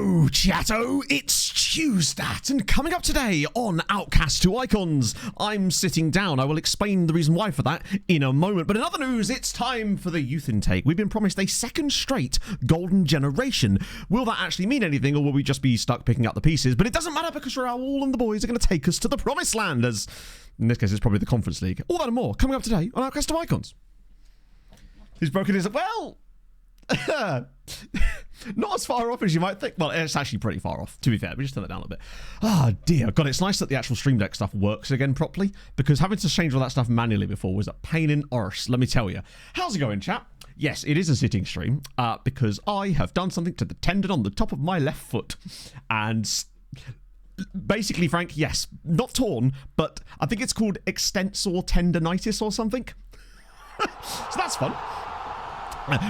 Hello, chatto, it's Tuesdat, and coming up today on Outcasts to Icons, I'm sitting down. I will explain the reason why for that in a moment. But in other news, it's time for the youth intake. We've been promised a second straight golden generation. Will that actually mean anything, or will we just be stuck picking up the pieces? But it doesn't matter, because Raoul and the boys are going to take us to the promised land, as in this case it's probably the Conference League. All that and more coming up today on Outcasts to Icons. Who's broken his... Well... not as far off as you might think. Well, it's actually pretty far off, to be fair. We just turn that down a bit. Oh, dear. God, it's nice that the actual Stream Deck stuff works again properly, because having to change all that stuff manually before was a pain in arse, let me tell you. How's it going, chap? Yes, it is a sitting stream, because I have done something to the tendon on the top of my left foot. And... basically, Frank, yes, not torn, but I think it's called extensor tendonitis or something. So that's fun.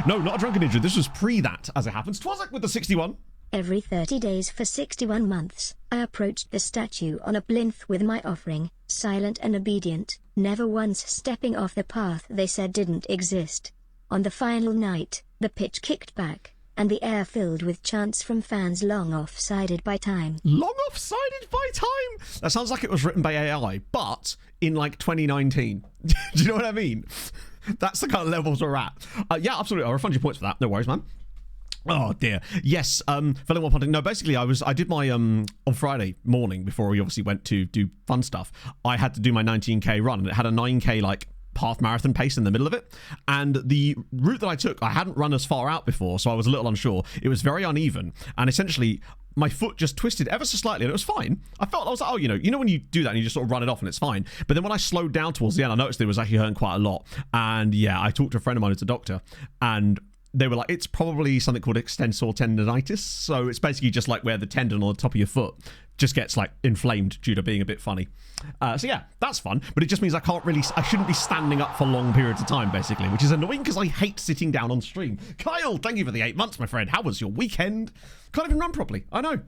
No, not a drunken injury. This was pre that, as it happens. 'Twas like with the 61. Every 30 days for 61 months, I approached the statue on a plinth with my offering, silent and obedient, never once stepping off the path they said didn't exist. On the final night, the pitch kicked back, and the air filled with chants from fans long off-sided by time. Long off-sided by time? That sounds like it was written by AI, but in like 2019. Do you know what I mean? That's the kind of levels we're at. Yeah, absolutely. I'll refund your points for that. No worries, man. Oh dear. Yes. Filling one punting. No, basically, I did my on Friday morning, before we obviously went to do fun stuff. I had to do my 19k run, and it had a 9k like half marathon pace in the middle of it. And the route that I took, I hadn't run as far out before, so I was a little unsure. It was very uneven, and essentially my foot just twisted ever so slightly, and it was fine. I was like, oh, you know when you do that and you just sort of run it off and it's fine. But then when I slowed down towards the end, I noticed it was actually hurting quite a lot. And yeah, I talked to a friend of mine who's a doctor, and they were like, it's probably something called extensor tendonitis. So it's basically just like where the tendon on the top of your foot just gets like inflamed due to being a bit funny. So yeah, that's fun, but it just means I shouldn't be standing up for long periods of time, basically, which is annoying because I hate sitting down on stream. Kyle, thank you for the 8 months, my friend. How was your weekend? Can't even run properly. I know.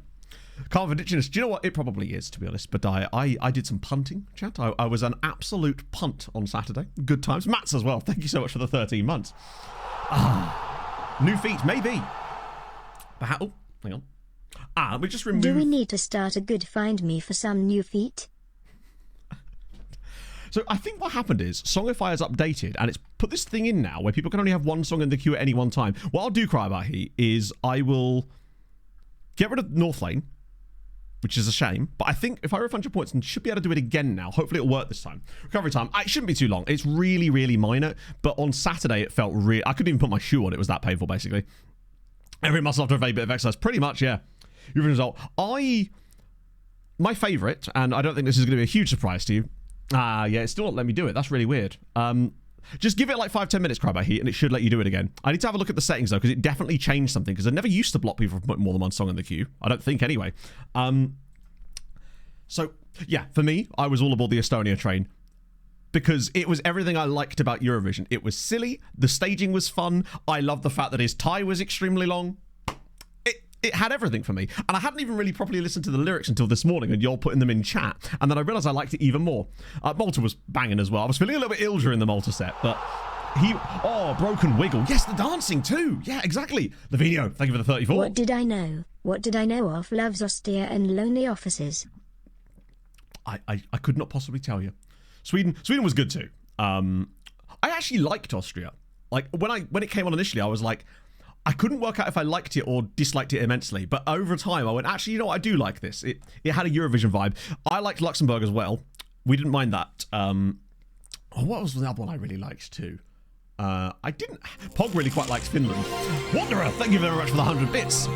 Carve Indigenous. Do you know what? It probably is, to be honest. But I did some punting, chat. I was an absolute punt on Saturday. Good times. Matt's as well. Thank you so much for the 13 months. New feet, maybe. But oh, hang on. Let me just remove... Do we need to start a good find me for some new feet? So I think what happened is Songify has updated, and it's put this thing in now where people can only have one song in the queue at any one time. What I'll do, Crybahi, is I will get rid of North Lane, which is a shame, but I think if I refund your points, and should be able to do it again now. Hopefully it'll work this time. Recovery time, it shouldn't be too long. It's really, really minor, but on Saturday it felt real. I couldn't even put my shoe on. It was that painful, basically. Every muscle after a very bit of exercise. Pretty much, yeah. Your result. My favourite, and I don't think this is going to be a huge surprise to you. Yeah, it's still not letting me do it. That's really weird. Just give it like 5-10 minutes, Crybahi, and it should let you do it again. I need to have a look at the settings, though, because it definitely changed something, because I never used to block people from putting more than one song in the queue. I don't think, anyway. So, yeah, for me, I was all aboard the Estonia train, because it was everything I liked about Eurovision. It was silly, the staging was fun, I loved the fact that his tie was extremely long. It had everything for me, and I hadn't even really properly listened to the lyrics until this morning, and you're putting them in chat, and then I realised I liked it even more. Malta was banging as well. I was feeling a little bit ill during the Malta set, but Broken Wiggle. Yes, the dancing too. Yeah, exactly. The video, thank you for the 34. What did I know? What did I know of love's austere and lonely offices? I could not possibly tell you. Sweden was good too. I actually liked Austria. Like when it came on initially, I was like, I couldn't work out if I liked it or disliked it immensely, but over time I went, actually, you know what, I do like this. It had a Eurovision vibe. I liked Luxembourg as well. We didn't mind that. What was the other one I really liked too? Pog really quite likes Finland. Wanderer, thank you very much for the 100 bits.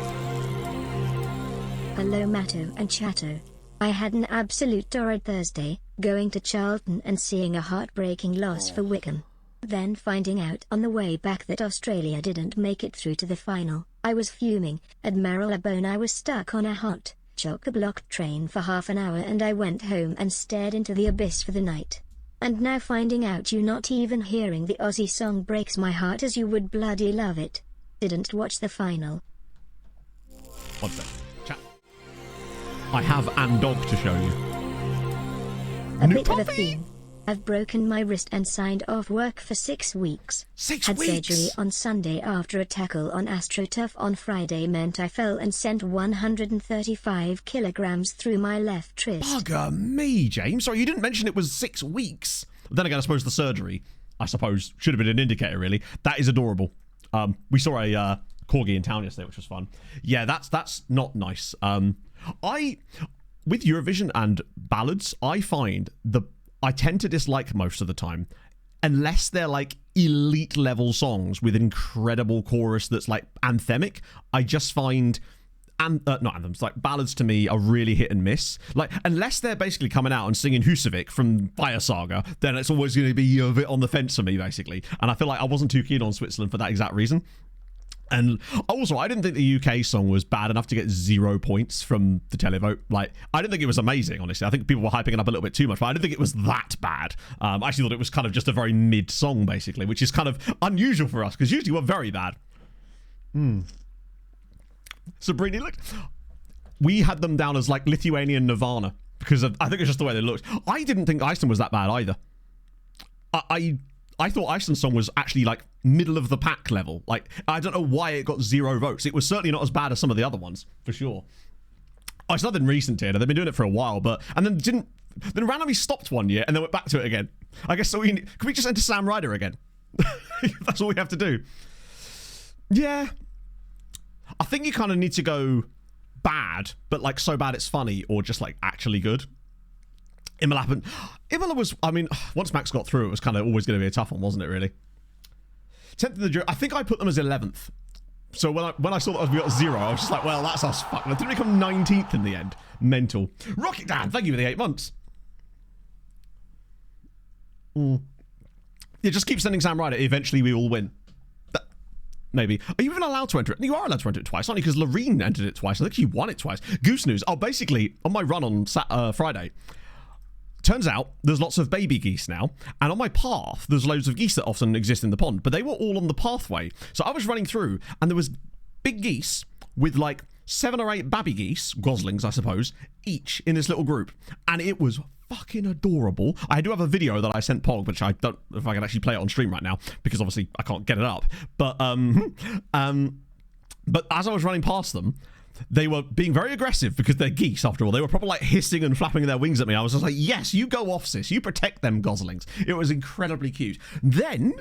Hello Matto and Chatto. I had an absolute torrid Thursday, going to Charlton and seeing a heartbreaking loss for Wickham. Then finding out on the way back that Australia didn't make it through to the final. I was fuming. At Marylebone I was stuck on a hot, chock-a-block train for half an hour, and I went home and stared into the abyss for the night. And now finding out you not even hearing the Aussie song breaks my heart, as you would bloody love it. Didn't watch the final. What's that? Chat. I have an dog to show you. A bit of a theme. I've broken my wrist and signed off work for 6 weeks. 6 Had weeks? surgery on Sunday after a tackle on AstroTurf on Friday meant I fell and sent 135 kilograms through my left wrist. Bugger me, James. Sorry, you didn't mention it was 6 weeks. Then again, I suppose the surgery, should have been an indicator, really. That is adorable. We saw a corgi in town yesterday, which was fun. Yeah, that's not nice. With Eurovision and ballads, I find I tend to dislike most of the time, unless they're like elite level songs with incredible chorus that's like anthemic. I just find not anthems, like ballads to me are really hit and miss. Like, unless they're basically coming out and singing Husavik from Fire Saga, then it's always going to be a bit on the fence for me, basically. And I feel like I wasn't too keen on Switzerland for that exact reason. And also, I didn't think the UK song was bad enough to get 0 points from the televote. Like, I didn't think it was amazing, honestly. I think people were hyping it up a little bit too much, but I didn't think it was that bad. I actually thought it was kind of just a very mid song, basically, which is kind of unusual for us, because usually we're very bad. Sabrina, look. We had them down as, like, Lithuanian Nirvana, because I think it's just the way they looked. I didn't think Iceland was that bad, either. I thought Iceland's song was actually, like, middle of the pack level. Like, I don't know why it got 0 votes. It was certainly not as bad as some of the other ones, for sure. Oh, it's nothing recent here. They've been doing it for a while, but... And then randomly stopped one year and then went back to it again. I guess so. Can we just enter Sam Ryder again? That's all we have to do. Yeah. I think you kind of need to go bad, but, like, so bad it's funny, or just, like, actually good. Imola was, I mean, once Max got through, it was kind of always going to be a tough one, wasn't it, really? 10th of the jury, I think I put them as 11th. So when I saw that we got 0, I was just like, well, that's us fucked. It didn't become 19th in the end. Mental. Rocket Dan, thank you for the 8 months. Yeah, just keep sending Sam Ryder. Eventually we will win. Maybe. Are you even allowed to enter it? You are allowed to enter it twice, aren't you? Because Loreen entered it twice. I think she won it twice. Goose News. Oh, basically, on my run on Friday... Turns out there's lots of baby geese now, and on my path there's loads of geese that often exist in the pond, but they were all on the pathway. So I was running through, and there was big geese with like 7 or 8 baby geese, goslings I suppose, each in this little group, and it was fucking adorable. I do have a video that I sent Pog, which I don't know if I can actually play it on stream right now, because obviously I can't get it up. But as I was running past them, they were being very aggressive because they're geese, after all. They were probably like hissing and flapping their wings at me. I was just like, yes, you go off, sis. You protect them goslings. It was incredibly cute. Then,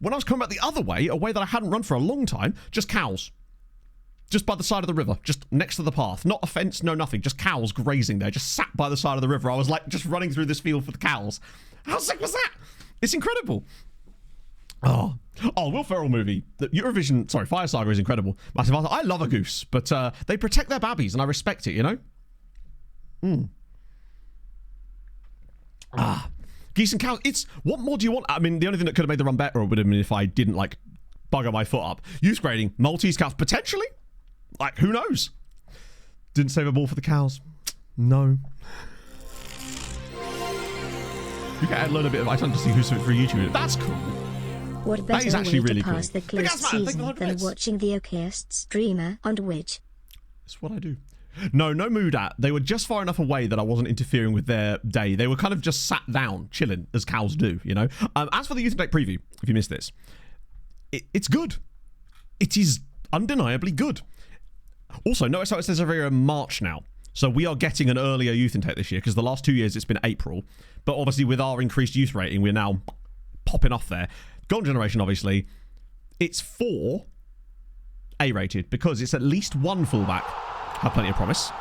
when I was coming back the other way, a way that I hadn't run for a long time, just cows. Just by the side of the river, just next to the path. Not a fence, no nothing. Just cows grazing there, just sat by the side of the river. I was like, just running through this field for the cows. How sick was that? It's incredible. Oh, Will Ferrell movie. The Eurovision, sorry, Fire Saga is incredible. Massive. I love a goose, but they protect their babbies, and I respect it, you know? Geese and cows. It's, what more do you want? I mean, the only thing that could have made the run better would have been if I didn't, like, bugger my foot up. Youth grading, Maltese cows, potentially? Like, who knows? Didn't save a ball for the cows. No. You can learn a bit of, I tend to see who's for YouTube. That's cool. What better that is actually way really to pass cool. the closed season than watching the Outcasts streamer on Twitch? That's what I do. No mood at. They were just far enough away that I wasn't interfering with their day. They were kind of just sat down, chilling, as cows do, you know? As for the Youth and Tech preview, if you missed this, it's good. It is undeniably good. Also, notice how it says over here March now. So we are getting an earlier Youth Intake this year, because the last 2 years it's been April. But obviously with our increased youth rating, we're now popping off there. Golden Generation, obviously, it's 4 A-rated, because it's at least 1 fullback. Have plenty of promise.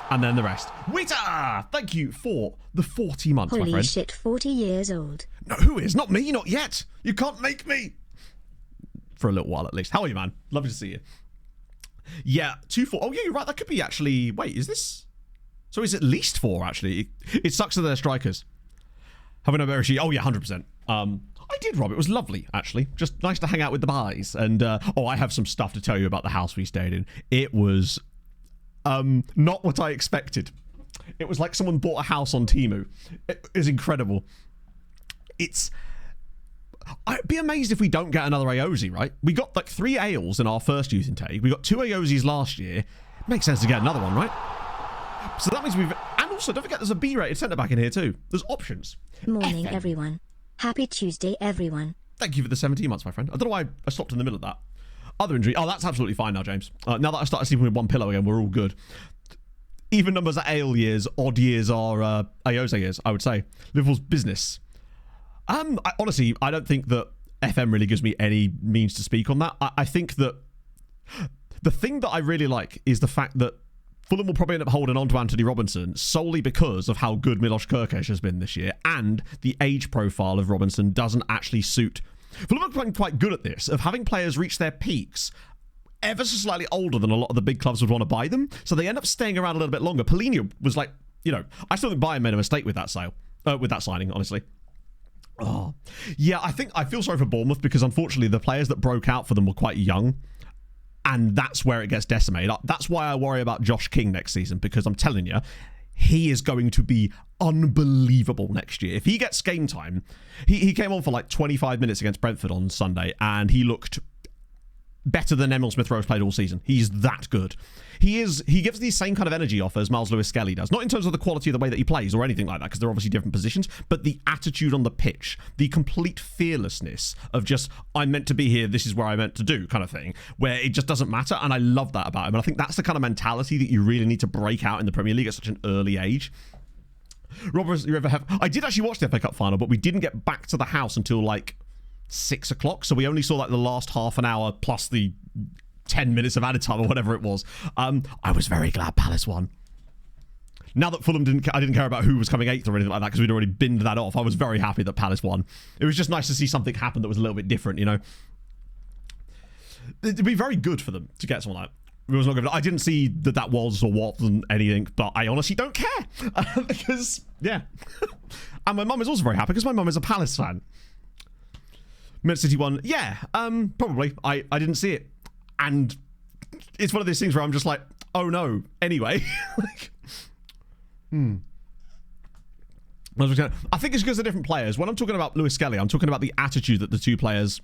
And then the rest. Wita! Thank you for the 40 months, my friend. Holy shit, 40 years old. No, who is? Not me, not yet. You can't make me. For a little while, at least. How are you, man? Lovely to see you. Yeah, 2-4. Oh, yeah, you're right. That could be actually... Wait, is this... So it's at least 4, actually. It sucks that they're strikers. Having a better sheet. Oh, yeah, 100%. I did, Rob. It was lovely, actually. Just nice to hang out with the boys. And, I have some stuff to tell you about the house we stayed in. It was not what I expected. It was like someone bought a house on Temu. It is incredible. I'd be amazed if we don't get another AOZ, right? We got like 3 ales in our first youth intake. We got 2 AOZs last year. Makes sense to get another one, right? So that means and also, don't forget there's a B-rated centre-back in here too. There's options. Morning, FM. everyone. Happy Tuesday, everyone. Thank you for the 17 months, my friend. I don't know why I stopped in the middle of that. Other injury. Oh, that's absolutely fine now, James. Now that I started sleeping with one pillow again, we're all good. Even numbers are ale years, odd years are Ayoze years, I would say. Liverpool's business. Honestly, I don't think that FM really gives me any means to speak on that. I think that the thing that I really like is the fact that Fulham will probably end up holding on to Anthony Robinson solely because of how good Milos Kerkesh has been this year, and the age profile of Robinson doesn't actually suit. Fulham are playing quite good at this, of having players reach their peaks ever so slightly older than a lot of the big clubs would want to buy them, so they end up staying around a little bit longer. Paulinho was like, I still think Bayern made a mistake with that signing, honestly. Oh, yeah, I feel sorry for Bournemouth because unfortunately the players that broke out for them were quite young. And that's where it gets decimated. That's why I worry about Josh King next season, because I'm telling you, he is going to be unbelievable next year. If he gets game time, he came on for like 25 minutes against Brentford on Sunday, and he looked better than Emil Smith-Rowe's played all season. He's that good. He gives the same kind of energy off as Miles Lewis-Skelly does. Not in terms of the quality of the way that he plays or anything like that, because they're obviously different positions, but the attitude on the pitch, the complete fearlessness of just, I'm meant to be here, this is where I'm meant to do kind of thing, where it just doesn't matter, and I love that about him. And I think that's the kind of mentality that you really need to break out in the Premier League at such an early age. Robert, I did actually watch the FA Cup final, but we didn't get back to the house until like 6 o'clock, so we only saw like the last half an hour plus the 10 minutes of added time or whatever it was. I was very glad Palace won. Now that Fulham I didn't care about who was coming 8th or anything like that because we'd already binned that off. I was very happy that Palace won. It was just nice to see something happen that was a little bit different, It'd be very good for them to get someone like that. I didn't see that was or wasn't anything, but I honestly don't care. Because, yeah. And my mum is also very happy because my mum is a Palace fan. Man City won. Yeah, probably. I didn't see it. And it's one of these things where I'm just like, oh no. Anyway. I think it's because they're different players. When I'm talking about Lewis Skelly, I'm talking about the attitude that the two players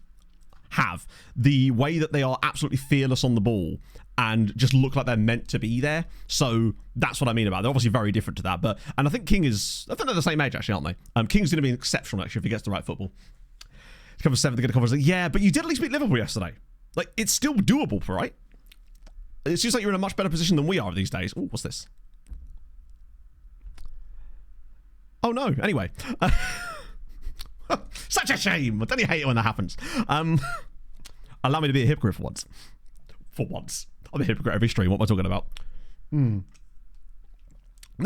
have. The way that they are absolutely fearless on the ball and just look like they're meant to be there. So that's what I mean about it. They're obviously very different to that. And I think King is... I think they're the same age, actually, aren't they? King's going to be exceptional, actually, if he gets the right football. He's covered 7th, they're going to cover... Yeah, but you did at least beat Liverpool yesterday. Like, it's still doable, right? It seems like you're in a much better position than we are these days. Oh, what's this? Oh, no. Anyway. Such a shame. Don't you hate it when that happens? Allow me to be a hypocrite for once. For once. I'm a hypocrite every stream. What am I talking about? There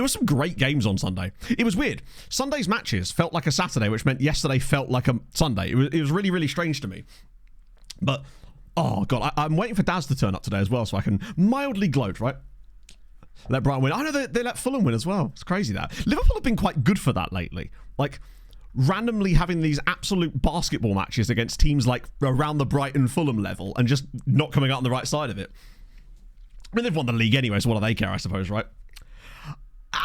were some great games on Sunday. It was weird. Sunday's matches felt like a Saturday, which meant yesterday felt like a Sunday. It was really, really strange to me. But... oh, God, I'm waiting for Daz to turn up today as well so I can mildly gloat, right? Let Brighton win. I know they let Fulham win as well. It's crazy that. Liverpool have been quite good for that lately. Like, randomly having these absolute basketball matches against teams like around the Brighton-Fulham level and just not coming out on the right side of it. I mean, they've won the league anyway, so what do they care, I suppose, right?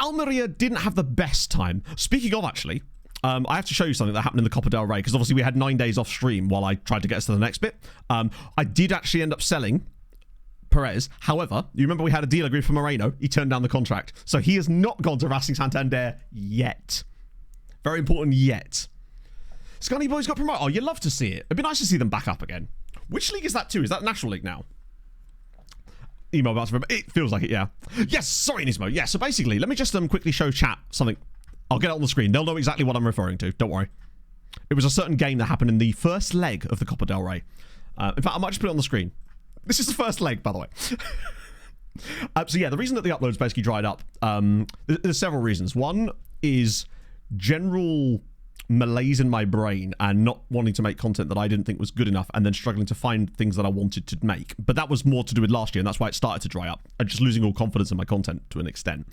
Almeria didn't have the best time. Speaking of, actually... I have to show you something that happened in the Copa del Rey, because obviously we had 9 days off stream while I tried to get us to the next bit. I did actually end up selling Perez. However, you remember we had a deal agreed for Moreno. He turned down the contract. So he has not gone to Racing Santander yet. Very important, yet. Scunny Boys got promoted. Oh, you'd love to see it. It'd be nice to see them back up again. Which league is that too? Is that National League now? Email about to remember. It feels like it, yeah. Yes, sorry, Nismo. Yeah, so basically, let me just quickly show chat something. I'll get it on the screen. They'll know exactly what I'm referring to. Don't worry. It was a certain game that happened in the first leg of the Copa del Rey. In fact, I might just put it on the screen. This is the first leg, by the way. So yeah, the reason that the uploads basically dried up, there's several reasons. One is general malaise in my brain and not wanting to make content that I didn't think was good enough and then struggling to find things that I wanted to make. But that was more to do with last year, and that's why it started to dry up. And just losing all confidence in my content to an extent.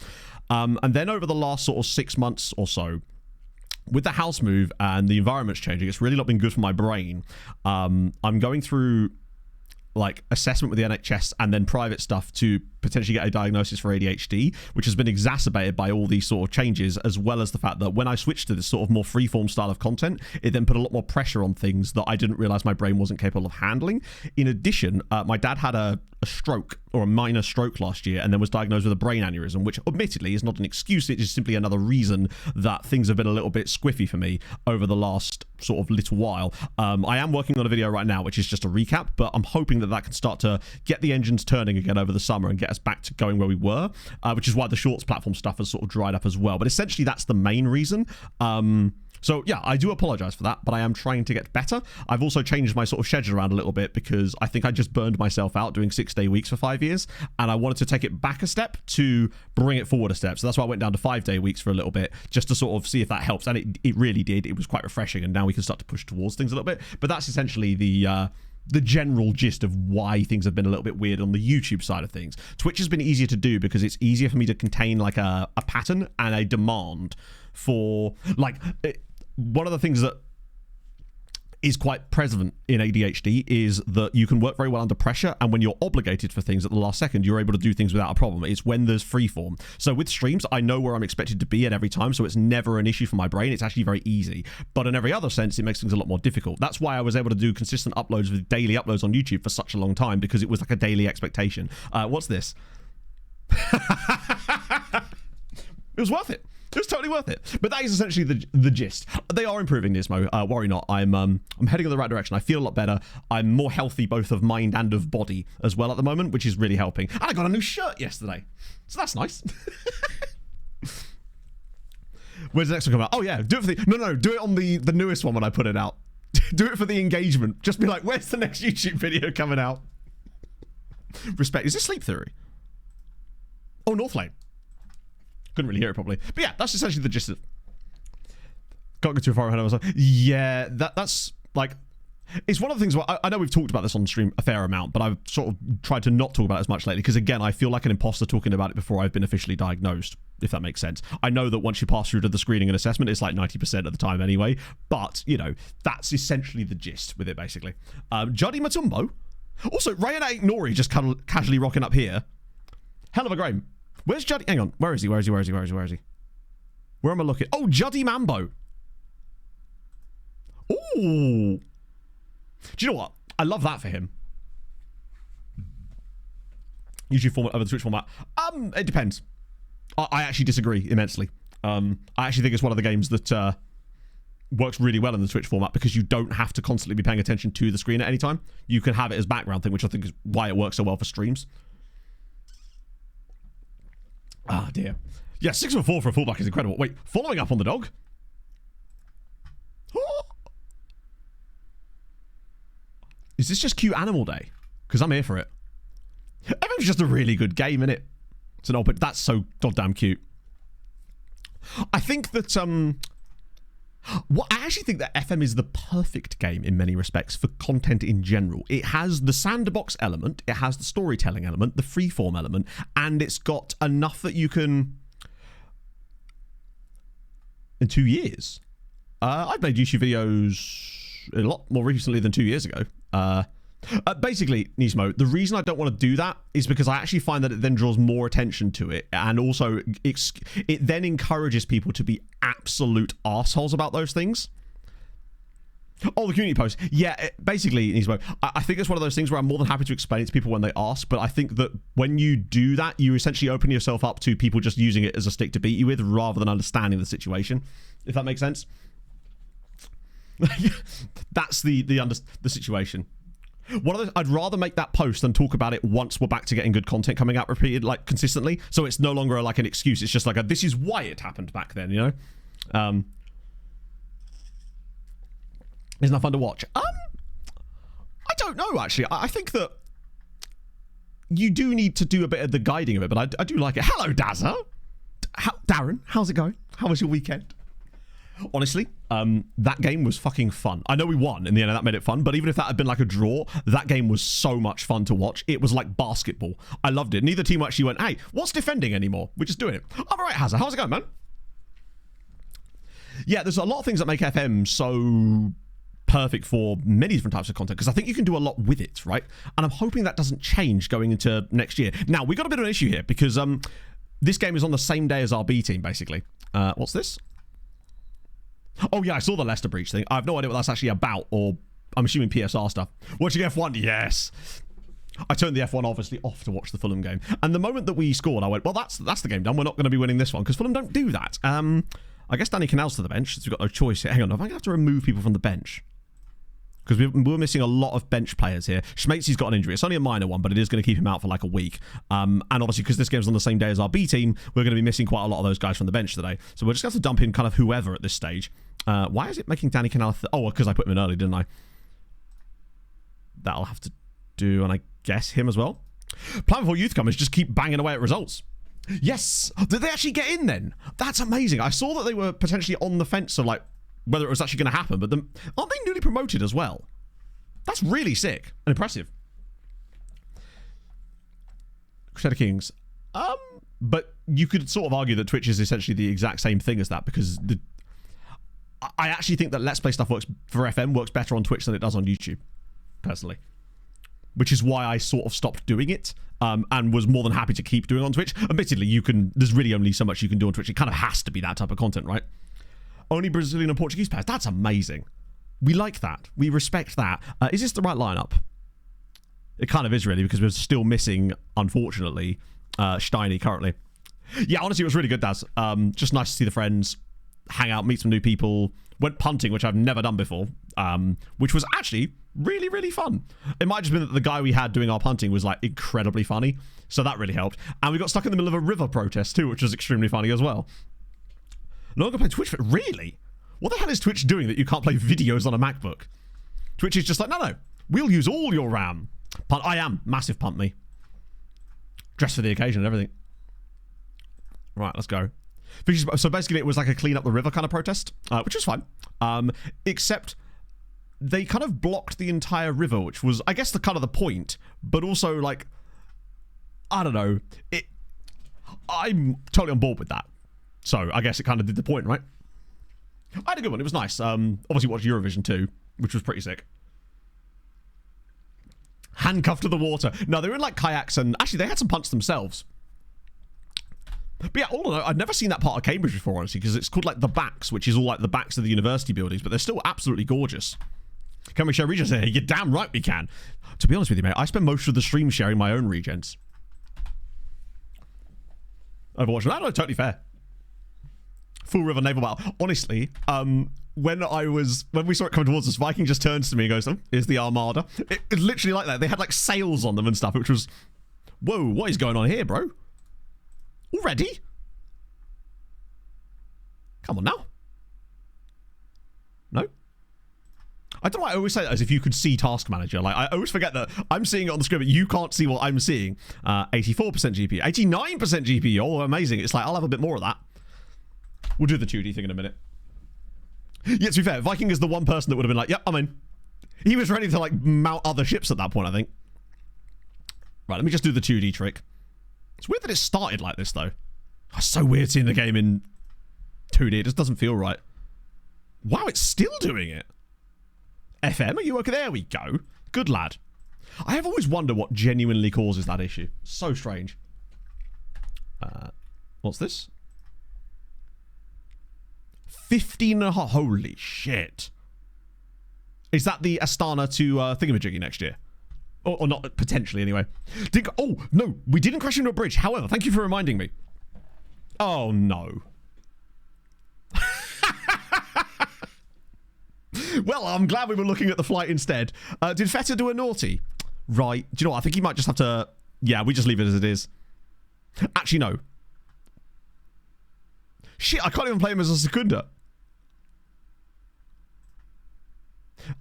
And then over the last sort of 6 months or so, with the house move and the environment's changing, it's really not been good for my brain. I'm going through like assessment with the NHS and then private stuff to potentially get a diagnosis for ADHD, which has been exacerbated by all these sort of changes, as well as the fact that when I switched to this sort of more freeform style of content, it then put a lot more pressure on things that I didn't realize my brain wasn't capable of handling. In addition, my dad had a stroke, or a minor stroke, last year, and then was diagnosed with a brain aneurysm, which admittedly is not an excuse. It is simply another reason that things have been a little bit squiffy for me over the last sort of little while. I am working on a video right now, which is just a recap, but I'm hoping that that can start to get the engines turning again over the summer and get us back to going where we were, which is why the shorts platform stuff has sort of dried up as well. But essentially, that's the main reason. So yeah, I do apologize for that, but I am trying to get better. I've also changed my sort of schedule around a little bit because I think I just burned myself out doing 6-day weeks for 5 years, and I wanted to take it back a step to bring it forward a step. So that's why I went down to 5-day weeks for a little bit, just to sort of see if that helps. And it really did. It was quite refreshing, and now we can start to push towards things a little bit. But that's essentially the general gist of why things have been a little bit weird on the YouTube side of things. Twitch has been easier to do because it's easier for me to contain like a pattern and a demand for like... One of the things that is quite prevalent in ADHD is that you can work very well under pressure, and when you're obligated for things at the last second, you're able to do things without a problem. It's when there's freeform. So with streams, I know where I'm expected to be at every time, so it's never an issue for my brain. It's actually very easy. But in every other sense, it makes things a lot more difficult. That's why I was able to do consistent uploads with daily uploads on YouTube for such a long time, because it was like a daily expectation. What's this? It was worth it. It was totally worth it. But that is essentially the gist. They are improving, Nismo. Worry not. I'm heading in the right direction. I feel a lot better. I'm more healthy, both of mind and of body as well at the moment, which is really helping. And I got a new shirt yesterday, so that's nice. Where's the next one come out? Oh yeah, do it for the no, do it on the newest one when I put it out. Do it for the engagement. Just be like, where's the next YouTube video coming out? Respect. Is this Sleep Theory? Oh, North Lane. Couldn't really hear it properly. But yeah, that's essentially the gist of it. Can't go too far ahead of myself. Yeah, that's like... It's one of the things where I know we've talked about this on stream a fair amount, but I've sort of tried to not talk about it as much lately because, again, I feel like an imposter talking about it before I've been officially diagnosed, if that makes sense. I know that once you pass through to the screening and assessment, it's like 90% of the time anyway, but, you know, that's essentially the gist with it, basically. Juddy Matumbo. Also, Rayana Nori just casually rocking up here. Hell of a game. Where's Juddy? Hang on. Where is he? Where am I looking? Oh, Juddy Mambo. Ooh. Do you know what? I love that for him. YouTube format over the Twitch format. It depends. I actually disagree immensely. I actually think it's one of the games that works really well in the Twitch format because you don't have to constantly be paying attention to the screen at any time. You can have it as background thing, which I think is why it works so well for streams. Ah, dear. Yeah, 6'4" for a fullback is incredible. Wait, following up on the dog? Is this just cute Animal Day? Because I'm here for it. FM's just a really good game, innit? It's an old, but that's so goddamn cute. I think that, I actually think that FM is the perfect game in many respects for content in general. It has the sandbox element, it has the storytelling element, the freeform element, and it's got enough that you can... In 2 years. I've made YouTube videos a lot more recently than 2 years ago. Basically, Nismo, the reason I don't want to do that is because I actually find that it then draws more attention to it, and also it then encourages people to be absolute arseholes about those things. Oh, the community post. Yeah, basically, Nismo, I think it's one of those things where I'm more than happy to explain it to people when they ask, but I think that when you do that, you essentially open yourself up to people just using it as a stick to beat you with rather than understanding the situation, if that makes sense. That's the situation. I'd rather make that post than talk about it once we're back to getting good content coming out repeated, like, consistently. So it's no longer like an excuse. It's just like this is why it happened back then, you know? Isn't that fun to watch? I don't know, actually. I think that you do need to do a bit of the guiding of it, but I do like it. Hello, Dazza. Darren, how's it going? How was your weekend? Honestly, that game was fucking fun. I know we won in the end, and that made it fun, but even if that had been like a draw, that game was so much fun to watch. It was like basketball. I loved it. Neither team actually went, hey, what's defending anymore? We're just doing it. All right, Hazza, how's it going, man? Yeah, there's a lot of things that make FM so perfect for many different types of content because I think you can do a lot with it, right? And I'm hoping that doesn't change going into next year. Now, we got a bit of an issue here because this game is on the same day as our B team, basically. What's this? Oh, yeah, I saw the Leicester breach thing. I have no idea what that's actually about, or I'm assuming PSR stuff. Watching F1? Yes. I turned the F1 obviously off to watch the Fulham game. And the moment that we scored, I went, well, that's the game done. We're not going to be winning this one because Fulham don't do that. I guess Danny Canal's to the bench, since we've got no choice here. Hang on, am I going to have to remove people from the bench? Because we're missing a lot of bench players here. Schmatzy's got an injury. It's only a minor one, but it is going to keep him out for like a week. And obviously, because this game's on the same day as our B team, we're going to be missing quite a lot of those guys from the bench today. So we're just going to have to dump in kind of whoever at this stage. Why is it making Danny Canal... oh, because I put him in early, didn't I? That'll have to do, and I guess him as well. Plan before youth come is just keep banging away at results. Yes! Did they actually get in then? That's amazing. I saw that they were potentially on the fence of like whether it was actually going to happen, but aren't they newly promoted as well? That's really sick and impressive. Crusader Kings. But you could sort of argue that Twitch is essentially the exact same thing as that because I actually think that Let's Play stuff works for FM works better on Twitch than it does on YouTube, personally. Which is why I sort of stopped doing it and was more than happy to keep doing on Twitch. Admittedly, there's really only so much you can do on Twitch. It kind of has to be that type of content, right? Only Brazilian and Portuguese players. That's amazing. We like that. We respect that. Is this the right lineup? It kind of is, really, because we're still missing, unfortunately, Steiny currently. Yeah, honestly, it was really good, Daz. Just nice to see the friends, hang out, meet some new people. Went punting, which I've never done before, which was actually really, really fun. It might have just been that the guy we had doing our punting was like incredibly funny, so that really helped. And we got stuck in the middle of a river protest too, which was extremely funny as well. No one can play Twitch, but really? What the hell is Twitch doing that you can't play videos on a MacBook? Twitch is just like, no, we'll use all your RAM. Punt, I am. Massive punt me. Dressed for the occasion and everything. Right, let's go. So basically it was like a clean up the river kind of protest, which was fine. Except they kind of blocked the entire river, which was, I guess, the kind of the point, but also like, I don't know. I'm totally on board with that. So I guess it kind of did the point, right? I had a good one. It was nice. Obviously watched Eurovision too, which was pretty sick. Handcuffed to the water. No, they were in like kayaks and actually they had some punts themselves. But yeah, all in all, I've never seen that part of Cambridge before, honestly, because it's called like the backs, which is all like the backs of the university buildings, but they're still absolutely gorgeous. Can we share regens here? You're damn right we can. To be honest with you, mate, I spend most of the stream sharing my own regens. Overwatch. No, totally fair. Full River Naval Battle. Honestly, when we saw it coming towards us, Viking just turns to me and goes, oh, here's the Armada. It's literally like that. They had like sails on them and stuff, which was, whoa, what is going on here, bro? Already? Come on now. No? I don't know why I always say that as if you could see Task Manager. Like, I always forget that I'm seeing it on the screen, but you can't see what I'm seeing. 84% GPU. 89% GPU. Oh, amazing. It's like, I'll have a bit more of that. We'll do the 2D thing in a minute. Yeah, to be fair, Viking is the one person that would have been like, yep, I'm in. He was ready to, like, mount other ships at that point, I think. Right, let me just do the 2D trick. It's weird that it started like this, though. It's so weird seeing the game in 2D. It just doesn't feel right. Wow, it's still doing it. FM, are you okay? There we go. Good lad. I have always wondered what genuinely causes that issue. So strange. What's this? 15.5. Holy shit. Is that the Astana to Thingamajiggy next year? Or not, potentially anyway. Oh, no, we didn't crash into a bridge. However, thank you for reminding me. Oh, no. Well, I'm glad we were looking at the flight instead. Did Feta do a naughty? Right. Do you know what? I think he might just have to... Yeah, we just leave it as it is. Actually, no. Shit, I can't even play him as a Secunda.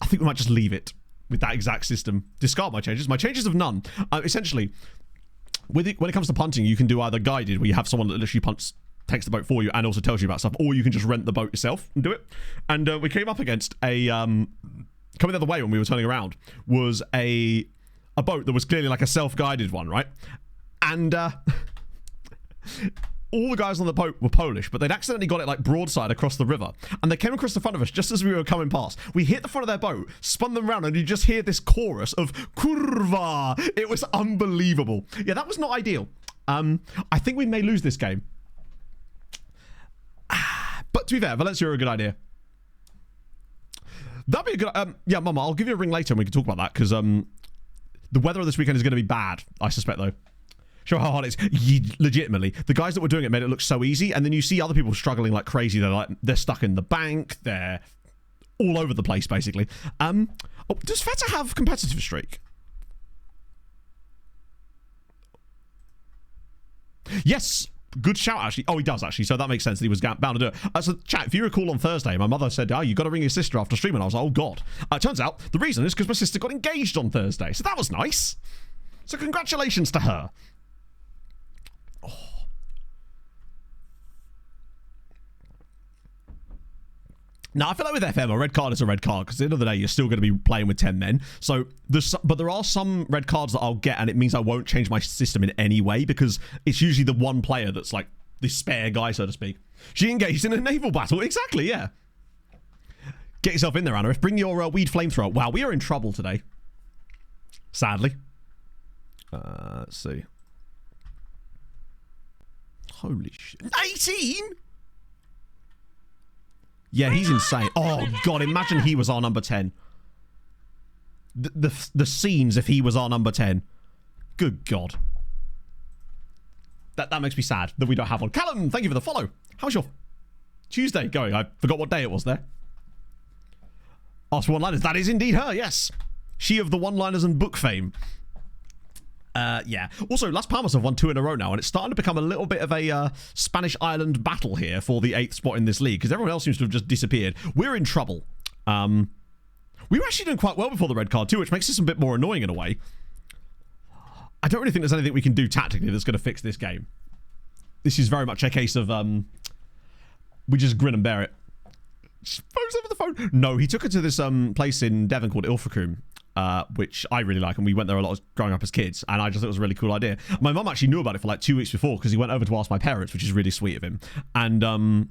I think we might just leave it with that exact system. Discard my changes. My changes of none. Essentially, when it comes to punting, you can do either guided, where you have someone that literally punts, takes the boat for you and also tells you about stuff, or you can just rent the boat yourself and do it. And we came up against a... coming the other way when we were turning around was a boat that was clearly like a self-guided one, right? And all the guys on the boat were Polish, but they'd accidentally got it like broadside across the river, and they came across the front of us just as we were coming past. We hit the front of their boat, spun them around, and you just hear this chorus of kurva. It was unbelievable. Yeah, that was not ideal. I think we may lose this game. But to be fair, Valencia are a good idea. That'd be a good... yeah, Mama, I'll give you a ring later and we can talk about that, because the weather this weekend is going to be bad, I suspect, though. Show how hard it is. Legitimately, the guys that were doing it made it look so easy, and then you see other people struggling like crazy. They're stuck in the bank. They're all over the place, basically. Oh, does Feta have competitive streak? Yes. Good shout, actually. Oh, he does, actually. So that makes sense that he was bound to do it. So, chat, if you recall on Thursday, my mother said, oh, you got to ring your sister after streaming. I was like, oh, God. It turns out the reason is because my sister got engaged on Thursday. So that was nice. So congratulations to her. Oh. Now, I feel like with FM, a red card is a red card, because at the end of the day, you're still going to be playing with 10 men. So, but there are some red cards that I'll get, and it means I won't change my system in any way, because it's usually the one player that's like the spare guy, so to speak. She engaged in a naval battle. Exactly, yeah. Get yourself in there, Anna. Bring your weed flamethrower. Wow, we are in trouble today. Sadly. Let's see. Holy shit. 18?! Yeah, he's insane. Oh, God, imagine he was our number 10. The scenes if he was our number 10. Good God. That makes me sad that we don't have one. Callum, thank you for the follow. How's your Tuesday going? I forgot what day it was there. Ask for one-liners. That is indeed her, yes. She of the one-liners and book fame. Yeah. Also, Las Palmas have won 2 in a row now, and it's starting to become a little bit of a Spanish island battle here for the 8th spot in this league, because everyone else seems to have just disappeared. We're in trouble. We were actually doing quite well before the red card too, which makes this a bit more annoying in a way. I don't really think there's anything we can do tactically that's going to fix this game. This is very much a case of we just grin and bear it. Phone's over the phone. No, he took her to this place in Devon called Ilfracombe, which I really like, and we went there a lot growing up as kids, and I just thought it was a really cool idea. My mum actually knew about it for like 2 weeks before, because he went over to ask my parents, which is really sweet of him, and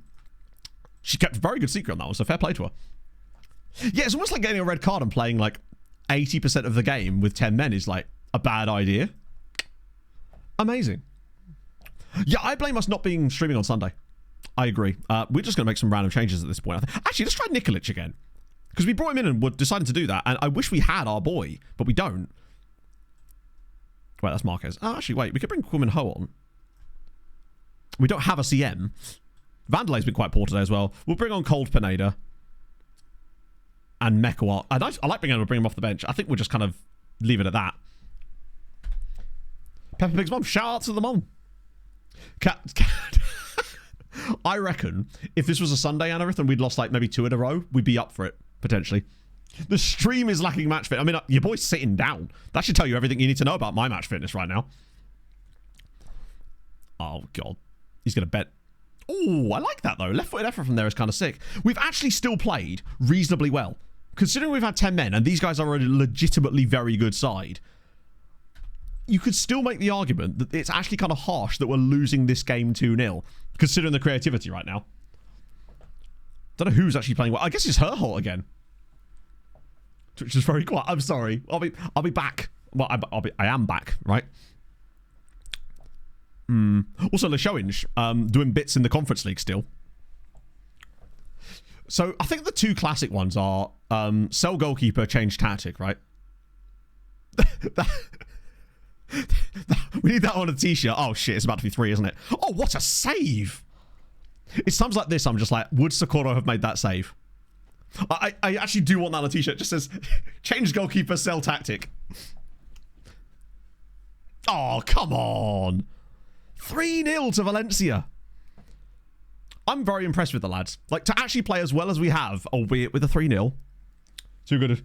she kept a very good secret on that one, so fair play to her. Yeah, it's almost like getting a red card and playing like 80% of the game with 10 men is like a bad idea. Amazing. Yeah, I blame us not being streaming on Sunday. I agree. We're just going to make some random changes at this point. Actually, let's try Nikolic again. Because we brought him in and were deciding to do that. And I wish we had our boy, but we don't. Wait, that's Marquez. Oh, actually, wait. We could bring Quilman Ho on. We don't have a CM. Vanderlay's been quite poor today as well. We'll bring on Cold Pineda. And Mekawar. I like being able to bring him off the bench. I think we'll just kind of leave it at that. Peppa Pig's mom. Shout out to the mom. Cat. I reckon if this was a Sunday, Anarith, and we'd lost like maybe 2 in a row, we'd be up for it, potentially. The stream is lacking match fit. I mean, your boy's sitting down. That should tell you everything you need to know about my match fitness right now. Oh, God. He's going to bet. Oh, I like that, though. Left-footed effort from there is kind of sick. We've actually still played reasonably well. Considering we've had 10 men, and these guys are a legitimately very good side, you could still make the argument that it's actually kind of harsh that we're losing this game 2-0, considering the creativity right now. Don't know who's actually playing well. I guess it's her halt again. Which is very quiet. I'm sorry. I'll be back. Well, I am back, right? Also, LeShowinge doing bits in the Conference League still. So I think the 2 classic ones are sell goalkeeper, change tactic, right? We need that on a t-shirt. Oh shit, it's about to be 3, isn't it? Oh, what a save! It's times like this I'm just like, would Socorro have made that save? I actually do want that on a t-shirt. It just says, change goalkeeper, sell tactic. Oh, come on. 3-0 to Valencia. I'm very impressed with the lads. Like, to actually play as well as we have, albeit with a 3-0. Too good.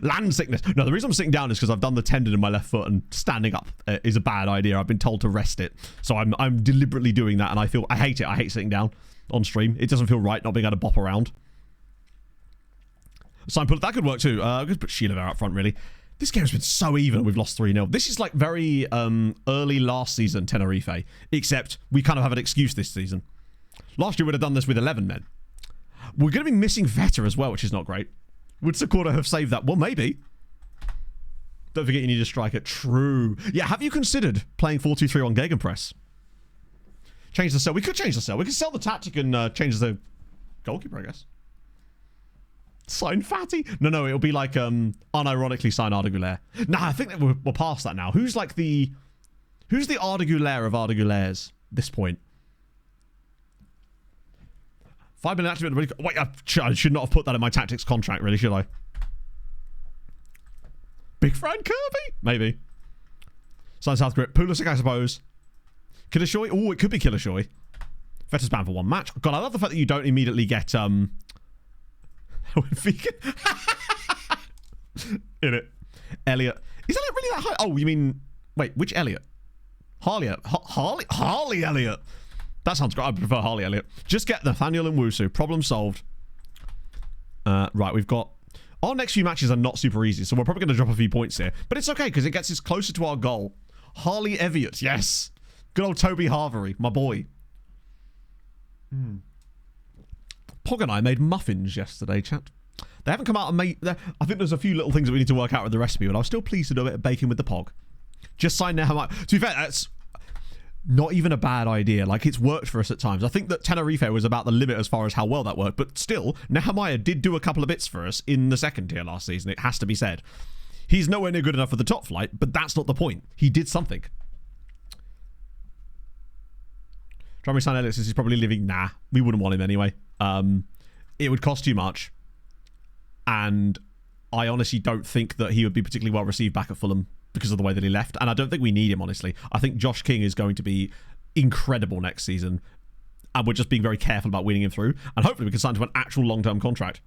Land sickness. No, the reason I'm sitting down is because I've done the tendon in my left foot, and standing up is a bad idea. I've been told to rest it, so I'm deliberately doing that, and I hate it. I hate sitting down on stream. It doesn't feel right not being able to bop around. So that could work too. I'm going to put Sheila there up front, really. This game's been so even. We've lost 3-0. This is like very early last season Tenerife, except we kind of have an excuse this season. Last year we'd have done this with 11 men. We're going to be missing Veta as well, which is not great. Would Sakura have saved that? Well, maybe. Don't forget you need a striker. True. Yeah, have you considered playing 4-2-3 on Gegenpress? Change the cell. We could change the cell. We could sell the tactic and change the goalkeeper, I guess. Sign Fatty? No, it'll be like unironically sign Arda Güler. Nah, I think that we're past that now. Who's the Arda Güler of Arda Gülers at this point? 5 minute activate. Wait, I should not have put that in my tactics contract, really, should I? Big Fran Kirby? Maybe. Sign South Grip. Pulisic, I suppose. Killishoy? Oh, it could be Killishoy. Veta's banned for 1 match. God, I love the fact that you don't immediately get vegan. In it. Elliot. Is Elliot really that high? Oh, you mean... Wait, which Elliot? Harley Elliot. That sounds great. I prefer Harley Elliot. Just get Nathaniel and Wusu. Problem solved. Right, we've got... Our next few matches are not super easy, so we're probably going to drop a few points here. But it's okay, because it gets us closer to our goal. Harley Elliot, yes. Good old Toby Harvery, my boy. Pog and I made muffins yesterday, chat. They haven't come out and made... I think there's a few little things that we need to work out with the recipe, but I was still pleased to do a bit of baking with the Pog. Just sign now how much... To be fair, that's not even a bad idea. Like, it's worked for us at times. I think that Tenerife was about the limit as far as how well that worked, but still, Nehemiah did do a couple of bits for us in the second tier last season, it has to be said. He's nowhere near good enough for the top flight, but that's not the point. He did something. Try me sign Elliot says he's probably leaving. Nah, we wouldn't want him anyway. It would cost too much, and I honestly don't think that he would be particularly well received back at Fulham because of the way that he left, and I don't think we need him, honestly. I think Josh King is going to be incredible next season, and we're just being very careful about weaning him through, and hopefully we can sign to an actual long-term contract.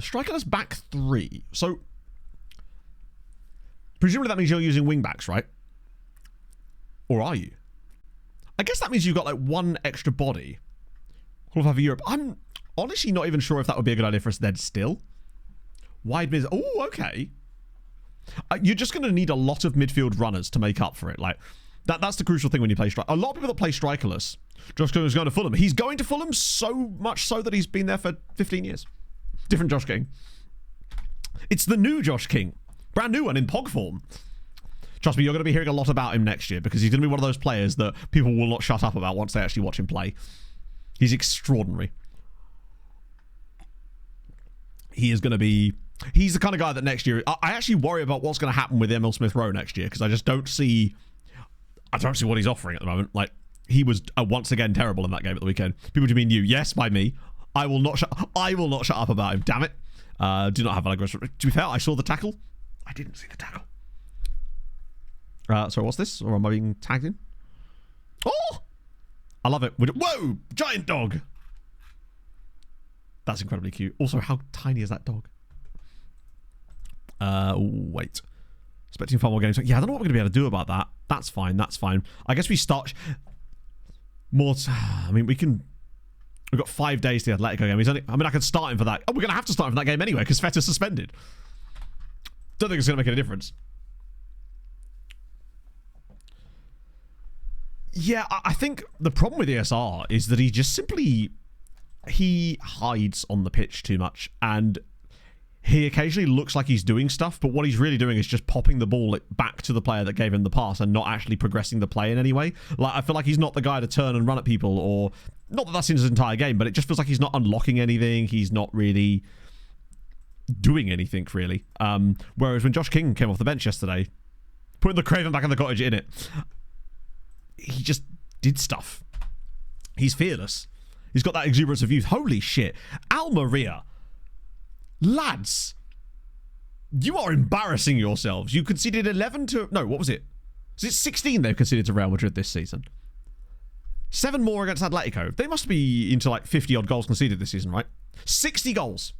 Strikerless back 3. So, presumably that means you're using wing-backs, right? Or are you? I guess that means you've got like 1 extra body. Qualify for Europe. I'm honestly not even sure if that would be a good idea for us then still. Wide mid. Oh, okay. You're just going to need a lot of midfield runners to make up for it. Like that's the crucial thing when you play striker. A lot of people that play strikerless. Josh King is going to Fulham. He's going to Fulham so much so that he's been there for 15 years. Different Josh King. It's the new Josh King. Brand new one in Pog form. Trust me, you're going to be hearing a lot about him next year because he's going to be one of those players that people will not shut up about once they actually watch him play. He's extraordinary. He is going to be... He's the kind of guy that next year... I actually worry about what's going to happen with Emil Smith Rowe next year because I just don't see... I don't see what he's offering at the moment. Like, he was once again terrible in that game at the weekend. People do mean you. Yes, by me. I will not shut up about him. Damn it. Do not have an aggressive... To be fair, I saw the tackle. I didn't see the tackle. Sorry, what's this? Or am I being tagged in? Oh! I love it. Whoa! Giant dog! That's incredibly cute. Also, how tiny is that dog? Wait. Expecting far more games. Yeah, I don't know what we're going to be able to do about that. That's fine. That's fine. I guess we start... More... I mean, we can... We've got 5 days to the Atletico game. I could start him for that. Oh, we're going to have to start him for that game anyway, because Feta's suspended. Don't think it's going to make any difference. Yeah, I think the problem with ESR is that he just simply... He hides on the pitch too much, and he occasionally looks like he's doing stuff, but what he's really doing is just popping the ball back to the player that gave him the pass and not actually progressing the play in any way. Like, I feel like he's not the guy to turn and run at people, or... Not that that's in his entire game, but it just feels like he's not unlocking anything. He's not really doing anything, really. Whereas when Josh King came off the bench yesterday, putting the Craven back in the cottage in it, he just did stuff. He's fearless. He's got that exuberance of youth. Holy shit. Almeria. Lads. You are embarrassing yourselves. You conceded 11 to... No, what was it? Is it 16 they've conceded to Real Madrid this season? 7 more against Atletico. They must be into like 50-odd goals conceded this season, right? 60 goals.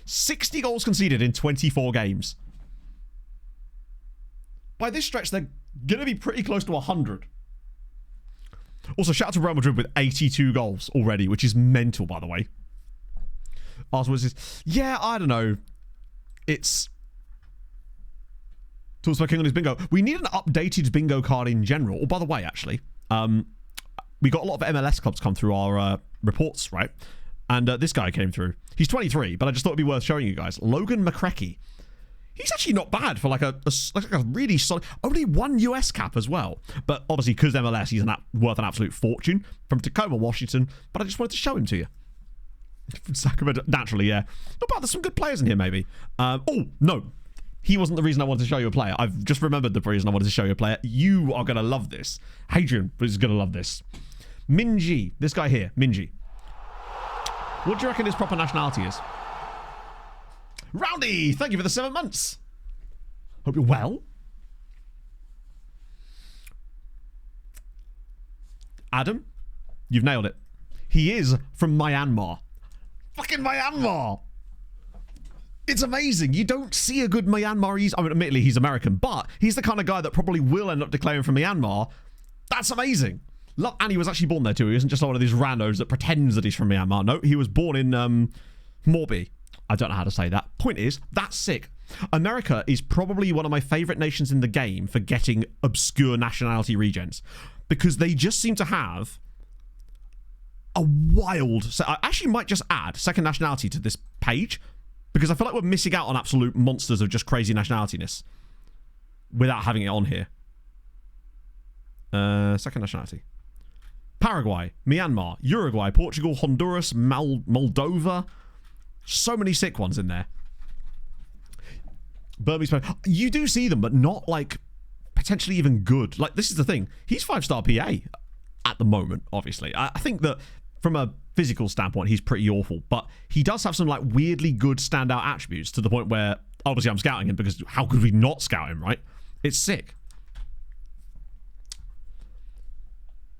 60 goals conceded in 24 games. By this stretch, they're going to be pretty close to 100. Also, shout out to Real Madrid with 82 goals already, which is mental, by the way. Arsenal says, yeah, I don't know. it's talks about King on his bingo. We need an updated bingo card in general. Oh, by the way, actually, we got a lot of MLS clubs come through our reports, right? And this guy came through. He's 23, but I just thought it'd be worth showing you guys. Logan McCrecky. He's actually not bad for like a really solid. Only 1 US cap as well. But obviously, because MLS, he's worth an absolute fortune from Tacoma, Washington. But I just wanted to show him to you. From Sacramento, naturally, yeah. Not bad. There's some good players in here, maybe. Oh no, he wasn't the reason I wanted to show you a player. I've just remembered the reason I wanted to show you a player. You are gonna love this. Hadrian is gonna love this. Minji, this guy here, Minji. What do you reckon his proper nationality is? Rowdy, thank you for the 7 months. Hope you're well. Adam, you've nailed it. He is from Myanmar. Fucking Myanmar. It's amazing. You don't see a good Myanmarese. I mean, admittedly, he's American, but he's the kind of guy that probably will end up declaring from Myanmar. That's amazing. And he was actually born there too. He isn't just one of these randos that pretends that he's from Myanmar. No, he was born in Morbi. I don't know how to say that. Point is, that's sick. America is probably one of my favorite nations in the game for getting obscure nationality regens, because they just seem to have a wild... So I actually might just add second nationality to this page, because I feel like we're missing out on absolute monsters of just crazy nationalityness without having it on here. Second nationality. Paraguay, Myanmar, Uruguay, Portugal, Honduras, Moldova. So many sick ones in there. Burmese. You do see them, but not like potentially even good. Like, this is the thing. He's 5-star PA at the moment, obviously. I think that from a physical standpoint, he's pretty awful, but he does have some like weirdly good standout attributes to the point where obviously I'm scouting him, because how could we not scout him, right? It's sick.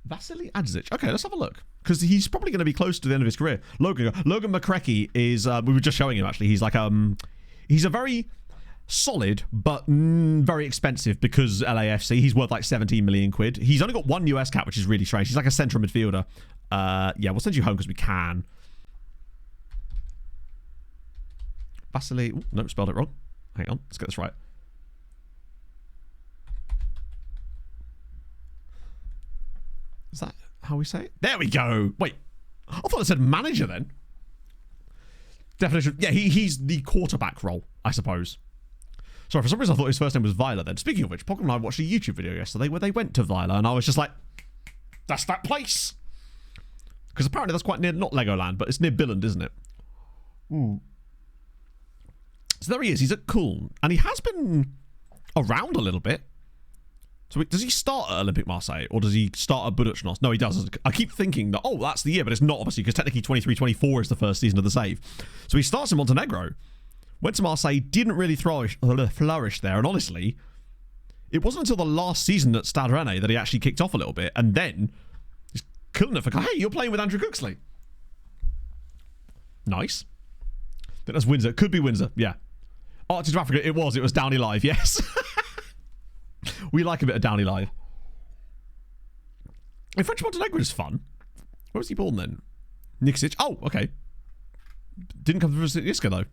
Vasily Adzic. Okay, let's have a look, because he's probably going to be close to the end of his career. Logan McCrecky is, we were just showing him actually, he's like, he's a very solid, but very expensive, because LAFC, he's worth like 17 million quid. He's only got 1 US cap, which is really strange. He's like a central midfielder. Yeah, we'll send you home because we can. Vasily, no, spelled it wrong. Hang on, let's get this right. Is that how we say it? There we go. Wait, I thought it said manager then. Definition. Yeah, he's the quarterback role, I suppose. Sorry, for some reason I thought his first name was Vila then. Speaking of which, Pocket and I watched a YouTube video yesterday where they went to Vila, and I was just like, that's that place. Because apparently that's quite near, not Legoland, but it's near Billund, isn't it? So there he is. He's at Kulm, and he has been around a little bit. So does he start at Olympic Marseille, or does he start at Budućnost? No, he doesn't. I keep thinking that, oh, that's the year, but it's not, obviously, because technically 23-24 is the first season of the save. So he starts in Montenegro, went to Marseille, didn't really flourish there, and honestly, it wasn't until the last season at Stade Rennais that he actually kicked off a little bit, and then he's killing it for, hey, you're playing with Andrew Cooksley. Nice. I think that's Windsor. Could be Windsor, yeah. Archers of Africa, it was Downey Live, yes. We like a bit of Downey Live. And French Montenegro is fun. Where was he born then? Nikšić. Oh, okay. Didn't come through Iska though.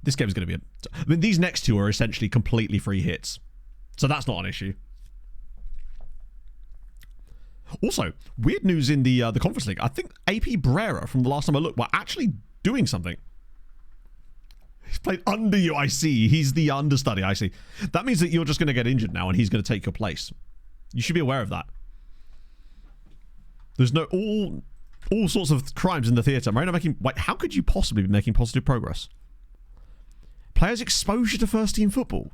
This game's going to be I mean, these next two are essentially completely free hits. So that's not an issue. Also, weird news in the Conference League. I think AP Brera, from the last time I looked, were actually doing something. He's played under you, I see. He's the understudy, I see. That means that you're just going to get injured now and he's going to take your place. You should be aware of that. There's no... All sorts of crimes in the theatre. Marina making... Wait, how could you possibly be making positive progress? Players' exposure to first-team football.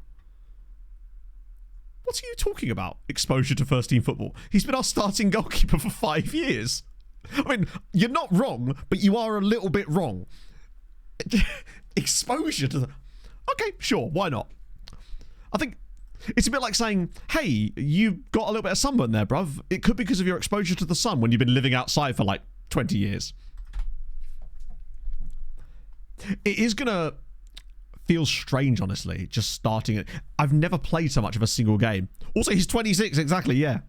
What are you talking about? Exposure to first-team football. He's been our starting goalkeeper for 5 years. I mean, you're not wrong, but you are a little bit wrong. Exposure to the... Okay, sure, why not? I think it's a bit like saying, hey, you've got a little bit of sunburn there, bruv. It could be because of your exposure to the sun when you've been living outside for like 20 years. It is going to feel strange, honestly, just starting it. I've never played so much of a single game. Also, he's 26, exactly, yeah.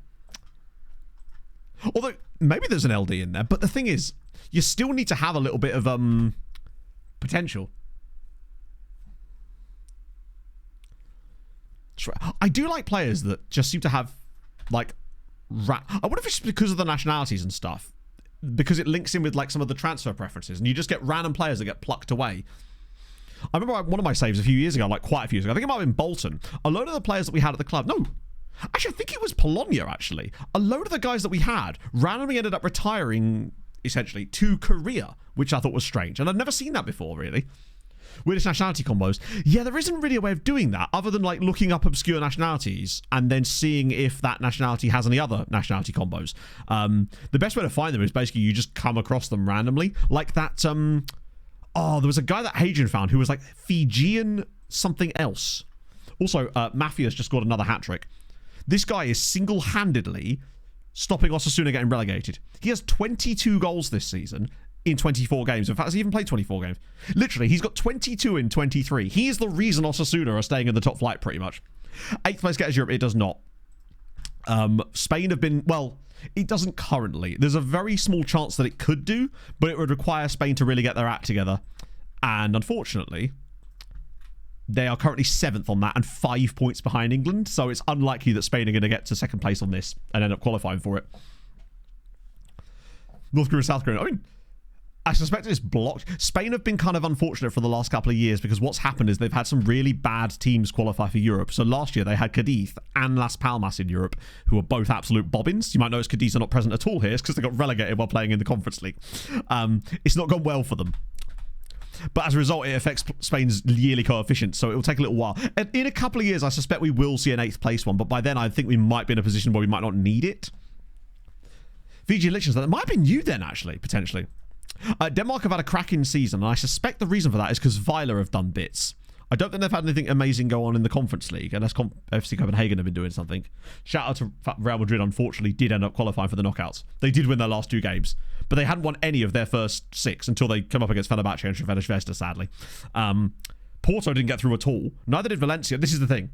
Although, maybe there's an LD in there, but the thing is, you still need to have a little bit of potential. I do like players that just seem to have, like, I wonder if it's because of the nationalities and stuff. Because it links in with, like, some of the transfer preferences. And you just get random players that get plucked away. I remember one of my saves a few years ago, like quite a few years ago. I think it might have been Bolton. A load of the players that we had at the club. No. Actually, I think it was Bologna, actually. A load of the guys that we had randomly ended up retiring, essentially, to Korea, which I thought was strange. And I'd never seen that before, really. Weirdest nationality combos. Yeah, there isn't really a way of doing that other than, like, looking up obscure nationalities and then seeing if that nationality has any other nationality combos. The best way to find them is basically you just come across them randomly. Like that, there was a guy that Hadrian found who was, like, Fijian something else. Also, Mafia's just got another hat-trick. This guy is single-handedly stopping Osasuna getting relegated. He has 22 goals this season in 24 games. In fact, has he even played 24 games? Literally, he's got 22 in 23. He is the reason Osasuna are staying in the top flight, pretty much. 8th place gets Europe. It does not. Spain have been... Well, it doesn't currently. There's a very small chance that it could do, but it would require Spain to really get their act together. And unfortunately, they are currently 7th on that and 5 points behind England. So it's unlikely that Spain are going to get to 2nd place on this and end up qualifying for it. North Korea, South Korea. I mean, I suspect it's blocked. Spain have been kind of unfortunate for the last couple of years because what's happened is they've had some really bad teams qualify for Europe. So last year they had Cadiz and Las Palmas in Europe, who are both absolute bobbins. You might notice Cadiz are not present at all here because they got relegated while playing in the Conference League. It's not gone well for them. But as a result, it affects Spain's yearly coefficient, so it will take a little while. In a couple of years, I suspect we will see an 8th place one, but by then I think we might be in a position where we might not need it. Fiji and Liechtenstein, that might have been you then, actually, potentially. Denmark have had a cracking season, and I suspect the reason for that is because Weiler have done bits. I don't think they've had anything amazing go on in the Conference League, unless FC Copenhagen have been doing something. Shout out to Real Madrid, unfortunately, did end up qualifying for the knockouts. They did win their last 2 games, but they hadn't won any of their first 6 until they come up against Fenerbahce and Crvena Zvezda, sadly. Porto didn't get through at all. Neither did Valencia. This is the thing.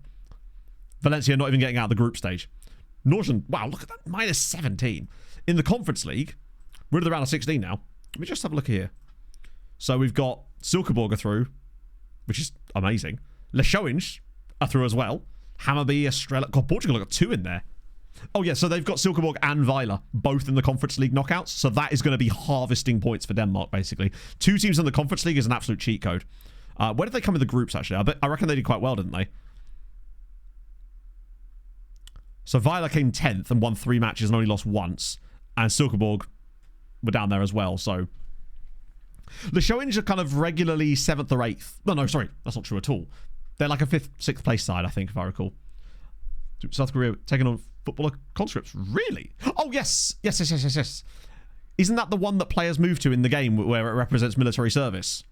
Valencia not even getting out of the group stage. Northern, wow, look at that, minus 17. In the Conference League, we're in the round of 16 now. Let me just have a look here. So we've got Silkeborg through, which is amazing. Lechoinge are through as well. Hammarby, Estrella. God, Portugal have got 2 in there. Oh, yeah, so they've got Silkeborg and Weiler, both in the Conference League knockouts. So that is going to be harvesting points for Denmark, basically. 2 teams in the Conference League is an absolute cheat code. Where did they come in the groups, actually? I reckon they did quite well, didn't they? So Weiler came 10th and won 3 matches and only lost once. And Silkeborg were down there as well, so... Lechoinge are kind of regularly 7th or 8th. No, sorry, that's not true at all. They're like a 5th, 6th place side, I think, if I recall. South Korea taking on footballer conscripts. Really? Oh, yes. Yes. Isn't that the one that players move to in the game where it represents military service?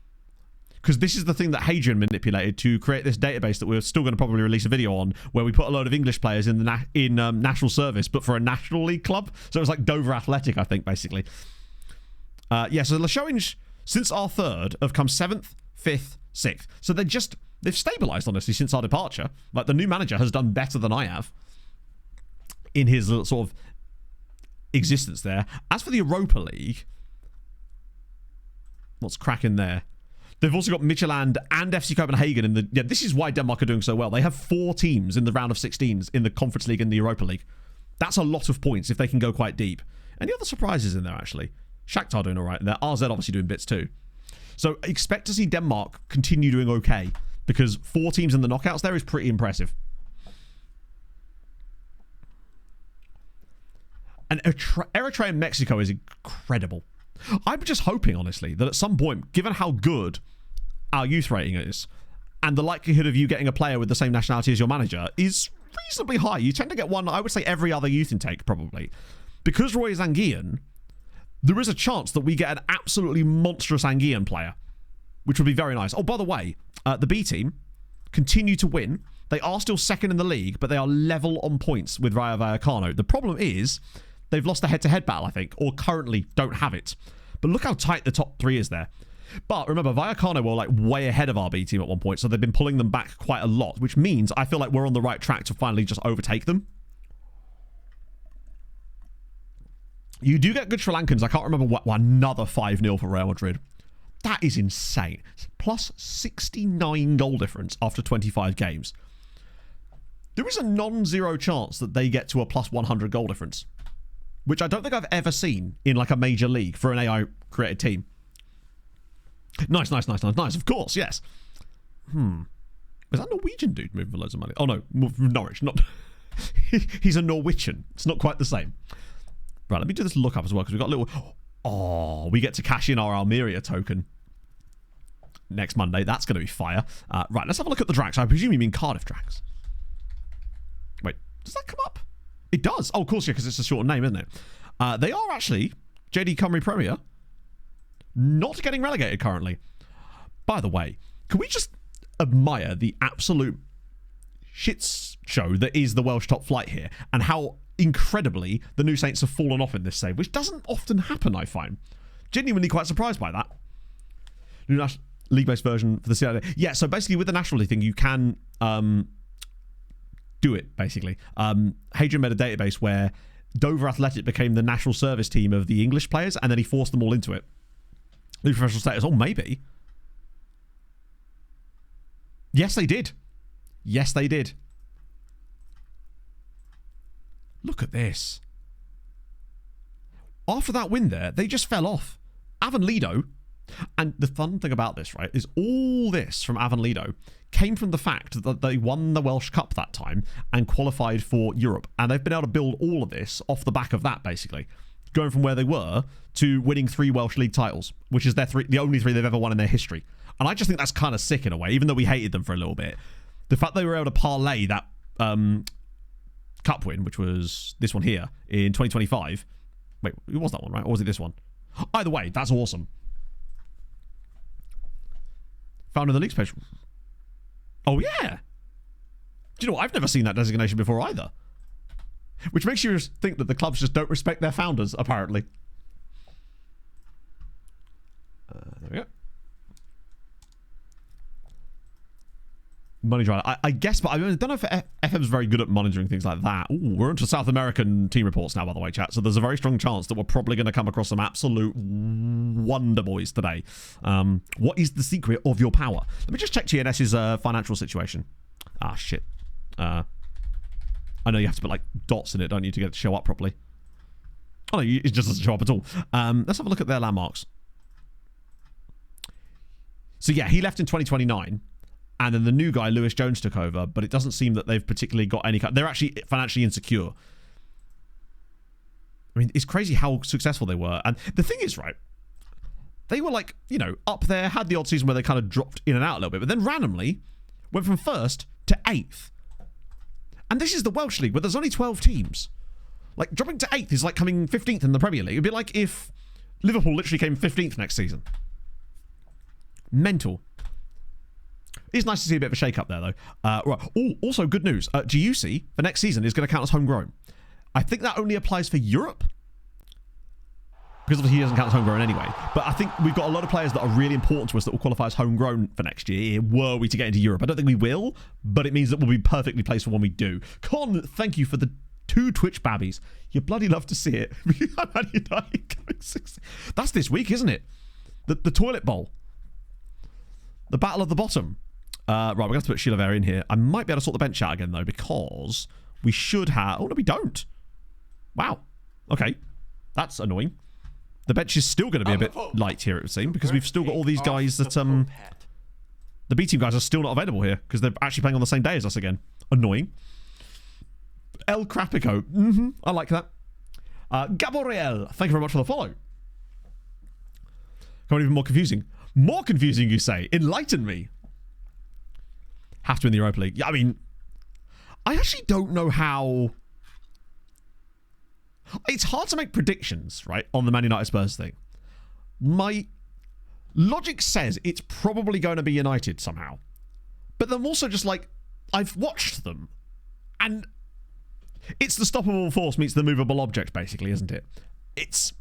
Because this is the thing that Hadrian manipulated to create this database that we're still going to probably release a video on, where we put a load of English players in the national service, but for a National League club. So it was like Dover Athletic, I think, basically. So Lechoinge, since our 3rd, have come 7th, 5th, 6th. So they've stabilised, honestly, since our departure. Like, the new manager has done better than I have in his little sort of existence there. As for the Europa League, what's cracking there? They've also got Midtjylland and FC Copenhagen in the... Yeah, this is why Denmark are doing so well. They have 4 teams in the round of 16s in the Conference League and the Europa League. That's a lot of points if they can go quite deep. Any other surprises in there, actually? Shakhtar doing all right in there. RZ obviously doing bits too. So expect to see Denmark continue doing okay, because 4 teams in the knockouts there is pretty impressive. And Eritrea and Mexico is incredible. I'm just hoping, honestly, that at some point, given how good our youth rating is, and the likelihood of you getting a player with the same nationality as your manager is reasonably high. You tend to get one, I would say, every other youth intake, probably. Because Roy is Anguillan, there is a chance that we get an absolutely monstrous Anguillan player, which would be very nice. Oh, by the way, the B team continue to win. They are still 2nd in the league, but they are level on points with Rayo Vallecano. The problem is they've lost a head-to-head battle, I think, or currently don't have it. But look how tight the top 3 is there. But remember, Vallecano were like way ahead of our B team at one point, so they've been pulling them back quite a lot, which means I feel like we're on the right track to finally just overtake them. You do get good Sri Lankans. I can't remember what, another 5-0 for Real Madrid. That is insane. Plus 69 goal difference after 25 games. there is a non-zero chance that they get to a plus 100 goal difference, which I don't think I've ever seen in like a major league for an AI created team. Nice. Of course, yes. Is that Norwegian dude moving for loads of money? Oh no, Norwich. Not. He's a Norwegian. It's not quite the same. Right, let me do this lookup as well because we've got a little. Oh, we get to cash in our Almeria token next Monday. That's going to be fire. Right, let's have a look at the Drax. I presume you mean Cardiff Drax. Wait, does that come up? It does. Oh, of course, yeah, because it's a short name, isn't it? They are actually JD Cymru Premier. Not getting relegated currently. By the way, can we just admire the absolute shit show that is the Welsh top flight here and how incredibly the New Saints have fallen off in this save, which doesn't often happen, I find. Genuinely quite surprised by that. New league-based version for the CID. Yeah, so basically with the National League thing, you can do it, basically. Hadrian made a database where Dover Athletic became the national service team of the English players, and then he forced them all into it. New professional status. Oh, maybe. Yes, they did. Yes, they did. Look at this. After that win there, they just fell off. Avon Lido, and the fun thing about this, right, is all this from Avon Lido came from the fact that they won the Welsh Cup that time and qualified for Europe. And they've been able to build all of this off the back of that, basically. Going from where they were to winning 3 Welsh League titles, which is the only 3 they've ever won in their history. And I just think that's kind of sick in a way, even though we hated them for a little bit. The fact they were able to parlay that cup win, which was this one here, in 2025. Wait, it was that one, right? Or was it this one? Either way, that's awesome. Found in the league's page. Oh, yeah. Do you know what? I've never seen that designation before either. Which makes you think that the clubs just don't respect their founders, apparently. There we go. Money driver. I guess, but I don't know if FM's very good at monitoring things like that. Ooh, we're into South American team reports now, by the way, chat. So there's a very strong chance that we're probably going to come across some absolute wonder boys today. What is the secret of your power? Let me just check TNS's financial situation. Ah, shit. I know you have to put like dots in it, don't you, to get it to show up properly. Oh no, it just doesn't show up at all. Let's have a look at their landmarks. So yeah, he left in 2029. And then the new guy, Lewis Jones, took over, but it doesn't seem that they've particularly got any... They're actually financially insecure. I mean, it's crazy how successful they were. And the thing is, right, they were like, you know, up there, had the odd season where they kind of dropped in and out a little bit, but then randomly went from 1st to 8th. And this is the Welsh League, where there's only 12 teams. Like, dropping to 8th is like coming 15th in the Premier League. It'd be like if Liverpool literally came 15th next season. Mental. It's nice to see a bit of a shake-up there, though. Right. Also, good news. GUC, for next season, is going to count as homegrown. I think that only applies for Europe. Because obviously he doesn't count as homegrown anyway. But I think we've got a lot of players that are really important to us that will qualify as homegrown for next year, were we to get into Europe. I don't think we will, but it means that we'll be perfectly placed for when we do. Con, thank you for the 2 Twitch babbies. You bloody love to see it. That's this week, isn't it? The toilet bowl. The battle of the bottom. Right, we're going to have to put Shilaver in here. I might be able to sort the bench out again, though, because we should have... Oh, no, we don't. Wow. Okay. That's annoying. The bench is still going to be a bit light here, it would seem, because we've still got all these guys that... The B team guys are still not available here, because they're actually playing on the same day as us again. Annoying. El Crapico. I like that. Gabriel, thank you very much for the follow. Come on, even more confusing. More confusing, you say? Enlighten me. Have to win the Europa League. Yeah, I mean, I actually don't know how... It's hard to make predictions, right, on the Man United Spurs thing. My logic says it's probably going to be United somehow. But I'm also just like, I've watched them. And it's the stoppable force meets the movable object, basically, isn't it? It's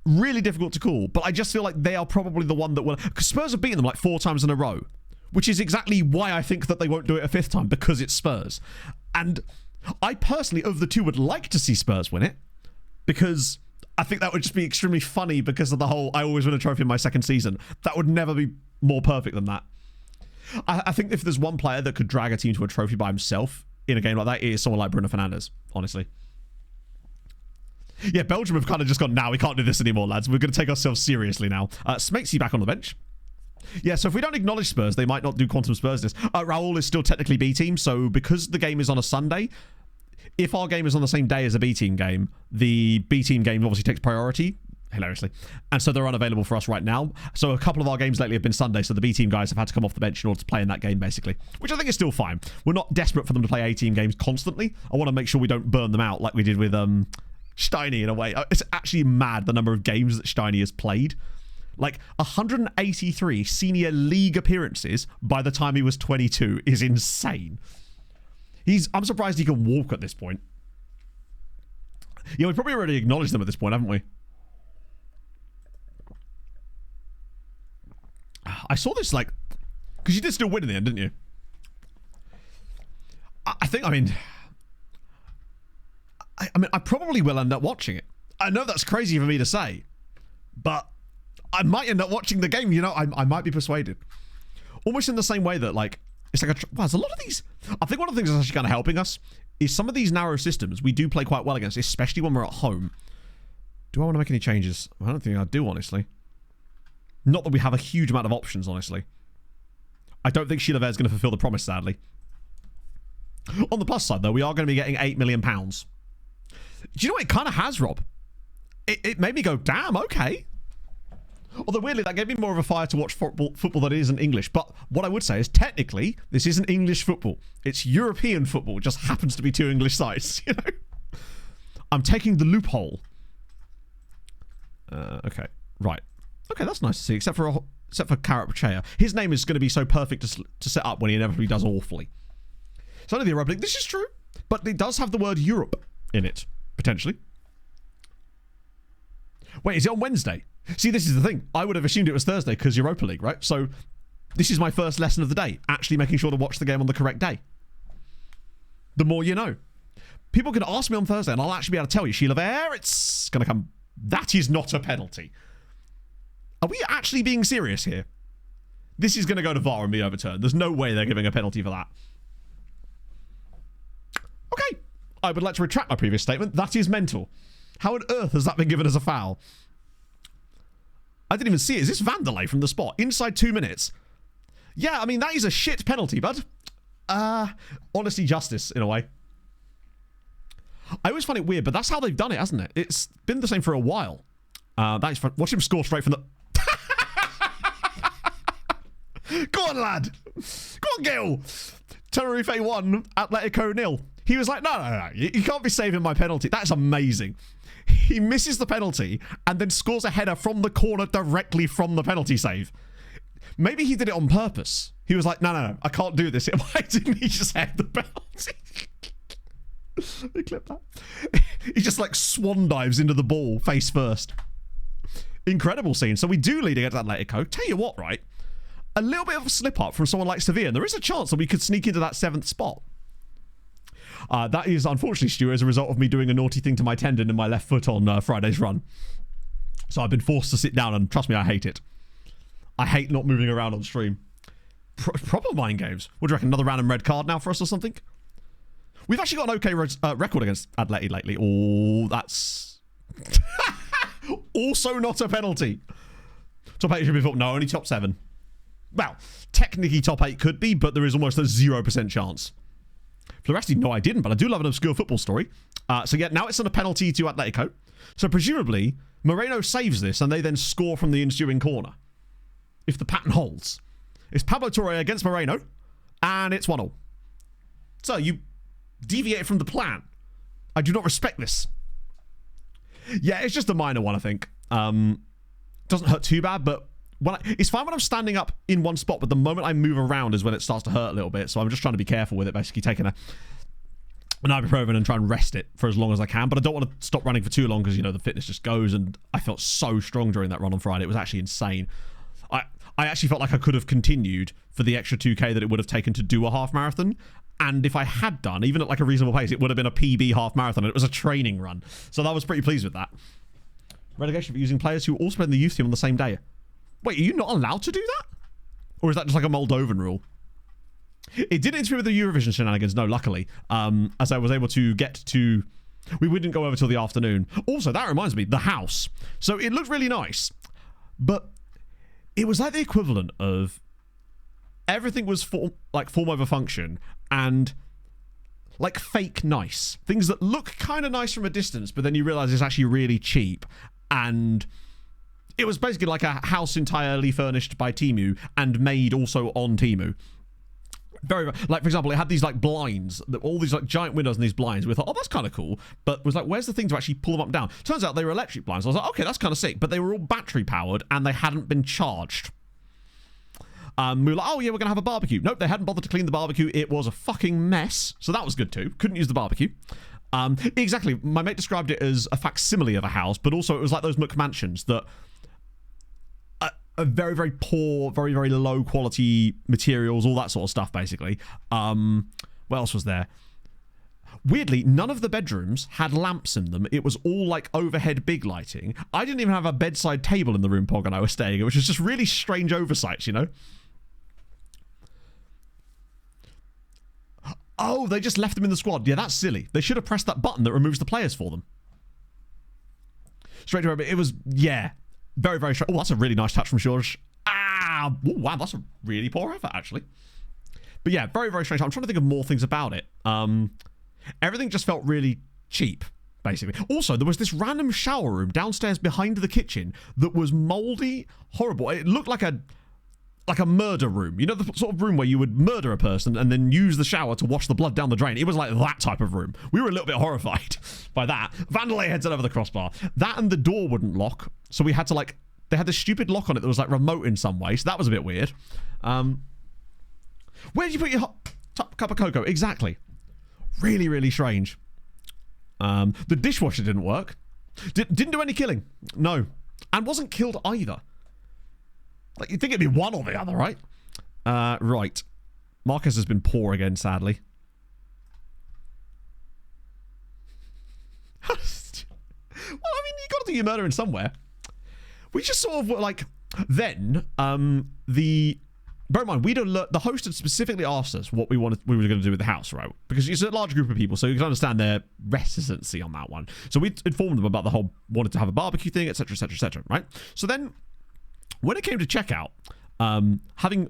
really difficult to call, but I just feel like they are probably the one that will... Because Spurs have beaten them like 4 times in a row, which is exactly why I think that they won't do it a 5th time, because it's Spurs. And I personally, of the two, would like to see Spurs win it, because I think that would just be extremely funny because of the whole I always win a trophy in my 2nd season. That would never be more perfect than that. I think if there's one player that could drag a team to a trophy by himself, in a game like that is someone like Bruno Fernandes, honestly. Yeah, Belgium have kind of just gone, now we can't do this anymore, lads. We're going to take ourselves seriously now. Smakesy back on the bench. Yeah, so if we don't acknowledge Spurs, they might not do Quantum Spurs this. Raul is still technically B team, so because the game is on a Sunday, if our game is on the same day as a B team game, the B team game obviously takes priority, hilariously. And so they're unavailable for us right now. So a couple of our games lately have been Sunday, so the B team guys have had to come off the bench in order to play in that game, basically. Which I think is still fine. We're not desperate for them to play A team games constantly. I want to make sure we don't burn them out like we did with Steiny in a way. It's actually mad the number of games that Steiny has played. Like 183 senior league appearances by the time he was 22 is insane. I'm surprised he can walk at this point. Yeah, we probably already acknowledged them at this point, haven't we? I saw this like, because you did still win in the end, didn't you? I mean, I probably will end up watching it. I know that's crazy for me to say, but I might end up watching the game. You know, I might be persuaded. Almost in the same way that, like, it's like there's a lot of these. I think one of the things that's actually kind of helping us is some of these narrow systems we do play quite well against, especially when we're at home. Do I want to make any changes? I don't think I do, honestly. Not that we have a huge amount of options, honestly. I don't think Sheila is going to fulfill the promise, sadly. On the plus side, though, we are going to be getting £8 million. Do you know what it kind of has, Rob? It made me go, damn, okay. Although, weirdly, that gave me more of a fire to watch football that isn't English. But what I would say is, technically, this isn't English football. It's European football. It just happens to be 2 English sides, you know? I'm taking the loophole. Okay, right. Okay, that's nice to see, except for Karapchea. His name is going to be so perfect to set up when he inevitably does awfully. It's only the Europa League. This is true, but it does have the word Europe in it, potentially. Wait, is it on Wednesday? See, this is the thing. I would have assumed it was Thursday because Europa League, right? So this is my first lesson of the day, actually making sure to watch the game on the correct day. The more you know. People can ask me on Thursday and I'll actually be able to tell you, Sheila Vare, it's going to come. That is not a penalty. Are we actually being serious here? This is going to go to VAR and be overturned. There's no way they're giving a penalty for that. Okay. I would like to retract my previous statement. That is mental. How on earth has that been given as a foul? I didn't even see it. Is this Vanderlei from the spot? Inside 2 minutes. Yeah, I mean, that is a shit penalty, bud. Honestly, justice, in a way. I always find it weird, but that's how they've done it, hasn't it? It's been the same for a while. That is fun. Watch him score straight from the... Go on, lad. Go on, Gil. Tenerife 1, Atletico 0. He was like, no. You can't be saving my penalty. That's amazing. He misses the penalty and then scores a header from the corner directly from the penalty save. Maybe he did it on purpose. He was like, no, I can't do this. Why didn't he just head the penalty? They clip that. He just like swan dives into the ball face first. Incredible scene. So we do lead against Atletico. Tell you what, right? A little bit of a slip up from someone like Sevilla, and there is a chance that we could sneak into that 7th spot. That is, unfortunately, Stu, as a result of me doing a naughty thing to my tendon in my left foot on Friday's run. So I've been forced to sit down, and trust me, I hate it. I hate not moving around on stream. Proper mind games. What do you reckon? Another random red card now for us or something? We've actually got an okay record against Atleti lately. Oh, that's... also not a penalty. Top 8 should be thought. No, only top 7. Well, technically top 8 could be, but there is almost a 0% chance. Floresti, no, I didn't, but I do love an obscure football story. So yeah, now it's on a penalty to Atletico. So presumably, Moreno saves this, and they then score from the ensuing corner. If the pattern holds. It's Pablo Torre against Moreno, and it's 1-0. So you deviate from the plan. I do not respect this. Yeah, it's just a minor one, I think. Doesn't hurt too bad, but it's fine when I'm standing up in one spot, but the moment I move around is when it starts to hurt a little bit. So I'm just trying to be careful with it, basically taking an ibuprofen and try and rest it for as long as I can. But I don't want to stop running for too long because, you know, the fitness just goes, and I felt so strong during that run on Friday. It was actually insane. I actually felt like I could have continued for the extra 2K that it would have taken to do a half marathon. And if I had done, even at like a reasonable pace, it would have been a PB half marathon, and it was a training run. So I was pretty pleased with that. Relegation for using players who also play in the youth team on the same day. Wait, are you not allowed to do that? Or is that just like a Moldovan rule? It didn't interfere with the Eurovision shenanigans, no, luckily. As I was able to get to... We didn't go over till the afternoon. Also, that reminds me, the house. So it looked really nice, but it was like the equivalent of everything was form over function and like fake nice. Things that look kind of nice from a distance, but then you realize it's actually really cheap. And it was basically like a house entirely furnished by Temu and made also on Temu. Very, like, for example, it had these like blinds, all these like giant windows and these blinds. We thought, oh, that's kind of cool, but was like, where's the thing to actually pull them up and down? Turns out they were electric blinds. I was like, okay, that's kind of sick, but they were all battery powered and they hadn't been charged. We were like, oh yeah, we're gonna have a barbecue. Nope, they hadn't bothered to clean the barbecue. It was a fucking mess, so that was good too. Couldn't use the barbecue. Exactly, my mate described it as a facsimile of a house, but also it was like those McMansions that are very, very poor, very, very low quality materials, all that sort of stuff, basically. What else was there? Weirdly, none of the bedrooms had lamps in them. It was all like overhead big lighting. I didn't even have a bedside table in the room Pog and I were staying, which was just really strange oversights, you know? Oh, they just left them in the squad. Yeah, that's silly. They should have pressed that button that removes the players for them. Straight to it was, yeah, very, very strange. Oh, that's a really nice touch from George. Ah, oh, wow, that's a really poor effort, actually. But yeah, very, very strange. I'm trying to think of more things about it. Everything just felt really cheap, basically. Also, there was this random shower room downstairs behind the kitchen that was moldy, horrible. It looked like a murder room. You know, the sort of room where you would murder a person and then use the shower to wash the blood down the drain. It was like that type of room. We were a little bit horrified by that. Vandalay heads over the crossbar. That and the door wouldn't lock. So we had to like... They had this stupid lock on it that was like remote in some way. So that was a bit weird. Where did you put your hot cup of cocoa? Exactly. Really, really strange. The dishwasher didn't work. Didn't do any killing. No. And wasn't killed either. Like, you'd think it'd be one or the other, right? Right. Marcus has been poor again, sadly. Well, I mean, you got to do your murdering somewhere. We just sort of were like... Then, bear in mind, the host had specifically asked us what we were going to do with the house, right? Because it's a large group of people, so you can understand their reticency on that one. So we informed them about the whole wanted to have a barbecue thing, etc., etc., etc., right? So then... When it came to checkout, having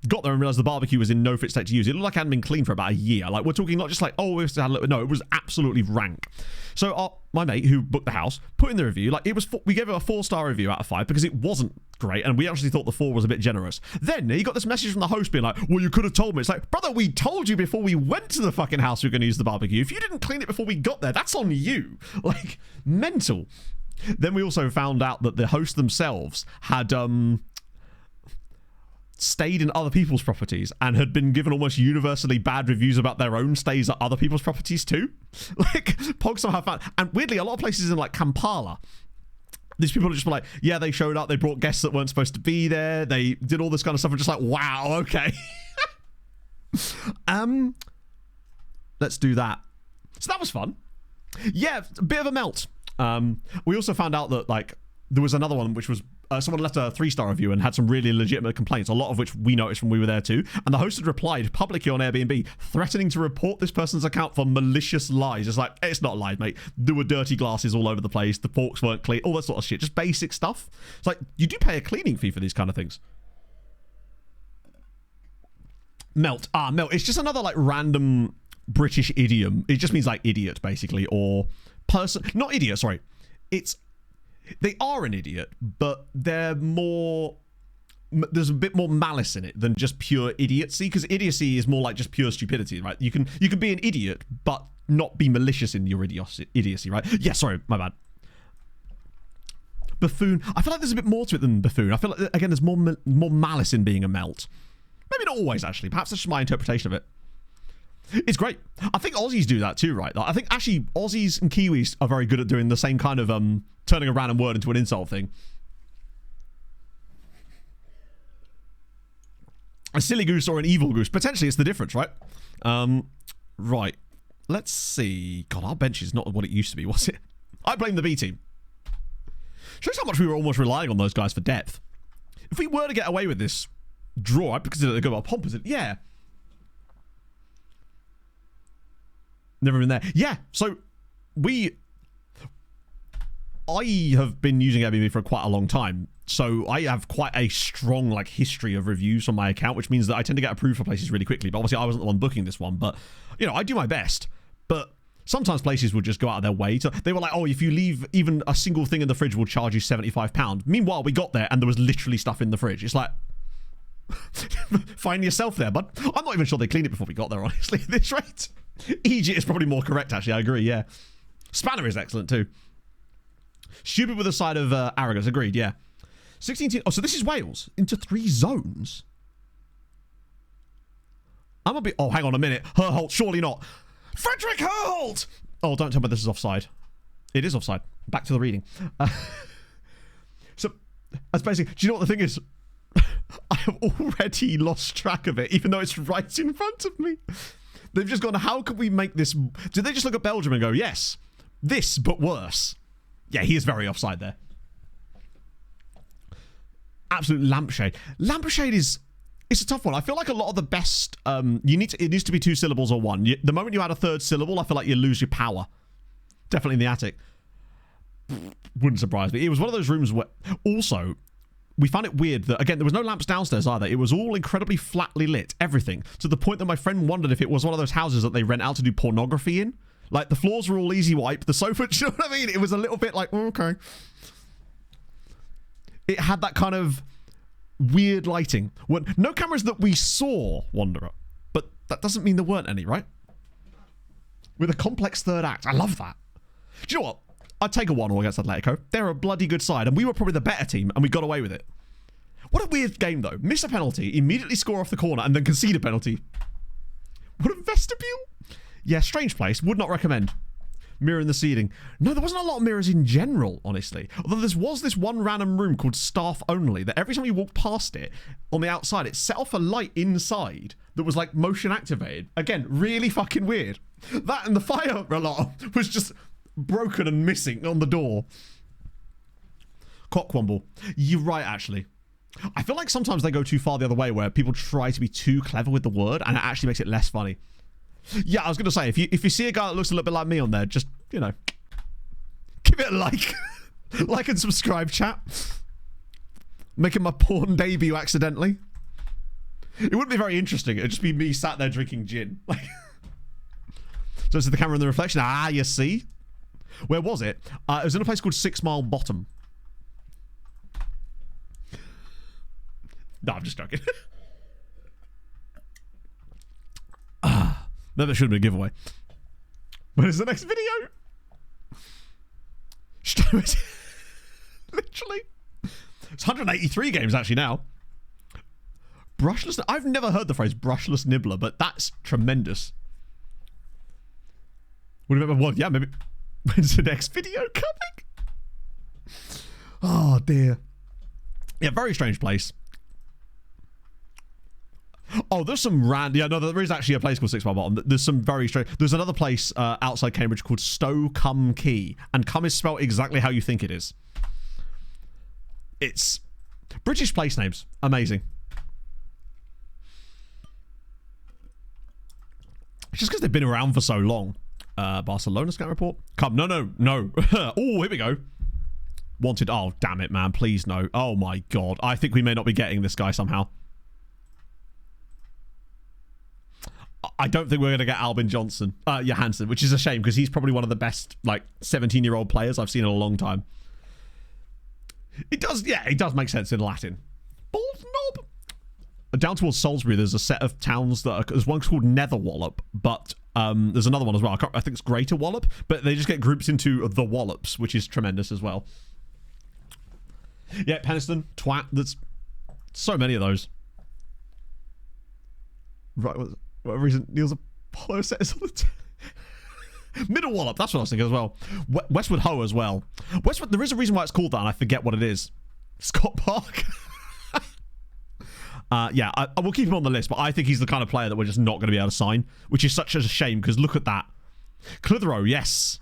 got there and realised the barbecue was in no fit state to use, it looked like it hadn't been cleaned for about a year. Like, we're talking not just like, oh, we just had a little... No, it was absolutely rank. So my mate, who booked the house, put in the review, like, we gave it a 4-star review out of 5 because it wasn't great, and we actually thought the 4 was a bit generous. Then he got this message from the host being like, well, you could have told me. It's like, brother, we told you before we went to the fucking house we were going to use the barbecue. If you didn't clean it before we got there, that's on you. Like, mental. Then we also found out that the hosts themselves had stayed in other people's properties and had been given almost universally bad reviews about their own stays at other people's properties too. Like, Pog somehow found... And weirdly, a lot of places in, like, Kampala, these people are just like, yeah, they showed up, they brought guests that weren't supposed to be there, they did all this kind of stuff, and just like, wow, okay. Let's do that. So that was fun. Yeah, a bit of a melt. We also found out that, like, there was another one which was someone left a 3-star review and had some really legitimate complaints, a lot of which we noticed when we were there too, and the host had replied publicly on Airbnb threatening to report this person's account for malicious lies. It's like, it's not lies, mate. There were dirty glasses all over the place, the forks weren't clean, all that sort of shit, just basic stuff. It's like, you do pay a cleaning fee for these kind of things. Melt. Melt. It's just another, like, random British idiom. It just means, like, idiot, basically, or person... Not idiot, sorry. They are an idiot, but they're more... There's a bit more malice in it than just pure idiocy, because idiocy is more like just pure stupidity, right? You can be an idiot, but not be malicious in your idiocy, right? Yeah, sorry, my bad. Buffoon. I feel like there's a bit more to it than buffoon. I feel like, again, there's more malice in being a melt. Maybe not always, actually. Perhaps that's just my interpretation of it. It's great. I think Aussies do that too, right? Like, I think actually Aussies and Kiwis are very good at doing the same kind of turning a random word into an insult thing. A silly goose or an evil goose. Potentially it's the difference, right? Right. Let's see. God, our bench is not what it used to be, was it? I blame the B team. Shows how much we were almost relying on those guys for depth. If we were to get away with this draw, I'd consider it a good old pomp, is it? Yeah. Never been there. Yeah, so I have been using Airbnb for quite a long time, so I have quite a strong like history of reviews on my account, which means that I tend to get approved for places really quickly. But obviously I wasn't the one booking this one, but you know, I do my best. But sometimes places would just go out of their way to, they were like, oh, if you leave even a single thing in the fridge, we'll charge you £75. Meanwhile, we got there and there was literally stuff in the fridge. It's like, find yourself there, bud. I'm not even sure they cleaned it before we got there, honestly, at this rate. Egypt is probably more correct, actually. I agree, yeah. Spanner is excellent, too. Stupid with a side of arrogance. Agreed, yeah. 16... Oh, so this is Wales. Into 3 zones. I'm a bit... Oh, hang on a minute. Herholt, surely not. Frederick Herholt! Oh, don't tell me this is offside. It is offside. Back to the reading. So, that's basically... Do you know what the thing is? I have already lost track of it, even though it's right in front of me. They've just gone, how can we make this... Did they just look at Belgium and go, yes, this, but worse? Yeah, he is very offside there. Absolute lampshade. Lampshade is... It's a tough one. I feel like a lot of the best... it needs to be 2 syllables or 1. The moment you add a 3rd syllable, I feel like you lose your power. Definitely in the attic. Wouldn't surprise me. It was one of those rooms where... Also, we found it weird that, again, there was no lamps downstairs either. It was all incredibly flatly lit. Everything. To the point that my friend wondered if it was one of those houses that they rent out to do pornography in. Like, the floors were all easy wipe. The sofa, do you know what I mean? It was a little bit like, oh, okay. It had that kind of weird lighting. No cameras that we saw, Wanderer. But that doesn't mean there weren't any, right? With a complex 3rd act. I love that. Do you know what? I'd take a 1-1 against Atletico. They're a bloody good side, and we were probably the better team, and we got away with it. What a weird game, though. Miss a penalty, immediately score off the corner, and then concede a penalty. What a vestibule. Yeah, strange place. Would not recommend. Mirror in the ceiling. No, there wasn't a lot of mirrors in general, honestly. Although there was this one random room called staff only that every time you walked past it, on the outside, it set off a light inside that was like motion activated. Again, really fucking weird. That and the fire alarm was just broken and missing on the door. Cockwomble. You're right, actually. I feel like sometimes they go too far the other way where people try to be too clever with the word and it actually makes it less funny. Yeah, I was going to say, if you see a guy that looks a little bit like me on there, just, you know, give it a like. Like and subscribe, chat. Making my porn debut accidentally. It wouldn't be very interesting. It'd just be me sat there drinking gin. Like, so this is the camera and the reflection. Ah, you see? Where was it? It was in a place called 6 Mile Bottom. No, I'm just joking. No, that should have been a giveaway. When is the next video? Literally. It's 183 games actually now. Brushless. I've never heard the phrase brushless nibbler, but that's tremendous. Would have ever won? Yeah, maybe. When's the next video coming? Oh dear. Yeah, very strange place. Oh, there's some random... Yeah, no, there is actually a place called 6 Mile Bottom. There's some very strange... There's another place outside Cambridge called Stow-cum-Key. And cum is spelled exactly how you think it is. It's... British place names. Amazing. It's just because they've been around for so long. Barcelona scout report? Come. No. Oh, here we go. Wanted... Oh, damn it, man. Please, no. Oh, my God. I think we may not be getting this guy somehow. I don't think we're going to get Albin Johansson, which is a shame because he's probably one of the best, like, 17-year-old players I've seen in a long time. It does make sense in Latin. Bald knob. Down towards Salisbury, there's a set of towns that are... There's one called Netherwallop, but there's another one as well. I think it's Greater Wallop, but they just get groups into the Wallops, which is tremendous as well. Yeah, Penistone, Twat, there's so many of those. Right, what reason Neil's Apollo set is on the Middle Wallop, that's what I was thinking as well. Westwood Ho as well. Westwood, there is a reason why it's called that and I forget what it is. Scott Park. Yeah, I will keep him on the list, but I think he's the kind of player that we're just not going to be able to sign, which is such a shame because look at that. Clitheroe, yes.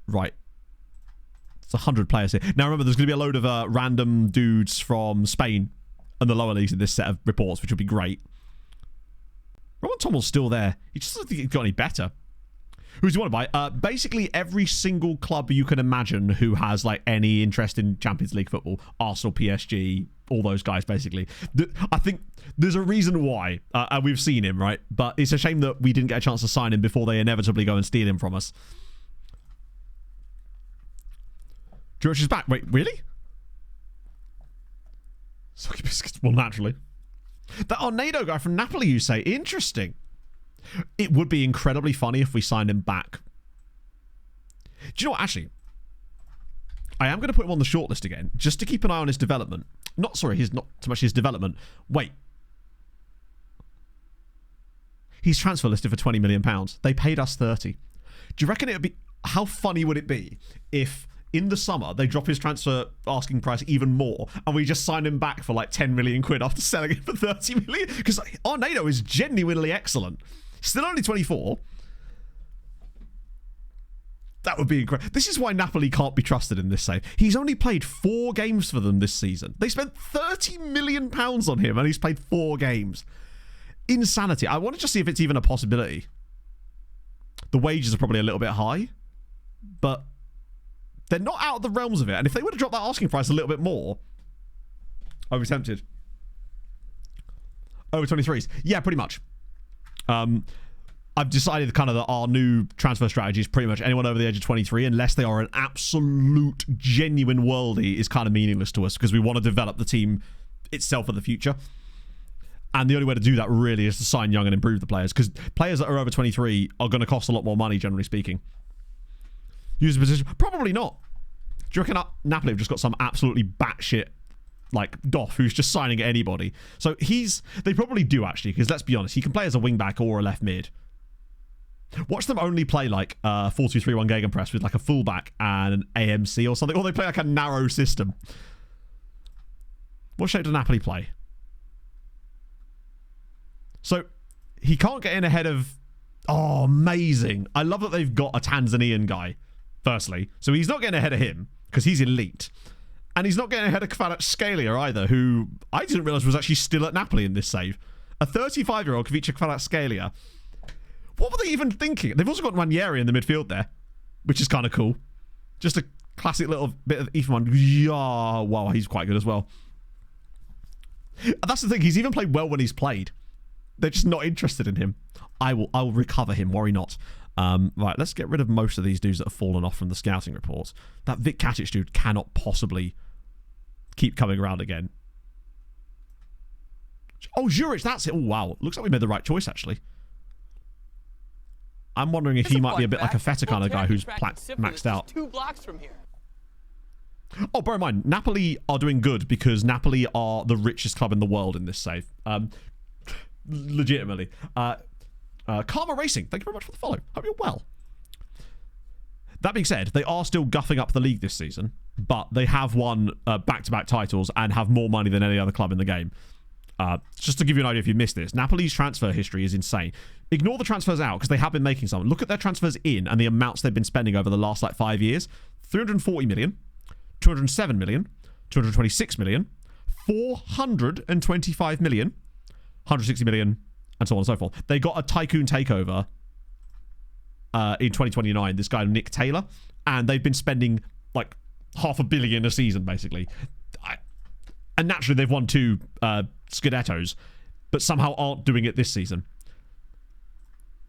Right. It's 100 players here. Now remember, there's going to be a load of random dudes from Spain and the lower leagues in this set of reports, which will be great. Roman Tommel's still there. He just doesn't think it got any better. Who do you want to buy? Basically, every single club you can imagine who has like any interest in Champions League football. Arsenal, PSG, all those guys, basically. I think there's a reason why. And we've seen him, right? But it's a shame that we didn't get a chance to sign him before they inevitably go and steal him from us. George is back. Wait, really? Soggy biscuits. Well, naturally. That Arnado guy from Napoli, you say? Interesting. It would be incredibly funny if we signed him back. Do you know what? Actually, I am going to put him on the shortlist again, just to keep an eye on his development. Not so much his development. Wait. He's transfer listed for £20 million. They paid us 30. Do you reckon it would be... How funny would it be if in the summer they drop his transfer asking price even more and we just sign him back for like 10 million quid after selling it for 30 million? Because Arnado is genuinely excellent. Still only 24. That would be incredible. This is why Napoli can't be trusted in this save. He's only played 4 games for them this season. They spent £30 million on him and he's played 4 games. Insanity. I want to just see if it's even a possibility. The wages are probably a little bit high, but they're not out of the realms of it. And if they were to drop that asking price a little bit more, I'd be tempted. Over 23s. Yeah, pretty much. I've decided kind of that our new transfer strategy is pretty much anyone over the age of 23, unless they are an absolute genuine worldie, is kind of meaningless to us because we want to develop the team itself for the future. And the only way to do that really is to sign young and improve the players, because players that are over 23 are going to cost a lot more money, generally speaking. Use the position? Probably not. Do you reckon Napoli have just got some absolutely batshit like doff who's just signing at anybody? So they probably do, actually, because let's be honest, he can play as a wing back or a left mid. Watch them only play like 4-2-3-1 gegenpress with like a fullback and an AMC or something, or they play like a narrow system. What shape does Napoli play? So he can't get in ahead of... Oh, amazing. I love that they've got a Tanzanian guy, firstly. So he's not getting ahead of him because he's elite. And he's not getting ahead of Kvaratskhelia either, who I didn't realise was actually still at Napoli in this save. A 35-year-old Kvaratskhelia. What were they even thinking? They've also got Ranieri in the midfield there, which is kind of cool. Just a classic little bit of Ethan. Yeah, wow, he's quite good as well. And that's the thing. He's even played well when he's played. They're just not interested in him. I will recover him. Worry not. Right, let's get rid of most of these dudes that have fallen off from the scouting reports. That Vic Katic dude cannot possibly keep coming around again. Oh, Zurich, that's it. Oh, wow. Looks like we made the right choice, actually. I'm wondering if he might be a bit like a Feta kind of guy who's maxed out. 2 blocks from here. Oh, bear in mind, Napoli are doing good because Napoli are the richest club in the world in this save. Legitimately. Karma Racing, thank you very much for the follow. Hope you're well. That being said, they are still guffing up the league this season, but they have won back-to-back titles and have more money than any other club in the game. Just to give you an idea if you missed this, Napoli's transfer history is insane. Ignore the transfers out because they have been making some. Look at their transfers in and the amounts they've been spending over the last like 5 years. 340 million, 207 million, 226 million, 425 million, 160 million, and so on and so forth. They got a tycoon takeover in 2029, this guy Nick Taylor, and they've been spending like $500 million a season, basically. And naturally, they've won 2 Scudettos, but somehow aren't doing it this season.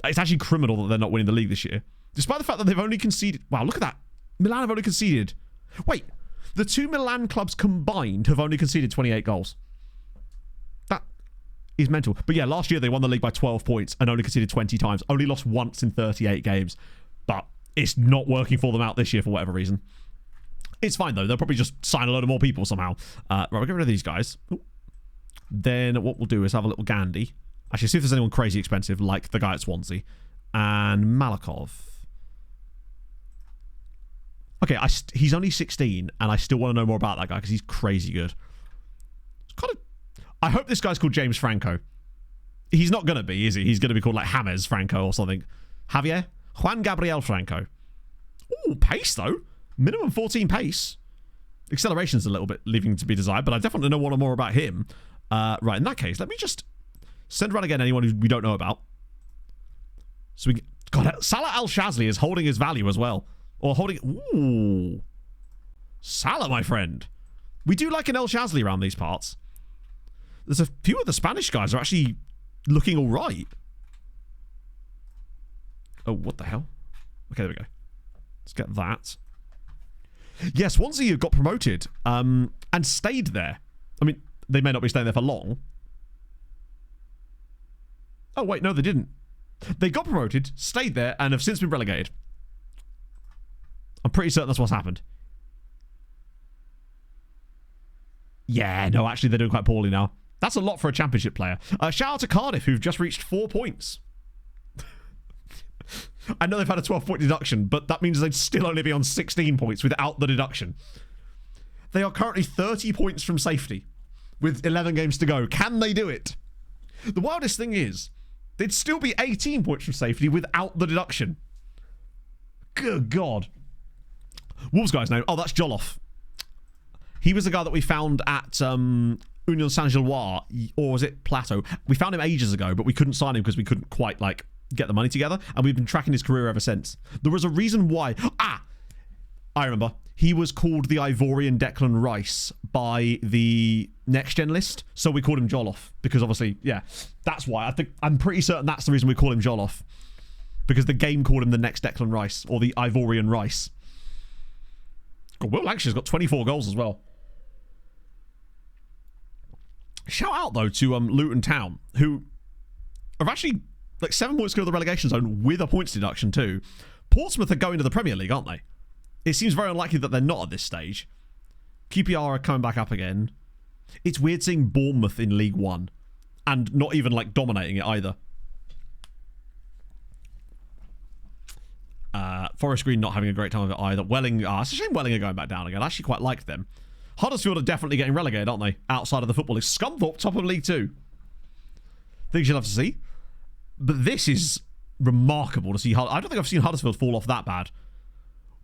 It's actually criminal that they're not winning the league this year. Despite the fact that they've only conceded... Wow, look at that. Milan have only conceded... Wait, the 2 Milan clubs combined have only conceded 28 goals. That is mental. But yeah, last year they won the league by 12 points and only conceded 20 times. Only lost once in 38 games. But it's not working for them out this year for whatever reason. It's fine, though. They'll probably just sign a load of more people somehow. Right, we'll get rid of these guys. Ooh. Then what we'll do is have a little Gandhi. Actually, see if there's anyone crazy expensive, like the guy at Swansea. And Malakov. Okay, he's only 16, and I still want to know more about that guy, because he's crazy good. It's kind of... I hope this guy's called James Franco. He's not going to be, is he? He's going to be called, like, James Franco or something. Javier? Juan Gabriel Franco. Ooh, pace, though. Minimum 14 pace. Acceleration's a little bit leaving to be desired, but I definitely know more about him. Right, in that case, let me just send around again anyone who we don't know about. So God, Salah Al Shazli is holding his value as well. Or holding... Ooh. Salah, my friend. We do like an El Shazli around these parts. There's a few of the Spanish guys are actually looking all right. Oh, what the hell? Okay, there we go. Let's get that. Yes, Swansea got promoted and stayed there. I mean, they may not be staying there for long. Oh, wait, no, they didn't. They got promoted, stayed there, and have since been relegated. I'm pretty certain that's what's happened. Yeah, no, actually, they're doing quite poorly now. That's a lot for a championship player. Shout out to Cardiff, who've just reached 4 points. I know they've had a 12-point deduction, but that means they'd still only be on 16 points without the deduction. They are currently 30 points from safety with 11 games to go. Can they do it? The wildest thing is, they'd still be 18 points from safety without the deduction. Good God. Wolves guy's name. Oh, that's Jolloff. He was the guy that we found at Union Saint-Gilloise, or was it Plateau? We found him ages ago, but we couldn't sign him because we couldn't quite, like, get the money together, and we've been tracking his career ever since. There was a reason why... I remember. He was called the Ivorian Declan Rice by the Next Gen list, so we called him Jolloff, because obviously, yeah, that's why. I'm pretty certain that's the reason we call him Jolloff, because the game called him the Next Declan Rice, or the Ivorian Rice. God, Will Lancashire's got 24 goals as well. Shout out, though, to Luton Town, who are actually... like 7 points clear of the relegation zone with a points deduction too. Portsmouth are going to the Premier League, aren't they? It seems very unlikely that they're not at this stage. QPR are coming back up again. It's weird seeing Bournemouth in League One and not even like dominating it either. Forest Green not having a great time of it either. Welling, it's a shame Welling are going back down again. I actually quite liked them. Huddersfield are definitely getting relegated, aren't they? Outside of the Football League. Scunthorpe, top of League 2. Things you'll have to see. But this is remarkable to see. I don't think I've seen Huddersfield fall off that bad.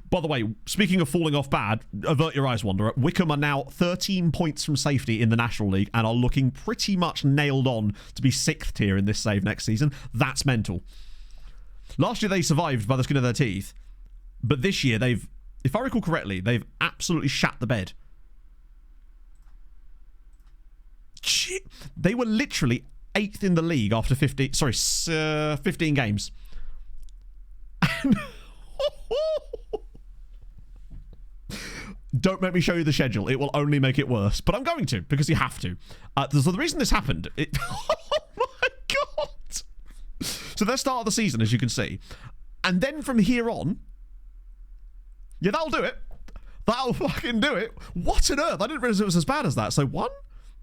By the way, speaking of falling off bad, avert your eyes, Wanderer. Wickham are now 13 points from safety in the National League and are looking pretty much nailed on to be 6th tier in this save next season. That's mental. Last year they survived by the skin of their teeth. But this year they've, if I recall correctly, they've absolutely shat the bed. Shit. They were literally 8th in the league after 15 games. Don't make me show you the schedule. It will only make it worse. But I'm going to, because you have to. So the reason this happened... oh my God! So their start of the season, as you can see. And then from here on... yeah, that'll do it. That'll fucking do it. What on earth? I didn't realize it was as bad as that. So 1,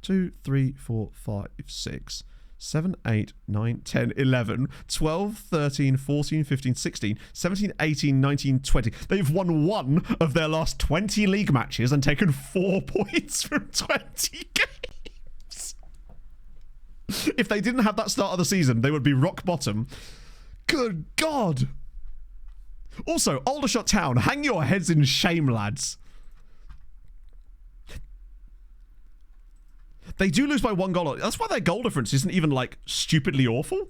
2, 3, 4, 5, 6... 7, 8, 9, 10, 11, 12, 13, 14, 15, 16, 17, 18, 19, 20. They've won 1 of their last 20 league matches and taken 4 points from 20 games. If they didn't have that start of the season, they would be rock bottom. Good God. Also, Aldershot Town, hang your heads in shame, lads. They do lose by 1 goal. That's why their goal difference isn't even, like, stupidly awful.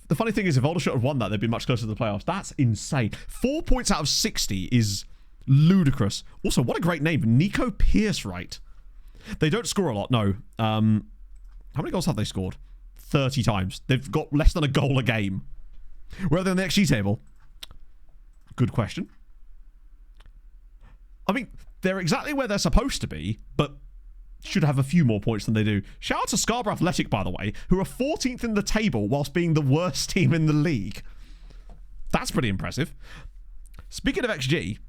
The funny thing is, if Aldershot had won that, they'd be much closer to the playoffs. That's insane. 4 points out of 60 is ludicrous. Also, what a great name. Nico Pierce-Wright. They don't score a lot, no. How many goals have they scored? 30 times. They've got less than a goal a game. Where are they on the XG table? Good question. I mean, they're exactly where they're supposed to be, but... should have a few more points than they do. Shout out to Scarborough Athletic, by the way, who are 14th in the table whilst being the worst team in the league. That's pretty impressive. Speaking of XG,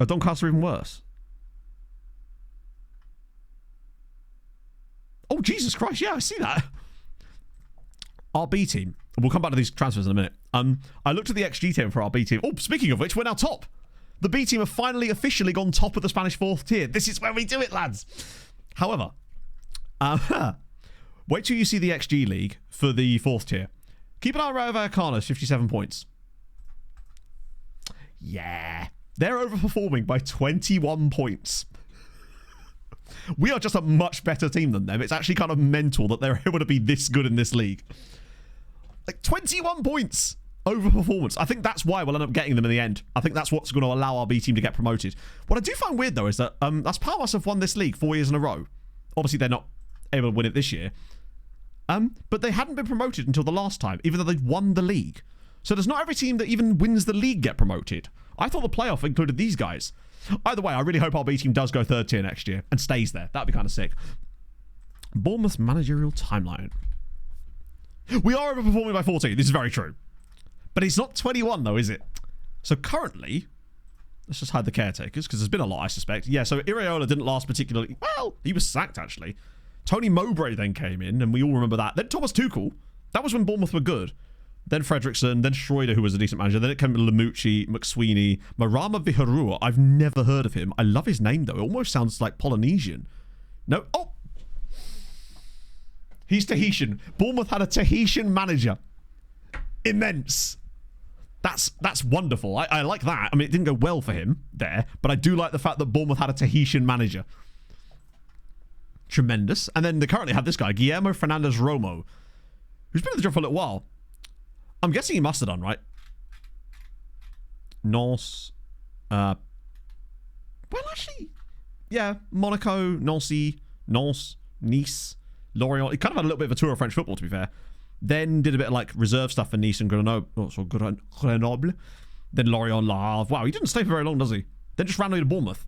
are Doncaster even worse? Oh, Jesus Christ. Yeah, I see that. Our B team. We'll come back to these transfers in a minute. I looked at the XG team for our B team. Oh, speaking of which, we're now top. The B team have finally officially gone top of the Spanish 4th tier. This is where we do it, lads. However, wait till you see the XG league for the 4th tier. Keep an eye on Rayo Vallecano's 57 points. Yeah. They're overperforming by 21 points. We are just a much better team than them. It's actually kind of mental that they're able to be this good in this league. Like 21 points over performance. I think that's why we'll end up getting them in the end. I think that's what's going to allow our B team to get promoted. What I do find weird, though, is that Las Palmas have won this league 4 years in a row. Obviously, they're not able to win it this year. But they hadn't been promoted until the last time, even though they'd won the league. So does not every team that even wins the league get promoted? I thought the playoff included these guys. Either way, I really hope our B team does go third tier next year and stays there. That'd be kind of sick. Bournemouth's managerial timeline. We are overperforming by 14. This is very true. But it's not 21, though, is it? So currently, let's just hide the caretakers, because there's been a lot, I suspect. Yeah, so Iraola didn't last particularly... Well, he was sacked, actually. Tony Mowbray then came in, and we all remember that. Then Thomas Tuchel. That was when Bournemouth were good. Then Fredrickson, then Schroeder, who was a decent manager. Then it came Lamucci, McSweeney, Marama Viharua. I've never heard of him. I love his name, though. It almost sounds like Polynesian. No. Oh! He's Tahitian. Bournemouth had a Tahitian manager. Immense. That's wonderful. I like that. I mean, it didn't go well for him there, but I do like the fact that Bournemouth had a Tahitian manager. Tremendous. And then they currently have this guy, Guillermo Fernandez Romo, who's been in the job for a little while. I'm guessing he must have done, right? Norse. Well, actually, yeah. Monaco, Nancy, Norse, Nice, Lorient. He kind of had a little bit of a tour of French football, to be fair. Then did a bit of like reserve stuff for Nice and Grenoble. Then Lorient, Le Havre. Wow, he didn't stay for very long, does he? Then just ran away to Bournemouth.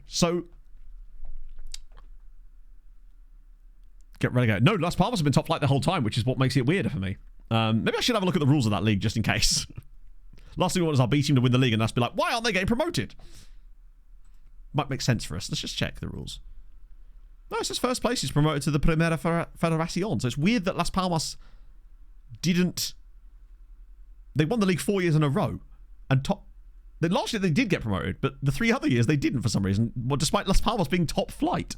So get relegated. No, Las Palmas have been top flight the whole time, which is what makes it weirder for me. Maybe I should have a look at the rules of that league just in case. Last thing we want is our B team to win the league and us be like, why aren't they getting promoted? Might make sense for us. Let's just check the rules. No, it says first place is promoted to the Primera Federación. So it's weird that Las Palmas didn't... They won the league 4 years in a row. And last year they did get promoted, but the 3 other years they didn't for some reason, well, despite Las Palmas being top flight.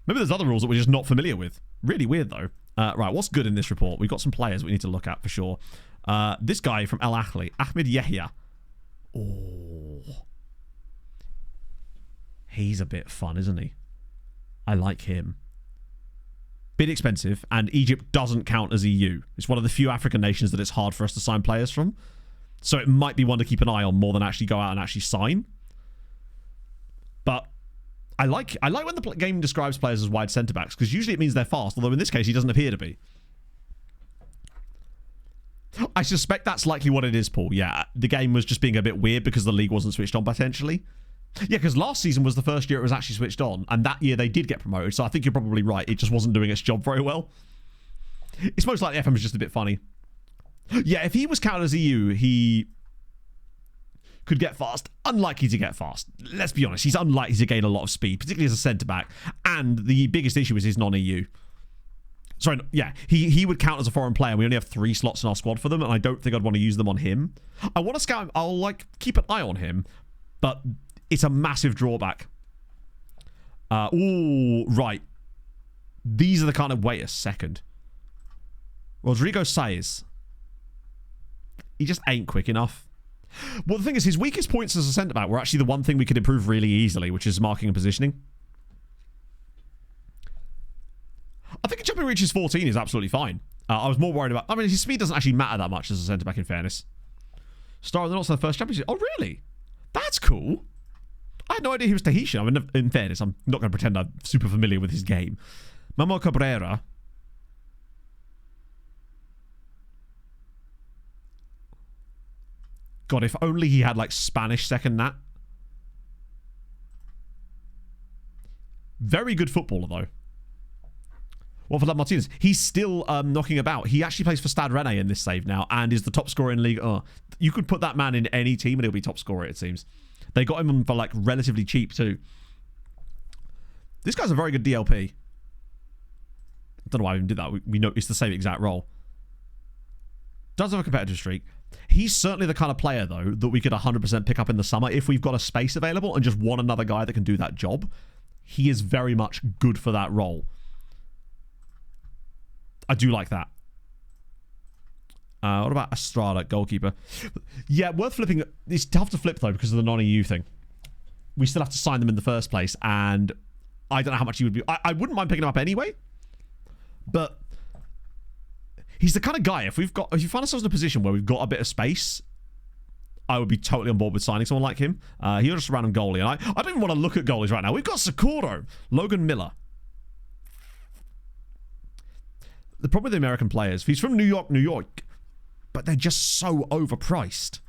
Maybe there's other rules that we're just not familiar with. Really weird, though. Right, what's good in this report? We've got some players we need to look at for sure. This guy from Al Ahly, Ahmed Yehia. Oh. He's a bit fun, isn't he? I like him. Bit expensive, and Egypt doesn't count as EU. It's one of the few African nations that it's hard for us to sign players from. So it might be one to keep an eye on more than actually go out and actually sign. But I like when the game describes players as wide centre-backs, because usually it means they're fast, although in this case he doesn't appear to be. I suspect that's likely what it is, Paul. Yeah, the game was just being a bit weird because the league wasn't switched on potentially. Yeah, because last season was the first year it was actually switched on, and that year they did get promoted, so I think you're probably right. It just wasn't doing its job very well. It's most likely FM was just a bit funny. Yeah, if he was counted as EU, he could get fast. Unlikely to get fast. Let's be honest, he's unlikely to gain a lot of speed, particularly as a centre-back, and the biggest issue is his non-EU. Sorry, yeah, he would count as a foreign player. We only have 3 slots in our squad for them, and I don't think I'd want to use them on him. I want to scout him. I'll, keep an eye on him, but it's a massive drawback. Ooh, right. These are the kind of... Wait a second. Rodrigo Saez. He just ain't quick enough. Well, the thing is, his weakest points as a centre-back were actually the one thing we could improve really easily, which is marking and positioning. I think jumping reaches 14 is absolutely fine. I was more worried about... I mean, his speed doesn't actually matter that much as a centre-back, in fairness. Star of the North in the first championship. Oh, really? That's cool. I had no idea he was Tahitian. I mean, in fairness, I'm not going to pretend I'm super familiar with his game. Mamo Cabrera. God, if only he had, Spanish second nat. Very good footballer, though. Well, for Martinez, he's still knocking about. He actually plays for Stade Rennais in this save now and is the top scorer in League 1. You could put that man in any team and he'll be top scorer, it seems. They got him for, relatively cheap, too. This guy's a very good DLP. I don't know why I even did that. We know it's the same exact role. Does have a competitive streak. He's certainly the kind of player, though, that we could 100% pick up in the summer if we've got a space available and just want another guy that can do that job. He is very much good for that role. I do like that. What about Estrada, goalkeeper? Yeah, worth flipping. It's tough to flip, though, because of the non-EU thing. We still have to sign them in the first place, and I don't know how much he would be. I wouldn't mind picking him up anyway, but He's the kind of guy, if you find ourselves in a position where we've got a bit of space, I would be totally on board with signing someone like him. He's just a random goalie. And I don't even want to look at goalies right now. We've got Socorro, Logan Miller. The problem with the American players, he's from New York, but they're just so overpriced.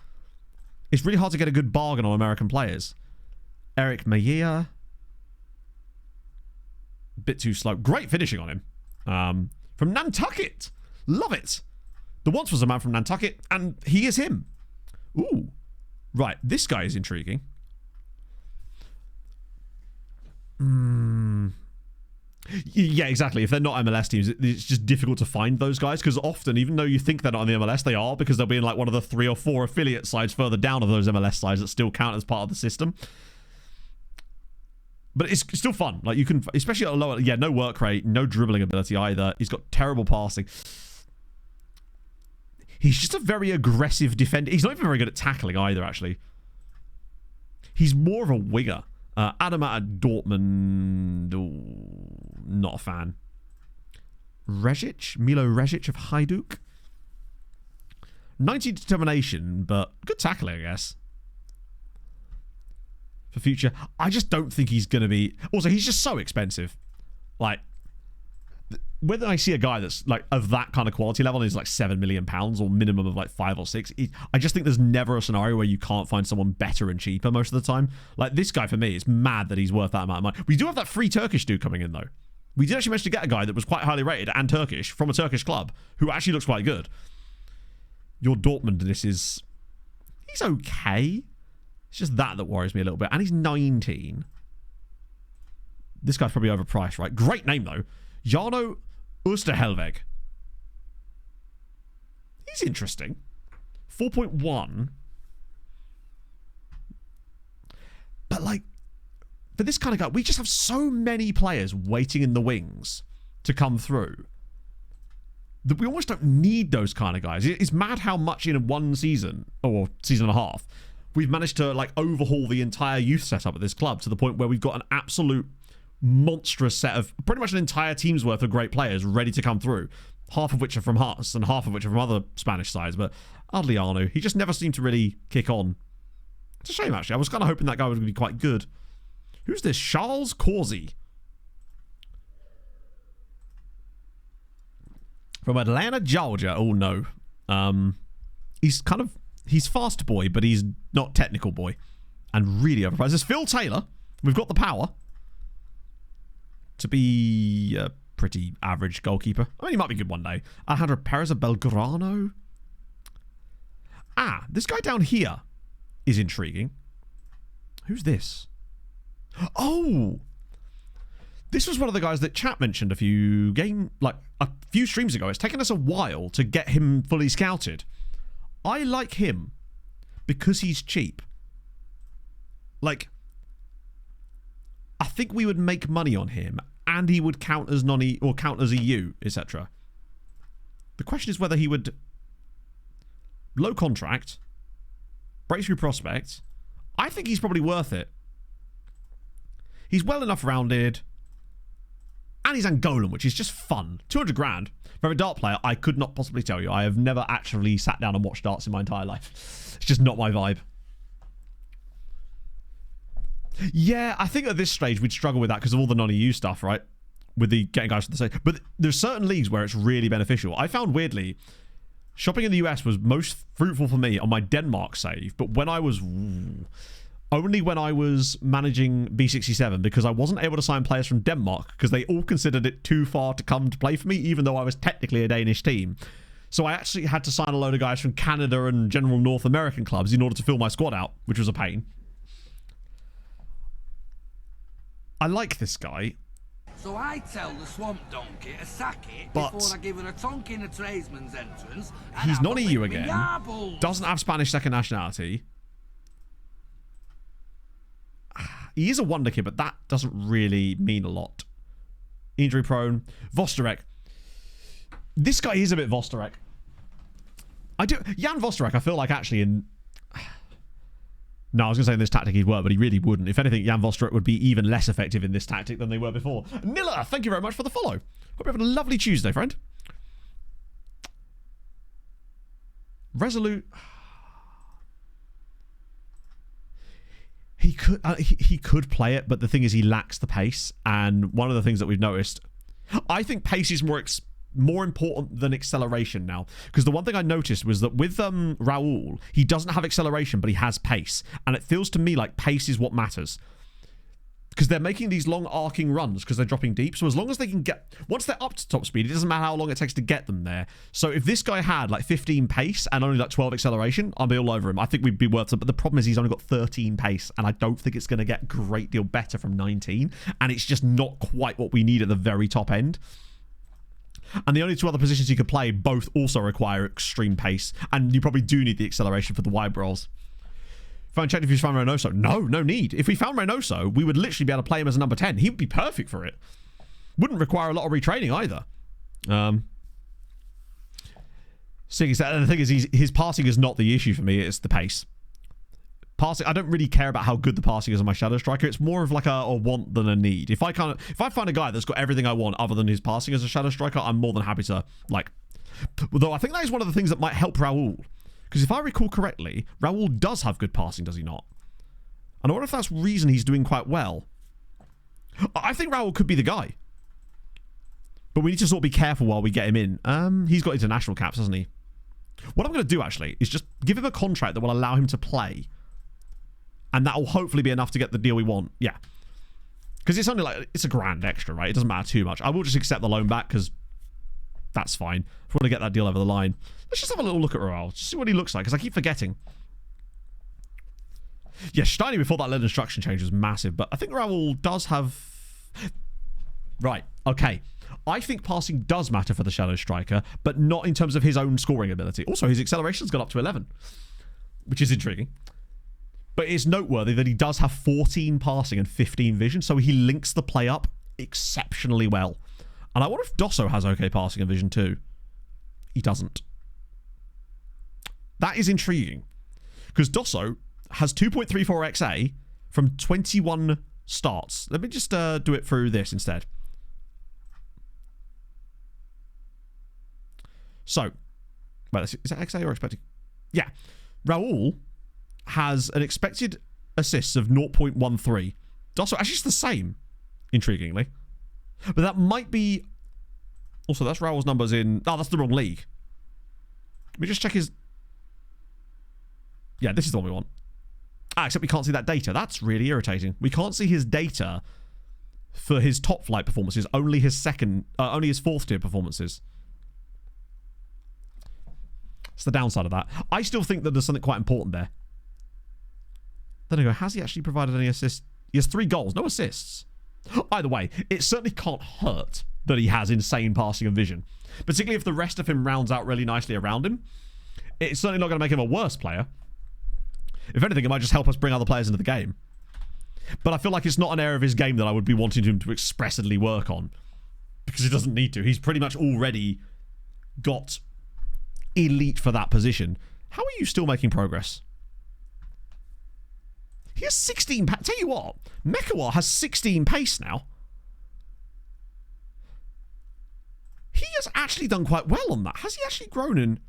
It's really hard to get a good bargain on American players. Eric Mejia. Bit too slow. Great finishing on him. From Nantucket. Love it. There once was a man from Nantucket, and he is him. Ooh. Right, this guy is intriguing. Yeah, exactly. If they're not MLS teams, it's just difficult to find those guys, because often, even though you think they're not on the MLS, they are, because they'll be in like one of the 3 or 4 affiliate sides further down of those MLS sides that still count as part of the system. But it's still fun. Like, you can, especially at a lower, no work rate, no dribbling ability either. He's got terrible passing. He's just a very aggressive defender. He's not even very good at tackling either, actually. He's more of a winger. Adam at Dortmund, not a fan. Milo Rezic of Hajduk. 90 determination, but good tackling, I guess. For future, I just don't think he's going to be... Also, he's just so expensive. Like, whether I see a guy that's like of that kind of quality level and is like £7 million or minimum of like 5 or 6, I just think there's never a scenario where you can't find someone better and cheaper most of the time. Like, this guy for me, it's mad that he's worth that amount of money. We do have that free Turkish dude coming in though. We did actually manage to get a guy that was quite highly rated and Turkish from a Turkish club who actually looks quite good. Your Dortmund-ness is... He's okay. It's just that worries me a little bit. And he's 19. This guy's probably overpriced, right? Great name though. Jarno Oosterhelweg. He's interesting. 4.1. But like, for this kind of guy, we just have so many players waiting in the wings to come through that we almost don't need those kind of guys. It's mad how much in one season, or season and a half, we've managed to like overhaul the entire youth setup at this club to the point where we've got an absolute monstrous set of pretty much an entire team's worth of great players ready to come through, half of which are from Hearts and half of which are from other Spanish sides. But Adliano, he just never seemed to really kick on. It's a shame, actually. I was kind of hoping that guy would be quite good. Who's this? Charles Corsi from Atlanta, Georgia. Oh no. He's fast boy, but he's not technical boy, and really overpriced. There's Phil Taylor. We've got the power to be a pretty average goalkeeper. I mean, he might be good one day. Alejandro Perez of Belgrano. This guy down here is intriguing. Who's this? Oh! This was one of the guys that chat mentioned a few streams ago. It's taken us a while to get him fully scouted. I like him because he's cheap. Like, I think we would make money on him, and he would count as or count as EU, etc. The question is whether he would... Low contract, breakthrough prospect. I think he's probably worth it. He's well enough rounded, and he's Angolan, which is just fun. 200 grand. For a dart player, I could not possibly tell you. I have never actually sat down and watched darts in my entire life. It's just not my vibe. Yeah, I think at this stage we'd struggle with that because of all the non-EU stuff, right? With the getting guys to the same. But there's certain leagues where it's really beneficial. I found weirdly, shopping in the US was most fruitful for me on my Denmark save. But when I was... Only when I was managing B67, because I wasn't able to sign players from Denmark because they all considered it too far to come to play for me, even though I was technically a Danish team. So I actually had to sign a load of guys from Canada and general North American clubs in order to fill my squad out, which was a pain. I like this guy. So I tell the swamp donkey to sack it before I give her a tonk in a tradesman's entrance. He's not EU again. Doesn't have Spanish second nationality. He is a wonder kid, but that doesn't really mean a lot. Injury prone. Vosterek. This guy is a bit Vosterek. Jan Vosterek, I feel like actually in... No, I was going to say in this tactic he'd work, but he really wouldn't. If anything, Jan Vosterek would be even less effective in this tactic than they were before. Miller, thank you very much for the follow. Hope you're having a lovely Tuesday, friend. Resolute. He could play it, but the thing is he lacks the pace. And one of the things that we've noticed, I think pace is more important than acceleration now. Because the one thing I noticed was that with Raul, he doesn't have acceleration, but he has pace. And it feels to me like pace is what matters. Because they're making these long arcing runs because they're dropping deep. So as long as they can get... Once they're up to top speed, it doesn't matter how long it takes to get them there. So if this guy had like 15 pace and only like 12 acceleration, I'd be all over him. I think we'd be worth it. But the problem is he's only got 13 pace. And I don't think it's going to get a great deal better from 19. And it's just not quite what we need at the very top end. And the only two other positions you could play both also require extreme pace. And you probably do need the acceleration for the wide rolls. Phone checked if you found Reynoso. No need. If we found Reynoso, we would literally be able to play him as a number 10. He would be perfect for it. Wouldn't require a lot of retraining either. And the thing is, his passing is not the issue for me. It's the pace. Passing, I don't really care about how good the passing is on my Shadow Striker. It's more of like a want than a need. If I find a guy that's got everything I want other than his passing as a Shadow Striker, I'm more than happy to, like... Though I think that is one of the things that might help Raul. Because if I recall correctly, Raul does have good passing, does he not? And I wonder if that's the reason he's doing quite well. I think Raul could be the guy. But we need to sort of be careful while we get him in. He's got international caps, hasn't he? What I'm going to do, actually, is just give him a contract that will allow him to play. And that will hopefully be enough to get the deal we want. Yeah. Because it's only like, it's a grand extra, right? It doesn't matter too much. I will just accept the loan back because that's fine. If we want to get that deal over the line. Let's just have a little look at Raul. Just see what he looks like, because I keep forgetting. Yeah, Steiny before that lead instruction change was massive, but I think Raul does have... Right, okay. I think passing does matter for the Shadow Striker, but not in terms of his own scoring ability. Also, his acceleration's gone up to 11, which is intriguing. But it's noteworthy that he does have 14 passing and 15 vision, so he links the play up exceptionally well. And I wonder if Dosso has okay passing and vision too. He doesn't. That is intriguing. Because Dosso has 2.34 XA from 21 starts. Let me just do it through this instead. So, well, is that XA or expected? Yeah. Raul has an expected assists of 0.13. Dosso, actually, it's the same, intriguingly. But that might be... Also, that's Raul's numbers in... Oh, that's the wrong league. Let me just check his... Yeah, this is the one we want. Except we can't see that data. That's really irritating. We can't see his data for his top flight performances. Only his only his fourth tier performances. It's the downside of that. I still think that there's something quite important there. Then I go, has he actually provided any assists? He has 3 goals, no assists. Either way, it certainly can't hurt that he has insane passing and vision. Particularly if the rest of him rounds out really nicely around him. It's certainly not going to make him a worse player. If anything, it might just help us bring other players into the game. But I feel like it's not an area of his game that I would be wanting him to expressly work on. Because he doesn't need to. He's pretty much already got elite for that position. How are you still making progress? He has 16... Tell you what, Mekawa has 16 pace now. He has actually done quite well on that. Has he actually grown in...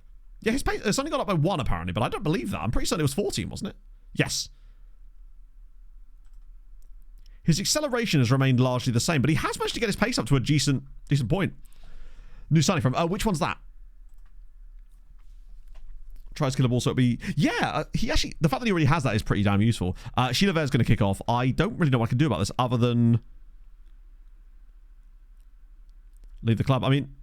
Yeah, his pace... It's only gone up by 1 apparently, but I don't believe that. I'm pretty certain it was 14, wasn't it? Yes. His acceleration has remained largely the same, but he has managed to get his pace up to a decent point. New signing from... which one's that? Tries to kill a ball, so it'll be... Yeah, he actually... The fact that he already has that is pretty damn useful. Sheila Ver's going to kick off. I don't really know what I can do about this other than... leave the club. I mean...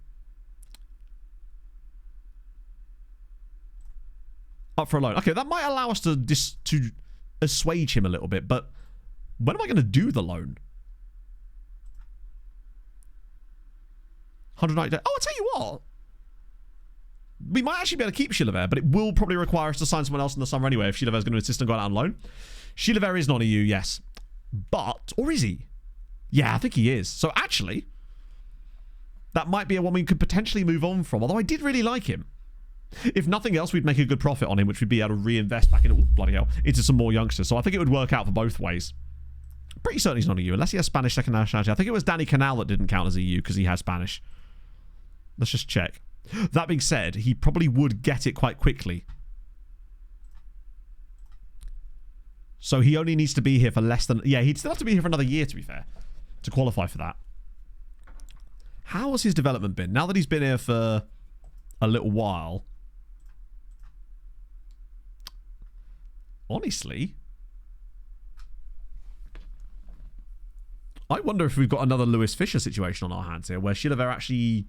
Up for a loan. Okay, that might allow us to assuage him a little bit, but when am I going to do the loan? 190 days. Oh, I'll tell you what. We might actually be able to keep Chilavert, but it will probably require us to sign someone else in the summer anyway if Chilavert's going to insist on going out on loan. Chilavert is non-EU, yes. But, or is he? Yeah, I think he is. So actually, that might be a one we could potentially move on from, although I did really like him. If nothing else, we'd make a good profit on him, which we'd be able to reinvest back into, bloody hell, into some more youngsters. So I think it would work out for both ways. Pretty certain he's not EU, unless he has Spanish second nationality. I think it was Danny Canal that didn't count as EU because he has Spanish. Let's just check. That being said, he probably would get it quite quickly. So he only needs to be here for less than... Yeah, he'd still have to be here for another year, to be fair, to qualify for that. How has his development been? Now that he's been here for a little while... Honestly... I wonder if we've got another Lewis Fisher situation on our hands here, where Chilavert actually...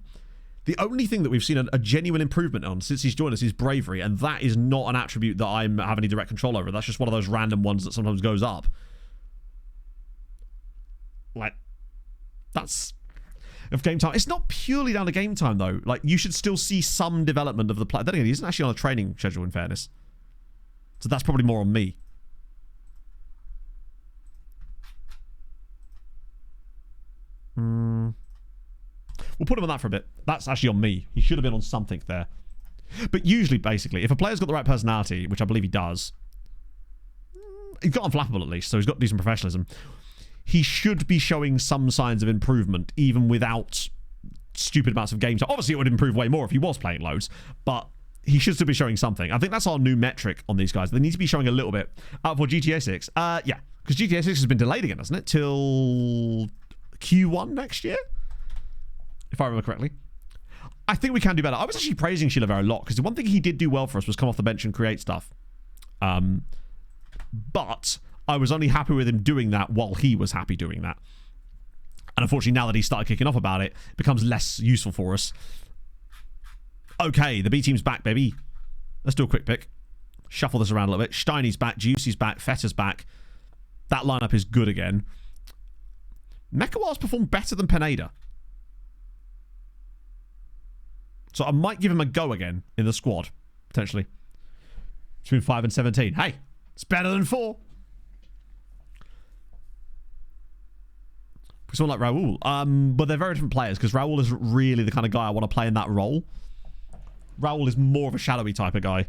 The only thing that we've seen a genuine improvement on since he's joined us is bravery, and that is not an attribute that I have any direct control over. That's just one of those random ones that sometimes goes up. Like, that's... Of game time. It's not purely down to game time, though. Like, you should still see some development of the player. Then again, he isn't actually on a training schedule, in fairness. So that's probably more on me. We'll put him on that for a bit. That's actually on me. He should have been on something there. But usually, basically, if a player's got the right personality, which I believe he does, he's got unflappable at least, so he's got decent professionalism. He should be showing some signs of improvement, even without stupid amounts of game time. Obviously, it would improve way more if he was playing loads, but he should still be showing something. I think that's our new metric on these guys. They need to be showing a little bit. For GTA 6, yeah, because GTA 6 has been delayed again, hasn't it? Till Q1 next year? If I remember correctly. I think we can do better. I was actually praising Chilavert a lot, because the one thing he did do well for us was come off the bench and create stuff. But I was only happy with him doing that while he was happy doing that. And unfortunately, now that he started kicking off about it, it becomes less useful for us. Okay, the B team's back, baby. Let's do a quick pick. Shuffle this around a little bit. Steiny's back, Juicy's back, Fetter's back. That lineup is good again. Mekawar's performed better than Pineda. So I might give him a go again in the squad, potentially. Between 5 and 17. Hey, it's better than 4. Someone like Raul. But they're very different players, because Raul is really the kind of guy I want to play in that role. Raul is more of a shadowy type of guy.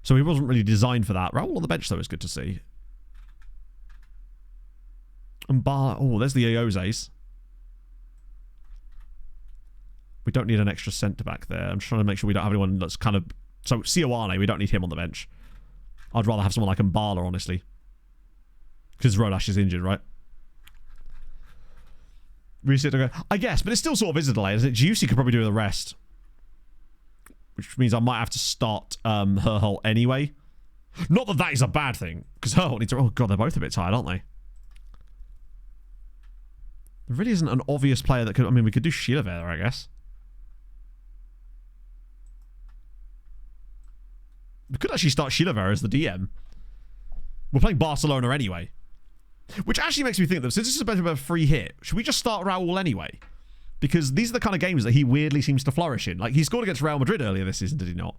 So he wasn't really designed for that. Raul on the bench, though, is good to see. And oh, there's the Ayoze's. We don't need an extra centre-back there. I'm just trying to make sure we don't have anyone that's kind of... So, Sioane, we don't need him on the bench. I'd rather have someone like Mbala, honestly. Because Rolash is injured, right? Reset to go. I guess, but it still sort of is a delay, isn't it? Juicy could probably do the rest. Which means I might have to start Herhol anyway. Not that that is a bad thing. Because Herhol needs to... Oh, God, they're both a bit tired, aren't they? There really isn't an obvious player that could... I mean, we could do Chilavert there, I guess. We could actually start Chilavert as the DM. We're playing Barcelona anyway. Which actually makes me think that since this is a bit of a free hit, should we just start Raul anyway? Because these are the kind of games that he weirdly seems to flourish in. Like, he scored against Real Madrid earlier this season, did he not?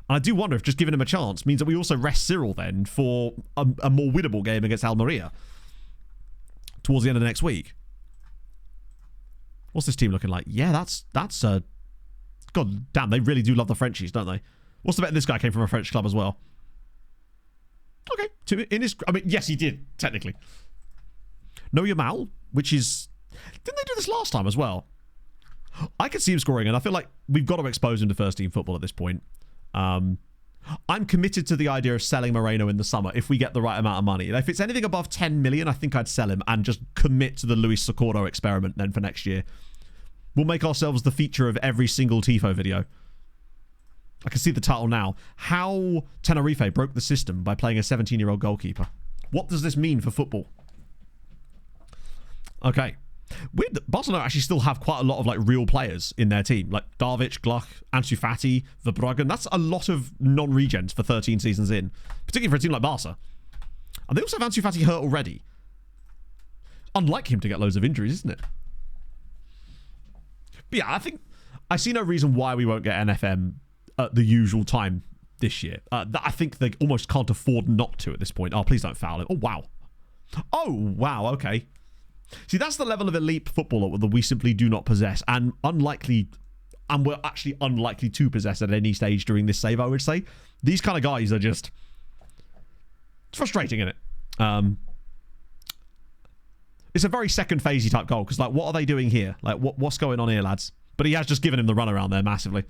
And I do wonder if just giving him a chance means that we also rest Cyril then for a more winnable game against Almeria towards the end of next week. What's this team looking like? Yeah, that's God damn, they really do love the Frenchies, don't they? What's the bet this guy came from a French club as well? Okay, I mean, yes, he did, technically. No Yamal, which is... Didn't they do this last time as well? I could see him scoring, and I feel like we've got to expose him to first-team football at this point. I'm committed to the idea of selling Moreno in the summer if we get the right amount of money. And if it's anything above 10 million, I think I'd sell him and just commit to the Luis Socorro experiment then for next year. We'll make ourselves the feature of every single TIFO video. I can see the title now. How Tenerife broke the system by playing a 17-year-old goalkeeper. What does this mean for football? Okay. Weird that Barcelona actually still have quite a lot of like real players in their team. Like Darvic, Gluck, Ansu Fati, Verbruggen. That's a lot of non-regens for 13 seasons in. Particularly for a team like Barca. And they also have Ansu Fati hurt already. Unlike him to get loads of injuries, isn't it? But yeah, I see no reason why we won't get NFM at the usual time this year. I think they almost can't afford not to at this point. Oh, please don't foul him. Oh, wow. Oh, wow, okay. See, that's the level of elite footballer that we simply do not possess, and we're actually unlikely to possess at any stage during this save, I would say. These kind of guys are just... It's frustrating, isn't it? It's a very second phasey type goal, because, like, what are they doing here? Like, what's going on here, lads? But he has just given him the run around there massively.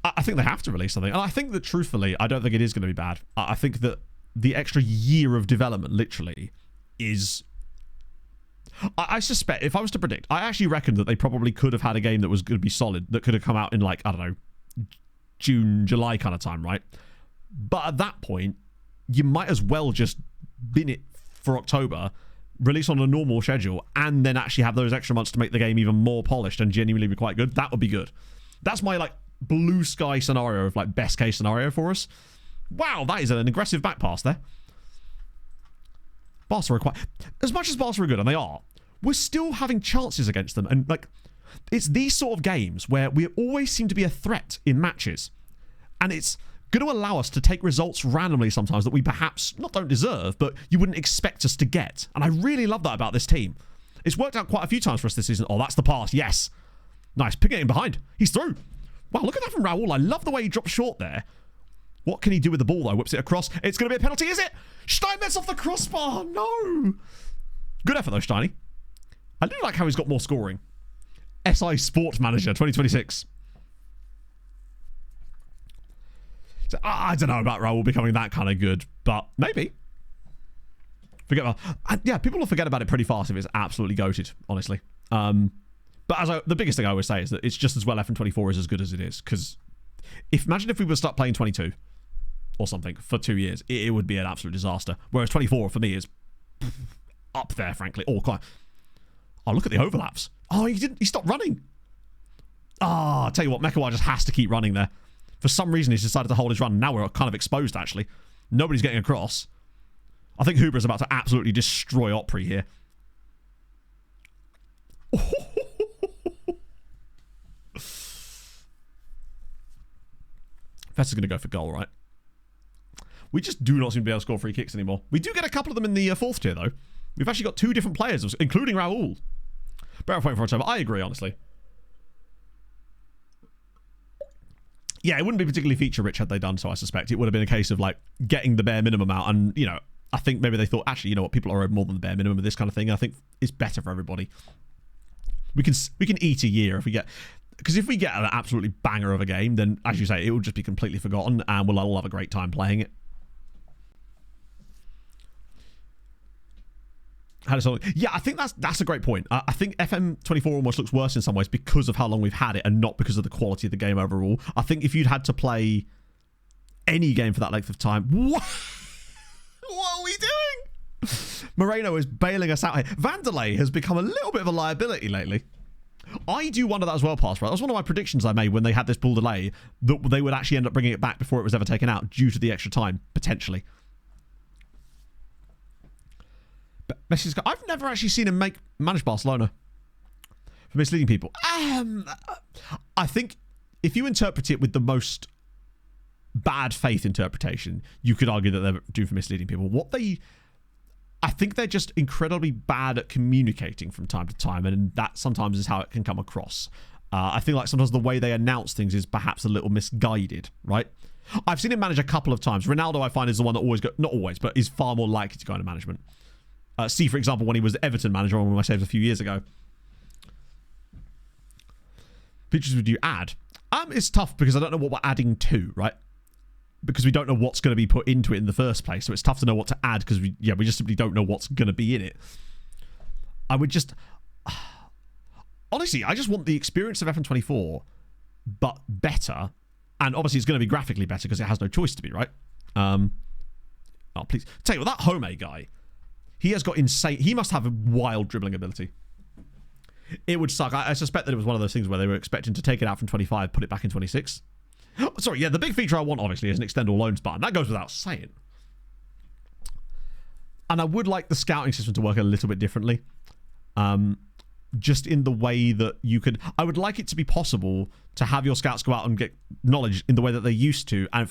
I think they have to release something. And I think that, truthfully, I don't think it is going to be bad. I think that the extra year of development, literally, is... I suspect, if I was to predict, I actually reckon that they probably could have had a game that was going to be solid, that could have come out in, like, I don't know, June, July kind of time, right? But at that point, you might as well just bin it for October, release on a normal schedule, and then actually have those extra months to make the game even more polished and genuinely be quite good. That would be good. That's my, like, blue sky scenario of, like, best case scenario for us. Wow, that is an aggressive back pass there. Barca are quite... As much as Barca are good, and they are, we're still having chances against them. And, like, it's these sort of games where we always seem to be a threat in matches. And it's going to allow us to take results randomly sometimes that we perhaps not don't deserve, but you wouldn't expect us to get. And I really love that about this team. It's worked out quite a few times for us this season. Oh, that's the pass. Yes. Nice. Picking it in behind. He's through. Wow, look at that from Raul. I love the way he dropped short there. What can he do with the ball, though? Whips it across. It's going to be a penalty, is it? Steinmetz off the crossbar. No. Good effort, though, Steiny. I do like how he's got more scoring. SI Sport Manager 2026. So, I don't know about Raul becoming that kind of good, but maybe. Forget about... Yeah, people will forget about it pretty fast if it's absolutely goated, honestly. But the biggest thing I always say is that it's just as well FM24 is as good as it is. Because imagine if we were to start playing 22 or something for 2 years, it would be an absolute disaster. Whereas 24 for me is up there, frankly. Oh, look at the overlaps. Oh, he stopped running. I'll tell you what, Mekawai just has to keep running there. For some reason, he's decided to hold his run. Now we're kind of exposed, actually. Nobody's getting across. I think Huber is about to absolutely destroy Opry here. Vesta's going to go for goal, right? We just do not seem to be able to score free kicks anymore. We do get a couple of them in the fourth tier, though. We've actually got 2 different players, including Raul. Better point for October. I agree, honestly. Yeah, it wouldn't be particularly feature-rich had they done so, I suspect. It would have been a case of, like, getting the bare minimum out. And, you know, I think maybe they thought, actually, you know what, people are owed more than the bare minimum of this kind of thing. I think it's better for everybody. We can eat a year if we get... Because if we get an absolutely banger of a game, then, as you say, it will just be completely forgotten and we'll all have a great time playing it. Yeah, I think that's a great point. I think FM24 almost looks worse in some ways because of how long we've had it and not because of the quality of the game overall. I think if you'd had to play any game for that length of time... What are we doing? Moreno is bailing us out here. Vanderlei has become a little bit of a liability lately. I do wonder that as well, Pass. Right? That was one of my predictions I made when they had this ball delay, that they would actually end up bringing it back before it was ever taken out due to the extra time, potentially. But I've never actually seen him manage Barcelona for misleading people. I think if you interpret it with the most bad faith interpretation, you could argue that they're due for misleading people. I think they're just incredibly bad at communicating from time to time, and that sometimes is how it can come across. I feel like sometimes the way they announce things is perhaps a little misguided, right? I've seen him manage a couple of times. Ronaldo, I find, is the one that not always, but is far more likely to go into management. See, for example, when he was Everton manager on one of my saves a few years ago. Features would you add? It's tough because I don't know what we're adding to, right? Because we don't know what's going to be put into it in the first place. So it's tough to know what to add because we just simply don't know what's going to be in it. I would just... Honestly, I just want the experience of FM24, but better. And obviously it's going to be graphically better because it has no choice to be, right? Oh, please. Tell you what, that Home guy, he has got insane... He must have a wild dribbling ability. It would suck. I suspect that it was one of those things where they were expecting to take it out from 25, put it back in 26. Sorry, yeah, the big feature I want, obviously, is an extend all loans button. That goes without saying. And I would like the scouting system to work a little bit differently. Just in the way that you could... I would like it to be possible to have your scouts go out and get knowledge in the way that they used to. And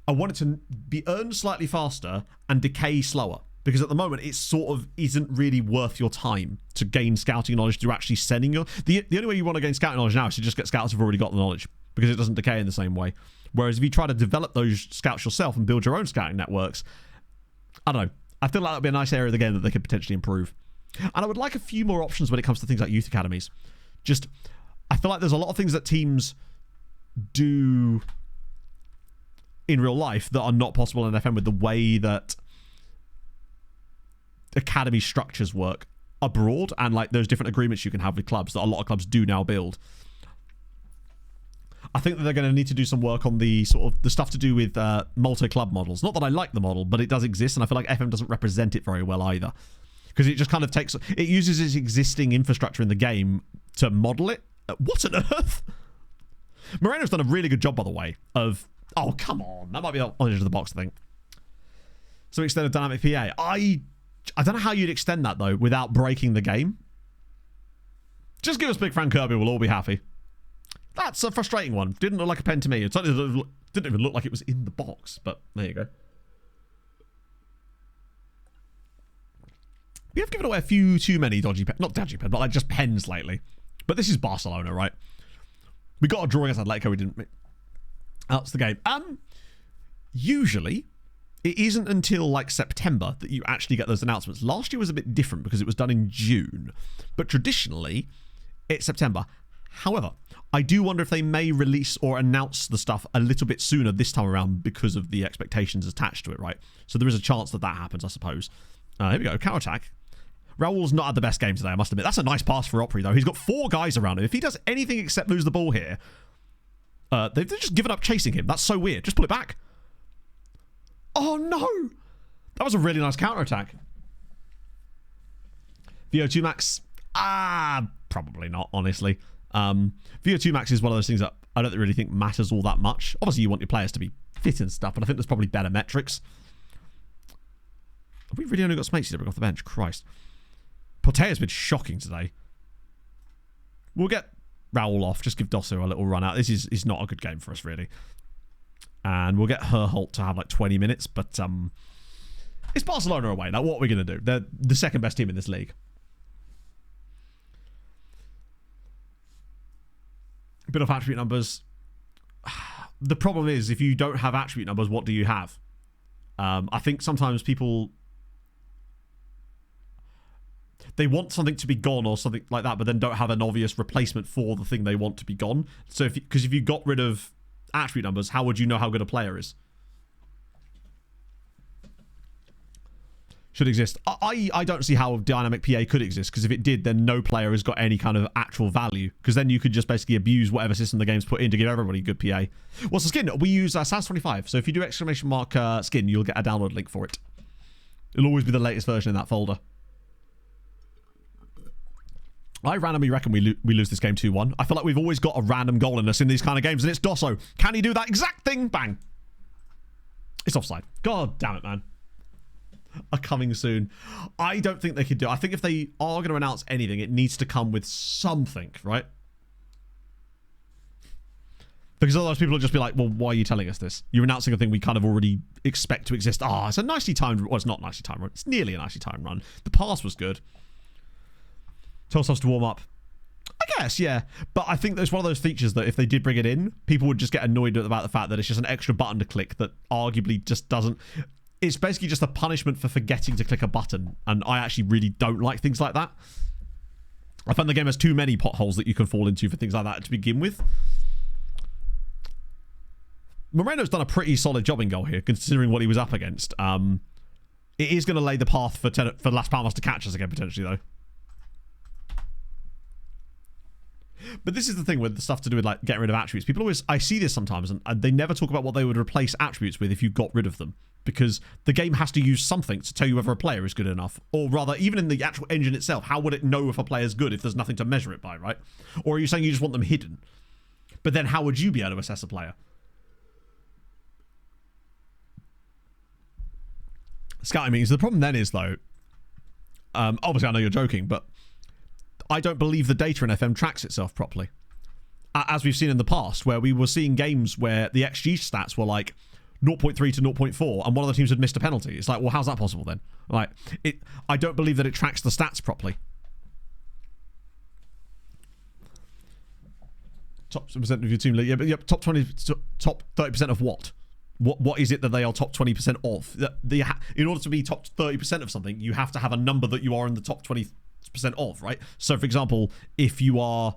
I want it to be earned slightly faster and decay slower. Because at the moment, it sort of isn't really worth your time to gain scouting knowledge through actually sending your... The only way you want to gain scouting knowledge now is to just get scouts who've already got the knowledge. Because it doesn't decay in the same way. Whereas if you try to develop those scouts yourself and build your own scouting networks, I don't know. I feel like that would be a nice area of the game that they could potentially improve. And I would like a few more options when it comes to things like youth academies. Just, I feel like there's a lot of things that teams do in real life that are not possible in FM with the way that academy structures work abroad, and like those different agreements you can have with clubs that a lot of clubs do now build. I think that they're going to need to do some work on the sort of the stuff to do with multi-club models. Not that I like the model, but it does exist, and I feel like FM doesn't represent it very well either. Because it just kind of takes... It uses its existing infrastructure in the game to model it. What on earth? Moreno's done a really good job, by the way, of... Oh, come on. That might be on the edge of the box, I think. Some extended dynamic PA. I don't know how you'd extend that, though, without breaking the game. Just give us Big Frank Kirby, we'll all be happy. That's a frustrating one. Didn't look like a pen to me. It certainly didn't even look like it was in the box, but there you go. We have given away a few too many dodgy pens. Not dodgy pens, but like just pens lately. But this is Barcelona, right? We got a draw against Atletico, we didn't. That's the game. Usually, it isn't until like September that you actually get those announcements. Last year was a bit different because it was done in June. But traditionally, it's September. However, I do wonder if they may release or announce the stuff a little bit sooner this time around because of the expectations attached to it, right? So there is a chance that that happens, I suppose. Here we go, counter attack. Raul's not had the best game today, I must admit. That's a nice pass for Opry, though. He's got 4 guys around him. If he does anything except lose the ball here, they've just given up chasing him. That's so weird. Just pull it back. Oh, no. That was a really nice counter attack. VO2 Max? Probably not, honestly. VO2 Max is one of those things that I don't really think matters all that much. Obviously, you want your players to be fit and stuff, but I think there's probably better metrics. Have we really only got Smatesy to bring off the bench? Christ. Portea's been shocking today. We'll get Raul off. Just give Dosso a little run out. This is not a good game for us, really. And we'll get Herholt to have like 20 minutes, but it's Barcelona away. Now, what are we going to do? They're the second best team in this league. A bit of attribute numbers. The problem is, if you don't have attribute numbers, what do you have? I think sometimes people... They want something to be gone or something like that, but then don't have an obvious replacement for the thing they want to be gone. So, because if you got rid of attribute numbers, how would you know how good a player is? Should exist. I don't see how dynamic PA could exist, because if it did, then no player has got any kind of actual value, because then you could just basically abuse whatever system the game's put in to give everybody good PA. What's the skin? We use SAS25, so if you do exclamation mark skin, you'll get a download link for it. It'll always be the latest version in that folder. I randomly reckon we lose this game 2-1. I feel like we've always got a random goal in us in these kind of games, and it's Dosso. Can he do that exact thing? Bang. It's offside. God damn it, man. Are coming soon. I don't think they could do it. I think if they are going to announce anything, it needs to come with something, right? Because otherwise people will just be like, well, why are you telling us this? You're announcing a thing we kind of already expect to exist. It's a nicely timed... Well, it's not nicely timed run. It's nearly a nicely timed run. The pass was good. Tells us to warm up. I guess, yeah. But I think there's one of those features that if they did bring it in, people would just get annoyed about the fact that it's just an extra button to click that arguably just doesn't... It's basically just a punishment for forgetting to click a button, and I actually really don't like things like that. I find the game has too many potholes that you can fall into for things like that to begin with. Moreno's done a pretty solid job in goal here, considering what he was up against. It is going to lay the path for Las Palmas to catch us again, potentially, though. But this is the thing with the stuff to do with like getting rid of attributes. People always... I see this sometimes, and they never talk about what they would replace attributes with if you got rid of them. Because the game has to use something to tell you whether a player is good enough. Or rather, even in the actual engine itself, how would it know if a player is good if there's nothing to measure it by, right? Or are you saying you just want them hidden? But then how would you be able to assess a player? Scouting means the problem then is, though... obviously, I know you're joking, but... I don't believe the data in FM tracks itself properly. As we've seen in the past, where we were seeing games where the XG stats were like 0.3 to 0.4, and one of the teams had missed a penalty. It's like, well, how's that possible then? Like, I don't believe that it tracks the stats properly. Top percent of your team, yeah, but top 20, top 30% of what? What is it that they are top 20% of? In order to be top 30% of something, you have to have a number that you are in the top 20 of, right? So, for example, if you are...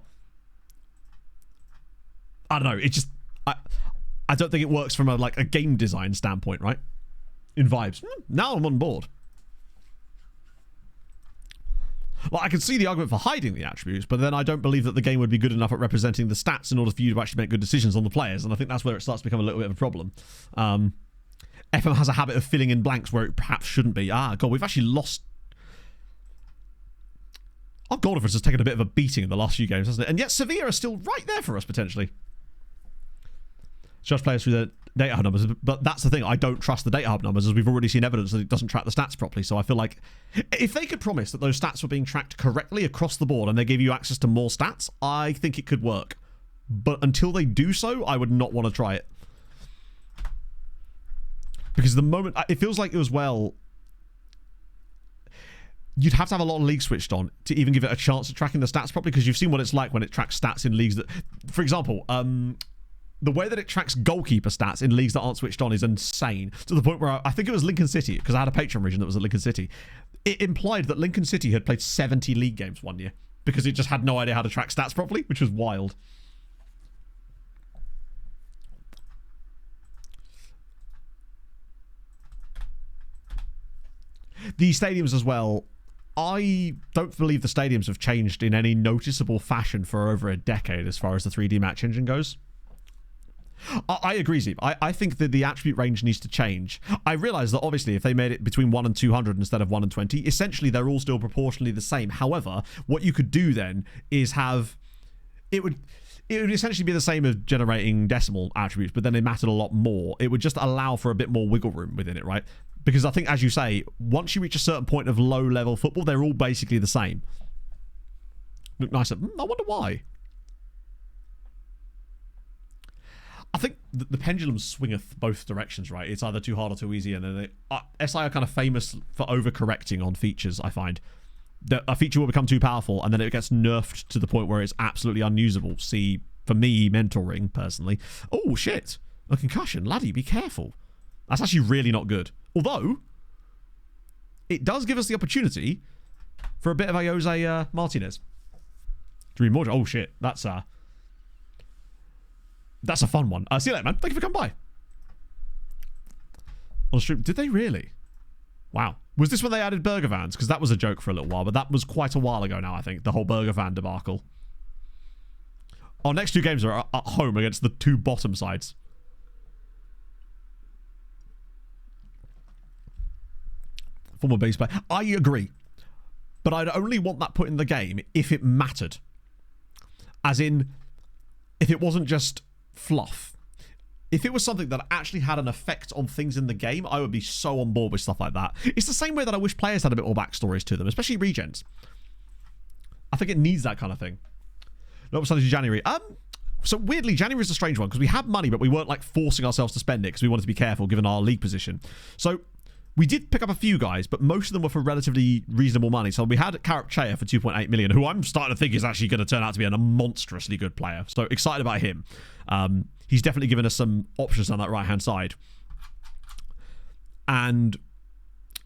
I don't know, it just... I don't think it works from a game design standpoint, right? In vibes. Now I'm on board. Well, I can see the argument for hiding the attributes, but then I don't believe that the game would be good enough at representing the stats in order for you to actually make good decisions on the players, and I think that's where it starts to become a little bit of a problem. FM has a habit of filling in blanks where it perhaps shouldn't be. God, we've actually lost... Our goal difference has taken a bit of a beating in the last few games, hasn't it? And yet Sevilla are still right there for us, potentially. Judge players through the data hub numbers, but that's the thing. I don't trust the data hub numbers, as we've already seen evidence that it doesn't track the stats properly. So I feel like if they could promise that those stats were being tracked correctly across the board and they gave you access to more stats, I think it could work. But until they do so, I would not want to try it. Because the moment... It feels like it was, well... You'd have to have a lot of leagues switched on to even give it a chance at tracking the stats properly, because you've seen what it's like when it tracks stats in leagues that... For example, the way that it tracks goalkeeper stats in leagues that aren't switched on is insane. To the point where I think it was Lincoln City, because I had a patron region that was at Lincoln City. It implied that Lincoln City had played 70 league games one year because it just had no idea how to track stats properly, which was wild. The stadiums as well. I don't believe the stadiums have changed in any noticeable fashion for over a decade as far as the 3D match engine goes. I agree, Zeb. I think that the attribute range needs to change. I realise that obviously if they made it between 1 and 200 instead of 1 and 20, essentially they're all still proportionally the same. However, what you could do then is have... It would essentially be the same as generating decimal attributes, but then they mattered a lot more. It would just allow for a bit more wiggle room within it, right? Because I think, as you say, once you reach a certain point of low-level football, they're all basically the same. Look nicer. I wonder why. I think the pendulum swingeth both directions, right? It's either too hard or too easy, and then SI are kind of famous for overcorrecting on features, I find. A feature will become too powerful, and then it gets nerfed to the point where it's absolutely unusable. See, for me, mentoring, personally. Oh, shit. A concussion. Laddie, be careful. That's actually really not good. Although, it does give us the opportunity for a bit of a Jose Martinez. Dream Oh, shit. That's a fun one. See you later, man. Thank you for coming by. On stream. Did they really? Wow. Was this when they added burger vans? Because that was a joke for a little while, but that was quite a while ago now, I think. The whole burger van debacle. Our next two games are at home against the two bottom sides. Former base player. I agree. But I'd only want that put in the game if it mattered. As in, if it wasn't just fluff. If it was something that actually had an effect on things in the game, I would be so on board with stuff like that. It's the same way that I wish players had a bit more backstories to them, especially regens. I think it needs that kind of thing. No percentage of January. So weirdly, January is a strange one because we had money, but we weren't like forcing ourselves to spend it because we wanted to be careful given our league position. So we did pick up a few guys, but most of them were for relatively reasonable money. So we had Karapchea for 2.8 million, who I'm starting to think is actually going to turn out to be a monstrously good player. So excited about him. He's definitely given us some options on that right-hand side. And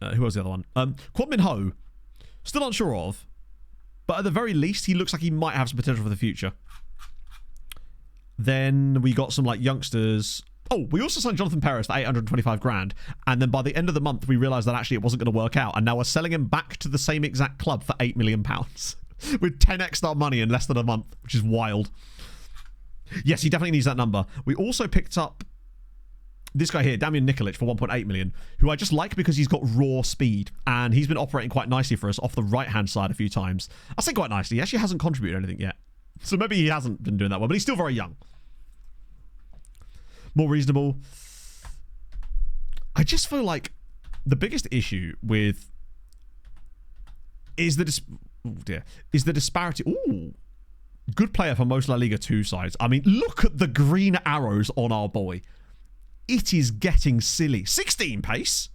who was the other one? Kwon Min Ho, still unsure of, but at the very least, he looks like he might have some potential for the future. Then we got some like youngsters. Oh, we also signed Jonathan Perez for 825 grand. And then by the end of the month, we realised that actually it wasn't going to work out. And now we're selling him back to the same exact club for £8 million. With 10x our money in less than a month, which is wild. Yes, he definitely needs that number. We also picked up this guy here, Damian Nikolic, for 1.8 million, who I just like because he's got raw speed. And he's been operating quite nicely for us off the right-hand side a few times. I say quite nicely. He actually hasn't contributed anything yet. So maybe he hasn't been doing that well, but he's still very young. More reasonable. I just feel like the biggest issue with is the disparity. Ooh, good player for most La Liga 2 sides. I mean, look at the green arrows on our boy. It is getting silly. 16 pace.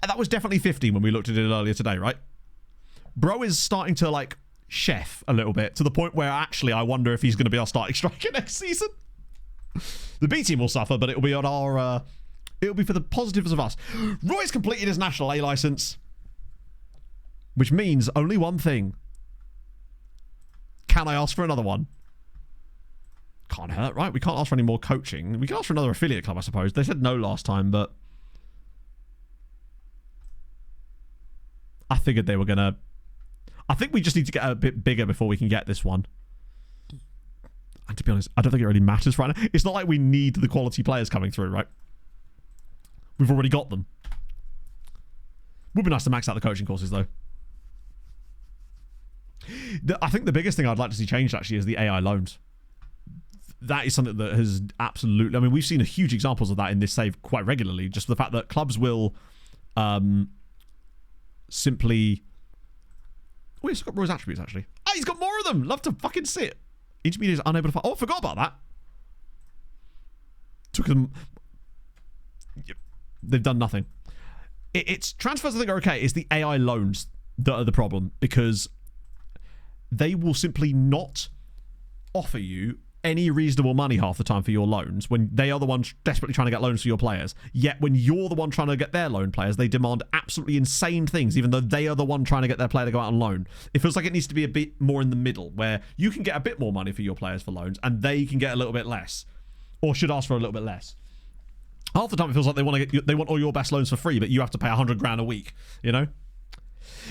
And that was definitely 15 when we looked at it earlier today, right? Bro is starting to like chef a little bit to the point where actually I wonder if he's going to be our starting striker next season. The B team will suffer, but it'll be on our... it'll be for the positives of us. Roy's completed his National A licence. Which means only one thing. Can I ask for another one? Can't hurt, right? We can't ask for any more coaching. We can ask for another affiliate club, I suppose. They said no last time, but I figured they were going to... I think we just need to get a bit bigger before we can get this one. And to be honest, I don't think it really matters right now. It's not like we need the quality players coming through, right? We've already got them. Would be nice to max out the coaching courses, though. I think the biggest thing I'd like to see changed, actually, is the AI loans. That is something that has absolutely... I mean, we've seen huge examples of that in this save quite regularly. Just the fact that clubs will simply... Oh, he's got Roy's attributes, actually. Oh, he's got more of them! Love to fucking see it. Intermediate is unable to find... Oh, I forgot about that. Took them... They've done nothing. It's transfers I think are okay. It's the AI loans that are the problem, because they will simply not offer you any reasonable money half the time for your loans when they are the ones desperately trying to get loans for your players. Yet when you're the one trying to get their loan players, they demand absolutely insane things, even though they are the one trying to get their player to go out on loan. It feels like it needs to be a bit more in the middle, where you can get a bit more money for your players for loans and they can get a little bit less, or should ask for a little bit less. Half the time it feels like they want all your best loans for free, but you have to pay 100 grand a week, you know?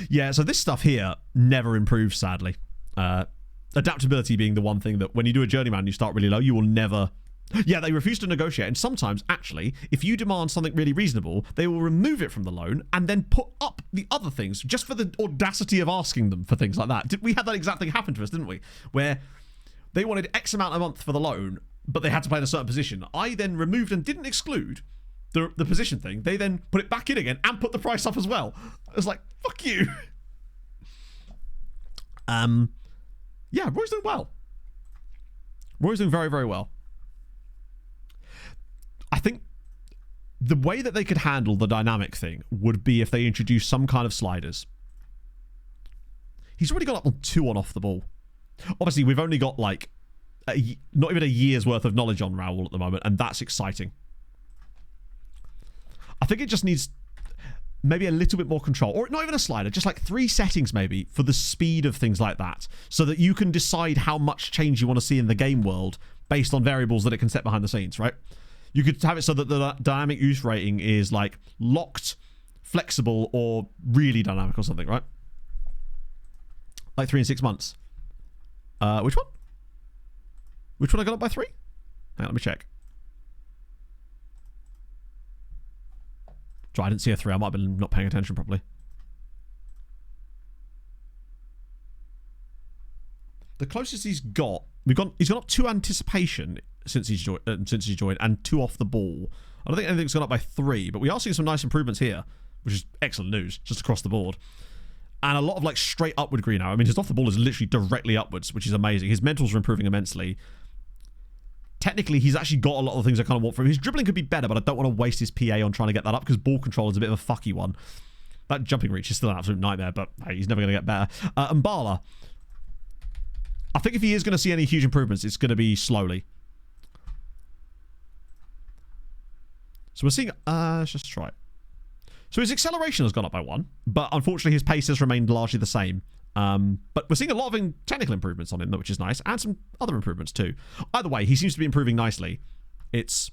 Yeah, so this stuff here never improves, sadly. Adaptability being the one thing that when you do a journeyman, you start really low, you will never... Yeah, they refuse to negotiate, and sometimes, actually, if you demand something really reasonable, they will remove it from the loan and then put up the other things just for the audacity of asking them for things like that. We had that exact thing happen to us, didn't we? Where they wanted X amount a month for the loan, but they had to play in a certain position. I then removed and didn't exclude the position thing. They then put it back in again and put the price up as well. I was like, fuck you. Yeah, Roy's doing well. Roy's doing very, very well. I think the way that they could handle the dynamic thing would be if they introduced some kind of sliders. He's already got up on 2 on off the ball. Obviously, we've only got like not even a year's worth of knowledge on Raoul at the moment, and that's exciting. I think it just needs maybe a little bit more control, or not even a slider, just like 3 settings maybe for the speed of things like that, so that you can decide how much change you want to see in the game world based on variables that it can set behind the scenes, right? You could have it so that the dynamic use rating is like locked, flexible, or really dynamic or something, right? Like 3 and 6 months. Which one? Which one I got up by 3? Hang on, let me check. I didn't see a 3. I might have been not paying attention properly. The closest he's got up 2 anticipation since he's joined, and 2 off the ball. I don't think anything's gone up by 3, but we are seeing some nice improvements here, which is excellent news, just across the board. And a lot of like straight upward green arrow. I mean, his off the ball is literally directly upwards, which is amazing. His mentals are improving immensely. Technically, he's actually got a lot of the things I kind of want from him. His dribbling could be better, but I don't want to waste his PA on trying to get that up, because ball control is a bit of a fucky one. That jumping reach is still an absolute nightmare, but hey, he's never going to get better. And Mbala, I think if he is going to see any huge improvements, it's going to be slowly. So we're seeing... let's just try it. So his acceleration has gone up by 1, but unfortunately his pace has remained largely the same. But we're seeing a lot of technical improvements on him, which is nice, and some other improvements too. Either way, he seems to be improving nicely. He's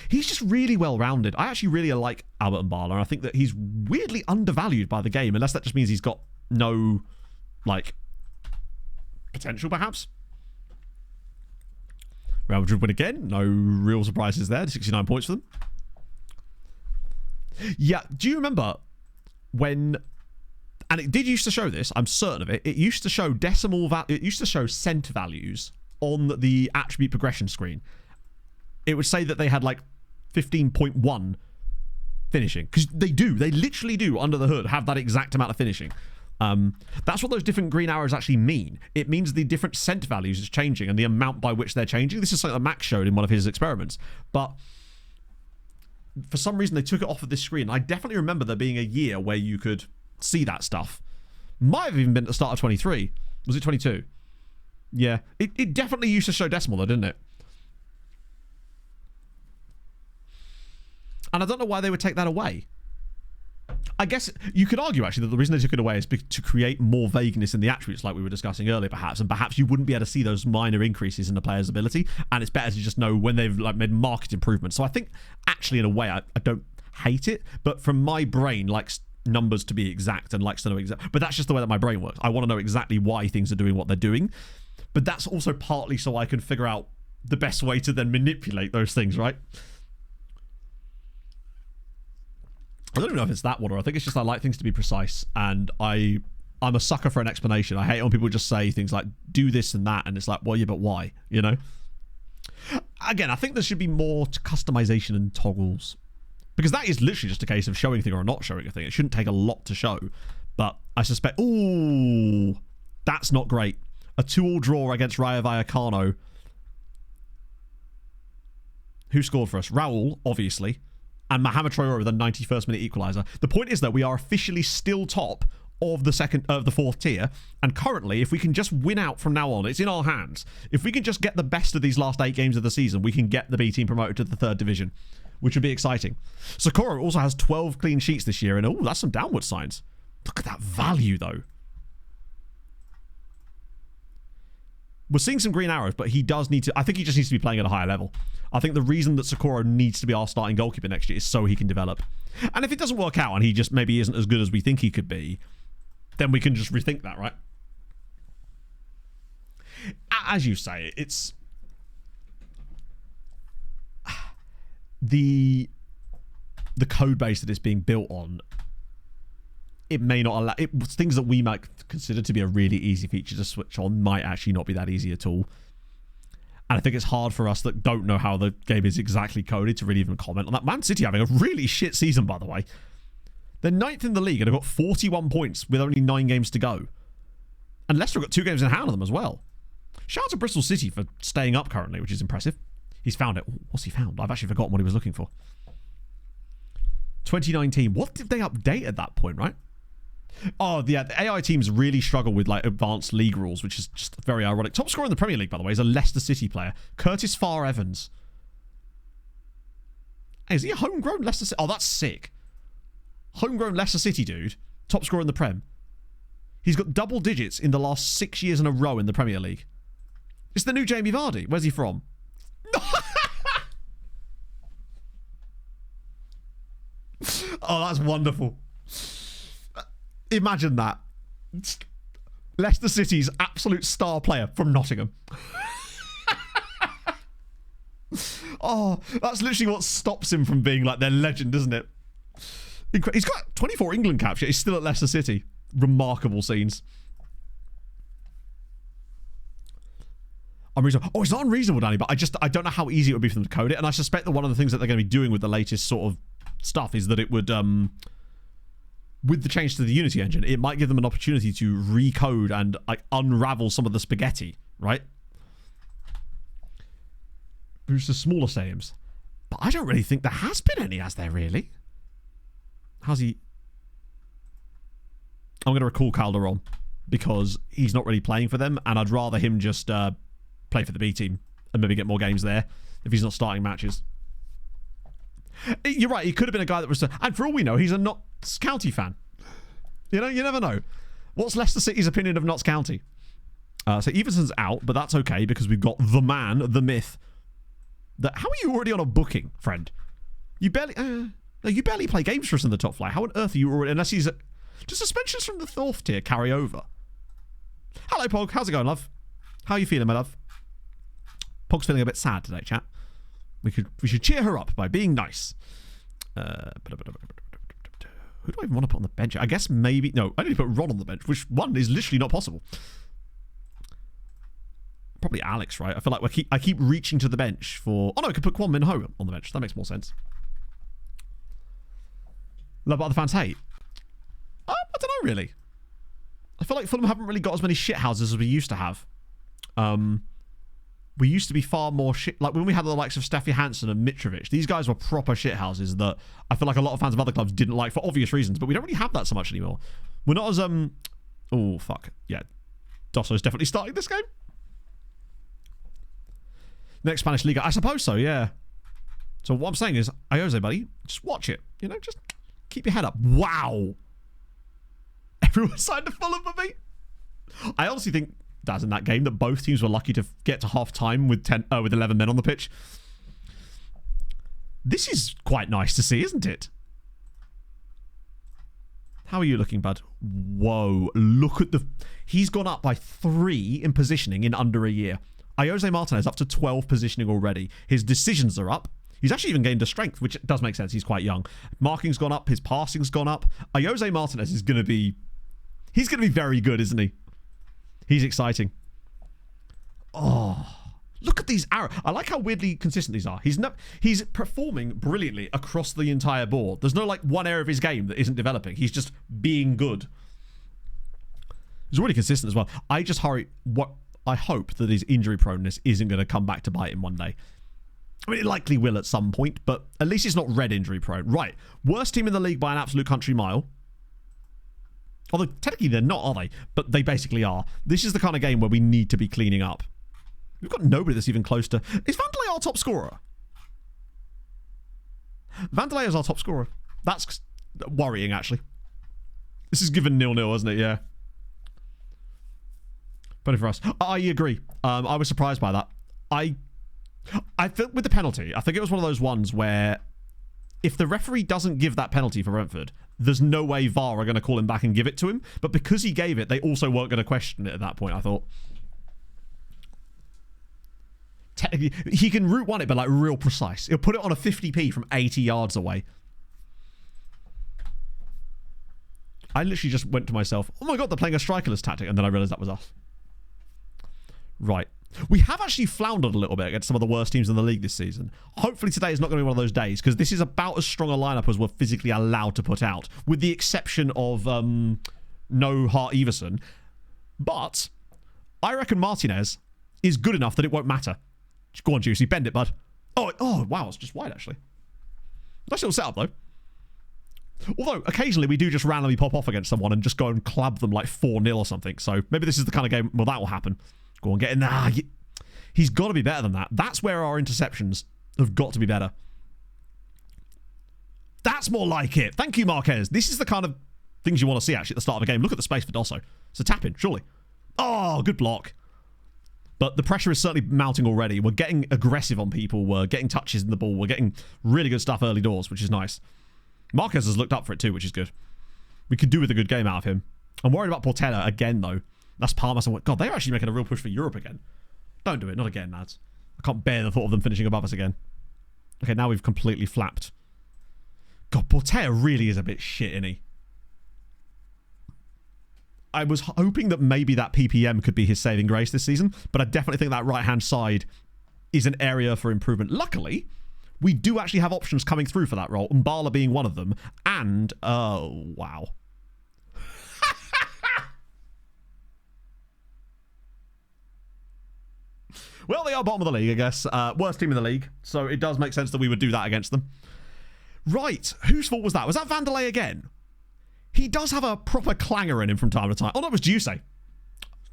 just really well-rounded. I actually really like Albert Mbala, and I think that he's weirdly undervalued by the game, unless that just means he's got no, like, potential, perhaps. Real Madrid win again. No real surprises there. 69 points for them. Yeah, do you remember when... And it did used to show this, I'm certain of it. It used to show it used to show cent values on the attribute progression screen. It would say that they had like 15.1 finishing. Because they literally do, under the hood, have that exact amount of finishing. That's what those different green arrows actually mean. It means the different cent values is changing and the amount by which they're changing. This is something that Max showed in one of his experiments. But for some reason, they took it off of this screen. I definitely remember there being a year where you could see that stuff. Might have even been at the start of 23. Was it 22? Yeah. It definitely used to show decimal though, didn't it? And I don't know why they would take that away. I guess you could argue actually that the reason they took it away is to create more vagueness in the attributes, like we were discussing earlier, perhaps, and perhaps you wouldn't be able to see those minor increases in the player's ability, and it's better to just know when they've like made marked improvements. So I think actually in a way I don't hate it, but from my brain likes numbers to be exact and likes to know exact. But that's just the way that my brain works. I want to know exactly why things are doing what they're doing, but that's also partly so I can figure out the best way to then manipulate those things, right? I don't know if it's that one, or I think it's just I like things to be precise, and I'm a sucker for an explanation. I hate when people just say things like, do this and that, and it's like, well, yeah, but why? You know? Again, I think there should be more customization and toggles, because that is literally just a case of showing a thing or not showing a thing. It shouldn't take a lot to show, but I suspect... Ooh, that's not great. A 2-2 draw against Rayo Vallecano. Who scored for us? Raul, obviously. And Mohamed Traore with a 91st minute equaliser. The point is that we are officially still top of the fourth tier, and currently, if we can just win out from now on, it's in our hands. If we can just get the best of these last 8 games of the season, we can get the B team promoted to the 3rd division, which would be exciting. Socorro also has 12 clean sheets this year, and that's some downward signs. Look at that value, though. We're seeing some green arrows, but he does need to... I think he just needs to be playing at a higher level. I think the reason that Socorro needs to be our starting goalkeeper next year is so he can develop. And if it doesn't work out and he just maybe isn't as good as we think he could be, then we can just rethink that, right? As you say, it's... The code base that it's being built on, it may not allow... things that we might consider to be a really easy feature to switch on might actually not be that easy at all. And I think it's hard for us that don't know how the game is exactly coded to really even comment on that. Man City having a really shit season, by the way. They're 9th in the league and have got 41 points with only 9 games to go. And Leicester have got 2 games in hand on them as well. Shout out to Bristol City for staying up currently, which is impressive. He's found it. What's he found? I've actually forgotten what he was looking for. 2019. What did they update at that point, right? Oh, yeah, the AI teams really struggle with like advanced league rules, which is just very ironic. Top scorer in the Premier League, by the way, is a Leicester City player, Curtis Farr Evans. Hey, is he a homegrown Leicester City? Oh, that's sick. Homegrown Leicester City dude, top scorer in the Prem. He's got double digits in the last 6 years in a row in the Premier League. It's the new Jamie Vardy. Where's he from? Oh, that's wonderful. Imagine that. Leicester City's absolute star player from Nottingham. Oh, that's literally what stops him from being like their legend, isn't it? He's got 24 England caps, yet he's still at Leicester City. Remarkable scenes. Unreasonable. Oh, it's not unreasonable, Danny, but I don't know how easy it would be for them to code it, and I suspect that one of the things that they're going to be doing with the latest sort of stuff is that it would... with the change to the Unity engine, it might give them an opportunity to recode and like unravel some of the spaghetti, right? Boost the smaller stadiums. But I don't really think there has been any, has there really? How's he... I'm going to recall Calderon because he's not really playing for them, and I'd rather him just play for the B team and maybe get more games there if he's not starting matches. You're right, he could have been a guy that was... And for all we know, he's a Notts County fan. You know, you never know. What's Leicester City's opinion of Notts County? So Everson's out, but that's okay because we've got the man, the myth. How are you already on a booking, friend? You barely... no, you barely play games for us in the top flight. How on earth are you already... Unless he's... Do suspensions from the fourth tier carry over? Hello, Pog. How's it going, love? How are you feeling, my love? Pog's feeling a bit sad today, chat. We should cheer her up by being nice. Who do I even want to put on the bench? I guess maybe... No, I need to put Ron on the bench, which one is literally not possible. Probably Alex, right? I feel like I keep reaching to the bench for... Oh, no, I could put Kwon Min Ho on the bench. That makes more sense. Love what other fans hate. I don't know, really. I feel like Fulham haven't really got as many shithouses as we used to have. We used to be far more shit... Like, when we had the likes of Steffi Hansen and Mitrovic, these guys were proper shithouses that I feel like a lot of fans of other clubs didn't like for obvious reasons, but we don't really have that so much anymore. We're not as... Oh, fuck. Yeah. Dosso's definitely starting this game. Next Spanish Liga. I suppose so, yeah. So what I'm saying is, Ayose, buddy, just watch it. You know, just Keep your head up. Wow. Everyone signed to Fulham for me. I honestly think that's in that game that both teams were lucky to get to half time with 11 men on the pitch. This is quite nice to see, isn't it? How are you looking, bud? Whoa, look at the... He's gone up by 3 in positioning in under a year. Jose Martinez up to 12 positioning already. His decisions are up. He's actually even gained a strength, which does make sense. He's quite young. Marking's gone up. His passing's gone up. Jose Martinez is going to be... He's going to be very good, isn't he? He's exciting. Oh, look at these arrows. I like how weirdly consistent these are. He's performing brilliantly across the entire board. There's no like one area of his game that isn't developing. He's just being good. He's really consistent as well. I hope that his injury proneness isn't going to come back to bite him one day. I mean, it likely will at some point, but at least he's not red injury prone. Right. Worst team in the league by an absolute country mile. Although, technically, they're not, are they? But they basically are. This is the kind of game where we need to be cleaning up. We've got nobody that's even close to... Is Vandelay our top scorer? Vandelay is our top scorer. That's worrying, actually. This is given 0-0, isn't it? Yeah. Funny for us. I agree. I was surprised by that. I think with the penalty, I think it was one of those ones where if the referee doesn't give that penalty for Brentford, there's no way VAR are going to call him back and give it to him. But because he gave it, they also weren't going to question it at that point, I thought. Technically, he can route one it, but like real precise. He'll put it on a 50p from 80 yards away. I literally just went to myself, oh my god, they're playing a strikerless tactic, and then I realised that was us. Right. We have actually floundered a little bit against some of the worst teams in the league this season. Hopefully today is not going to be one of those days, because this is about as strong a lineup as we're physically allowed to put out, with the exception of no Hart Everson. But I reckon Martinez is good enough that it won't matter. Go on, Juicy, bend it, bud. Oh, wow, it's just wide, actually. Nice little setup, though. Although, occasionally we do just randomly pop off against someone and just go and club them like 4-0 or something. So maybe this is the kind of game where that will happen. Go on, get in there. He's got to be better than that. That's where our interceptions have got to be better. That's more like it. Thank you, Marquez. This is the kind of things you want to see, actually, at the start of a game. Look at the space for Dosso. It's a tap-in, surely. Oh, good block. But the pressure is certainly mounting already. We're getting aggressive on people. We're getting touches in the ball. We're getting really good stuff early doors, which is nice. Marquez has looked up for it too, which is good. We could do with a good game out of him. I'm worried about Portela again, though. That's Palmas. God, they're actually making a real push for Europe again. Don't do it. Not again, lads. I can't bear the thought of them finishing above us again. Okay, now we've completely flapped. God, Portela really is a bit shit, isn't he? I was hoping that maybe that PPM could be his saving grace this season, but I definitely think that right-hand side is an area for improvement. Luckily, we do actually have options coming through for that role, Mbala being one of them, and, oh, wow. Well, they are bottom of the league, I guess. Worst team in the league, so it does make sense that we would do that against them. Right, whose fault was that? Was that Vandelay again? He does have a proper clanger in him from time to time. Oh, no, it was Juice.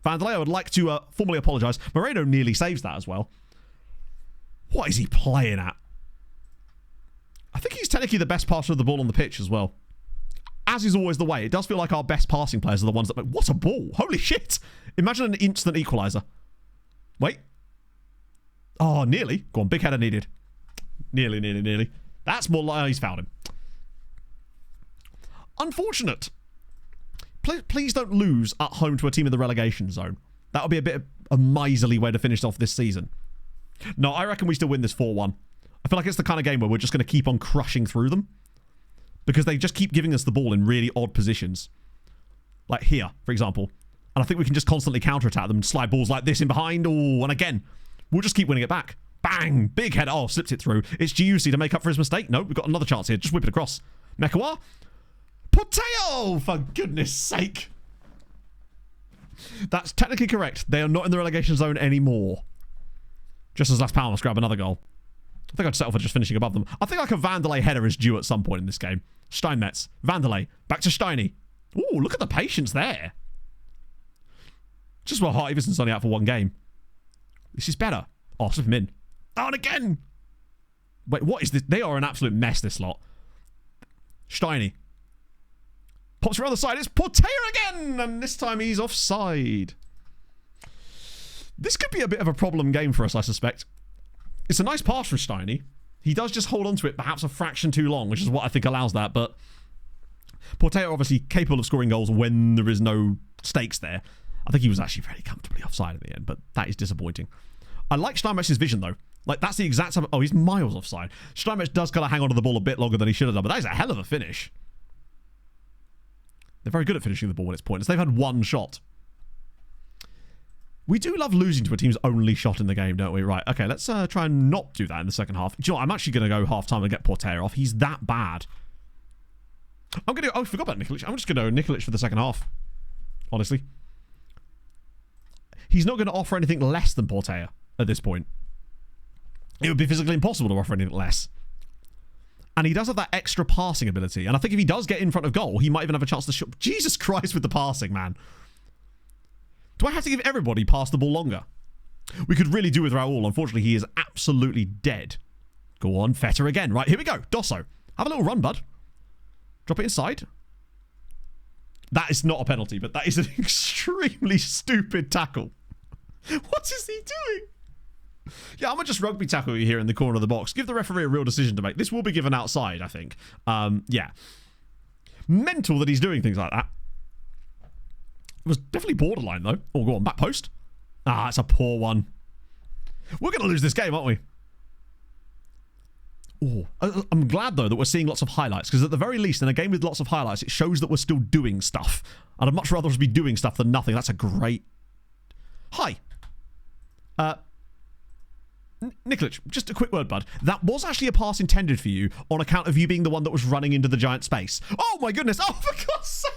Vandelay, I would like to formally apologise. Moreno nearly saves that as well. What is he playing at? I think he's technically the best passer of the ball on the pitch as well. As is always the way, it does feel like our best passing players are the ones that... What a ball! Holy shit! Imagine an instant equaliser. Wait. Oh, nearly. Go on, big header needed. Nearly. That's more like... he's fouled him. Unfortunate. Please don't lose at home to a team in the relegation zone. That would be a bit of a miserly way to finish off this season. No, I reckon we still win this 4-1. I feel like it's the kind of game where we're just going to keep on crushing through them. Because they just keep giving us the ball in really odd positions. Like here, for example. And I think we can just constantly counterattack them and slide balls like this in behind. Oh, and again, we'll just keep winning it back. Bang! Big head. Oh, slipped it through. It's Giussi to make up for his mistake. No, we've got another chance here. Just whip it across. Mekawa. Poteo! For goodness sake. That's technically correct. They are not in the relegation zone anymore. Just as Las Palmas grab another goal. I think I'd settle for just finishing above them. I think like a Vandelay header is due at some point in this game. Steinmetz. Vandelay. Back to Steiny. Ooh, look at the patience there. Just while Hart Everson's only out for one game. This is better. Oh, slip him in. Oh, and again. Wait, what is this? They are an absolute mess, this lot. Steiny. Pops around the side. It's Porter again. And this time he's offside. This could be a bit of a problem game for us, I suspect. It's a nice pass from Steiny. He does just hold on to it perhaps a fraction too long, which is what I think allows that. But Porter obviously capable of scoring goals when there is no stakes there. I think he was actually very comfortably offside in the end, but that is disappointing. I like Steinmetsch's vision, though. Like, that's the exact time. Oh, he's miles offside. Steinmetsch does kind of hang on to the ball a bit longer than he should have done, but that is a hell of a finish. They're very good at finishing the ball when it's pointless. They've had one shot. We do love losing to a team's only shot in the game, don't we? Right, okay, let's try and not do that in the second half. Do you know what? I'm actually going to go half-time and get Porter off. He's that bad. I'm going to... Oh, I forgot about Nikolic. I'm just going to go Nikolic for the second half. Honestly. He's not going to offer anything less than Porter at this point. It would be physically impossible to offer anything less. And he does have that extra passing ability. And I think if he does get in front of goal, he might even have a chance to shoot. Jesus Christ with the passing, man. Do I have to give everybody pass the ball longer? We could really do with Raul. Unfortunately, he is absolutely dead. Go on, Feta again. Right, here we go. Dosso. Have a little run, bud. Drop it inside. That is not a penalty, but that is an extremely stupid tackle. What is he doing? Yeah, I'm going to just rugby tackle you here in the corner of the box. Give the referee a real decision to make. This will be given outside, I think. Yeah. Mental that he's doing things like that. It was definitely borderline, though. Oh, go on. Back post. Ah, it's a poor one. We're going to lose this game, aren't we? Oh, I'm glad, though, that we're seeing lots of highlights, because at the very least, in a game with lots of highlights, it shows that we're still doing stuff. And I'd much rather us be doing stuff than nothing. That's a great... Hi. Nikolic, just a quick word, bud. That was actually a pass intended for you on account of you being the one that was running into the giant space. Oh, my goodness. Oh, for God's sake.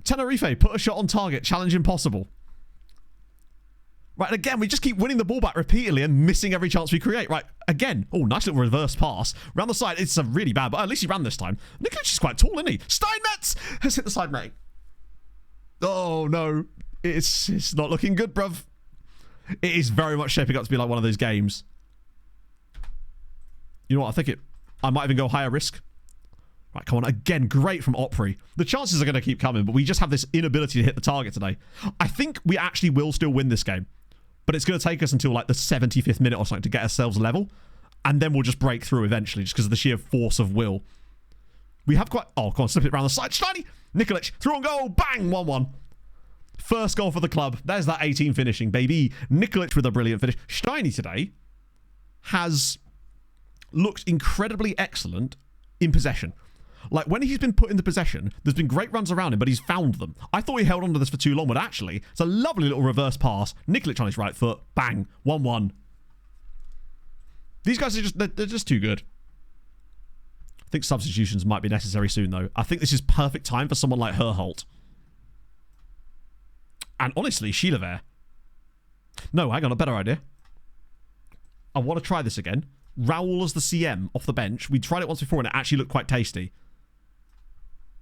Tenerife, put a shot on target. Challenge impossible. Right, and again, we just keep winning the ball back repeatedly and missing every chance we create. Right, again. Oh, nice little reverse pass. Round the side, it's a really bad, but at least he ran this time. Nikolic is quite tall, isn't he? Steinmetz has hit the side netting. Oh, no. It's not looking good, bruv. It is very much shaping up to be like one of those games. You know what? I might even go higher risk. Right, come on. Again, great from Opry. The chances are going to keep coming, but we just have this inability to hit the target today. I think we actually will still win this game, but it's going to take us until like the 75th minute or something to get ourselves level, and then we'll just break through eventually just because of the sheer force of will. We have quite... Oh, come on, slip it around the side. Steiny! Nikolic, through on goal. Bang! 1-1. First goal for the club. There's that 18 finishing, baby. Nikolic with a brilliant finish. Steiny today has looked incredibly excellent in possession. Like, when he's been put into possession, there's been great runs around him, but he's found them. I thought he held on to this for too long, but actually, it's a lovely little reverse pass. Nikolic on his right foot. Bang. 1-1. These guys are just... They're just too good. I think substitutions might be necessary soon, though. I think this is perfect time for someone like Herholt. And honestly, Sheila there. No, hang on, a better idea. I want to try this again. Raul as the CM off the bench. We tried it once before and it actually looked quite tasty.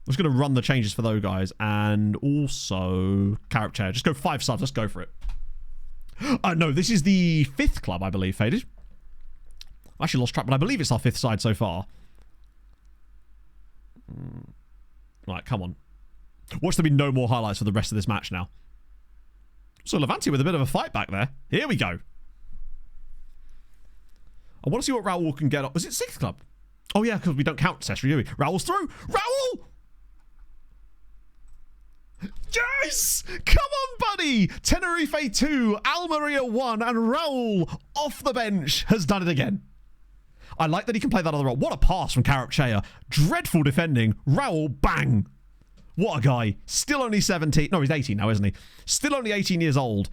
I'm just going to run the changes for those guys. And also... Carrot Chair. Just go 5 subs. Let's go for it. No, this is the 5th club, I believe, Faded. I actually lost track, but I believe it's our 5th side so far. Right, come on. Watch there be no more highlights for the rest of this match now. So Levante with a bit of a fight back there. Here we go. I want to see what Raul can get up. Was it 6th club? Oh, yeah, because we don't count Sestri, do we? Raul's through. Raul! Yes! Come on, buddy! Tenerife 2, Almeria 1, and Raul off the bench has done it again. I like that he can play that other role. What a pass from Carapchea. Dreadful defending. Raul, bang. What a guy. Still only 17. No, he's 18 now, isn't he? Still only 18 years old.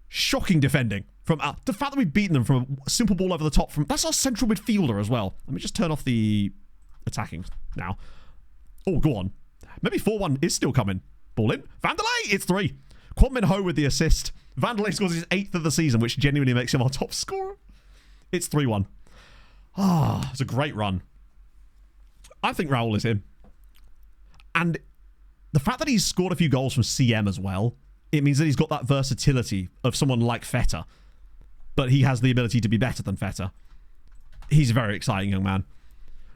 Shocking defending. From the fact that we've beaten them from a simple ball over the top. That's our central midfielder as well. Let me just turn off the attacking now. Oh, go on. Maybe 4-1 is still coming. Ball in. Vanderlei, it's 3. Kwon Min Ho with the assist. Vanderlei scores his 8th of the season, which genuinely makes him our top scorer. It's 3-1. Ah, it's a great run. I think Raul is him. And the fact that he's scored a few goals from CM as well, it means that he's got that versatility of someone like Feta. But he has the ability to be better than Feta. He's a very exciting young man.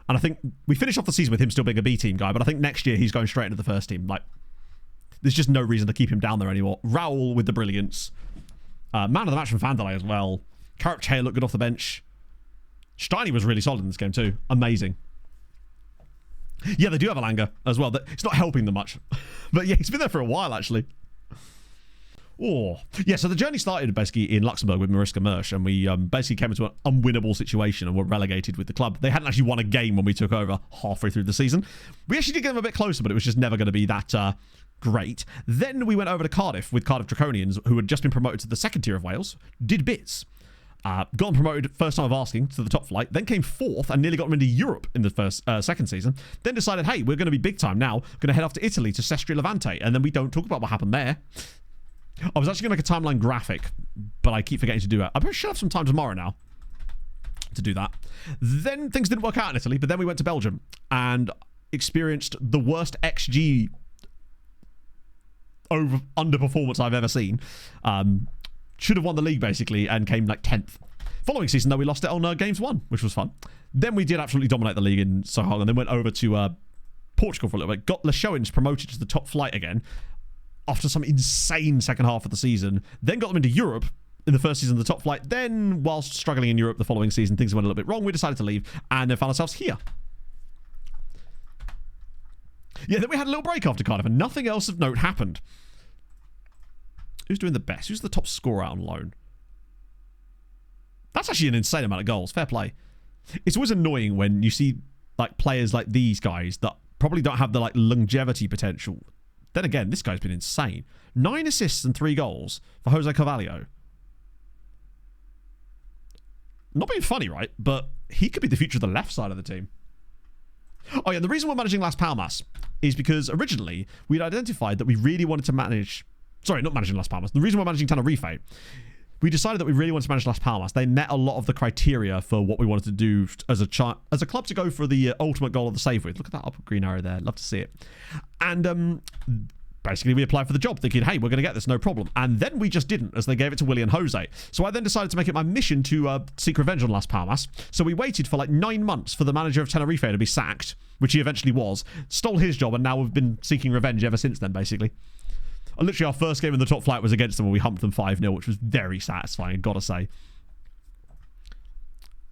And I think we finished off the season with him still being a B team guy, but I think next year he's going straight into the first team. Like, there's just no reason to keep him down there anymore. Raul with the brilliance. Man of the match from Vandalay as well. Karapche looked good off the bench. Steiny was really solid in this game too. Amazing. Yeah, they do have Alanga as well. It's not helping them much. But yeah, he's been there for a while, actually. Oh, yeah, so the journey started basically in Luxembourg with Mariska Mersch, and we basically came into an unwinnable situation and were relegated with the club. They hadn't actually won a game when we took over halfway through the season. We actually did get them a bit closer, but it was just never going to be that great. Then we went over to Cardiff with Cardiff Draconians, who had just been promoted to the second tier of Wales, did bits. Got them promoted first time of asking to the top flight, then came fourth and nearly got them into Europe in the second season. Then decided, hey, we're going to be big time now. Going to head off to Italy to Sestri Levante, and then we don't talk about what happened there. I was actually going to make a timeline graphic, but I keep forgetting to do it. I should have some time tomorrow now to do that. Then things didn't work out in Italy, but then we went to Belgium and experienced the worst XG underperformance I've ever seen. Should have won the league, basically, and came like 10th. Following season, though, we lost it on Games 1, which was fun. Then we did absolutely dominate the league in Sohang, and then went over to Portugal for a little bit. Got Lechoins promoted to the top flight again after some insane second half of the season. Then got them into Europe in the first season of the top flight. Then, whilst struggling in Europe the following season, things went a little bit wrong. We decided to leave, and then found ourselves here. Yeah, then we had a little break after Cardiff, and nothing else of note happened. Who's doing the best? Who's the top scorer out on loan? That's actually an insane amount of goals. Fair play. It's always annoying when you see like players like these guys that probably don't have the like longevity potential. Then again, this guy's been insane. 9 assists and 3 goals for Jose Carvalho. Not being funny, right? But he could be the future of the left side of the team. Oh yeah, the reason we're managing Las Palmas is because originally we'd identified that we really wanted to manage... Sorry, not managing Las Palmas. The reason we're managing Tenerife, we decided that we really wanted to manage Las Palmas. They met a lot of the criteria for what we wanted to do as a club to go for the ultimate goal of the save with. Look at that upper green arrow there. Love to see it. And basically we applied for the job thinking, hey, we're going to get this, no problem. And then we just didn't, as they gave it to Willie and Jose. So I then decided to make it my mission to seek revenge on Las Palmas. So we waited for like 9 months for the manager of Tenerife to be sacked, which he eventually was. Stole his job, and now we've been seeking revenge ever since then, basically. Literally, our first game in the top flight was against them when we humped them 5-0, which was very satisfying, gotta say.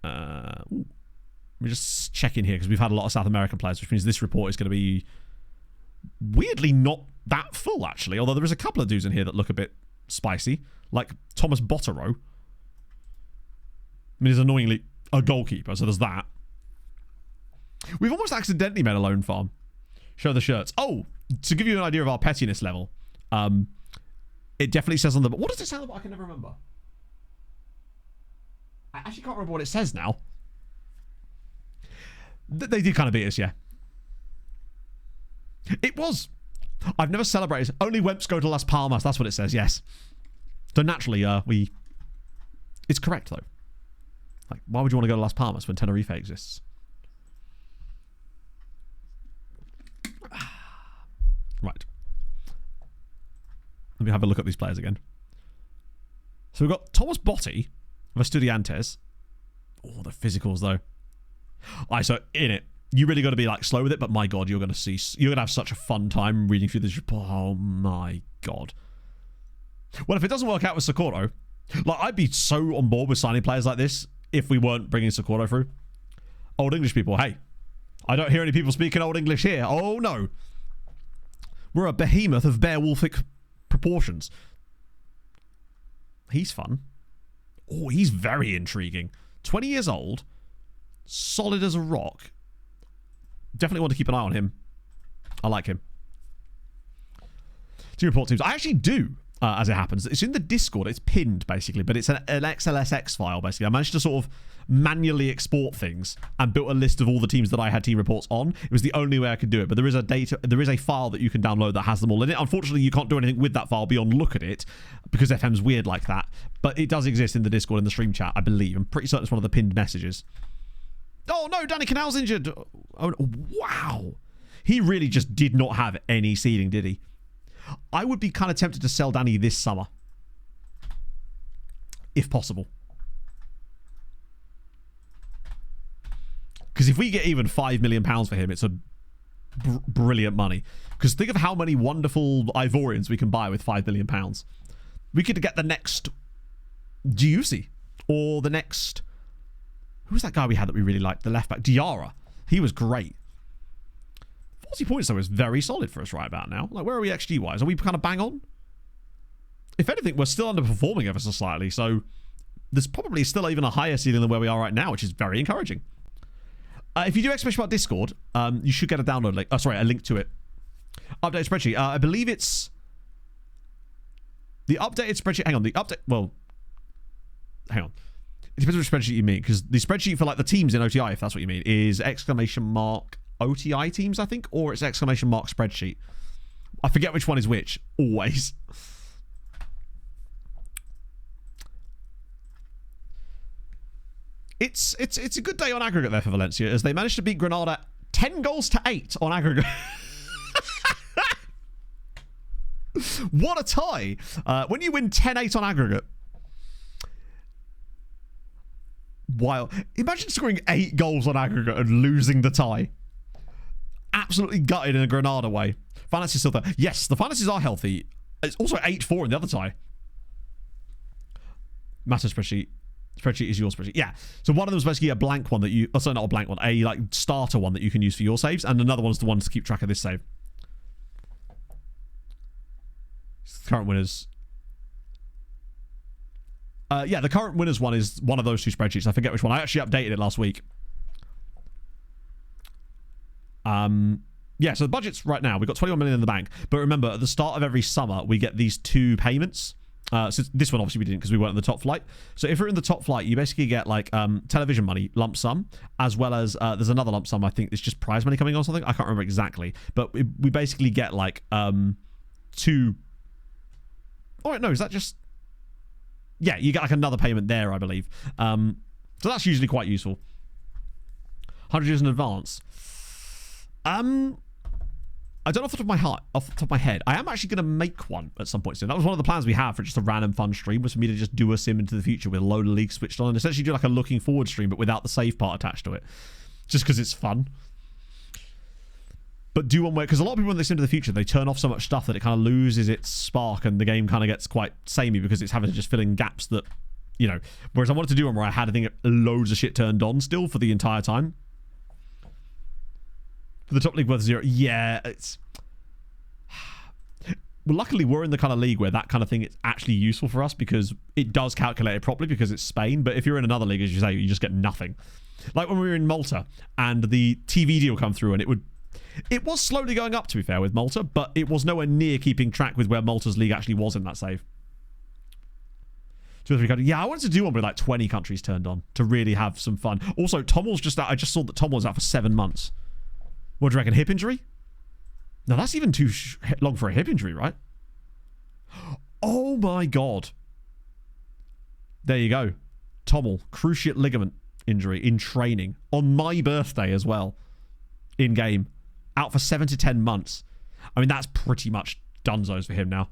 Let me just check in here, because we've had a lot of South American players, which means this report is going to be weirdly not that full, actually. Although there is a couple of dudes in here that look a bit spicy, like Thomas Bottero. I mean, he's annoyingly a goalkeeper, so there's that. We've almost accidentally made a loan farm. Show the shirts. Oh, to give you an idea of our pettiness level, it definitely says on the... What does it sound like? I can never remember. I actually can't remember what it says now. They did kind of beat us, yeah. It was. I've never celebrated. Only Wemps go to Las Palmas. That's what it says, yes. So naturally, we... It's correct, though. Like, why would you want to go to Las Palmas when Tenerife exists? Right. Let me have a look at these players again. So we've got Thomas Botti of Estudiantes. Oh, the physicals, though. Alright, so in it, you really got to be like slow with it, but my god, you're going to have such a fun time reading through this report. Oh my god. Well, if it doesn't work out with Socorro, like, I'd be so on board with signing players like this if we weren't bringing Socorro through. Old English people, hey. I don't hear any people speaking Old English here. Oh no. We're a behemoth of beowulfic proportions. He's fun. Oh, he's very intriguing. 20 years old. Solid as a rock. Definitely want to keep an eye on him. I like him. Team report teams. I actually do, as it happens. It's in the Discord. It's pinned, basically. But it's an XLSX file, basically. I managed to sort of manually export things and built a list of all the teams that I had team reports on. It was the only way I could do it. But there is a file that you can download that has them all in it. Unfortunately, you can't do anything with that file beyond look at it, because FM's weird like that. But it does exist in the Discord, in the stream chat, I believe. I'm pretty certain it's one of the pinned messages. Oh no, Danny Canal's injured. Oh, wow. He really just did not have any seeding, did he? I would be kind of tempted to sell Danny this summer, if possible. Because Because if we get even £5 million for him, it's a brilliant money. Because think of how many wonderful Ivorians we can buy with £5 million. We could get the next Giussi, or the next... Who was that guy we had that we really liked? The left back, Diarra. He was great. 40 points, though, is very solid for us right about now. Like, where are we XG-wise? Are we kind of bang on? If anything, we're still underperforming ever so slightly, so there's probably still even a higher ceiling than where we are right now, which is very encouraging. If you do exclamation mark Discord, you should get a download link. Oh, sorry, a link to it. Updated spreadsheet. I believe it's the updated spreadsheet. Hang on, the update. Well, hang on. It depends which spreadsheet you mean, because the spreadsheet for like the teams in OTI, if that's what you mean, is exclamation mark OTI teams, I think, or it's exclamation mark spreadsheet. I forget which one is which. Always. It's a good day on aggregate there for Valencia, as they managed to beat Granada 10-8 on aggregate. What a tie. When you win 10-8 on aggregate. Wow. Imagine scoring 8 goals on aggregate and losing the tie. Absolutely gutted in a Granada way. Finances still there. Yes, the finances are healthy. It's also 8-4 in the other tie. Matter spreadsheet. Spreadsheet is your spreadsheet. Yeah. So one of them is basically a blank one that you... Oh, sorry, not a blank one. A like starter one that you can use for your saves. And another one's the one to keep track of this save. Current winners. Yeah, the current winners one is one of those two spreadsheets. I forget which one. I actually updated it last week. Yeah, so the budget's right now. We've got 21 million in the bank. But remember, at the start of every summer, we get these 2 payments. So this one obviously we didn't because we weren't in the top flight. So if you're in the top flight, you basically get like television money, lump sum, as well as there's another lump sum. I think it's just prize money coming on or something. I can't remember exactly. But we basically get like 2... Oh, no, is that just... Yeah, you get like another payment there, I believe. So that's usually quite useful. 100 years in advance. I don't know off the top of my head. I am actually going to make one at some point soon. That was one of the plans we have for just a random fun stream, was for me to just do a sim into the future with a load of leagues switched on and essentially do like a looking forward stream, but without the save part attached to it. Just because it's fun. But do one where, because a lot of people when they sim to the future, they turn off so much stuff that it kind of loses its spark and the game kind of gets quite samey because it's having to just fill in gaps that, you know. Whereas I wanted to do one where I had, I think, loads of shit turned on still for the entire time. For the top league worth 0. Yeah, it's... Well, luckily, we're in the kind of league where that kind of thing is actually useful for us because it does calculate it properly because it's Spain. But if you're in another league, as you say, you just get nothing. Like when we were in Malta and the TV deal come through and it was slowly going up, to be fair, with Malta, but it was nowhere near keeping track with where Malta's league actually was in that save. 2 or 3 countries. Yeah, I wanted to do one with like 20 countries turned on to really have some fun. Also, Tommel's just out. I just saw that Tommel's out for 7 months. What do you reckon? Hip injury? No, that's even too long for a hip injury, right? Oh my god. There you go. Tommel, cruciate ligament injury in training on my birthday as well. In game. Out for 7 to 10 months. I mean, that's pretty much dunzos for him now.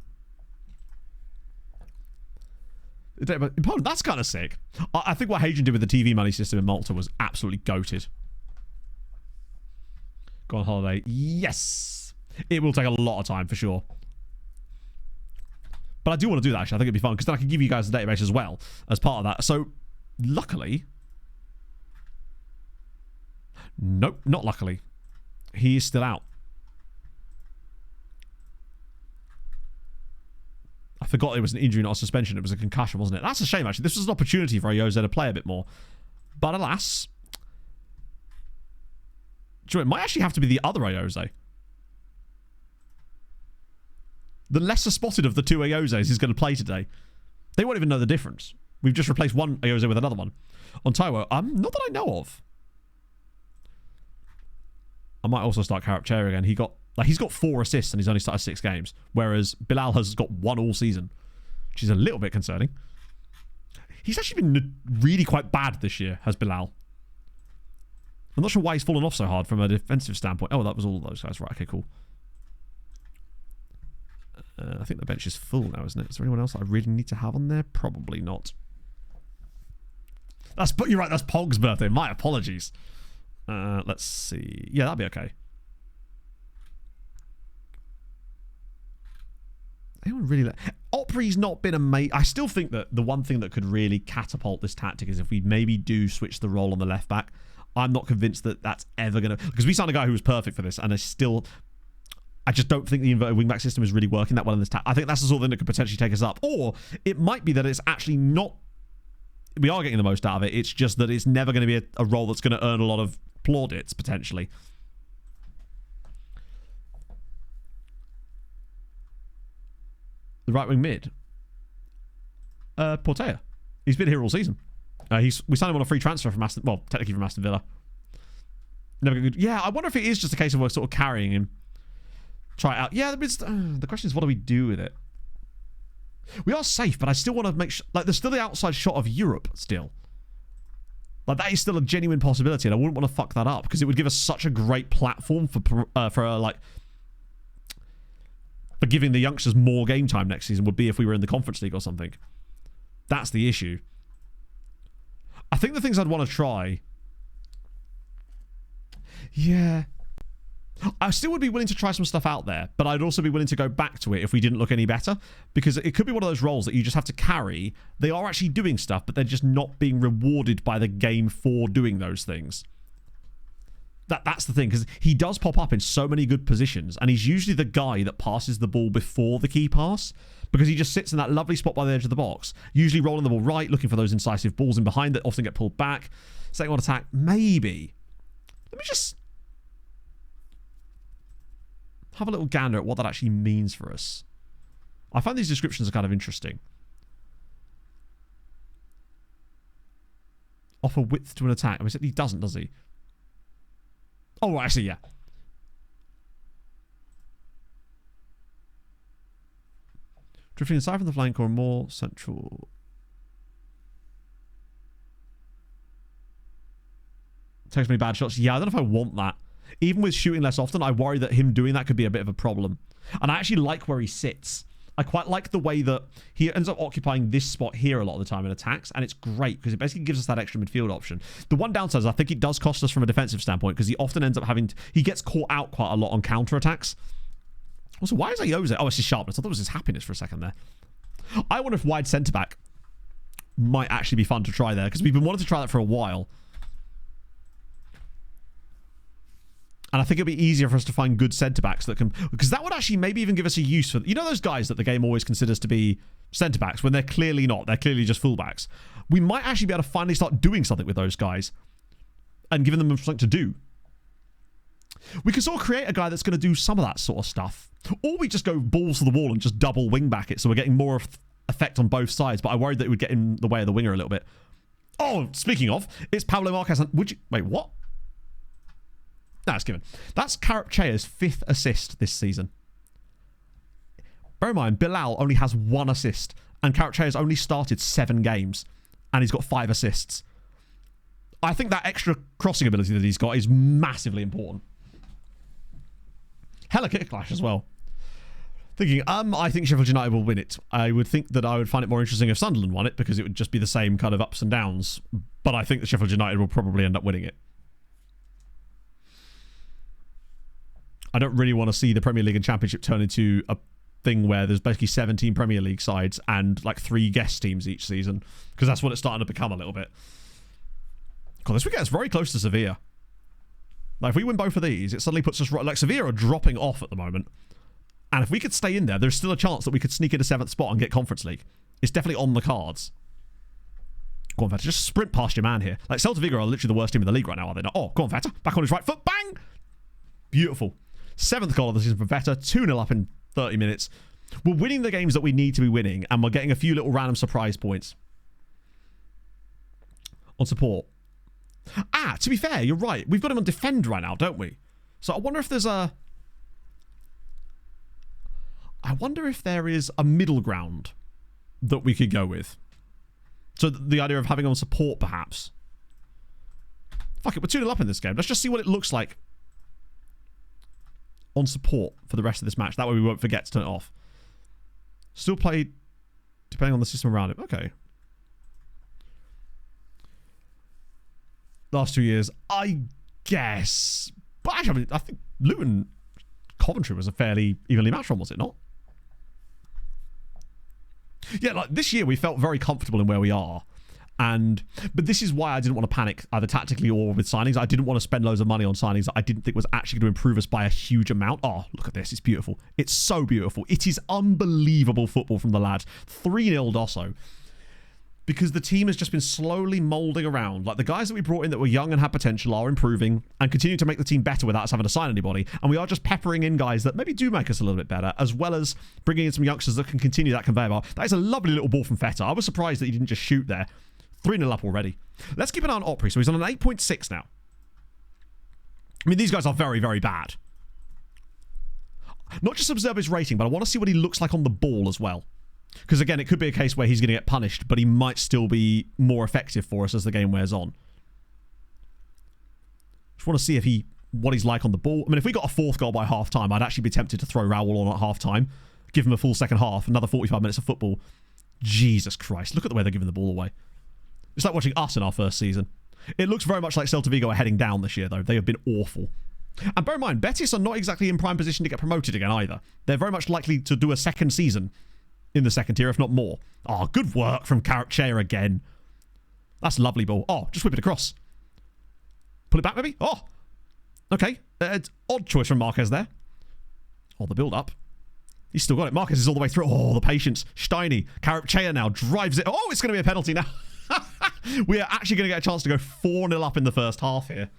That's kind of sick. I think what Hadrian did with the TV money system in Malta was absolutely goated. Go on holiday. Yes. It will take a lot of time for sure. But I do want to do that actually. I think it'd be fun because then I can give you guys the database as well as part of that. So, luckily... Nope, not luckily. He is still out. I forgot it was an injury, not a suspension. It was a concussion, wasn't it? That's a shame, actually. This was an opportunity for Ayoze to play a bit more. But alas... Do you know, it might actually have to be the other Ayoze. The lesser spotted of the 2 Ayozes is going to play today. They won't even know the difference. We've just replaced one Ayoze with another one. On Taiwo, not that I know of. I might also start Karapcher again. He's got 4 assists and he's only started 6 games. Whereas Bilal has got 1 all season. Which is a little bit concerning. He's actually been really quite bad this year, has Bilal. I'm not sure why he's fallen off so hard from a defensive standpoint. Oh, that was all of those guys. Right, okay, cool. I think the bench is full now, isn't it? Is there anyone else I really need to have on there? Probably not. You're right, that's Pog's birthday. My apologies. Let's see. Yeah, that'd be okay. Anyone really... Opry's not been amazing. I still think that the one thing that could really catapult this tactic is if we maybe do switch the role on the left back. I'm not convinced that that's ever going to... Because we signed a guy who was perfect for this, and I just don't think the inverted wingback system is really working that well in this tactic. I think that's the sort of thing that could potentially take us up. Or it might be that it's actually not... We are getting the most out of it. It's just that it's never going to be a role that's going to earn a lot of plaudits, potentially. The right wing mid. Portea. He's been here all season. We signed him on a free transfer from Aston... Well, technically from Aston Villa. Never good. Yeah, I wonder if it is just a case of we're sort of carrying him. Try it out. Yeah, the question is, what do we do with it? We are safe, but I still want to make sure... Like, there's still the outside shot of Europe, still. Like, that is still a genuine possibility, and I wouldn't want to fuck that up, because it would give us such a great platform for giving the youngsters more game time next season would be if we were in the Conference League or something. That's the issue. I think the things I'd want to try... Yeah. I still would be willing to try some stuff out there, but I'd also be willing to go back to it if we didn't look any better, because it could be one of those roles that you just have to carry. They are actually doing stuff, but they're just not being rewarded by the game for doing those things. That's the thing, because he does pop up in so many good positions, and he's usually the guy that passes the ball before the key pass, because he just sits in that lovely spot by the edge of the box, usually rolling the ball right, looking for those incisive balls in behind that often get pulled back. Second on attack, maybe. Let me just have a little gander at what that actually means for us. I find these descriptions are kind of interesting. Offer width to an attack. I mean, he doesn't, does he? Oh, well, actually, yeah. Drifting aside from the flank or more central. Takes me bad shots. Yeah, I don't know if I want that. Even with shooting less often, I worry that him doing that could be a bit of a problem. And I actually like where he sits. I quite like the way that he ends up occupying this spot here a lot of the time in attacks, and it's great because it basically gives us that extra midfield option. The one downside is I think it does cost us from a defensive standpoint because he often ends up he gets caught out quite a lot on counter attacks. Also, why is Iose? Oh, it's his sharpness. I thought it was his happiness for a second there. I wonder if wide centre back might actually be fun to try there because we've been wanting to try that for a while. And I think it'd be easier for us to find good centre-backs that can... Because that would actually maybe even give us a use for... You know those guys that the game always considers to be centre-backs when they're clearly not. They're clearly just full-backs. We might actually be able to finally start doing something with those guys and giving them something to do. We could sort of create a guy that's going to do some of that sort of stuff. Or we just go balls to the wall and just double wing-back it so we're getting more effect on both sides. But I worried that it would get in the way of the winger a little bit. Oh, speaking of, it's Pablo Marquez. Would you... Wait, what? No, it's given. That's Carapchea's 5th assist this season. Bear in mind, Bilal only has 1 assist, and Carapchea's only started 7 games, and he's got 5 assists. I think that extra crossing ability that he's got is massively important. Hella kick clash as well. Thinking, I think Sheffield United will win it. I would think that I would find it more interesting if Sunderland won it, because it would just be the same kind of ups and downs, but I think that Sheffield United will probably end up winning it. I don't really want to see the Premier League and Championship turn into a thing where there's basically 17 Premier League sides and like 3 guest teams each season, because that's what it's starting to become a little bit. God, this would get us very close to Sevilla. Like, if we win both of these, it suddenly puts us right... Like, Sevilla are dropping off at the moment. And if we could stay in there, there's still a chance that we could sneak into 7th spot and get Conference League. It's definitely on the cards. Go on, Veta. Just sprint past your man here. Like, Celta Vigo are literally the worst team in the league right now, are they not? Oh, go on, Veta. Back on his right foot. Bang! Beautiful. 7th goal of the season for Veta. 2-0 up in 30 minutes. We're winning the games that we need to be winning, and we're getting a few little random surprise points. On support. Ah, to be fair, you're right. We've got him on defend right now, don't we? So I wonder if there's a... I wonder if there is a middle ground that we could go with. So the idea of having on support, perhaps. Fuck it, we're 2-0 up in this game. Let's just see what it looks like on support for the rest of this match. That way we won't forget to turn it off. Still played depending on the system around it. Okay. Last 2 years. I guess. But actually, I mean, I think Luton Coventry was a fairly evenly matched one, was it not? Yeah, like this year we felt very comfortable in where we are. But this is why I didn't want to panic either tactically or with signings. I didn't want to spend loads of money on signings that I didn't think was actually going to improve us by a huge amount. Oh, look at this. It's beautiful. It's so beautiful. It is unbelievable football from the lads. 3-0 Dosso. Because the team has just been slowly moulding around. Like the guys that we brought in that were young and had potential are improving and continue to make the team better without us having to sign anybody. And we are just peppering in guys that maybe do make us a little bit better, as well as bringing in some youngsters that can continue that conveyor belt. That is a lovely little ball from Feta. I was surprised that he didn't just shoot there. 3-0 up already. Let's keep an eye on Opry. So he's on an 8.6 now. I mean, these guys are very, very bad. Not just observe his rating, but I want to see what he looks like on the ball as well. Because again, it could be a case where he's going to get punished, but he might still be more effective for us as the game wears on. Just want to see what he's like on the ball. I mean, if we got a 4th goal by half time, I'd actually be tempted to throw Raul on at half time, give him a full second half, another 45 minutes of football. Jesus Christ, look at the way they're giving the ball away. It's like watching us in our first season. It looks very much like Celta Vigo are heading down this year, though. They have been awful. And bear in mind, Betis are not exactly in prime position to get promoted again either. They're very much likely to do a second season in the second tier, if not more. Oh, good work from Carachea again. That's a lovely ball. Oh, just whip it across. Pull it back, maybe? Oh, okay. Odd choice from Marquez there. Oh, the build-up. He's still got it. Marquez is all the way through. Oh, the patience. Steiny. Carachea now drives it. Oh, it's going to be a penalty now. We are actually going to get a chance to go 4-0 up in the first half here.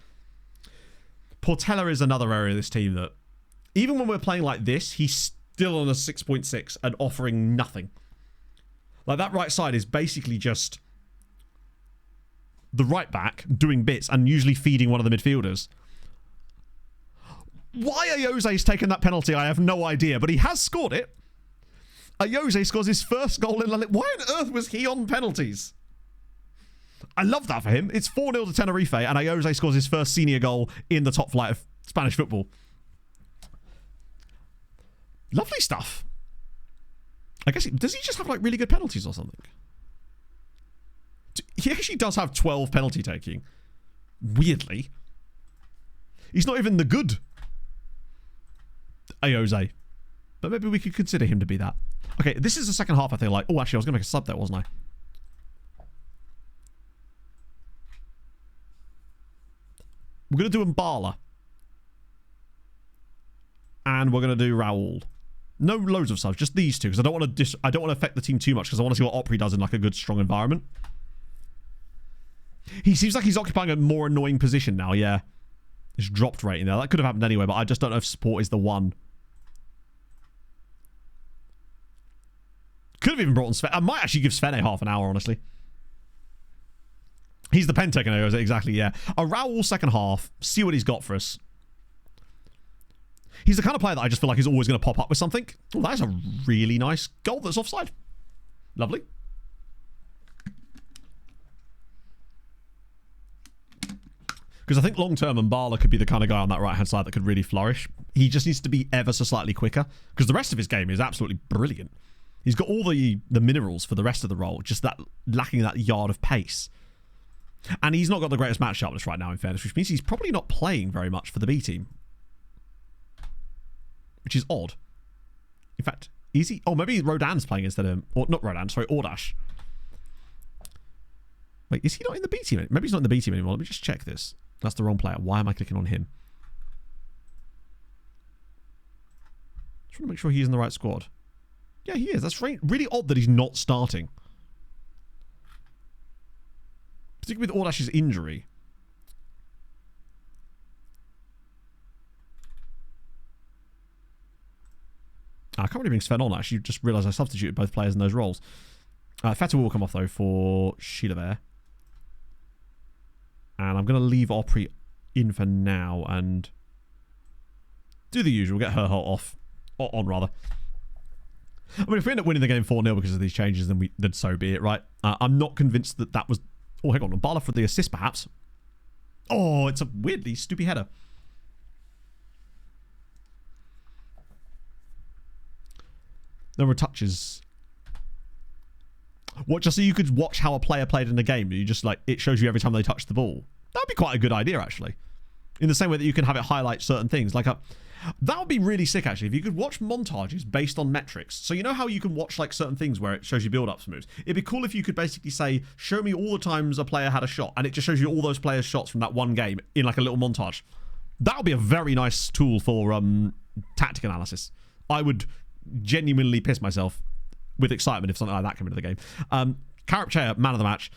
Portela is another area of this team that, even when we're playing like this, he's still on a 6.6 and offering nothing. Like, that right side is basically just the right back doing bits and usually feeding one of the midfielders. Why Ayoze's taken that penalty, I have no idea, but he has scored it. Ayoze scores his first goal in La Liga. Why on earth was he on penalties? I love that for him. It's 4-0 to Tenerife, and Ayoze scores his first senior goal in the top flight of Spanish football. Lovely stuff. I guess, does he just have like really good penalties or something? He actually does have 12 penalty taking. Weirdly. He's not even the good Ayoze. But maybe we could consider him to be that. Okay, this is the second half, I think. Like, oh, actually, I was going to make a sub there, wasn't I? We're going to do Mbala. And we're going to do Raul. No loads of subs, just these two, because I don't want to affect the team too much, because I want to see what Opry does in like a good, strong environment. He seems like he's occupying a more annoying position now, yeah. It's dropped rating there. That could have happened anyway, but I just don't know if support is the one. Could have even brought on Sven. I might actually give Sven half an hour, honestly. He's the pen taker, exactly, yeah. A Raul second half, see what he's got for us. He's the kind of player that I just feel like is always going to pop up with something. Oh, that is a really nice goal that's offside. Lovely. Because I think long-term, Mbala could be the kind of guy on that right-hand side that could really flourish. He just needs to be ever so slightly quicker. Because the rest of his game is absolutely brilliant. He's got all the minerals for the rest of the role, just that lacking that yard of pace. And he's not got the greatest match sharpness right now, in fairness, which means he's probably not playing very much for the B team. Which is odd. In fact, is he? Oh, maybe Rodan's playing instead of him. Or not Rodan, sorry, Ordash. Wait, is he not in the B team? Maybe he's not in the B team anymore. Let me just check this. That's the wrong player. Why am I clicking on him? Just want to make sure he's in the right squad. Yeah, he is. That's really odd that he's not starting. Particularly with Ordash's injury. I can't really bring Sven on, actually. Just realised I substituted both players in those roles. Feta will come off, though, for Sheila there. And I'm going to leave Opry in for now and do the usual. Get her off. Or on, rather. I mean, if we end up winning the game 4-0 because of these changes, then so be it, right? I'm not convinced that was... Oh, hang on. Mbala for the assist, perhaps. Oh, it's a weirdly stupid header. There were touches. What, just so you could watch how a player played in a game? You just like, it shows you every time they touch the ball. That'd be quite a good idea, actually. In the same way that you can have it highlight certain things. Like that would be really sick, actually, if you could watch montages based on metrics. So you know how you can watch like certain things where it shows you build-ups moves? It'd be cool if you could basically say, show me all the times a player had a shot, and it just shows you all those players' shots from that one game in like a little montage. That would be a very nice tool for tactic analysis. I would genuinely piss myself with excitement if something like that came into the game. Carapchea, man of the match.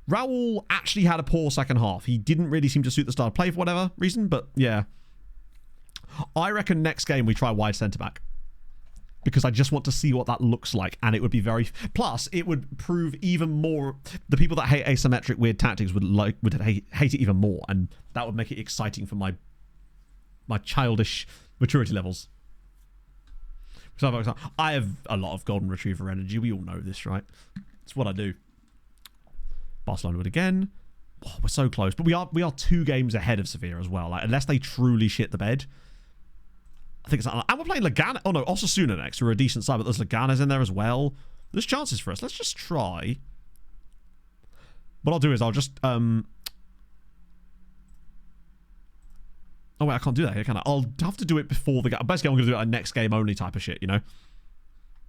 Raul actually had a poor second half. He didn't really seem to suit the style of play for whatever reason, but yeah. I reckon next game we try wide centre-back. Because I just want to see what that looks like, and it would be very... Plus, it would prove even more... The people that hate asymmetric weird tactics would hate it even more, and that would make it exciting for my childish maturity levels. So I have a lot of golden retriever energy. We all know this, right? It's what I do. Barcelona would again. Oh, we're so close, but we are 2 games ahead of Sevilla as well. Like, unless they truly shit the bed, I think it's like, and we're playing Leganes. Oh no, Osasuna next. Who are a decent side, but there's Leganes in there as well. There's chances for us. Let's just try. What I'll do is I'll just oh wait, I can't do that here, can I? I'll have to do it before the game. Basically, I'm going to do it a next game only type of shit, you know?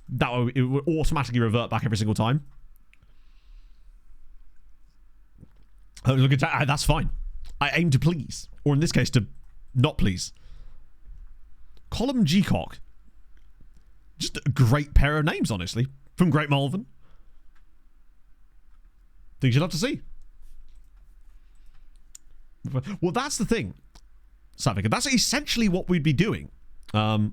That way it will automatically revert back every single time. Oh, look at that. That's fine. I aim to please. Or in this case, to not please. Column G-Cock. Just a great pair of names, honestly. From Great Malvern. Things you'd love to see. Well, that's the thing. Savik, that's essentially what we'd be doing. I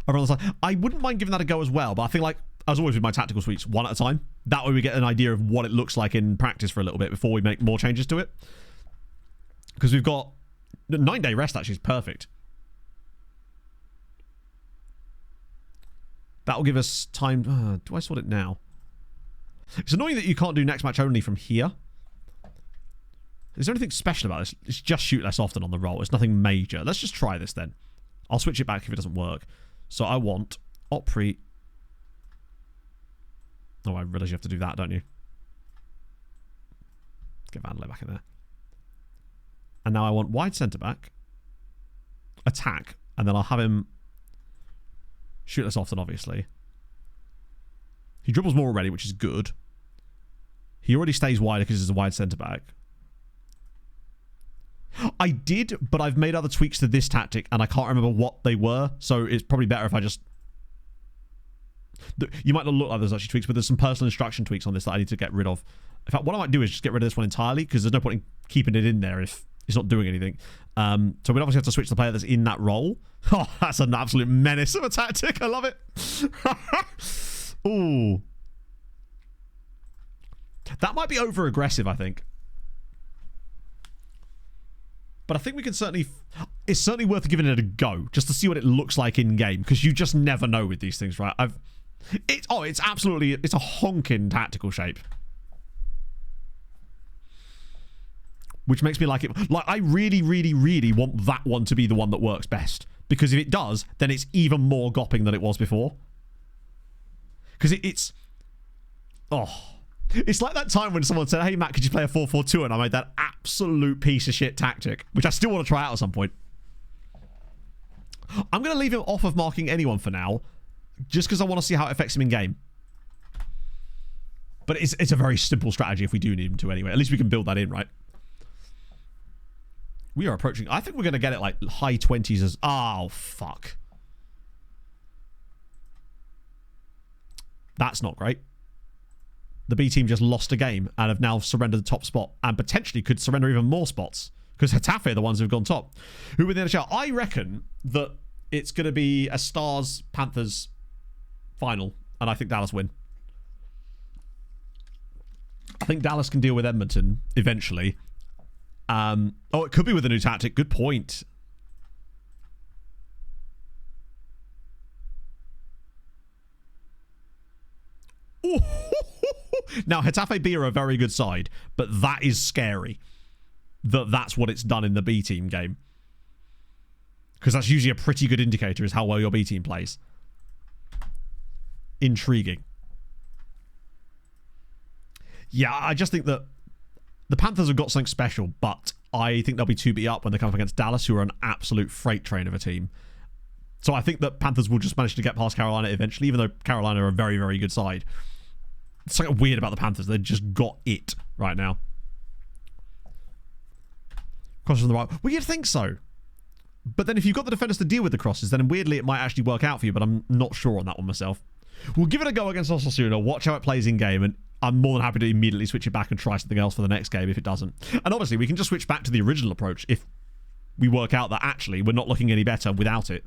wouldn't mind giving that a go as well, but I think, like, as always with my tactical suites, one at a time. That way we get an idea of what it looks like in practice for a little bit before we make more changes to it. Because we've got... 9-day rest, actually, is perfect. That'll give us time... do I sort it now? It's annoying that you can't do next match only from here. Is there anything special about this? It's just shoot less often on the roll. It's nothing major. Let's just try this then. I'll switch it back if it doesn't work. So I want Opry. Oh, I realise you have to do that, don't you? Get Vandalay back in there. And now I want wide centre-back. Attack. And then I'll have him shoot less often, obviously. He dribbles more already, which is good. He already stays wider because he's a wide centre-back. I did, but I've made other tweaks to this tactic, and I can't remember what they were, so it's probably better if I just... You might not look like there's actually tweaks, but there's some personal instruction tweaks on this that I need to get rid of. In fact, what I might do is just get rid of this one entirely, because there's no point in keeping it in there if it's not doing anything. So we'd obviously have to switch the player that's in that role. Oh, that's an absolute menace of a tactic. I love it. Ooh. That might be over-aggressive, I think. But I think we can certainly... It's certainly worth giving it a go, just to see what it looks like in-game, because you just never know with these things, right? It's absolutely... It's a honking tactical shape. Which makes me like it. Like, I really, really, really want that one to be the one that works best. Because if it does, then it's even more gopping than it was before. Because it's... Oh... It's like that time when someone said, hey, Matt, could you play a 4-4-2? And I made that absolute piece of shit tactic, which I still want to try out at some point. I'm going to leave him off of marking anyone for now, just because I want to see how it affects him in game. But it's a very simple strategy if we do need him to anyway. At least we can build that in, right? We are approaching... I think we're going to get it like high 20s as... Oh, fuck. That's not great. The B team just lost a game and have now surrendered the top spot and potentially could surrender even more spots because Getafe are the ones who've gone top. Who were in the show? I reckon that it's going to be a Stars Panthers final, and I think Dallas win. I think Dallas can deal with Edmonton eventually. Oh, it could be with a new tactic. Good point. Ooh. Now, Getafe B are a very good side, but that is scary. That's what it's done in the B team game. Because that's usually a pretty good indicator is how well your B team plays. Intriguing. Yeah, I just think that the Panthers have got something special, but I think they'll be 2 beat up when they come up against Dallas, who are an absolute freight train of a team. So I think that Panthers will just manage to get past Carolina eventually, even though Carolina are a very, very good side. It's something weird about the Panthers. They've just got it right now. Crosses on the right. Well, you'd think so. But then if you've got the defenders to deal with the crosses, then weirdly it might actually work out for you, but I'm not sure on that one myself. We'll give it a go against Osasuna, watch how it plays in game, and I'm more than happy to immediately switch it back and try something else for the next game if it doesn't. And obviously, we can just switch back to the original approach if we work out that actually we're not looking any better without it.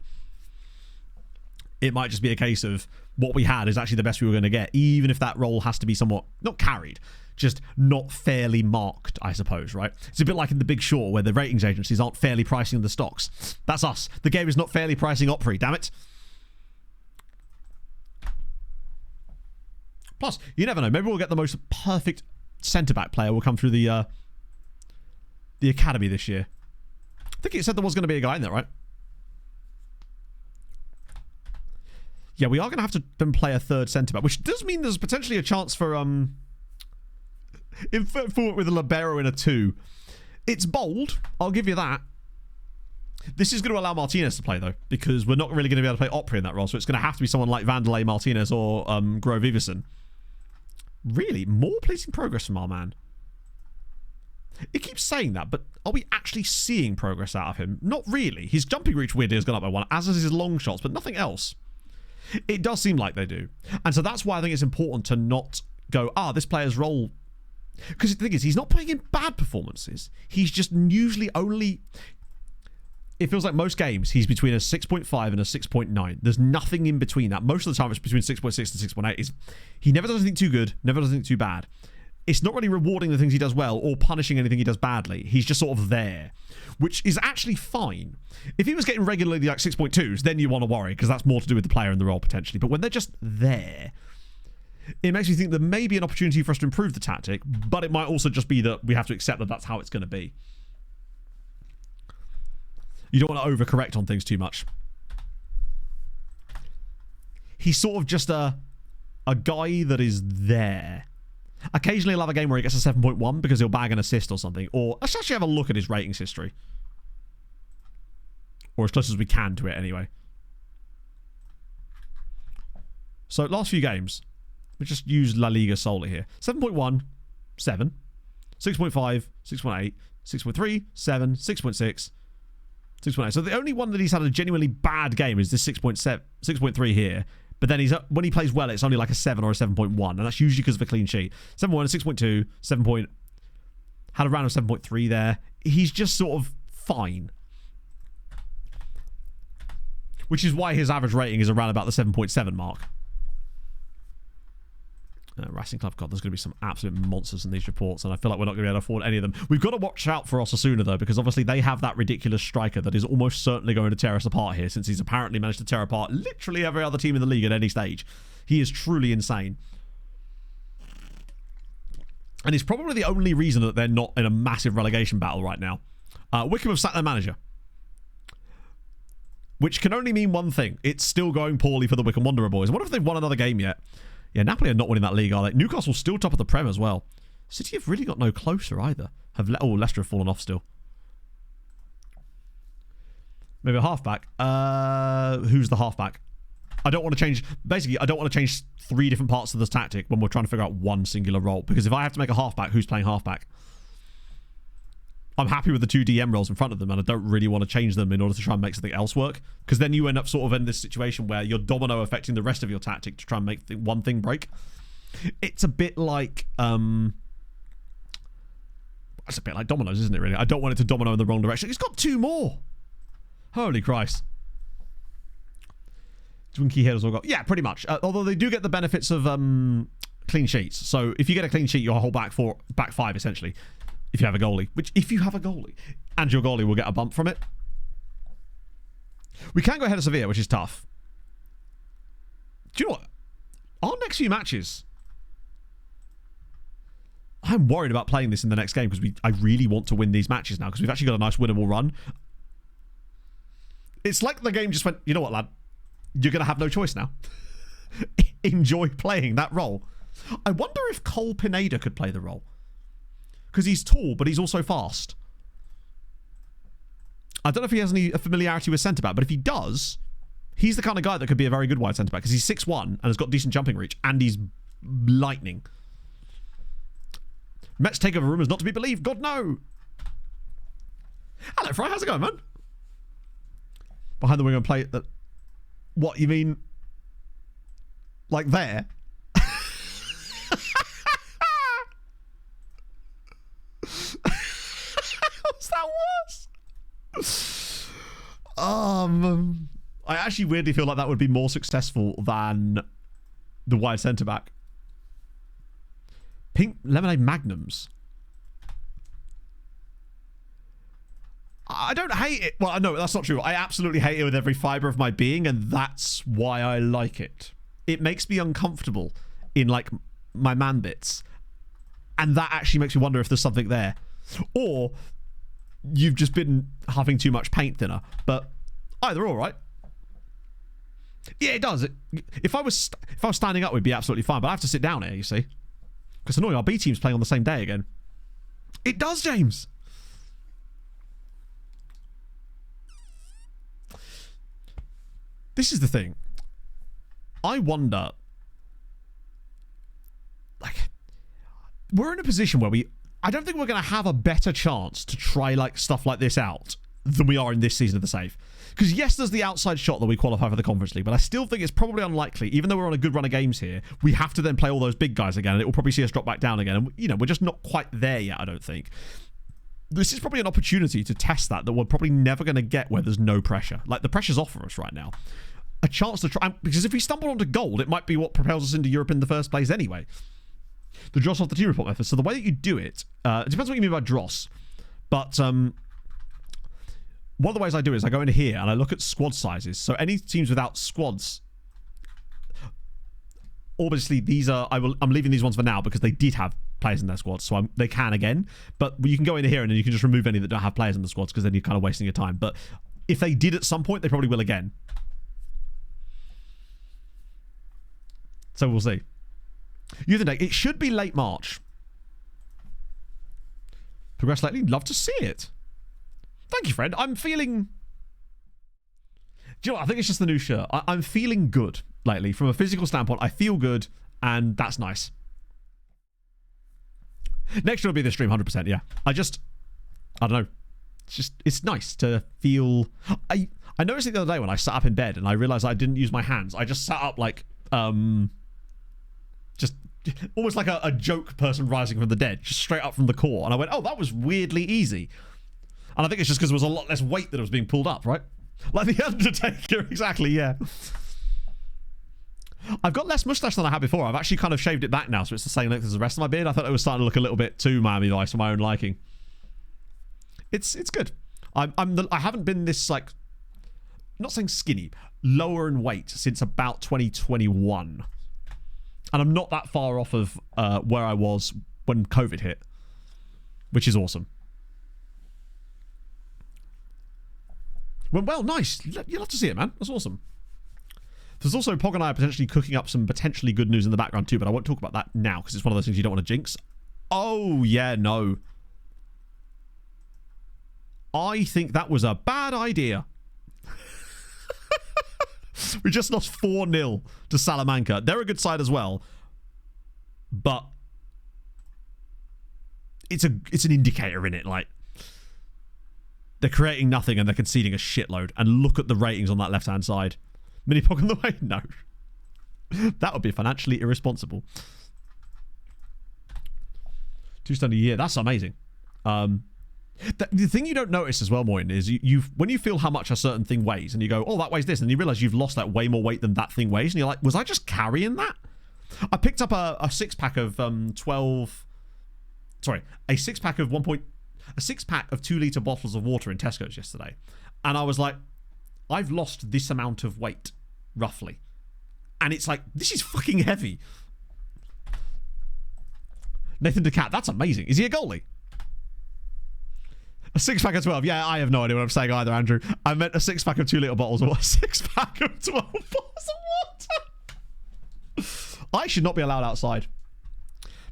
It might just be a case of what we had is actually the best we were going to get, even if that role has to be somewhat, not carried, just not fairly marked, I suppose, right? It's a bit like in The Big Short, where the ratings agencies aren't fairly pricing the stocks. That's us. The game is not fairly pricing Opry, damn it. Plus, you never know. Maybe we'll get the most perfect centre-back player will come through the academy this year. I think it said there was going to be a guy in there, right? Yeah, we are going to have to then play a third centre-back, which does mean there's potentially a chance for forward with a libero in a 2. It's bold, I'll give you that. This is going to allow Martinez to play, though, because we're not really going to be able to play Opry in that role, so it's going to have to be someone like Vanderlei Martinez or Grove Iverson. Really? More pleasing progress from our man. It keeps saying that, but are we actually seeing progress out of him? Not really. His jumping reach weirdly has gone up by 1, as is his long shots, but nothing else. It does seem like they do. And so that's why I think it's important to not go, this player's role... Because the thing is, he's not putting in bad performances. He's just usually only... It feels like most games, he's between a 6.5 and a 6.9. There's nothing in between that. Most of the time, it's between 6.6 and 6.8. He never does anything too good, never does anything too bad. It's not really rewarding the things he does well or punishing anything he does badly. He's just sort of there, which is actually fine. If he was getting regularly like 6.2s, then you want to worry, because that's more to do with the player and the role potentially. But when they're just there, it makes me think there may be an opportunity for us to improve the tactic, but it might also just be that we have to accept that that's how it's going to be. You don't want to overcorrect on things too much. He's sort of just a guy that is there. Occasionally he'll have a game where he gets a 7.1 because he'll bag an assist or something. Or let's actually have a look at his ratings history. Or as close as we can to it anyway. So last few games. We just use La Liga solely here. 7.1, 7. 6.5, 6.8, 6.3, 7, 6.6. 6.8. So the only one that he's had a genuinely bad game is this 6.3 here. But then when he plays well, it's only like a 7 or a 7.1. And that's usually because of a clean sheet. 7.1, 6.2, 7. Had a round of 7.3 there. He's just sort of fine. Which is why his average rating is around about the 7.7 mark. Racing Club, God, there's going to be some absolute monsters in these reports, and I feel like we're not going to be able to afford any of them. We've got to watch out for Osasuna, though, because obviously they have that ridiculous striker that is almost certainly going to tear us apart here, since he's apparently managed to tear apart literally every other team in the league at any stage. He is truly insane. And it's probably the only reason that they're not in a massive relegation battle right now. Wickham have sacked their manager. Which can only mean one thing. It's still going poorly for the Wickham Wanderer boys. I wonder if they've won another game yet. Yeah, Napoli are not winning that league, are they? Newcastle's still top of the Prem as well. City have really got no closer either. Leicester have fallen off still. Maybe a halfback. Who's the halfback? I don't want to change... Basically, I don't want to change 3 different parts of this tactic when we're trying to figure out one singular role. Because if I have to make a halfback, who's playing halfback? I'm happy with the 2 DM roles in front of them, and I don't really want to change them in order to try and make something else work. Because then you end up sort of in this situation where you're domino affecting the rest of your tactic to try and make one thing break. It's a bit like... it's a bit like dominoes, isn't it, really? I don't want it to domino in the wrong direction. It's got 2 more! Holy Christ. Dwinky Hills all got... Yeah, pretty much. Although they do get the benefits of clean sheets. So if you get a clean sheet, you're a whole back 5, essentially. If you have a goalie. Which, if you have a goalie, and your goalie will get a bump from it. We can go ahead of Sevilla, which is tough. Do you know what? Our next few matches... I'm worried about playing this in the next game because I really want to win these matches now because we've actually got a nice winnable run. It's like the game just went, you know what, lad? You're going to have no choice now. Enjoy playing that role. I wonder if Cole Pineda could play the role. Because he's tall, but he's also fast. I don't know if he has any familiarity with centre-back, but if he does, he's the kind of guy that could be a very good wide centre-back because he's 6'1" and has got decent jumping reach, and he's lightning. Mets takeover rumours not to be believed. God, no. Hello, Fry. How's it going, man? Behind the wing and play that. What, you mean? Like there? What's that worse? I actually weirdly feel like that would be more successful than the wide centre back. Pink lemonade magnums. I don't hate it. Well, no, that's not true. I absolutely hate it with every fibre of my being, and that's why I like it. It makes me uncomfortable in, like, my man bits. And that actually makes me wonder if there's something there. Or you've just been having too much paint thinner. But either or, right? Yeah, it does. If I was standing up, we'd be absolutely fine. But I have to sit down here, you see. Because annoying, our B team's playing on the same day again. It does, James. This is the thing. I wonder, like, we're in a position where I don't think we're going to have a better chance to try, like, stuff like this out than we are in this season of the Save. Because yes, there's the outside shot that we qualify for the Conference League, but I still think it's probably unlikely, even though we're on a good run of games here, we have to then play all those big guys again, and it will probably see us drop back down again. And, you know, we're just not quite there yet, I don't think. This is probably an opportunity to test that we're probably never going to get where there's no pressure. Like, the pressure's off for us right now. A chance to try, because if we stumble onto gold, it might be what propels us into Europe in the first place anyway. The dross off the team report method. So the way that you do it, it depends what you mean by dross, but one of the ways I do it is I go into here and I look at squad sizes. So any teams without squads, obviously these are, I'm leaving these ones for now because they did have players in their squads, so they can again. But you can go into here and then you can just remove any that don't have players in the squads because then you're kind of wasting your time. But if they did at some point, they probably will again. So we'll see. Youth Day. It should be late March. Progress lately. Love to see it. Thank you, friend. I'm feeling... Do you know what? I think it's just the new shirt. I'm feeling good lately. From a physical standpoint, I feel good, and that's nice. Next year will be the stream, 100%, yeah. I don't know. It's nice to feel... I noticed it the other day when I sat up in bed and I realised I didn't use my hands. I just sat up like... just almost like a joke person rising from the dead, just straight up from the core. And I went, oh, that was weirdly easy. And I think it's just because there was a lot less weight that was being pulled up, right? Like the Undertaker, exactly, yeah. I've got less mustache than I had before. I've actually kind of shaved it back now, so it's the same length as the rest of my beard. I thought it was starting to look a little bit too Miami Vice for my own liking. It's good. I haven't been this, like, I'm not saying skinny, lower in weight since about 2021. And I'm not that far off of where I was when COVID hit, which is awesome. Well, nice. You'll have to see it, man. That's awesome. There's also Pog and I are potentially cooking up some potentially good news in the background too, but I won't talk about that now because it's one of those things you don't want to jinx. Oh, yeah, no. I think that was a bad idea. We just lost 4-0 to Salamanca. They're a good side as well. But it's an indicator in it. Like, they're creating nothing and they're conceding a shitload. And look at the ratings on that left-hand side. Mini Pog on the way? No. That would be financially irresponsible. 2 stone a year. That's amazing. The thing you don't notice as well, Moyne, is when you feel how much a certain thing weighs and you go, oh, that weighs this, and you realise you've lost that way more weight than that thing weighs, and you're like, was I just carrying that? I picked up a 6-pack of 12... Sorry, a 6-pack of 6-pack of 2-litre bottles of water in Tesco's yesterday, and I was like, I've lost this amount of weight, roughly. And it's like, this is fucking heavy. Nathan DeCat, that's amazing. Is he a goalie? A 6-pack of 12. Yeah, I have no idea what I'm saying either, Andrew. I meant a 6-pack of 2-litre bottles of water. 6-pack of 12 bottles of water. I should not be allowed outside.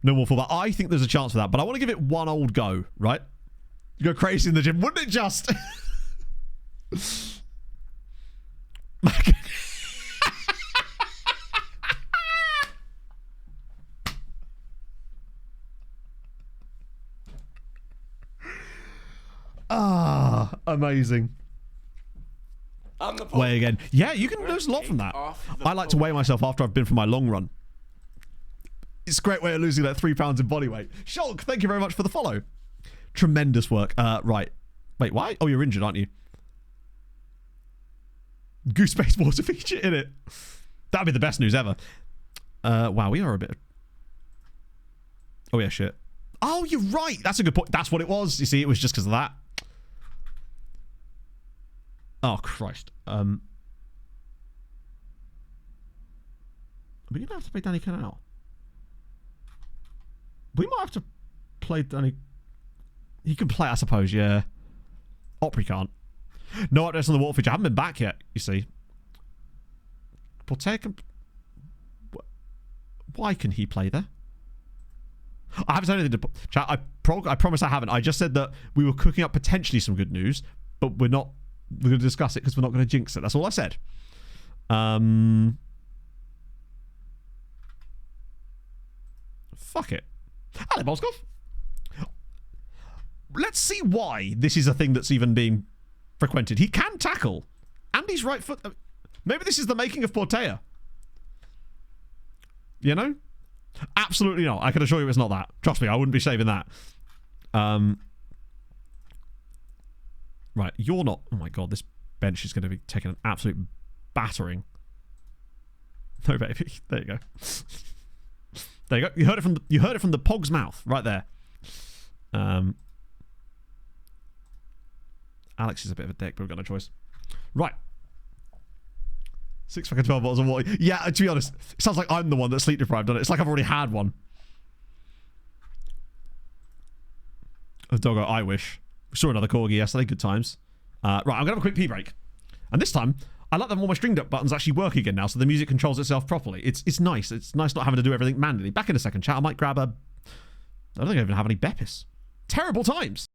No more fullback. I think there's a chance for that, but I want to give it one old go, right? You go crazy in the gym. Wouldn't it just? Ah, amazing. Weigh again. Yeah, you can lose a lot from that. I like to weigh myself after I've been for my long run. It's a great way of losing like 3 pounds in body weight. Shulk, thank you very much for the follow. Tremendous work. Right. Wait, why? Oh, you're injured, aren't you? Goose Baseball's a feature in it. That'd be the best news ever. Wow, we are a bit... Oh, yeah, shit. Oh, you're right. That's a good point. That's what it was. You see, it was just because of that. Oh, Christ. Are we going to have to play Danny Canal? We might have to play Danny... He can play, I suppose, yeah. Opry can't. No updates on the water feature. I haven't been back yet, you see. Porter can... Why can he play there? I haven't said anything to... Chat, I promise I haven't. I just said that we were cooking up potentially some good news, but we're not... We're going to discuss it because we're not going to jinx it. That's all I said. Fuck it. Hello, Boskov. Let's see why this is a thing that's even being frequented. He can tackle. Andy's right foot... Maybe this is the making of Portea. You know? Absolutely not. I can assure you it's not that. Trust me, I wouldn't be saving that. Right, you're not... Oh my god, this bench is going to be taking an absolute battering. No, baby. There you go. There you go. You heard it from the Pog's mouth, right there. Alex is a bit of a dick, but we've got no choice. Right. 6 fucking 12 bottles of water. Yeah, to be honest, it sounds like I'm the one that's sleep deprived on it. It's like I've already had one. Oh, doggo, I wish. We saw another corgi yesterday. Good times. Right, I'm going to have a quick pee break. And this time, I like that all my stringed up buttons actually work again now, so the music controls itself properly. It's nice. It's nice not having to do everything manually. Back in a second, chat. I might grab a... I don't think I even have any Beppis. Terrible times.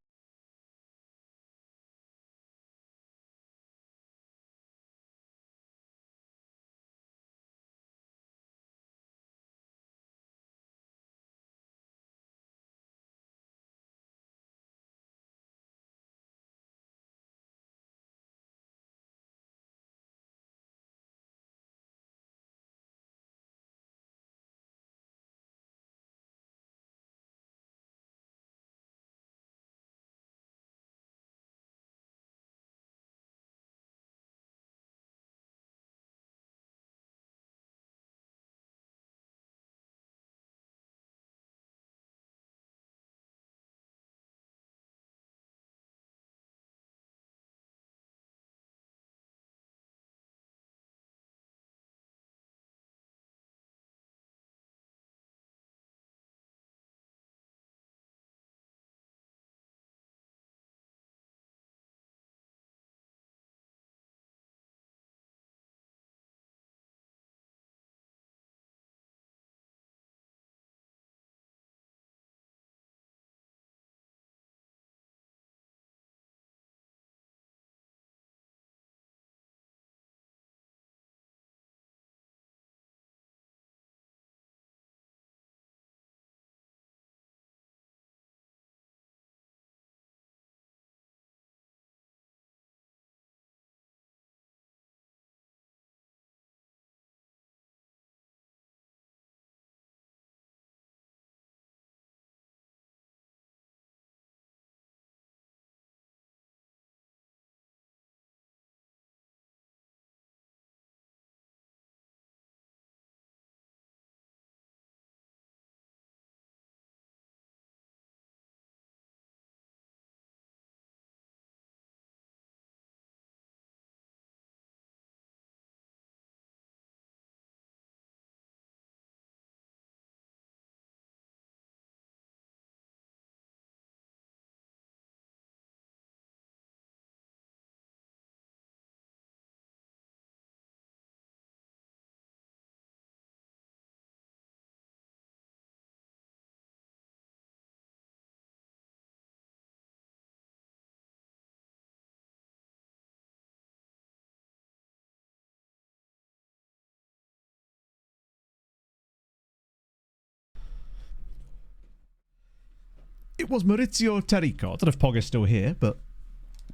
it was Maurizio Terrico. I don't know if Pog is still here, but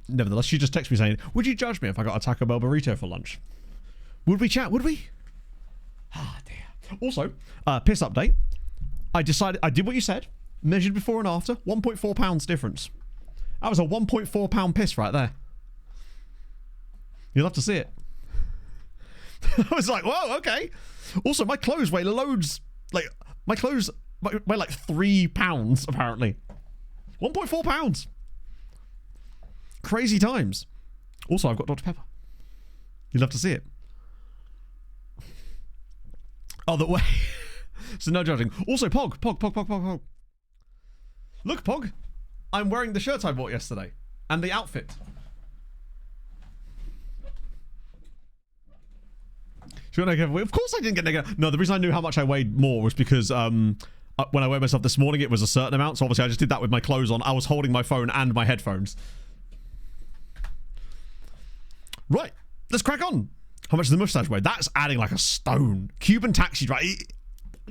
nevertheless, she just texted me saying, would you judge me if I got a Taco Bell burrito for lunch? Would we, chat? Would we? Ah, dear. Also, piss update. I did what you said. Measured before and after. 1.4 pounds difference. That was a 1.4 pound piss right there. You'll have to see it. I was like, whoa, okay. Also, my clothes weigh loads. Like, my clothes weigh like 3 pounds, apparently. 1.4 pounds. Crazy times. Also, I've got Dr. Pepper. You'll have to see it. Oh, the way. So no judging. Also, Pog. Look, Pog. I'm wearing the shirt I bought yesterday. And the outfit. Should I negative? Of course I didn't get negative. No, the reason I knew how much I weighed more was because when I weighed myself this morning, it was a certain amount. So obviously I just did that with my clothes on. I was holding my phone and my headphones. Right. Let's crack on. How much does the mustache weigh? That's adding like a stone. Cuban taxi driver.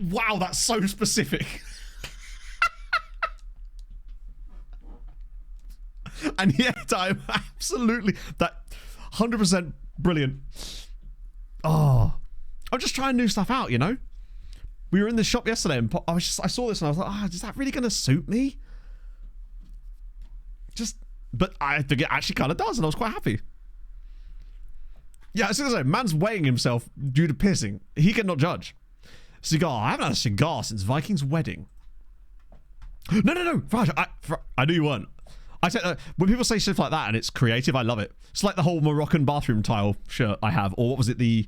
Wow, that's so specific. And yet I'm absolutely... That 100% brilliant. Oh, I'm just trying new stuff out, you know? We were in the shop yesterday and I saw this and I was like, is that really going to suit me? But I think it actually kind of does and I was quite happy. Yeah, I was going to say, man's weighing himself due to pissing. He cannot judge. Cigar. I haven't had a cigar since Viking's wedding. No. Raj, I knew you weren't. I said when people say stuff like that and it's creative, I love it. It's like the whole Moroccan bathroom tile shirt I have, or what was it? It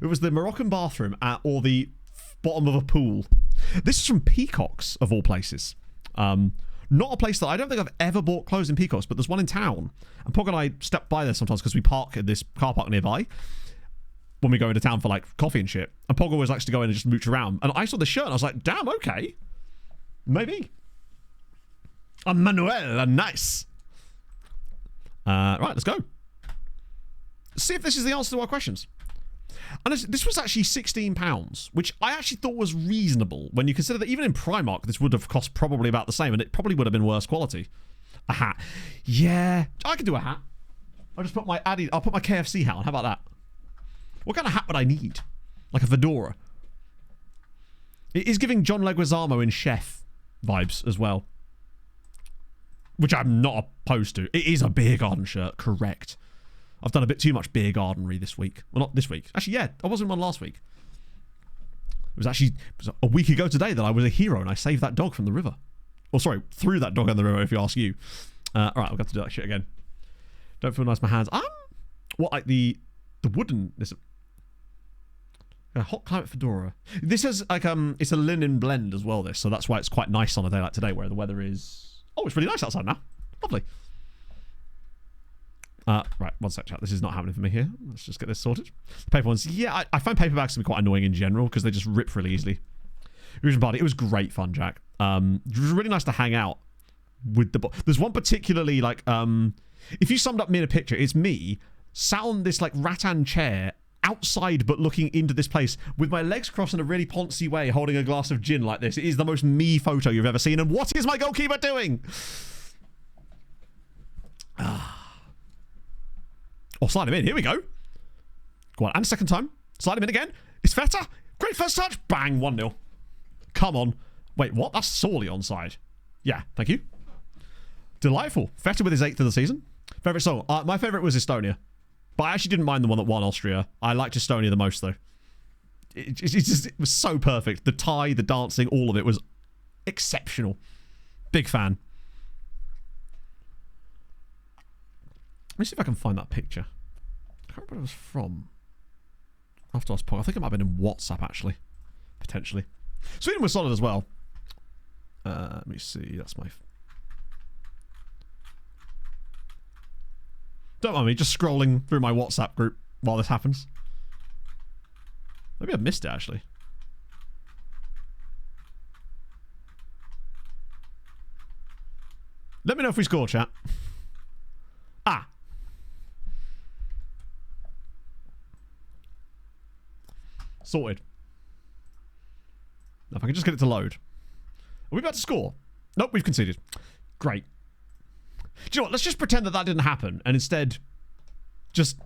was the Moroccan bathroom or the bottom of a pool. This is from Peacocks of all places. Not a place that I don't think I've ever bought clothes in Peacocks, but there's one in town. And Pog and I step by there sometimes because we park at this car park nearby when we go into town for like coffee and shit. And Pog always likes to go in and just mooch around. And I saw the shirt and I was like, damn, okay, maybe. Manuel, nice. Right, let's go. See if this is the answer to our questions. And this was actually £16, which I actually thought was reasonable when you consider that even in Primark, this would have cost probably about the same, and it probably would have been worse quality. A hat. Yeah, I could do a hat. I'll just put my I'll put my KFC hat on. How about that? What kind of hat would I need? Like a fedora. It is giving John Leguizamo in Chef vibes as well. Which I'm not opposed to. It is a beer garden shirt, correct. I've done a bit too much beer gardenery this week. Well, not this week. Actually, yeah, I was in one last week. It was a week ago today that I was a hero and I saved that dog from the river. Or sorry, threw that dog on the river, if you ask you. All right, I've got to do that shit again. Don't feel nice in my hands. What, like the wooden... A hot climate fedora. This is like, it's a linen blend as well, this. So that's why it's quite nice on a day like today where the weather is... Oh, it's really nice outside now. Lovely. Right, one sec, chat. This is not happening for me here. Let's just get this sorted. The paper ones. Yeah, I find paper bags to be quite annoying in general because they just rip really easily. Eurovision party. It was great fun, Jack. It was really nice to hang out with the... There's one particularly, like... if you summed up me in a picture, it's me sat on this, like, rattan chair outside but looking into this place with my legs crossed in a really poncy way holding a glass of gin like this. It is the most me photo you've ever seen. And what is my goalkeeper doing? Oh, slide him in. Here we go. Go on. And a second time. Slide him in again. It's Feta. Great first touch. Bang. 1-0. Come on. Wait, what? That's sorely onside. Yeah, thank you. Delightful. Feta with his 8th of the season. Favourite song? My favourite was Estonia. But I actually didn't mind the one that won Austria. I liked Estonia the most, though. It was so perfect. The tie, the dancing, all of it was exceptional. Big fan. Let me see if I can find that picture. I can't remember where it was from. After I was I think it might have been in WhatsApp, actually. Potentially. Sweden was solid as well. Let me see. That's my... Don't mind me, just scrolling through my WhatsApp group while this happens. Maybe I missed it, actually. Let me know if we score, chat. Sorted. Now, if I can just get it to load. Are we about to score? Nope, we've conceded. Great. Do you know what? Let's just pretend that that didn't happen and instead just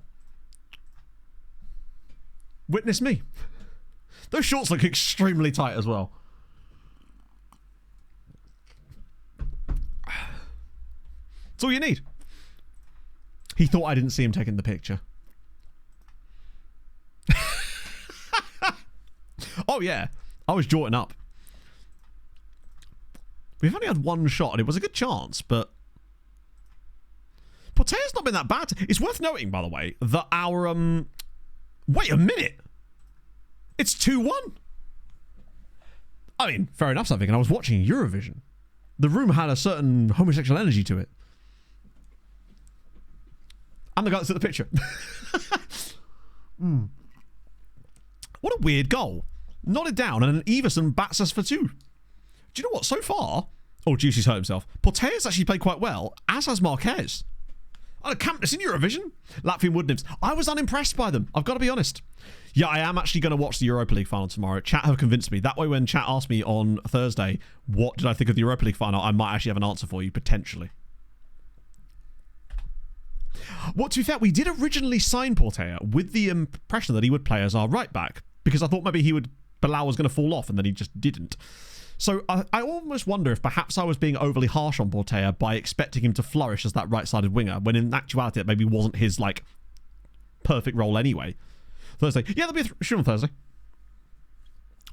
witness me. Those shorts look extremely tight as well. That's all you need. He thought I didn't see him taking the picture. Oh yeah, I was jawing up. We've only had one shot and it was a good chance, but Portea's not been that bad. It's worth noting, by the way, that our wait a minute. It's 2-1. I mean, fair enough, something. And I was watching Eurovision. The room had a certain homosexual energy to it. I'm the guy that took the picture. What a weird goal. Nodded down and then Everson bats us for 2. Do you know what? So far... Oh, Juicy's hurt himself. Portea's actually played quite well, as has Marquez. Oh, Campus in Eurovision. Latvian wood nymphs. I was unimpressed by them. I've got to be honest. Yeah, I am actually going to watch the Europa League final tomorrow. Chat have convinced me. That way when chat asked me on Thursday, what did I think of the Europa League final, I might actually have an answer for you, potentially. Well, to be fair, we did originally sign Portea with the impression that he would play as our right back, because I thought maybe Bilal was going to fall off, and then he just didn't. So I almost wonder if perhaps I was being overly harsh on Portea by expecting him to flourish as that right-sided winger, when in actuality it maybe wasn't his, like, perfect role anyway. Thursday. Yeah, there'll be a shoot on Thursday.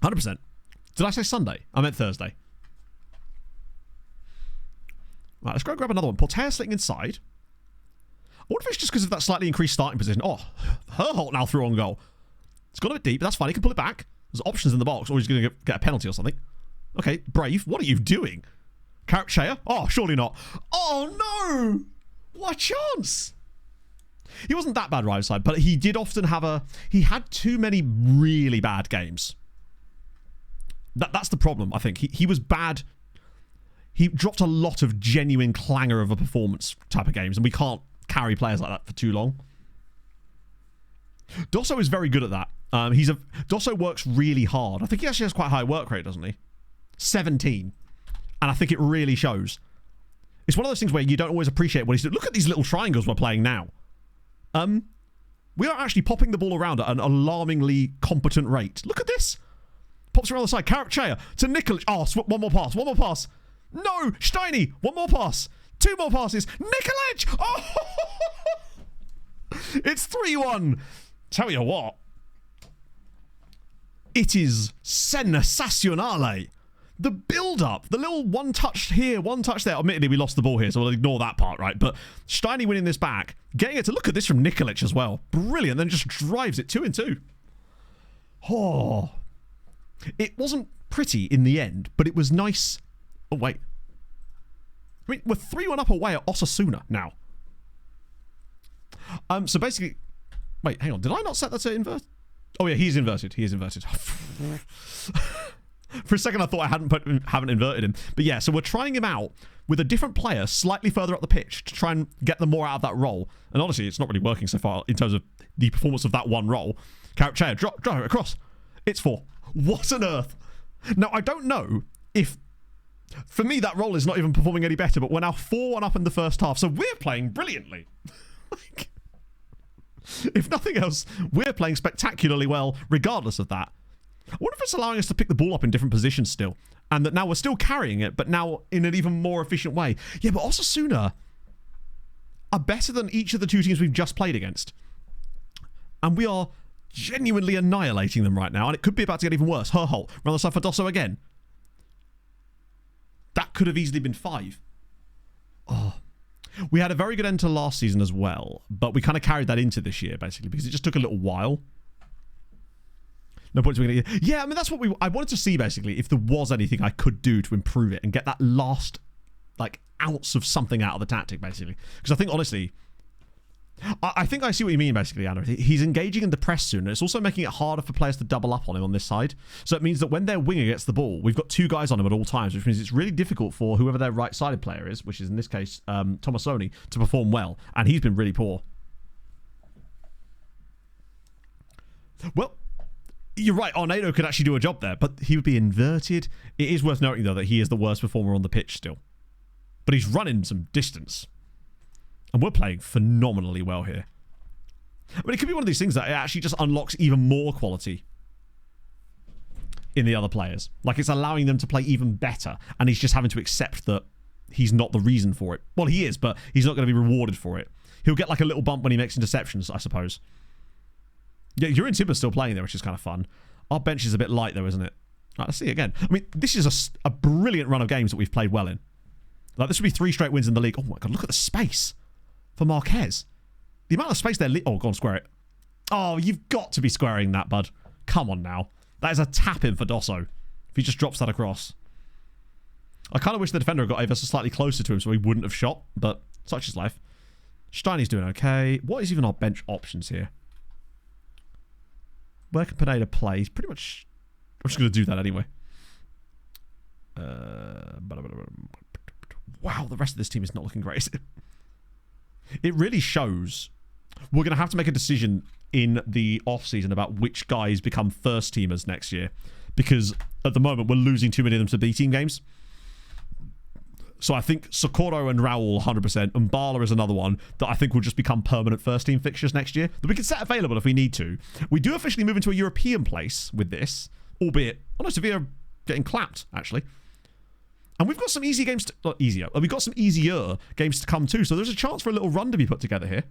100%. Did I say Sunday? I meant Thursday. Right, let's go grab another one. Portea sitting inside. I wonder if it's just because of that slightly increased starting position. Oh, Herholt now through on goal. It's gone a bit deep, but that's fine. He can pull it back. There's options in the box, or he's going to get a penalty or something. Okay, Brave, what are you doing? Carrot Oh, surely not. Oh, no! What a chance! He wasn't that bad right side, but he did often have he had too many really bad games. That's the problem, I think. He was bad. He dropped a lot of genuine clangor of a performance type of games, and we can't carry players like that for too long. Dosso is very good at that. Dosso works really hard. I think he actually has quite a high work rate, doesn't he? 17. And I think it really shows. It's one of those things where you don't always appreciate what he's doing. Look at these little triangles we're playing now. We are actually popping the ball around at an alarmingly competent rate. Look at this. Pops around the side. Carrot to Nikolic. Oh, one more pass. One more pass. No, Steiny. One more pass. 2 more passes. Nikolic. Oh! It's 3-1. Tell you what. It is sensationale. The build-up, the little one touch here, one touch there. Admittedly, we lost the ball here, so we'll ignore that part, right? But Steiny winning this back, getting it to look at this from Nikolic as well. Brilliant. Then just drives it 2-2. Oh. It wasn't pretty in the end, but it was nice. Oh, wait. I mean, we're 3-1 up away at Osasuna now. So basically... Wait, hang on. Did I not set that to invert? Oh, yeah, he's inverted. He is inverted. For a second, I thought I haven't inverted him. But yeah, so we're trying him out with a different player slightly further up the pitch to try and get them more out of that role. And honestly, it's not really working so far in terms of the performance of that one role. Carrot drop it across. It's 4. What on earth? Now, I don't know if... For me, that role is not even performing any better, but we're now 4-1 up in the first half, so we're playing brilliantly. Like, if nothing else, we're playing spectacularly well regardless of that. I wonder if it's allowing us to pick the ball up in different positions still, and that now we're still carrying it, but now in an even more efficient way. Yeah, but Osasuna are better than each of the 2 teams we've just played against. And we are genuinely annihilating them right now, and it could be about to get even worse. Herholt, run the side for Dosso again. That could have easily been 5. Oh. We had a very good end to last season as well, but we kind of carried that into this year, basically, because it just took a little while. No point to it. Yeah, I mean, that's what I wanted to see, basically, if there was anything I could do to improve it and get that last, like, ounce of something out of the tactic, basically. Because I think, honestly, I think I see what you mean, basically, Anna. He's engaging in the press soon, and it's also making it harder for players to double up on him on this side. So it means that when their winger gets the ball, we've got 2 guys on him at all times, which means it's really difficult for whoever their right-sided player is, which is in this case Tomasoni, to perform well. And he's been really poor. Well, You're right, Arnado could actually do a job there, but he would be inverted. It is worth noting, though, that he is the worst performer on the pitch still. But he's running some distance. And we're playing phenomenally well here. I mean, it could be one of these things that it actually just unlocks even more quality in the other players. Like, it's allowing them to play even better, and he's just having to accept that he's not the reason for it. Well, he is, but he's not going to be rewarded for it. He'll get like a little bump when he makes interceptions, I suppose. Yeah, you're in Timber's still playing there, which is kind of fun. Our bench is a bit light, though, isn't it? Right, let's see again. I mean, this is a brilliant run of games that we've played well in. Like, this would be 3 straight wins in the league. Oh, my God, look at the space for Marquez. The amount of space there... Oh, go on, square it. Oh, you've got to be squaring that, bud. Come on now. That is a tap-in for Dosso. If he just drops that across. I kind of wish the defender had got ever so slightly closer to him so he wouldn't have shot, but such is life. Steiny's doing okay. What is even our bench options here? Where can Pineda play? He's pretty much... I'm just going to do that anyway. Wow, the rest of this team is not looking great, is it? It really shows. We're going to have to make a decision in the off-season about which guys become first-teamers next year. Because at the moment, we're losing too many of them to B-team games. So I think Socorro and Raul 100%, and Bala is another one that I think will just become permanent first-team fixtures next year. That we can set available if we need to. We do officially move into a European place with this, albeit, oh no, Sevilla getting clapped, actually. And we've got some easy games, not easier, we've got some easier games to come too, so there's a chance for a little run to be put together here.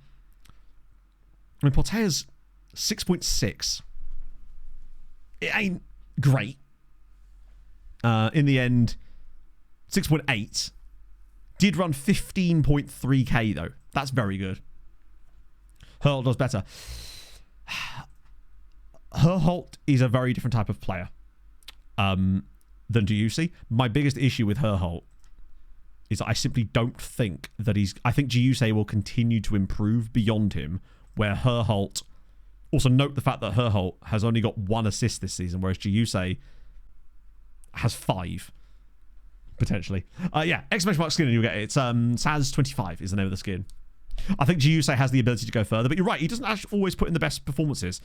I mean, Portea's 6.6. It ain't great. In the end, 6.8. Did run 15.3k though. That's very good. Hurl does better. Herholt is a very different type of player than Giuse. My biggest issue with Herholt is I simply don't think that he's... I think Giuse will continue to improve beyond him, where Herholt... Also note the fact that Herholt has only got 1 assist this season, whereas Giuse has 5. Potentially. Yeah, exclamation mark skin and you'll get it. It's Saz25 is the name of the skin. I think Giuse has the ability to go further, but you're right, he doesn't actually always put in the best performances.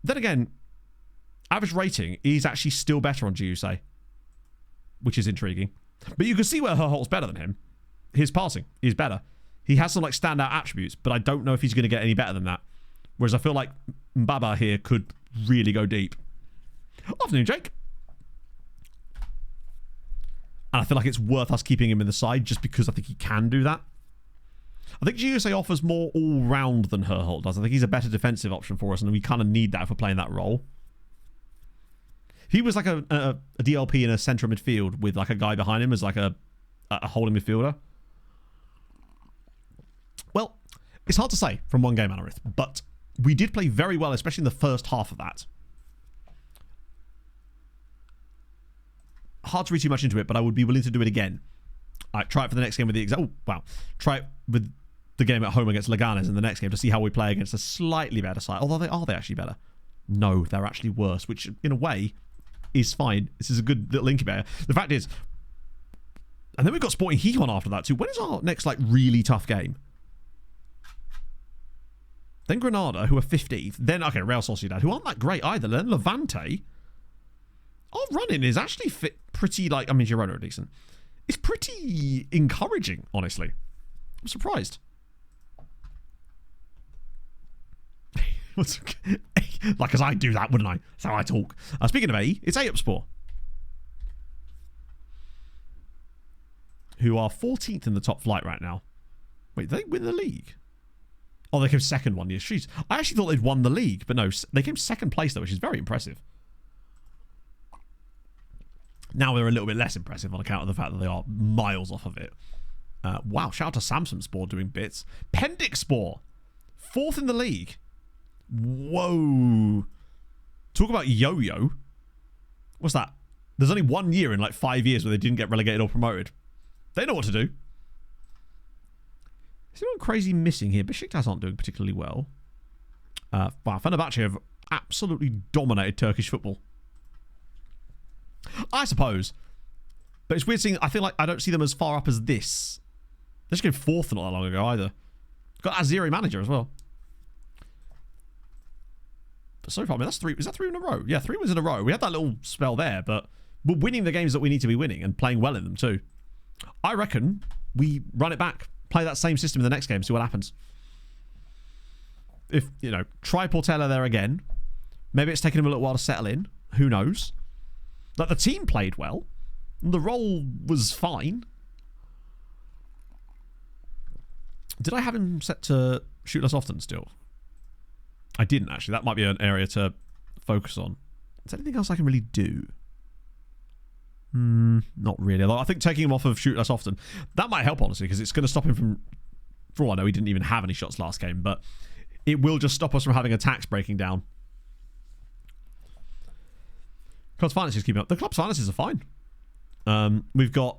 Then again, average rating is actually still better on Giuse, which is intriguing. But you can see where Herholt's better than him. His passing is better. He has some like standout attributes, but I don't know if he's going to get any better than that. Whereas I feel like Mbaba here could really go deep. Afternoon, Jake. And I feel like it's worth us keeping him in the side just because I think he can do that. I think Giuse offers more all-round than Herholt does. I think he's a better defensive option for us, and we kind of need that if we're playing that role. He was like a DLP in a centre midfield with like a guy behind him as like a holding midfielder. Well, it's hard to say from one game, Anarith, but we did play very well, especially in the first half of that. Hard to read too much into it, but I would be willing to do it again. Try it for the next game with the... Oh, wow. Try it with the game at home against Leganes in the next game to see how we play against a slightly better side. Although, are they actually better? No, they're actually worse, which, in a way, is fine. This is a good little incubator. The fact is... And then we've got Sporting Gijón after that, too. When is our next, like, really tough game? Then Granada, who are 15th. Then, okay, Real Sociedad, who aren't that great either. Then Levante... Our running is actually pretty, like... I mean, Girona are decent. It's pretty encouraging, honestly. I'm surprised. Like, as I do that, wouldn't I? That's how I talk. Speaking of AE, it's Eyüpspor, who are 14th in the top flight right now. Wait, did they win the league? Oh, they came second 1 year. Jeez. I actually thought they'd won the league, but no, they came second place, though, which is very impressive. Now they're a little bit less impressive on account of the fact that they are miles off of it. Wow, shout out to Samsung doing bits. Pendikspor, 4th in the league. Whoa. Talk about yo-yo. What's that? There's only 1 year in like 5 years where they didn't get relegated or promoted. They know what to do. Is anyone crazy missing here? Besiktas aren't doing particularly well. Wow, Fenerbahce have absolutely dominated Turkish football. I suppose. But it's weird seeing... I feel like I don't see them as far up as this. They just came 4th not that long ago either. Got Azeri manager as well. so far, I mean, that's 3. Is that 3 in a row? Yeah, 3 wins in a row. We had that little spell there, but we're winning the games that we need to be winning and playing well in them too. I reckon we run it back, play that same system in the next game, see what happens. If, you know, try Portela there again. Maybe it's taken him a little while to settle in. Who knows? Like, the team played well. The role was fine. Did I have him set to shoot less often still? I didn't, actually. That might be an area to focus on. Is there anything else I can really do? Not really. Although I think taking him off of shoot less often, that might help, honestly, because it's going to stop him from... For all I know, he didn't even have any shots last game, but it will just stop us from having attacks breaking down. Club's finances keeping up. The club's finances are fine. We've got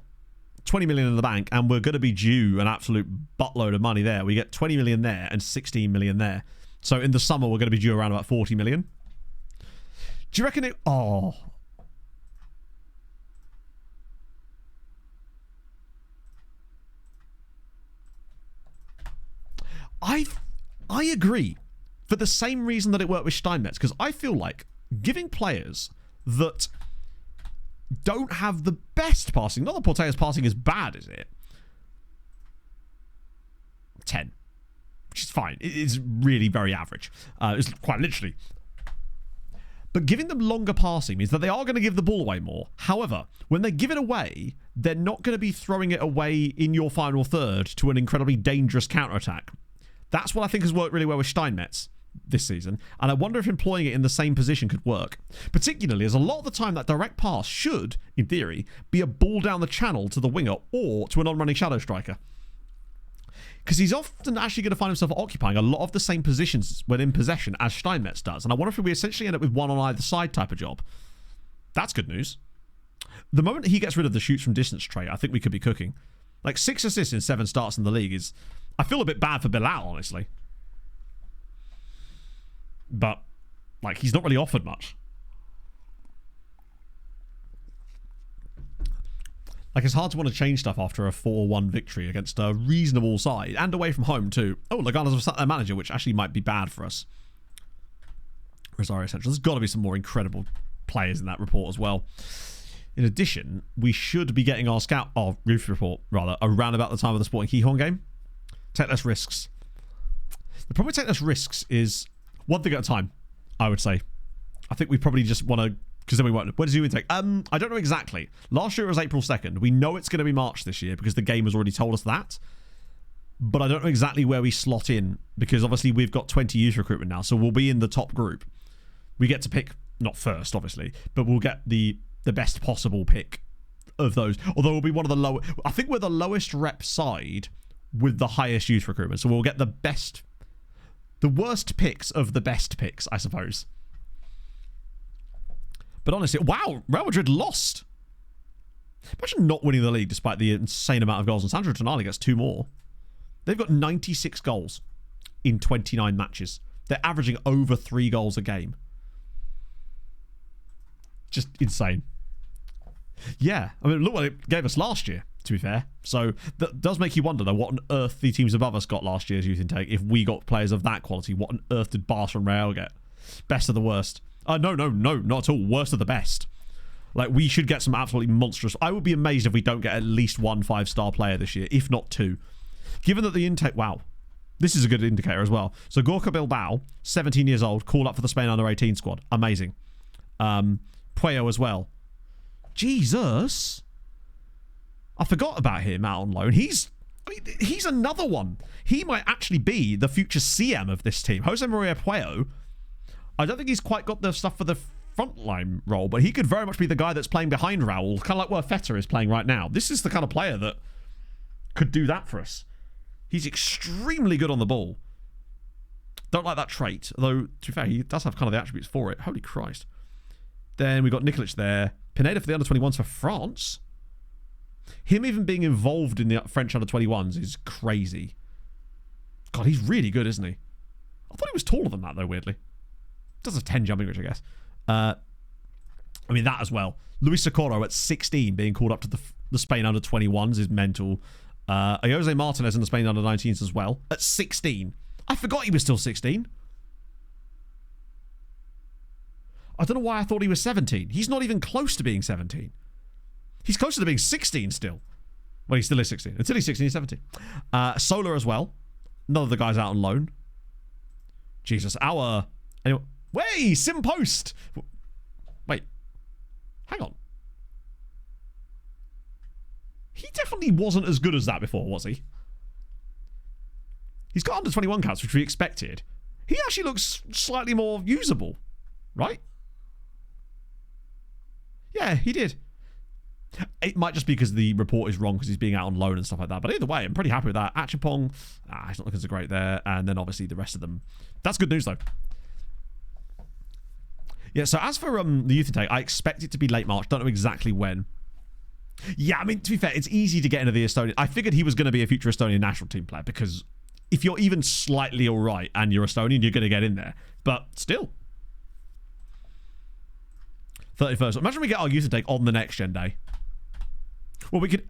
20 million in the bank, and we're going to be due an absolute buttload of money there. We get 20 million there and 16 million there. So in the summer, we're going to be due around about 40 million. Do you reckon it... Oh... I agree, for the same reason that it worked with Steinmetz, because I feel like giving players that don't have the best passing, not that Portea's passing is bad, is it? 10, which is fine. It is really very average. It's quite literally. But giving them longer passing means that they are going to give the ball away more. However, when they give it away, they're not going to be throwing it away in your final third to an incredibly dangerous counter-attack. That's what I think has worked really well with Steinmetz this season, and I wonder if employing it in the same position could work. Particularly as a lot of the time that direct pass should, in theory, be a ball down the channel to the winger or to an on-running shadow striker. Because he's often actually going to find himself occupying a lot of the same positions when in possession as Steinmetz does, and I wonder if we essentially end up with one on either side type of job. That's good news. The moment he gets rid of the shoots from distance trait, I think we could be cooking. Like 6 assists in 7 starts in the league is... I feel a bit bad for Bilal, honestly. But, like, he's not really offered much. Like, it's hard to want to change stuff after a 4-1 victory against a reasonable side. And away from home, too. Oh, Lagana's a manager, which actually might be bad for us. Rosario Central. There's got to be some more incredible players in that report as well. In addition, we should be getting our youth report, rather, around about the time of the Sporting Gijón game. Take less risks. The problem with take less risks is one thing at a time, I would say. I think we probably just want to, because then we won't. When does you intake? I don't know exactly. Last year it was April 2nd. We know it's going to be March this year because the game has already told us that. But I don't know exactly where we slot in because obviously we've got 20 youth recruitment now, so we'll be in the top group. We get to pick, not first, obviously, but we'll get the best possible pick of those. Although we'll be one of the lowest. I think we're the lowest rep side with the highest youth recruitment. So we'll get the worst picks of the best picks, I suppose. But honestly, wow, Real Madrid lost. Imagine not winning the league despite the insane amount of goals. And Sandro Tonali gets 2 more. They've got 96 goals in 29 matches. They're averaging over 3 goals a game. Just insane. Yeah, I mean, look what it gave us last year, to be fair. So that does make you wonder, though, what on earth the teams above us got last year's youth intake. If we got players of that quality, what on earth did Barca and Real get? Best of the worst. No, not at all. Worst of the best. Like, we should get some absolutely monstrous... I would be amazed if we don't get at least 1 5-star player this year, if not 2. Given that the intake... Wow. This is a good indicator as well. So Gorka Bilbao, 17 years old, called up for the Spain under-18 squad. Amazing. Puello as well. Jesus. I forgot about him out on loan. He's another one. He might actually be the future CM of this team. Jose Maria Puello, I don't think he's quite got the stuff for the frontline role, but he could very much be the guy that's playing behind Raul, kind of like where Feta is playing right now. This is the kind of player that could do that for us. He's extremely good on the ball. Don't like that trait, although, to be fair, he does have kind of the attributes for it. Holy Christ. Then we've got Nikolic there. Pineda for the under-21s for France. Him even being involved in the French under-21s is crazy. God, he's really good, isn't he? I thought he was taller than that, though, weirdly. Does have 10 jumping, which I guess. I mean, that as well. Luis Socorro at 16 being called up to the Spain under-21s is mental. Jose Martinez in the Spain under-19s as well. At 16. I forgot he was still 16. I don't know why I thought he was 17. He's not even close to being 17. He's closer to being 16 still. Well, he still is 16. Until he's 16, he's 17. Solar as well. None of the guys out on loan. Jesus, Anyway, wait, Sim Post. Wait. Hang on. He definitely wasn't as good as that before, was he? He's got under 21 counts, which we expected. He actually looks slightly more usable, right? Yeah, he did. It might just be because the report is wrong because he's being out on loan and stuff like that. But either way, I'm pretty happy with that. Achapong, he's not looking so great there. And then obviously the rest of them. That's good news, though. Yeah, so as for the youth intake, I expect it to be late March. Don't know exactly when. Yeah, I mean, to be fair, it's easy to get into the Estonian. I figured he was going to be a future Estonian national team player because if you're even slightly all right and you're Estonian, you're going to get in there. But still. 31st. Imagine we get our youth intake on the next gen day. Well, we could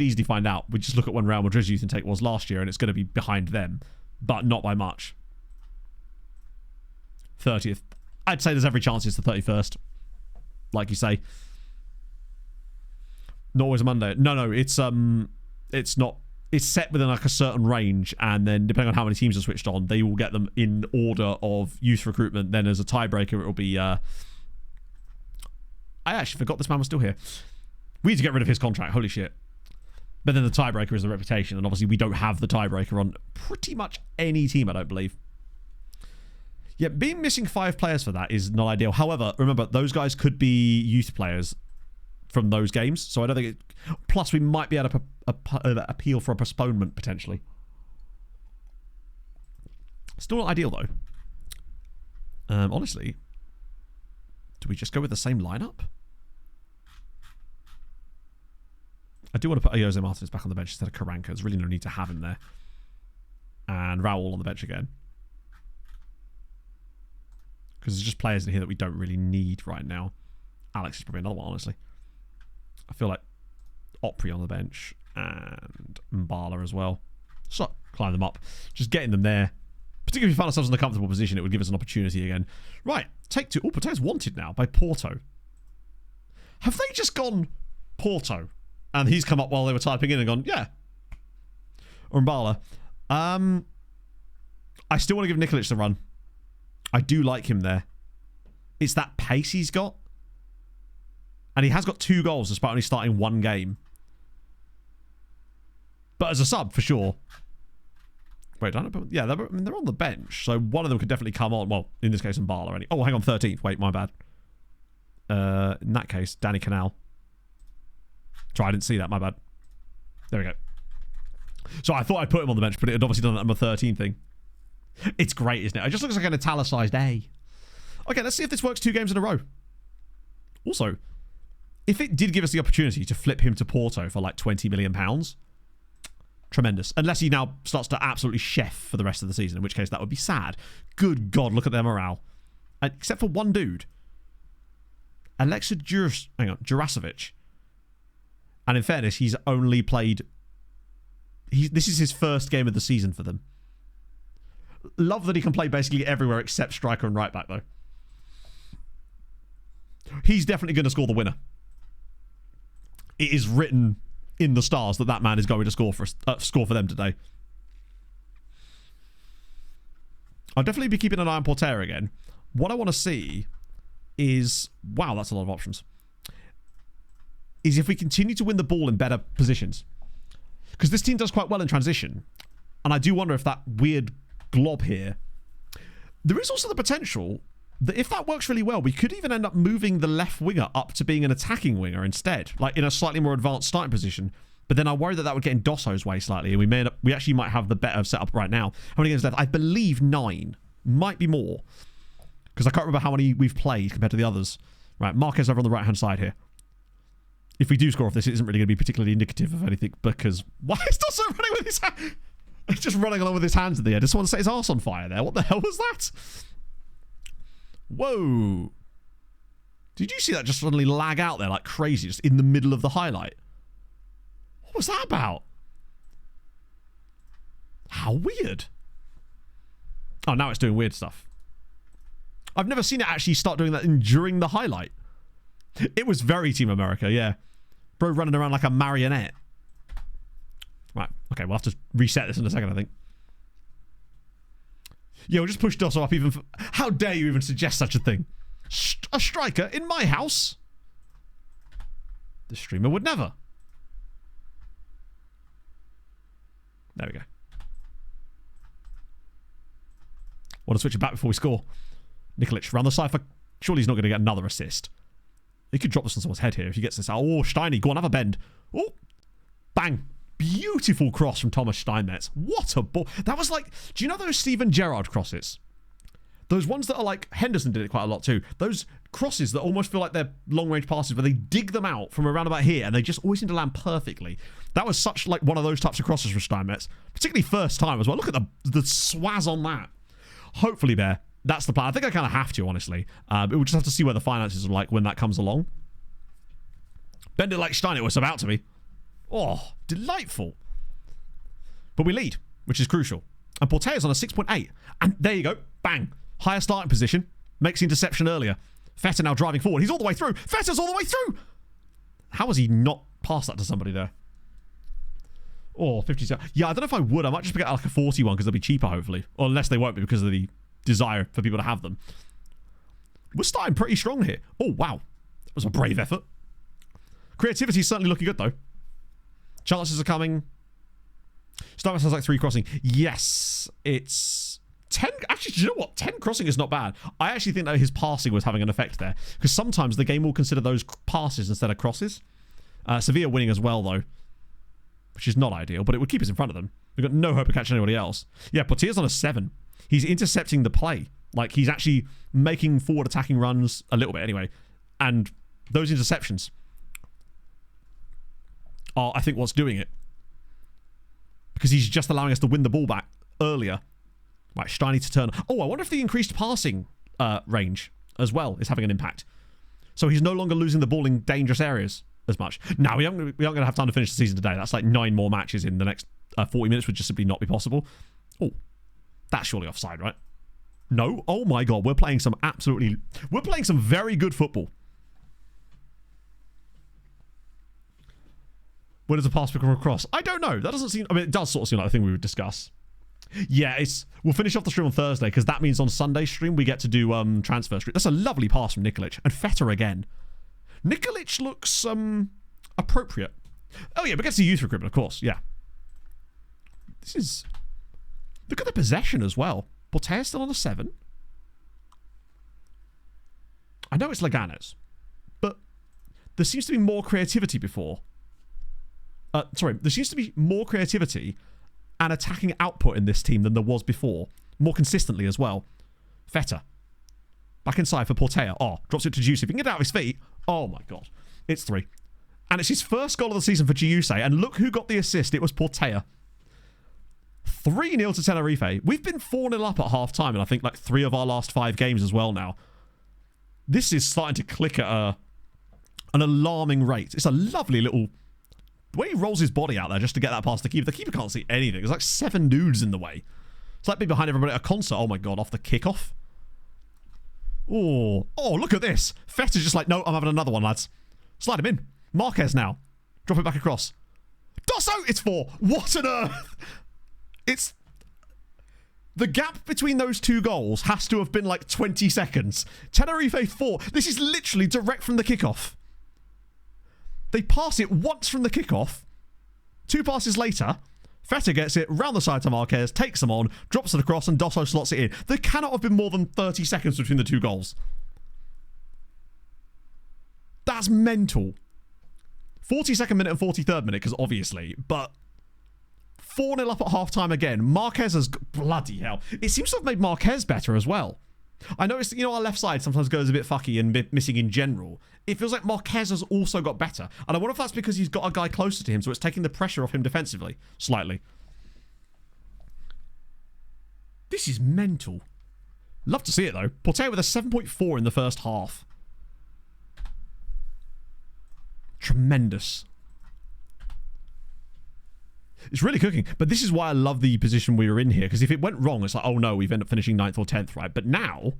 easily find out. We just look at when Real Madrid's youth intake was last year, and it's going to be behind them, but not by much. 30th. I'd say there's every chance it's the 31st. Like you say. Not always a Monday. No, it's not. It's set within like a certain range, and then depending on how many teams are switched on, they will get them in order of youth recruitment. Then as a tiebreaker, it will be I actually forgot this man was still here. We need to get rid of his contract. Holy shit. But then the tiebreaker is the reputation. And obviously we don't have the tiebreaker on pretty much any team, I don't believe. Yeah, being missing 5 players for that is not ideal. However, remember, those guys could be youth players from those games. So I don't think it... Plus, we might be able to appeal for a postponement, potentially. Still not ideal, though. Honestly, do we just go with the same lineup? I do want to put Jose Martinez back on the bench instead of Karanka. There's really no need to have him there. And Raul on the bench again. Because there's just players in here that we don't really need right now. Alex is probably another one, honestly. I feel like Opry on the bench and Mbala as well. So, climb them up. Just getting them there. Particularly if we find ourselves in a comfortable position, it would give us an opportunity again. Right, take 2. Oh, Patea's wanted now by Porto. Have they just gone Porto? And he's come up while they were typing in and gone, yeah. Or Mbala. I still want to give Nikolic the run. I do like him there. It's that pace he's got. And he has got 2 goals despite only starting 1 game. But as a sub, for sure. Wait, yeah, they're on the bench. So one of them could definitely come on. Well, in this case, Mbala. Oh, hang on, 13th. Wait, my bad. In that case, Danny Canal. Sorry, I didn't see that. My bad. There we go. So I thought I'd put him on the bench, but it had obviously done that number 13 thing. It's great, isn't it? It just looks like an italicized A. Okay, let's see if this works 2 games in a row. Also, if it did give us the opportunity to flip him to Porto for like £20 million, tremendous. Unless he now starts to absolutely chef for the rest of the season, in which case that would be sad. Good God, look at their morale. Except for one dude. Alexa Jurasovic. And in fairness, he's only played... This is his first game of the season for them. Love that he can play basically everywhere except striker and right back, though. He's definitely going to score the winner. It is written in the stars that man is going to score for them today. I'll definitely be keeping an eye on Porter again. What I want to see is... Wow, that's a lot of options. Is if we continue to win the ball in better positions. Because this team does quite well in transition. And I do wonder if that weird glob here... There is also the potential that if that works really well, we could even end up moving the left winger up to being an attacking winger instead. Like in a slightly more advanced starting position. But then I worry that would get in Dosso's way slightly. And we actually might have the better setup right now. How many games left? I believe 9. Might be more. Because I can't remember how many we've played compared to the others. Right, Marquez over on the right-hand side here. If we do score off this, it isn't really going to be particularly indicative of anything because... Why is Dosso running with his hand? He's just running along with his hands in the air. Does someone set his arse on fire there? What the hell was that? Whoa. Did you see that just suddenly lag out there like crazy, just in the middle of the highlight? What was that about? How weird. Oh, now it's doing weird stuff. I've never seen it actually start doing that during the highlight. It was very Team America, yeah. Bro running around like a marionette. Right, okay, we'll have to reset this in a second, I think. Yeah, we'll just push Dosso up even... How dare you even suggest such a thing? A striker in my house? The streamer would never. There we go. Want to switch it back before we score. Nikolic round the cipher. Surely he's not going to get another assist. He could drop this on someone's head here if he gets this. Oh, Steiny, go on, have a bend. Oh, bang. Beautiful cross from Thomas Steinmetz. What a ball. That was like, do you know those Steven Gerrard crosses? Those ones that are like, Henderson did it quite a lot too. Those crosses that almost feel like they're long-range passes where they dig them out from around about here and they just always seem to land perfectly. That was such like one of those types of crosses from Steinmetz. Particularly first time as well. Look at the swaz on that. Hopefully, Bear. That's the plan. I think I kind of have to, honestly. We'll just have to see where the finances are like when that comes along. Bend it like Steiner was about to be. Oh, delightful. But we lead, which is crucial. And Portea's on a 6.8. And there you go. Bang. Higher starting position. Makes the interception earlier. Feta now driving forward. He's all the way through. Feta's all the way through. How has he not passed that to somebody there? Oh, 57. Yeah, I don't know if I would. I might just get like a 41 because they'll be cheaper, hopefully. Or unless they won't be because of the desire for people to have them. We're starting pretty strong here. Oh, wow. That was a brave effort. Creativity is certainly looking good, though. Chances are coming. Starbucks has like 3 crossing. Yes, it's 10. Actually, do you know what? 10 crossing is not bad. I actually think that his passing was having an effect there. Because sometimes the game will consider those passes instead of crosses. Sevilla winning as well, though. Which is not ideal, but it would keep us in front of them. We've got no hope of catching anybody else. Yeah, Portia's on a 7. He's intercepting the play. Like, he's actually making forward attacking runs a little bit anyway. And those interceptions are, I think, what's doing it. Because he's just allowing us to win the ball back earlier. Right, Steiny to turn. Oh, I wonder if the increased passing range as well is having an impact. So he's no longer losing the ball in dangerous areas as much. Now, we aren't going to have time to finish the season today. That's like 9 more matches in the next 40 minutes would just simply not be possible. Oh, that's surely offside, right? No? Oh my God, we're playing some very good football. Where does the pass become across? I don't know. That doesn't seem... I mean, it does sort of seem like a thing we would discuss. Yeah, we'll finish off the stream on Thursday because that means on Sunday's stream we get to do transfer stream. That's a lovely pass from Nikolic. And Feta again. Nikolic looks appropriate. Oh yeah, but gets the youth recruitment, of course. Yeah. This is... Look at the possession as well. Portea's still on a 7. I know it's Leganes, but there seems to be more creativity before. There seems to be more creativity and attacking output in this team than there was before. More consistently as well. Feta. Back inside for Portea. Oh, drops it to Giuse. If he can get it out of his feet. Oh my God. It's 3. And it's his first goal of the season for Giuse. And look who got the assist. It was Portea. 3-0 to Tenerife. We've been 4-0 up at half time. And I think like 3 of our last 5 games as well now. This is starting to click at an alarming rate. It's a lovely little... The way he rolls his body out there just to get that past the keeper. The keeper can't see anything. There's like 7 dudes in the way. It's like being behind everybody at a concert. Oh my God, off the kickoff. Oh, look at this. Feta's just like, no, I'm having another one, lads. Slide him in. Marquez now. Drop it back across. Dosso, it's 4. What on earth? It's... The gap between those 2 goals has to have been like 20 seconds. Tenerife 4. This is literally direct from the kickoff. They pass it once from the kickoff. 2 passes later, Feta gets it round the side to Marquez, takes them on, drops it across, and Dosso slots it in. There cannot have been more than 30 seconds between the 2 goals. That's mental. 42nd minute and 43rd minute, because obviously, but 4-0 up at half-time again. Marquez has... Bloody hell. It seems to have made Marquez better as well. I noticed, our left side sometimes goes a bit fucky and missing in general. It feels like Marquez has also got better. And I wonder if that's because he's got a guy closer to him, so it's taking the pressure off him defensively. Slightly. This is mental. Love to see it, though. Portea with a 7.4 in the first half. Tremendous. It's really cooking. But this is why I love the position we were in here. Because if it went wrong, it's like, oh no, we've ended up finishing 9th or 10th, right? But now,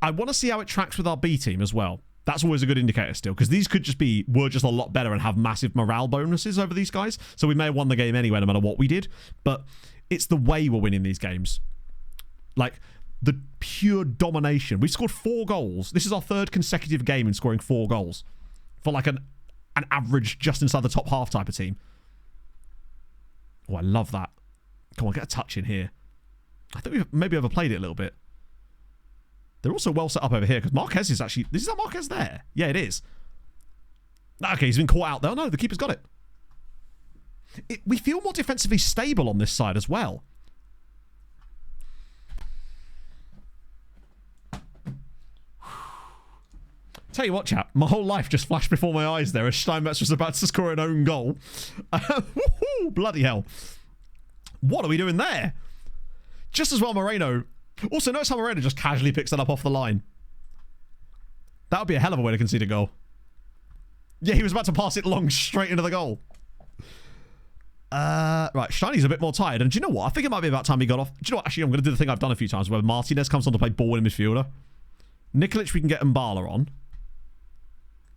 I want to see how it tracks with our B team as well. That's always a good indicator still, because these could just be, we're just a lot better and have massive morale bonuses over these guys. So we may have won the game anyway, no matter what we did. But it's the way we're winning these games. Like, the pure domination. We've scored 4 goals. This is our 3rd consecutive game in scoring 4 goals. For like an average, just inside the top half type of team. Oh, I love that. Come on, get a touch in here. I think we've maybe overplayed it a little bit. They're also well set up over here, because Marquez is actually... Is that Marquez there? Yeah, it is. Okay, he's been caught out there. Oh, no, the keeper's got it. We feel more defensively stable on this side as well. Tell you what, chap, my whole life just flashed before my eyes there as Steinmetz was about to score an own goal. Bloody hell. What are we doing there? Just as well Moreno... Also, notice how Moreno just casually picks that up off the line. That would be a hell of a way to concede a goal. Yeah, he was about to pass it long straight into the goal. Right, Shiny's a bit more tired. And do you know what? I think it might be about time he got off. Do you know what? Actually, I'm going to do the thing I've done a few times where Martinez comes on to play ball in midfielder. Nikolic, we can get Mbala on.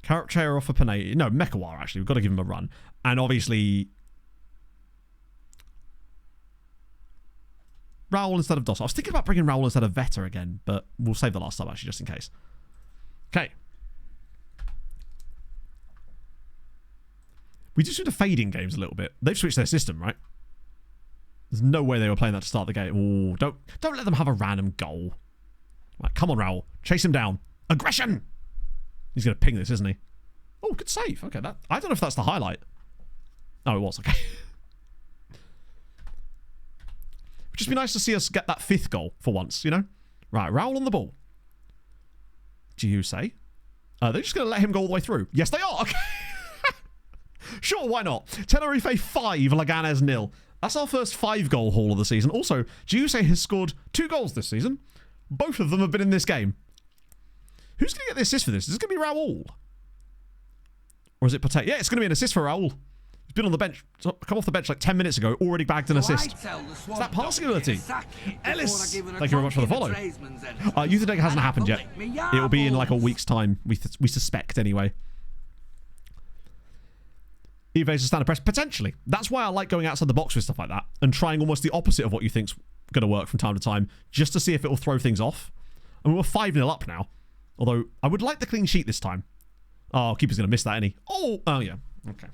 Karapchaya off for Panay. No, Mekawar, actually. We've got to give him a run. And obviously... Raul instead of Dos. I was thinking about bringing Raul instead of Veta again, but we'll save the last sub, actually, just in case. Okay. We just do the fading games a little bit. They've switched their system, right? There's no way they were playing that to start the game. Ooh, don't let them have a random goal. Right, come on, Raul. Chase him down. Aggression! He's going to ping this, isn't he? Oh, good save. Okay, that I don't know if that's the highlight. Oh, it was. Okay. Would just be nice to see us get that 5th goal for once, you know? Right, Raul on the ball. Do you say? They're just going to let him go all the way through. Yes, they are. Okay. Sure, why not? Tenerife 5, Leganés 0. That's our first 5-goal haul of the season. Also, Giuse has scored 2 goals this season. Both of them have been in this game. Who's going to get the assist for this? Is it going to be Raul? Or is it Pate? Yeah, it's going to be an assist for Raul. He's been on the bench, come off the bench like 10 minutes ago, already bagged an assist. It's that passing ability. Ellis, thank you very much for the follow. Youth Day hasn't happened yet. It will be in like a week's time, we suspect anyway. Evades a standard press, potentially. That's why I like going outside the box with stuff like that and trying almost the opposite of what you think's going to work from time to time, just to see if it will throw things off. I mean, we're 5-0 up now. Although, I would like the clean sheet this time. Oh, keeper's going to miss that, isn't he? Oh, yeah. Okay.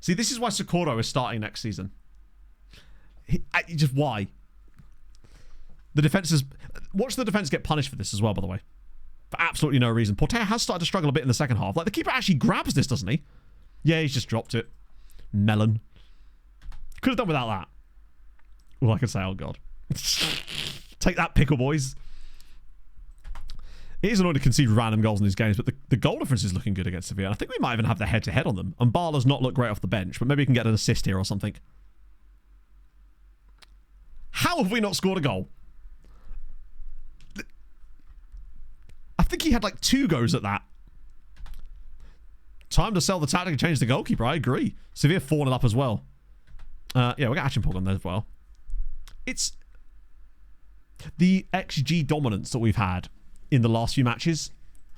See, this is why Socorro is starting next season. Just why? The defense is... Watch the defense get punished for this as well, by the way. For absolutely no reason. Portela has started to struggle a bit in the second half. Like, the keeper actually grabs this, doesn't he? Yeah, he's just dropped it. Melon. Could have done without that. All I can say, oh god. Take that, pickle boys. It is annoying to concede random goals in these games, but the goal difference is looking good against Sevilla. And I think we might even have the head-to-head on them. And Barla's not looked great off the bench, but maybe we can get an assist here or something. How have we not scored a goal? I think he had like 2 goes at that. Time to sell the tactic and change the goalkeeper. I agree. Sevilla 4-0 up as well. Yeah, we'll get Achimpong on there as well. It's the XG dominance that we've had in the last few matches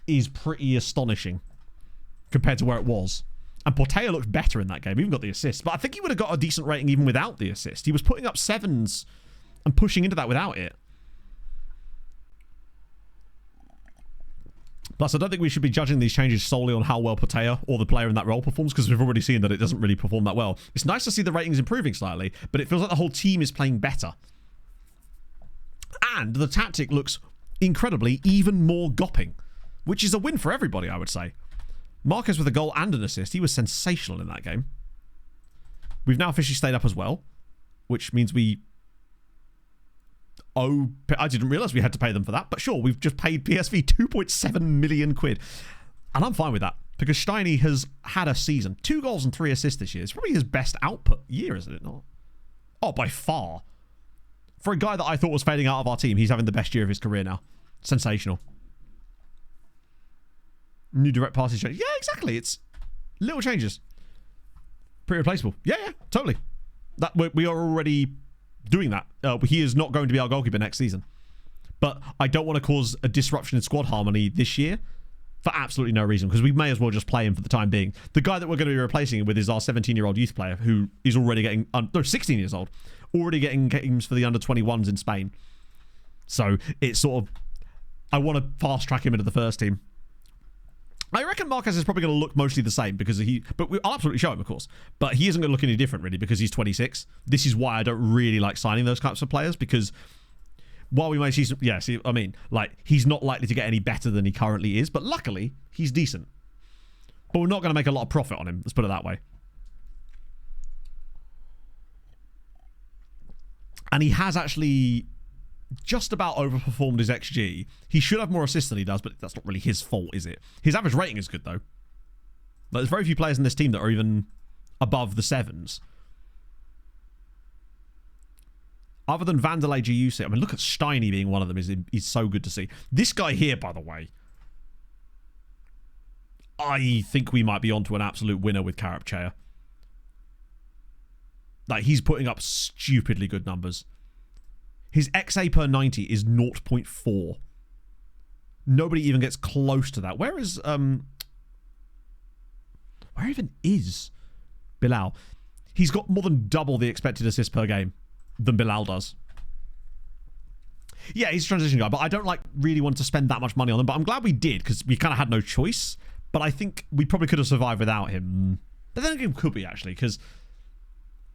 is pretty astonishing compared to where it was. And Portela looked better in that game. He even got the assist. But I think he would have got a decent rating even without the assist. He was putting up 7s and pushing into that without it. Plus, I don't think we should be judging these changes solely on how well Portela or the player in that role performs, because we've already seen that it doesn't really perform that well. It's nice to see the ratings improving slightly, but it feels like the whole team is playing better. And the tactic looks incredibly even more gopping, which is a win for everybody, I would say. Marquez with a goal and an assist. He was sensational in that game. We've now officially stayed up as well, which means we owe... I didn't realise we had to pay them for that, but sure, we've just paid PSV 2.7 million quid. And I'm fine with that, because Steiny has had a season. 2 goals and 3 assists this year. It's probably his best output year, isn't it not? Oh, by far. For a guy that I thought was fading out of our team, he's having the best year of his career now. Sensational. New direct passes. Yeah, exactly. It's little changes. Pretty replaceable. Yeah, totally. That we are already doing that. He is not going to be our goalkeeper next season. But I don't want to cause a disruption in squad harmony this year for absolutely no reason, because we may as well just play him for the time being. The guy that we're going to be replacing him with is our 17-year-old youth player who is already getting... 16 years old. Already getting games for the under-21s in Spain. So it's sort of... I want to fast-track him into the first team. I reckon Marquez is probably going to look mostly the same because he... But I'll absolutely show him, of course. But he isn't going to look any different, really, because he's 26. This is why I don't really like signing those types of players, because... While we may see some... Yeah, see, I mean, like, he's not likely to get any better than he currently is, but luckily, he's decent. But we're not going to make a lot of profit on him, let's put it that way. And he has actually just about overperformed his XG. He should have more assists than he does, but that's not really his fault, is it? His average rating is good, though. But there's very few players in this team that are even above the 7s. Other than Vanderlei Giusi, I mean, look at Steiny being one of them. Is so good to see. This guy here, by the way, I think we might be onto an absolute winner with Karabchea. Like, he's putting up stupidly good numbers. His XA per 90 is 0.4. Nobody even gets close to that. Where even is Bilal? He's got more than double the expected assists per game than Bilal does. Yeah, he's a transition guy, but I don't really want to spend that much money on him. But I'm glad we did, because we kind of had no choice. But I think we probably could have survived without him. But then again, could be actually, because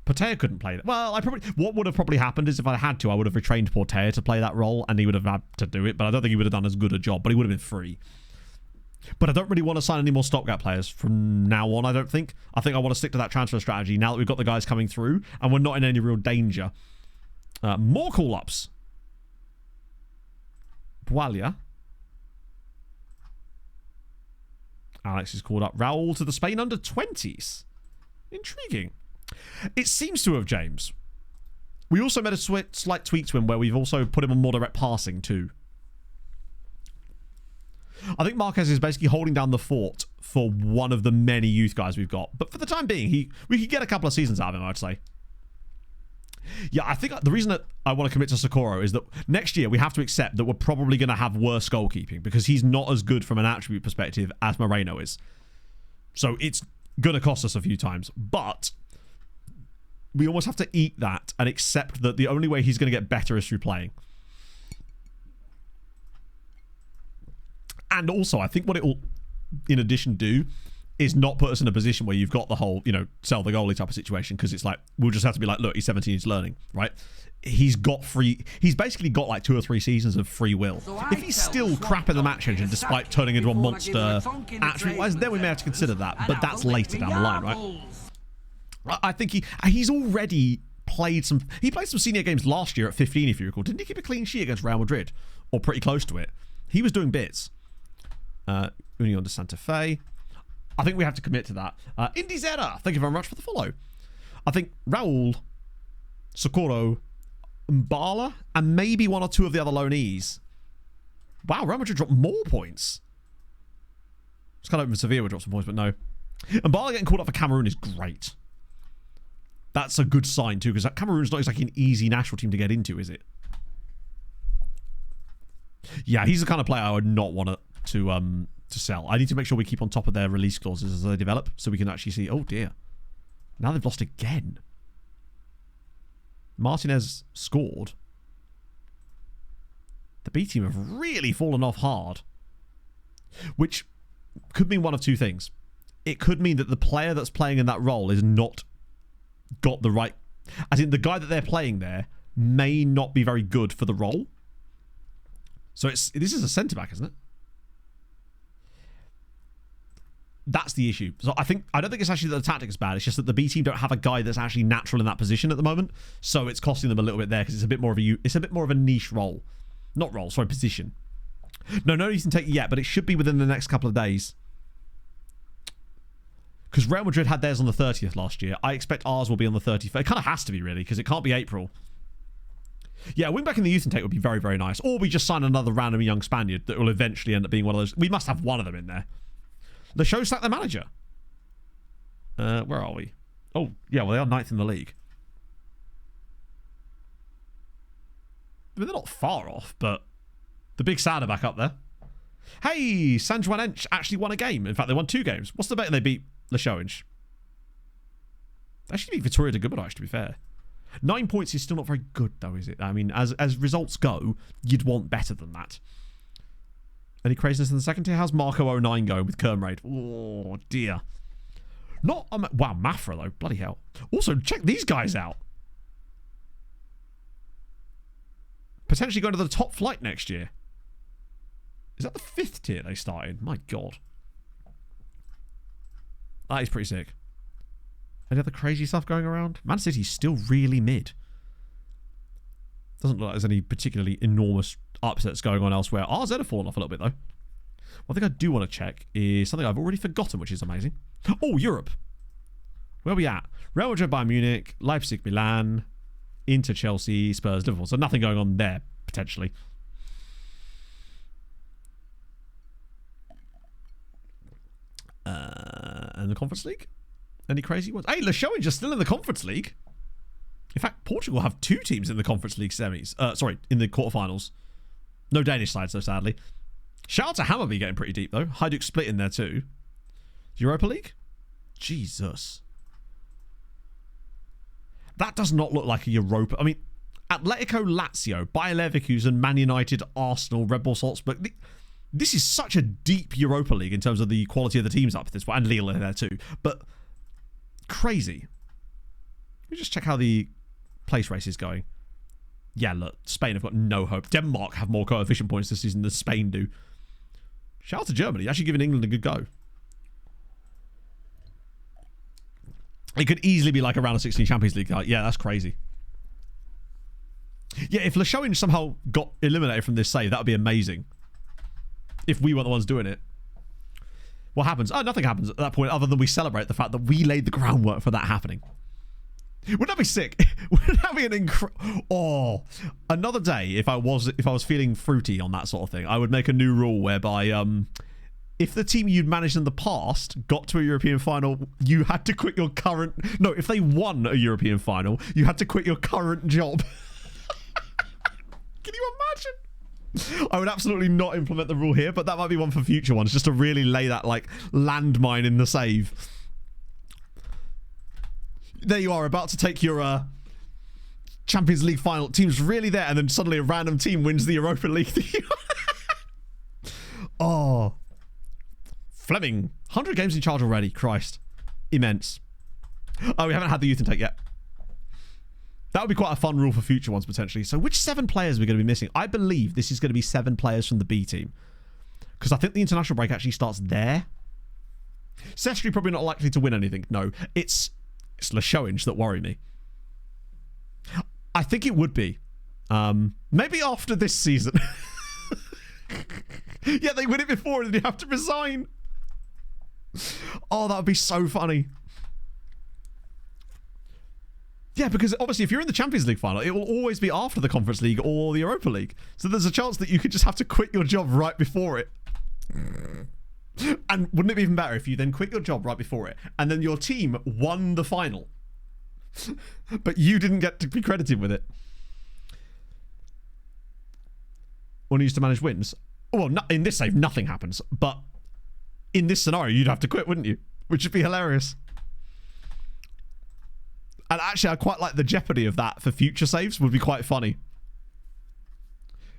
Portea couldn't play that. Well, what would have probably happened is if I had to, I would have retrained Portea to play that role, and he would have had to do it. But I don't think he would have done as good a job. But he would have been free. But I don't really want to sign any more stopgap players from now on, I don't think. I think I want to stick to that transfer strategy now that we've got the guys coming through and we're not in any real danger. More call-ups. Bualia. Alex is called up. Raul to the Spain under-20s. Intriguing. It seems to have, James. We also made a slight tweak to him where we've also put him on more direct passing too. I think Marquez is basically holding down the fort for one of the many youth guys we've got. But for the time being, we could get a couple of seasons out of him, I'd say. Yeah, I think the reason that I want to commit to Socorro is that next year we have to accept that we're probably going to have worse goalkeeping because he's not as good from an attribute perspective as Moreno is. So it's going to cost us a few times. But we almost have to eat that and accept that the only way he's going to get better is through playing. And also, I think what it will, in addition, do is not put us in a position where you've got the whole, sell the goalie type of situation, because it's like, we'll just have to be like, look, he's 17, he's learning, right? He's basically got like 2 or 3 seasons of free will. If he's still crap in the match engine despite turning into a monster attribute-wise, then we may have to consider that, but that's later down the line, right? I think he's already played some senior games last year at 15, if you recall. Didn't he keep a clean sheet against Real Madrid? Or pretty close to it. He was doing bits. Union de Santa Fe. I think we have to commit to that. Indy Zera, thank you very much for the follow. I think Raul, Socorro, Mbala, and maybe 1 or 2 of the other loanees. Wow, Real Madrid dropped more points. It's kind of even Sevilla would drop some points, but no. Mbala getting called up for Cameroon is great. That's a good sign too, because Cameroon's not exactly an easy national team to get into, is it? Yeah, he's the kind of player I would not want to sell. I need to make sure we keep on top of their release clauses as they develop, so we can actually see, oh dear, now they've lost again. Martinez scored. The B team have really fallen off hard, which could mean one of 2 things. It could mean that the player that's playing in that role is not got the right, as in the guy that they're playing there may not be very good for the role. So this is a centre-back, isn't it? That's the issue. So I don't think it's actually that the tactic is bad. It's just that the B team don't have a guy that's actually natural in that position at the moment. So it's costing them a little bit there because it's a bit more of a niche role. Not role, sorry, position. No Ethan take it yet, but it should be within the next couple of days. Because Real Madrid had theirs on the 30th last year. I expect ours will be on the 31st. It kind of has to be, really, because it can't be April. Yeah, wing back in the youth intake would be very, very nice. Or we just sign another random young Spaniard that will eventually end up being one of those. We must have one of them in there. The show sacked the manager. Where are we? Oh, yeah, well, they are 9th in the league. I mean, they're not far off, but The big Sada back up there. Hey, San Juanench actually won a game. In fact, they won 2 games. What's the bet? They beat Leshoinch. They actually beat Vittoria de Gubernaich, to be fair. 9 points is still not very good, though, is it? I mean, as results go, you'd want better than that. Any craziness in the second tier? How's Marco 09 going with Kermraid? Oh, dear. Not... wow, Mafra, though. Bloody hell. Also, check these guys out. Potentially going to the top flight next year. Is that the 5th tier they started? My God. That is pretty sick. Any other crazy stuff going around? Man City's still really mid. Doesn't look like there's any particularly enormous upsets going on elsewhere. RZ have fallen off a little bit, though. One thing I do want to check is something I've already forgotten, which is amazing. Oh, Europe. Where are we at? Real Madrid, Bayern Munich, Leipzig, Milan, Inter, Chelsea, Spurs, Liverpool. So nothing going on there, potentially. And the Conference League? Any crazy ones? Hey, Leshoinch are still in the Conference League. In fact, Portugal have 2 teams in the Conference League semis. Sorry, in the quarterfinals. No Danish sides, though, sadly. Shout out to Hammarby getting pretty deep, though. Hajduk split in there, too. Europa League? Jesus. That does not look like a Europa... I mean, Atletico, Lazio, Bayer Leverkusen, Man United, Arsenal, Red Bull Salzburg... This is such a deep Europa League in terms of the quality of the teams up at this point. And Lille in there, too. But... crazy. Let me just check how the place race is going. Yeah, look, Spain have got no hope. Denmark have more coefficient points this season than Spain do. Shout out to Germany, actually giving England a good go. It could easily be like a round of 16 Champions League. Yeah, that's crazy. Yeah, if Leshoinch somehow got eliminated from this save, that would be amazing. If we were the ones doing it. What happens? Oh, nothing happens at that point other than we celebrate the fact that we laid the groundwork for that happening. Wouldn't that be sick? Wouldn't that be an another day if I was feeling fruity on that sort of thing, I would make a new rule whereby if the team you'd managed in the past got to a European final, you had to quit your current... No, if they won a European final, you had to quit your current job. Can you imagine? I would absolutely not implement the rule here, but that might be one for future ones, just to really lay that like landmine in the save. There you are, about to take your Champions League final. Team's really there, and then suddenly a random team wins the Europa League. Oh. Fleming. 100 games in charge already. Christ. Immense. Oh, we haven't had the youth intake yet. That would be quite a fun rule for future ones, potentially. So which 7 players are we going to be missing? I believe this is going to be 7 players from the B team. Because I think the international break actually starts there. Sestri probably not likely to win anything. No, it's Leshoinch that worry me. I think it would be. Maybe after this season. Yeah, they win it before and then you have to resign. Oh, that would be so funny. Yeah, because obviously if you're in the Champions League final, it will always be after the Conference League or the Europa League. So there's a chance that you could just have to quit your job right before it. And wouldn't it be even better if you then quit your job right before it and then your team won the final, but you didn't get to be credited with it? When you used to manage wins. Well, in this save, nothing happens. But in this scenario, you'd have to quit, wouldn't you? Which would be hilarious. And actually, I quite like the jeopardy of that for future saves. Would be quite funny.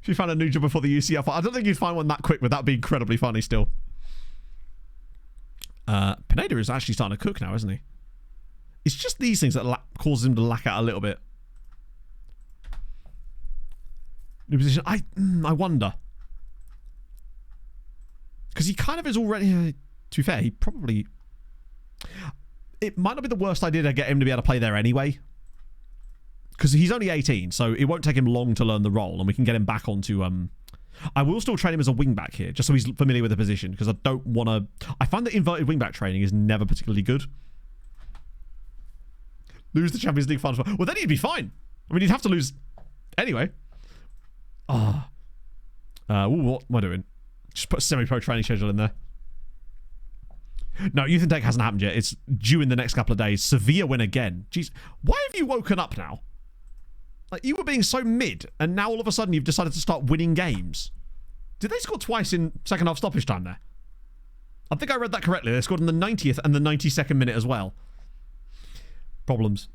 If you found a new job before the UCL, I don't think you'd find one that quick, but that'd be incredibly funny still. Pineda is actually starting to cook now, isn't he? It's just these things that causes him to lack out a little bit. New position. I wonder. Because he kind of is already... to be fair, he probably... It might not be the worst idea to get him to be able to play there anyway. Because he's only 18, so it won't take him long to learn the role, and we can get him back onto... I will still train him as a wing-back here, just so he's familiar with the position, because I don't want to... I find that inverted wing-back training is never particularly good. Lose the Champions League final. Well, then he'd be fine. I mean, he'd have to lose anyway. What am I doing? Just put a semi-pro training schedule in there. No, youth intake hasn't happened yet. It's due in the next couple of days. Sevilla win again. Jeez, why have you woken up now? Like, you were being so mid, and now all of a sudden you've decided to start winning games. Did they score twice in second half stoppage time there? I think I read that correctly. They scored in the 90th and the 92nd minute as well. Problems.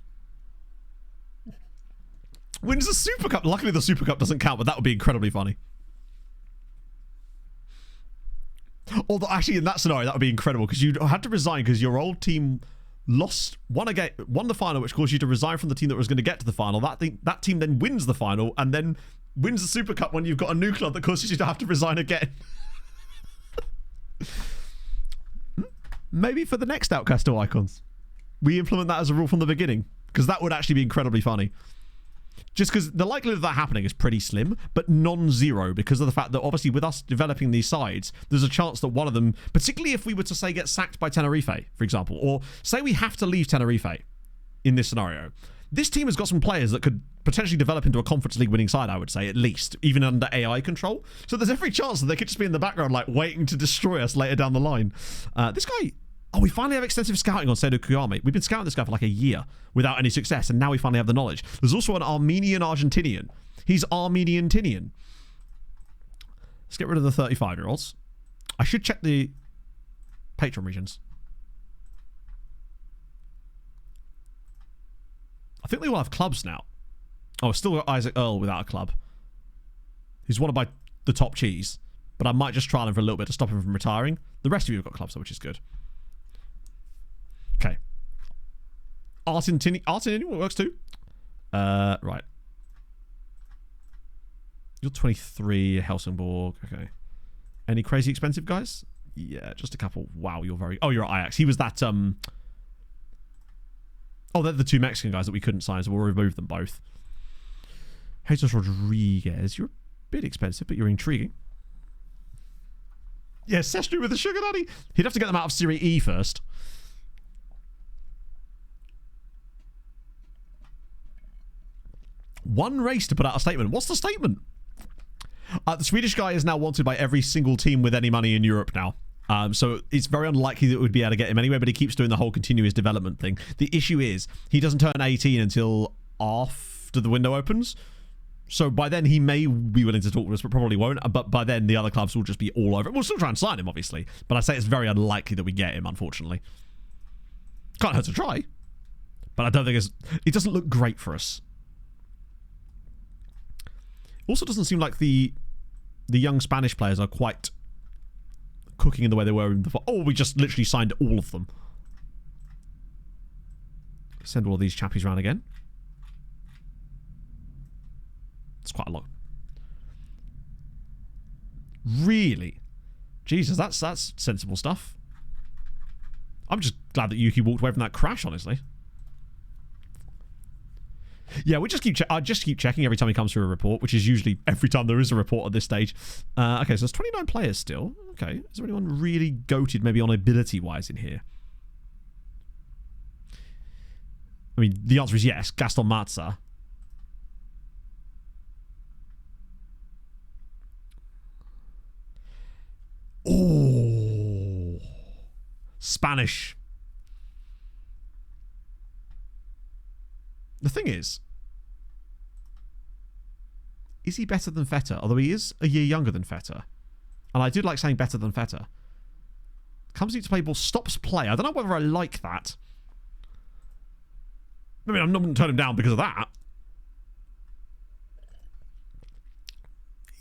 Wins the Super Cup. Luckily the Super Cup doesn't count, but that would be incredibly funny. Although, actually, in that scenario, that would be incredible because you'd have to resign because your old team won the final, which caused you to resign from the team that was going to get to the final. That team then wins the final and then wins the Super Cup when you've got a new club that causes you to have to resign again. Maybe for the next Outcast to Icons, we implement that as a rule from the beginning because that would actually be incredibly funny. Just because the likelihood of that happening is pretty slim, but non-zero because of the fact that obviously with us developing these sides, there's a chance that one of them, particularly if we were to say get sacked by Tenerife, for example, or say we have to leave Tenerife in this scenario, this team has got some players that could potentially develop into a Conference League winning side, I would say, at least, even under AI control. So there's every chance that they could just be in the background, like, waiting to destroy us later down the line. This guy... Oh, we finally have extensive scouting on Seydou Kouame. We've been scouting this guy for like a year without any success, and now we finally have the knowledge. There's also an Armenian-Argentinian. He's Armenian-Tinian. Let's get rid of the 35-year-olds. I should check the patron regions. I think they will have clubs now. Oh, still got Isaac Earl without a club. He's wanted by the top cheese, but I might just trial him for a little bit to stop him from retiring. The rest of you have got clubs, though, which is good. Okay. Artinian works too. Right. You're 23, Helsingborg. Okay. Any crazy expensive guys? Yeah, just a couple. Wow, you're very... Oh, you're at Ajax. He was that... Oh, they're the two Mexican guys that we couldn't sign, so we'll remove them both. Jesus Rodriguez. You're a bit expensive, but you're intriguing. Yeah, Sestri with the sugar daddy. He'd have to get them out of Serie E first. One race to put out a statement. What's the statement? The Swedish guy is now wanted by every single team with any money in Europe now. So it's very unlikely that we'd be able to get him anyway, but he keeps doing the whole continuous development thing. The issue is he doesn't turn 18 until after the window opens. So by then he may be willing to talk to us, but probably won't. But by then the other clubs will just be all over it. We'll still try and sign him, obviously. But I say it's very unlikely that we get him, unfortunately. Can't hurt to try. But I don't think it doesn't look great for us. Also doesn't seem like the young Spanish players are quite cooking in the way they were in the... Oh, we just literally signed all of them. Send all of these chappies around again. It's quite a lot. Really? Jesus, that's sensible stuff. I'm just glad that Yuki walked away from that crash, honestly. Yeah, I just keep checking every time he comes through a report, which is usually every time there is a report at this stage. Okay, so there's 29 players still. Okay, is there anyone really goated maybe on ability-wise in here? I mean, the answer is yes. Gaston Matza. Oh, Spanish. The thing is he better than Feta? Although he is a year younger than Feta. And I do like saying better than Feta. Comes in to play ball, stops play. I don't know whether I like that. I mean, I'm not going to turn him down because of that.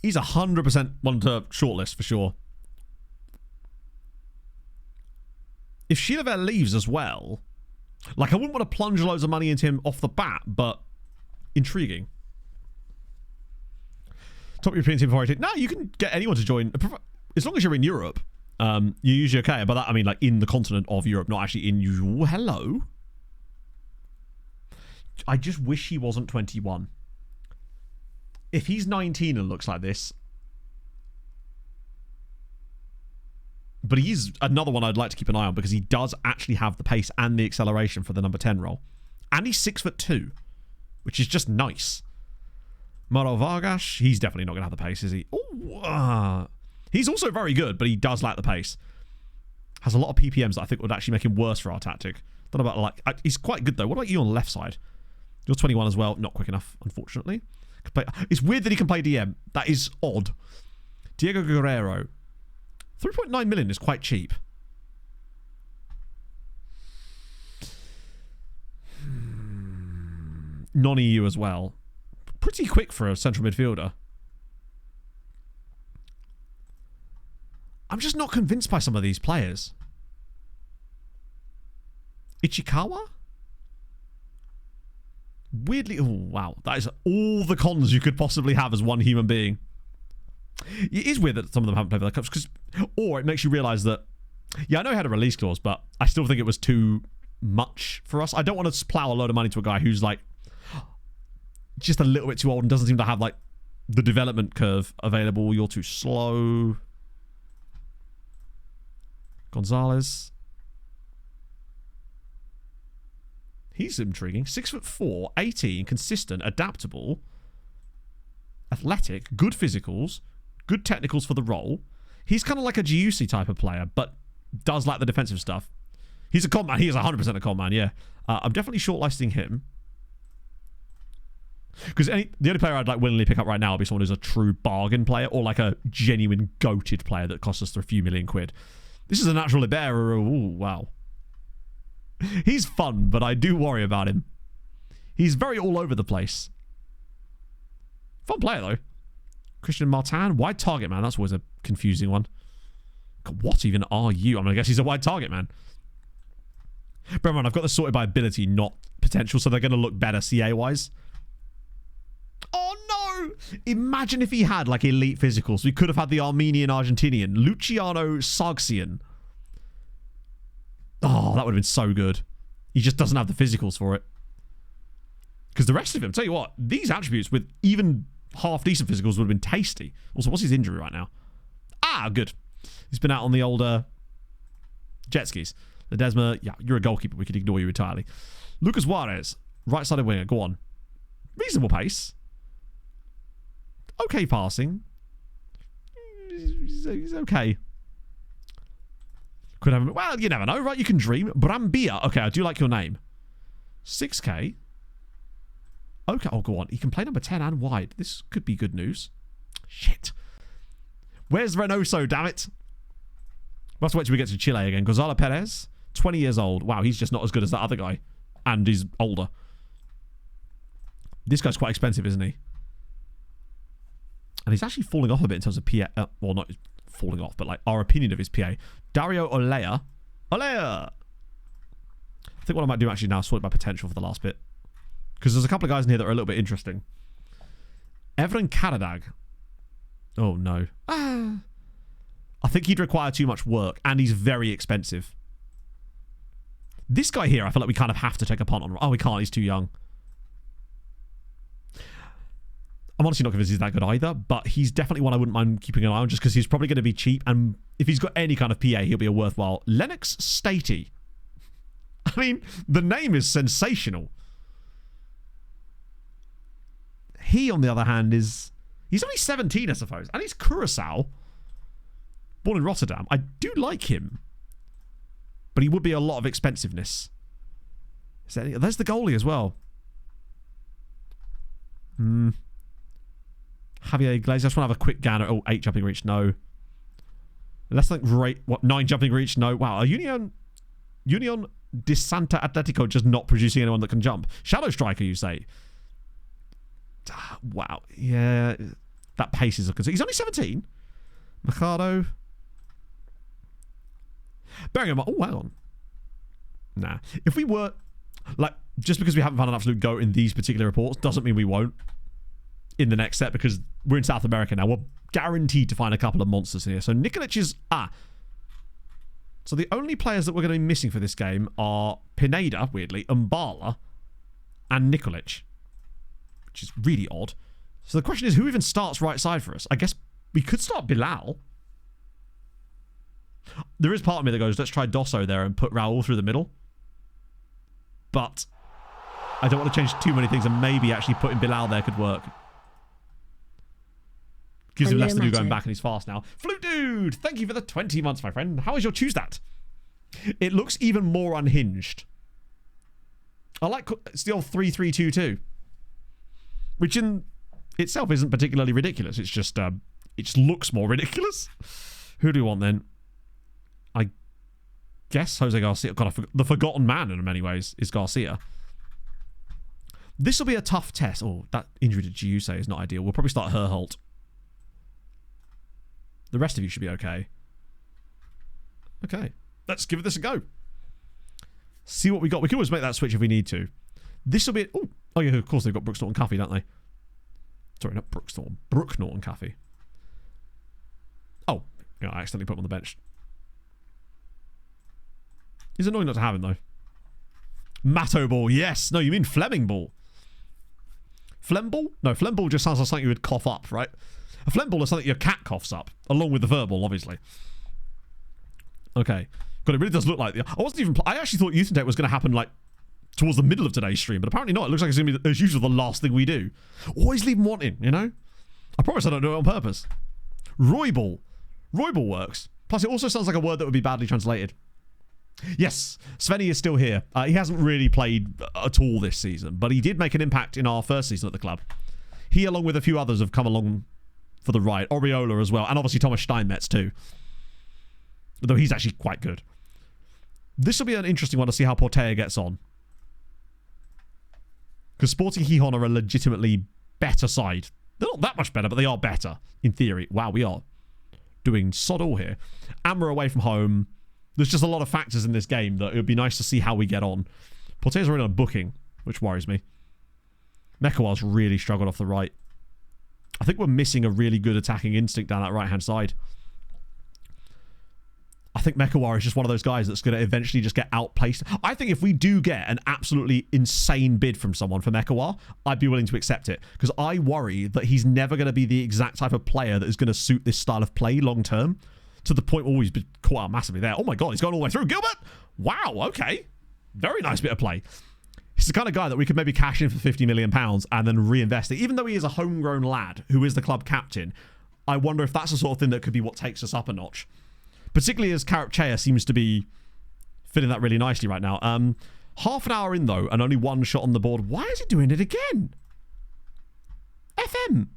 He's 100% one to shortlist for sure. If Chilavert leaves as well, like I wouldn't want to plunge loads of money into him off the bat, but intriguing. Top European team before I did. No, you can get anyone to join as long as you're in Europe. You're usually okay. By that I mean like in the continent of Europe, not actually in usual. Hello. I just wish he wasn't 21. If he's 19 and looks like this, but he's another one I'd like to keep an eye on because he does actually have the pace and the acceleration for the number 10 role, and he's 6'2", which is just nice. Mauro Vargas, he's definitely not going to have the pace, is he? Oh, he's also very good, but he does lack the pace. Has a lot of PPMs that I think would actually make him worse for our tactic. Don't know about like he's quite good though. What about you on the left side? You're 21 as well. Not quick enough, unfortunately. It's weird that he can play DM. That is odd. Diego Guerrero. 3.9 million is quite cheap. Non-EU as well. Pretty quick for a central midfielder. I'm just not convinced by some of these players. Ichikawa? Weirdly, oh wow, that is all the cons you could possibly have as one human being. It is weird that some of them haven't played for the cups, or it makes you realise that, yeah, I know he had a release clause, but I still think it was too much for us. I don't want to plough a load of money to a guy who's like just a little bit too old and doesn't seem to have like the development curve available. You're too slow. Gonzalez. He's intriguing. 6'4", 18, consistent, adaptable, athletic, good physicals, good technicals for the role. He's kind of like a Giussi type of player, but does like the defensive stuff. He's a con man. He is 100% a con man, yeah. I'm definitely shortlisting him. Because the only player I'd like willingly pick up right now would be someone who's a true bargain player or like a genuine goated player that costs us a few million quid. This is a natural libero. Ooh, wow. He's fun, but I do worry about him. He's very all over the place. Fun player, though. Christian Martin, wide target man. That's always a confusing one. God, what even are you? I mean, I guess he's a wide target man. Bear in mind, I've got this sorted by ability, not potential, so they're going to look better CA-wise. Oh, no! Imagine if he had, like, elite physicals. We could have had the Armenian-Argentinian, Luciano Sargsian. Oh, that would have been so good. He just doesn't have the physicals for it. Because the rest of him, tell you what, these attributes with even half-decent physicals would have been tasty. Also, what's his injury right now? Ah, good. He's been out on the older jet skis. Ledesma, yeah, you're a goalkeeper. We could ignore you entirely. Lucas Juarez, right-sided winger. Go on. Reasonable pace. Okay passing. He's okay. Could have, well, you never know, right? You can dream. Brambilla. Okay, I do like your name. 6K. Okay, oh, go on. He can play number 10 and wide. This could be good news. Shit. Where's Reynoso, damn it? We'll have to wait till we get to Chile again. Gonzalo Perez, 20 years old. Wow, he's just not as good as that other guy. And he's older. This guy's quite expensive, isn't he? And he's actually falling off a bit in terms of PA. Well, not falling off, but like our opinion of his PA. Dario Olea. Olea! I think what I might do actually now is sort by potential for the last bit. Because there's a couple of guys in here that are a little bit interesting. Everton Karadag. Oh, no. I think he'd require too much work, and he's very expensive. This guy here, I feel like we kind of have to take a punt on. Oh, we can't. He's too young. I'm honestly not convinced he's that good either, but he's definitely one I wouldn't mind keeping an eye on just because he's probably going to be cheap, and if he's got any kind of PA, he'll be a worthwhile. Lennox Statey. I mean, the name is sensational. He, on the other hand, is... He's only 17, I suppose, and he's Curacao. Born in Rotterdam. I do like him, but he would be a lot of expensiveness. There's the goalie as well. Javier Iglesias. I just want to have a quick gander. Oh, 8 jumping reach, no. Less than great. What, 9 jumping reach, no. Wow, Union de Santa Atletico just not producing anyone that can jump. Shadow striker, you say? Wow, yeah. That pace is a concern. He's only 17. Machado. Bearing in mind, oh, hang on. Nah. If we were, like, just because we haven't found an absolute go in these particular reports doesn't mean we won't in the next set, because we're in South America now. We're guaranteed to find a couple of monsters here. So Nikolic is... So the only players that we're going to be missing for this game are Pineda, weirdly, Umbala, and Nikolic, which is really odd. So the question is, who even starts right side for us? I guess we could start Bilal. There is part of me that goes, let's try Dosso there and put Raul through the middle. But I don't want to change too many things, and maybe actually putting Bilal there could work. Gives him less than you going back, and he's fast now. Flute Dude, thank you for the 20 months, my friend. How is your Tuesday? It looks even more unhinged. I like it's the old 3-3-2-2, which in itself isn't particularly ridiculous. It's just it just looks more ridiculous. Who do we want then? I guess Jose Garcia. God, the forgotten man in many ways is Garcia. This will be a tough test. Oh, that injury to Giuse is not ideal. We'll probably start Herholt. The rest of you should be okay. Okay, let's give this a go. See what we got. We can always make that switch if we need to. This will be... Oh, yeah, of course they've got Brooks Norton Caffey, don't they? Sorry, not Brooks Norton. Brooke Norton Caffey. Oh, yeah, I accidentally put him on the bench. He's annoying not to have him, though. Matto Ball, yes. No, you mean Fleming Ball. Flemball? No, Flemball just sounds like something you would cough up, right? A Flemball is something your cat coughs up, along with the verbal, obviously. Okay. God, it really does look like... I wasn't even... I actually thought Youth and Tech was going to happen, like, towards the middle of today's stream, but apparently not. It looks like it's going to be, as usual, the last thing we do. Always leave them wanting, you know? I promise I don't do it on purpose. Royball. Royball works. Plus, it also sounds like a word that would be badly translated. Yes, Svenny is still here. He hasn't really played at all this season, but he did make an impact in our first season at the club. He, along with a few others, have come along for the ride. Oriola as well, and obviously Thomas Steinmetz too. Though he's actually quite good. This will be an interesting one to see how Portea gets on. Because Sporting Gijón are a legitimately better side. They're not that much better, but they are better, in theory. Wow, we are doing sod all here. And we're away from home. There's just a lot of factors in this game that it would be nice to see how we get on. Portea's already on a booking, which worries me. Mekawar's really struggled off the right. I think we're missing a really good attacking instinct down that right-hand side. I think Mekawar is just one of those guys that's going to eventually just get outplaced. I think if we do get an absolutely insane bid from someone for Mekawar, I'd be willing to accept it. Because I worry that he's never going to be the exact type of player that is going to suit this style of play long-term. To the point where he's been caught out massively there. Oh my God, he's gone all the way through. Gilbert! Wow, okay. Very nice bit of play. He's the kind of guy that we could maybe cash in for £50 million and then reinvest it. Even though he is a homegrown lad who is the club captain, I wonder if that's the sort of thing that could be what takes us up a notch. Particularly as Karapchea seems to be fitting that really nicely right now. Half an hour in, though, and only one shot on the board. Why is it doing it again? FM.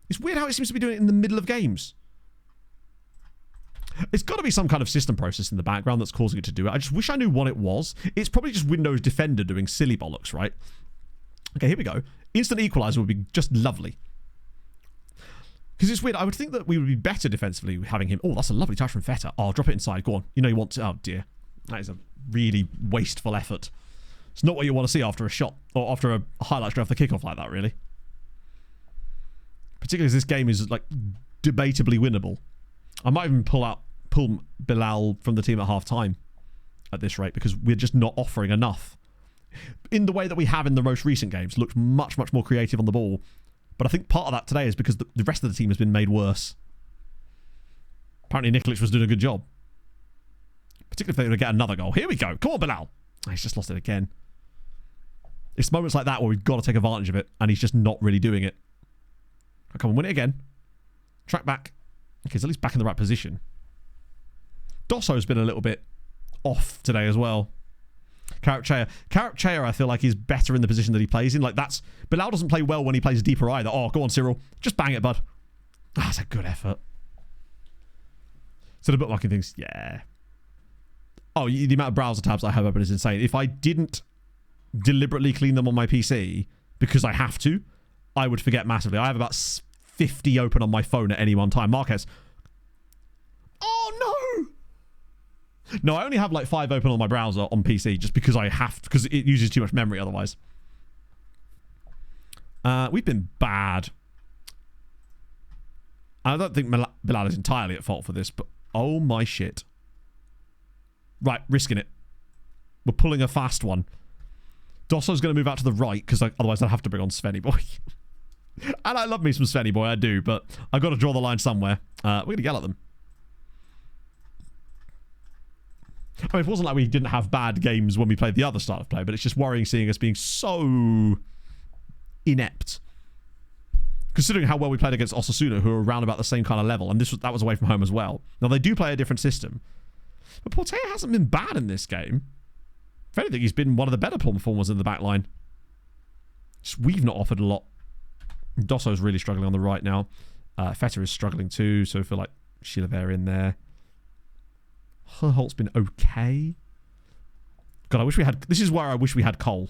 It's weird how it seems to be doing it in the middle of games. It's got to be some kind of system process in the background that's causing it to do it. I just wish I knew what it was. It's probably just Windows Defender doing silly bollocks, right? Okay, here we go. Instant equalizer would be just lovely. Because it's weird. I would think that we would be better defensively having him. Oh, that's a lovely touch from Feta. Oh, drop it inside. Go on. You know you want to... Oh, dear. That is a really wasteful effort. It's not what you want to see after a shot. Or after a highlight straight off the kickoff like that, really. Particularly as this game is, like, debatably winnable. I might even pull Bilal from the team at half-time at this rate because we're just not offering enough. In the way that we have in the most recent games, looked much, much more creative on the ball. But I think part of that today is because the rest of the team has been made worse. Apparently Nikolic was doing a good job. Particularly if they were to get another goal. Here we go. Come on, Bilal. Oh, he's just lost it again. It's moments like that where we've got to take advantage of it, and he's just not really doing it. Oh, come on, win it again. Track back. Okay, he's at least back in the right position. Dosso's been a little bit off today as well. Karapchea, I feel like, is better in the position that he plays in. Like, that's... Bilal doesn't play well when he plays deeper either. Oh, go on, Cyril. Just bang it, bud. Ah, that's a good effort. So the bookmarking things, yeah. Oh, the amount of browser tabs I have open is insane. If I didn't deliberately clean them on my PC because I have to, I would forget massively. I have about 50 open on my phone at any one time. Marquez. Oh, no! No, I only have like 5 open on my browser on PC just because I have to, because it uses too much memory otherwise. We've been bad. I don't think Bilal is entirely at fault for this, but oh my shit. Right, risking it. We're pulling a fast one. Dosso's going to move out to the right because otherwise I'd have to bring on Svenny Boy. And I love me some Svenny Boy, I do, but I've got to draw the line somewhere. We're going to yell at them. I mean, it wasn't like we didn't have bad games when we played the other style of play, but it's just worrying seeing us being so inept. Considering how well we played against Osasuna, who are around about the same kind of level, and that was away from home as well. Now, they do play a different system. But Portea hasn't been bad in this game. If anything, he's been one of the better performers in the back line. Just, we've not offered a lot. Dosso's really struggling on the right now. Feta is struggling too, so I feel like she'll have in there. Herholt's been okay. God, I wish we had... This is where I wish we had Cole.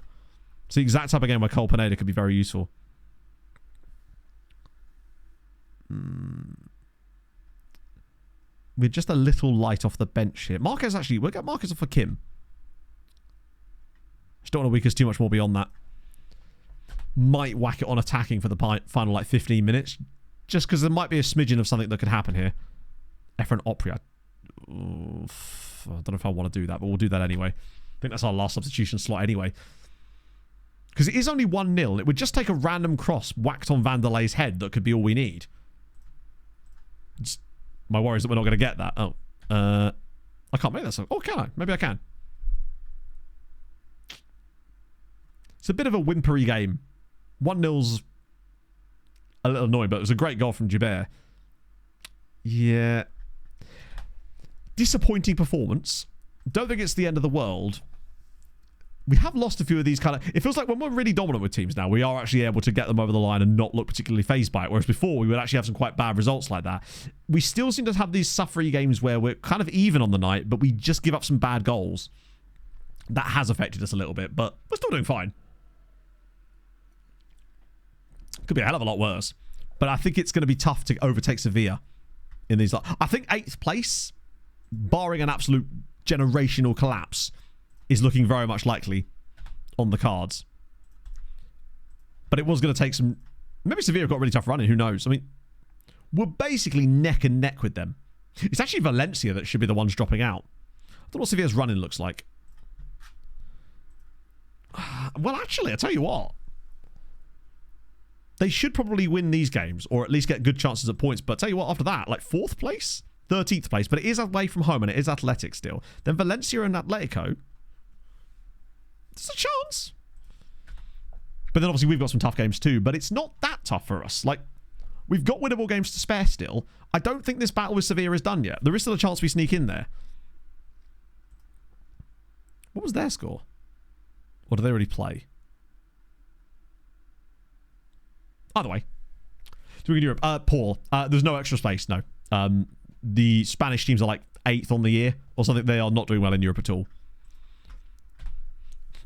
It's the exact type of game where Cole Pineda could be very useful. We're just a little light off the bench here. Marquez actually... We'll get Marquez off for Kim. Just don't want to weaken us too much more beyond that. Might whack it on attacking for the final, like, 15 minutes. Just because there might be a smidgen of something that could happen here. Efren Opry. I don't know if I want to do that, but we'll do that anyway. I think that's our last substitution slot anyway. Because it is only 1-0. It would just take a random cross whacked on Vanderlei's head that could be all we need. My worry is that we're not going to get that. Oh. I can't make that song. Oh, can I? Maybe I can. It's a bit of a whimpery game. 1-0's a little annoying, but it was a great goal from Gibert. Yeah. Disappointing performance. Don't think it's the end of the world. We have lost a few of these kind of... It feels like when we're really dominant with teams now, we are actually able to get them over the line and not look particularly fazed by it. Whereas before, we would actually have some quite bad results like that. We still seem to have these suffery games where we're kind of even on the night, but we just give up some bad goals. That has affected us a little bit, but we're still doing fine. Could be a hell of a lot worse. But I think it's going to be tough to overtake Sevilla in these... I think 8th place, barring an absolute generational collapse, is looking very much likely on the cards. But it was going to take some... Maybe Sevilla got a really tough running, who knows? I mean, we're basically neck and neck with them. It's actually Valencia that should be the ones dropping out. I don't know what Sevilla's running looks like. Well, actually, I tell you what. They should probably win these games, or at least get good chances at points. But tell you what, after that, like 4th place? 13th place, but it is away from home, and it is Athletic still. Then Valencia and Atletico. There's a chance. But then obviously we've got some tough games too, but it's not that tough for us. Like, we've got winnable games to spare still. I don't think this battle with Sevilla is done yet. There is still a chance we sneak in there. What was their score? Or do they already play? Either way. So we can Europe. Paul, there's no extra space, no. The Spanish teams are like 8th on the year or something. They are not doing well in Europe at all.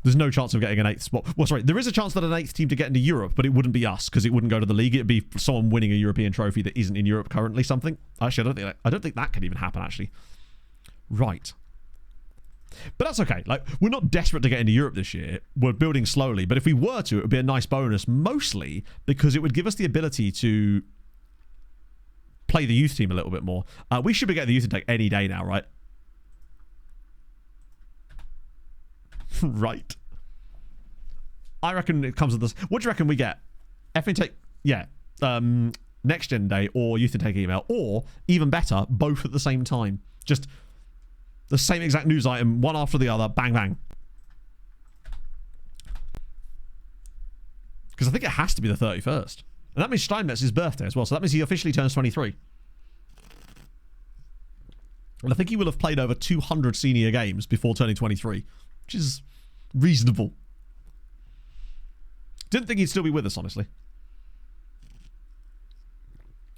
There's no chance of getting an 8th spot. Well, sorry, there is a chance that an 8th team to get into Europe, but it wouldn't be us because it wouldn't go to the league. It'd be someone winning a European trophy that isn't in Europe currently. Something. Actually, I don't think that could even happen. Actually, right. But that's okay. Like, we're not desperate to get into Europe this year. We're building slowly. But if we were to, it would be a nice bonus, mostly because it would give us the ability to play the youth team a little bit more. We should be getting the youth intake any day now, right? Right. I reckon it comes with this. What do you reckon we get? F intake, yeah. Next gen day or youth intake email, or even better, both at the same time. Just the same exact news item, one after the other, bang bang. Because I think it has to be the 31st. And that means Steinmetz's his birthday as well, so that means he officially turns 23. And I think he will have played over 200 senior games before turning 23, which is reasonable. Didn't think he'd still be with us, honestly.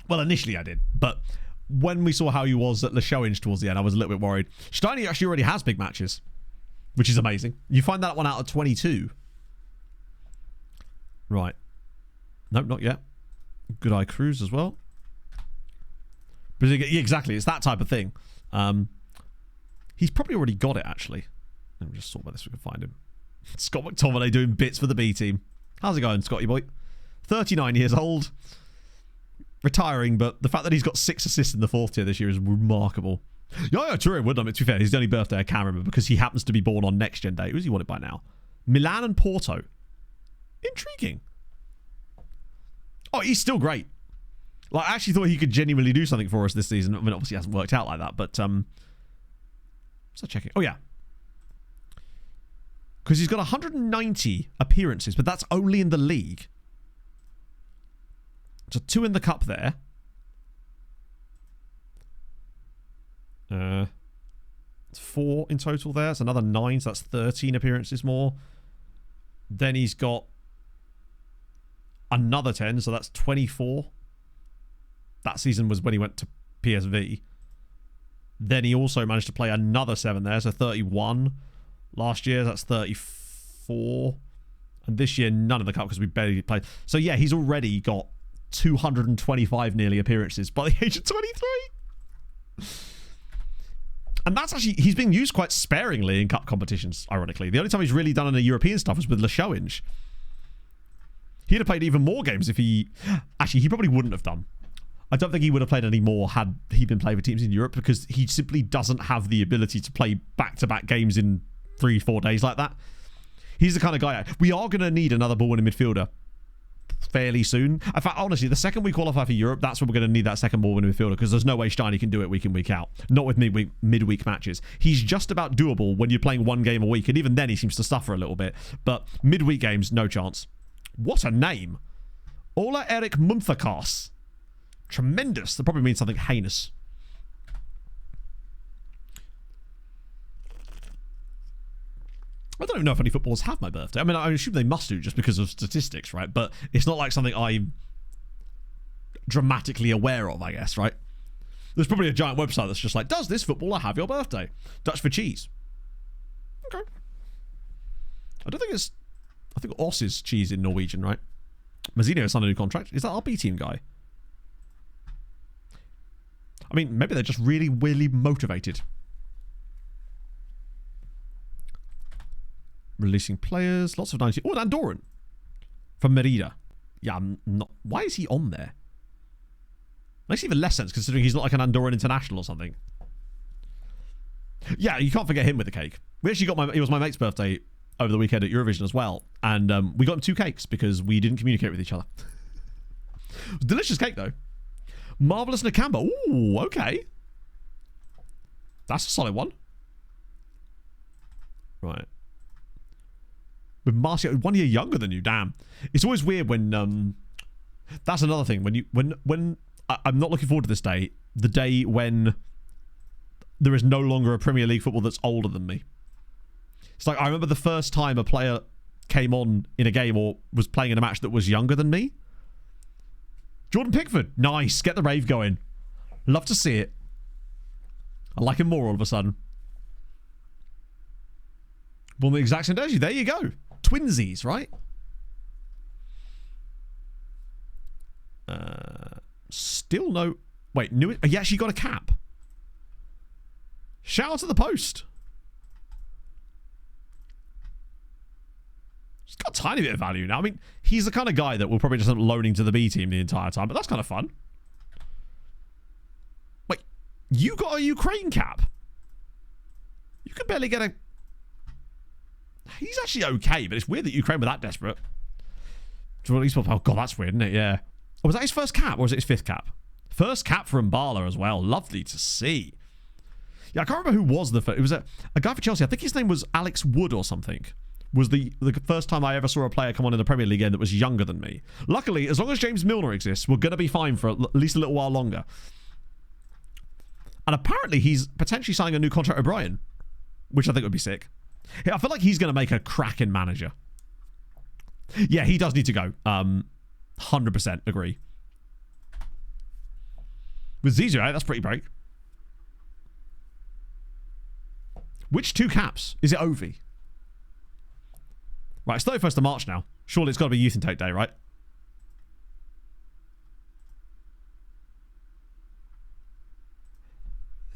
Well, initially I did, but when we saw how he was at the showings towards the end, I was a little bit worried. Steiny actually already has big matches, which is amazing. You find that one out of 22. Right. Nope, not yet. Good Eye Cruz as well. But yeah, exactly, it's that type of thing. He's probably already got it, actually. Let me just sort by this so we can find him. Scott McTominay doing bits for the B team. How's it going, Scotty boy? 39 years old. Retiring, but the fact that he's got 6 assists in the 4th tier this year is remarkable. Yeah, Turin would, to be fair. His only birthday I can't remember because he happens to be born on next gen day. Who's he won it by now? Milan and Porto. Intriguing. Oh, he's still great. Like, I actually thought he could genuinely do something for us this season. I mean, obviously it hasn't worked out like that, but so checking. Oh yeah. Because he's got 190 appearances, but that's only in the league. So 2 in the cup there. It's 4 in total there. It's another 9, so that's 13 appearances more. Then he's got another 10, so that's 24. that season was when he went to PSV. Then he also managed to play another 7 there, so 31. Last year, that's 34. And this year, none of the cup because we barely played. So yeah, he's already got 225 nearly appearances by the age of 23. And that's actually, he's being used quite sparingly in cup competitions, ironically. The only time he's really done any European stuff was with Lechowinge. He'd have played even more games if he... Actually, he probably wouldn't have done. I don't think he would have played any more had he been playing for teams in Europe because he simply doesn't have the ability to play back-to-back games in 3-4 days like that. He's the kind of guy... We are going to need another ball-winning midfielder fairly soon. In fact, honestly, the second we qualify for Europe, that's when we're going to need that second ball-winning midfielder because there's no way Steiny can do it week in, week out. Not with midweek matches. He's just about doable when you're playing one game a week, and even then he seems to suffer a little bit. But midweek games, no chance. What a name. Ola Erik Munthakas. Tremendous. That probably means something heinous. I don't even know if any footballers have my birthday. I mean, I assume they must do just because of statistics, right? But it's not like something I'm dramatically aware of, I guess, right? There's probably a giant website that's just like, does this footballer have your birthday? Dutch for cheese. Okay. I don't think it's... I think Os is cheese in Norwegian, right? Mazzino has signed a new contract. Is that our B team guy? I mean, maybe they're just really, really motivated. Releasing players. Lots of 90. Oh, Andorran. From Merida. Yeah, I'm not... Why is he on there? Makes even less sense considering he's not like an Andorran international or something. Yeah, you can't forget him with the cake. We actually got it was my mate's birthday over the weekend at Eurovision as well. And we got him 2 cakes because we didn't communicate with each other. Delicious cake, though. Marvellous Nakamba. Ooh, okay. That's a solid one. Right. With Marcio, 1 year younger than you, damn. It's always weird when... that's another thing. When I'm not looking forward to this day. The day when there is no longer a Premier League football that's older than me. It's like, I remember the first time a player came on in a game or was playing in a match that was younger than me. Jordan Pickford. Nice. Get the rave going. Love to see it. I like him more all of a sudden. Born the exact same day as you. There you go. Twinsies, right? Still no... Wait, he actually got a cap. Shout out to the post. He's got a tiny bit of value now. I mean, he's the kind of guy that will probably just end up loaning to the B team the entire time, but that's kind of fun. Wait, you got a Ukraine cap? You could barely get a... He's actually okay, but it's weird that Ukraine were that desperate. Oh, God, that's weird, isn't it? Yeah. Oh, was that his first cap, or was it his 5th cap? First cap for Mbala as well. Lovely to see. Yeah, I can't remember who was the first. It was a guy for Chelsea. I think his name was Alex Wood or something. Was the first time I ever saw a player come on in the Premier League game that was younger than me. Luckily, as long as James Milner exists, we're going to be fine for at least a little while longer. And apparently, he's potentially signing a new contract with Brian, which I think would be sick. Yeah, I feel like he's going to make a cracking manager. Yeah, he does need to go. 100% agree. With Zizou, right? That's pretty break. Which 2 caps? Is it Ovi? Right, it's 31st of March now. Surely it's got to be Youth Intake Day, right?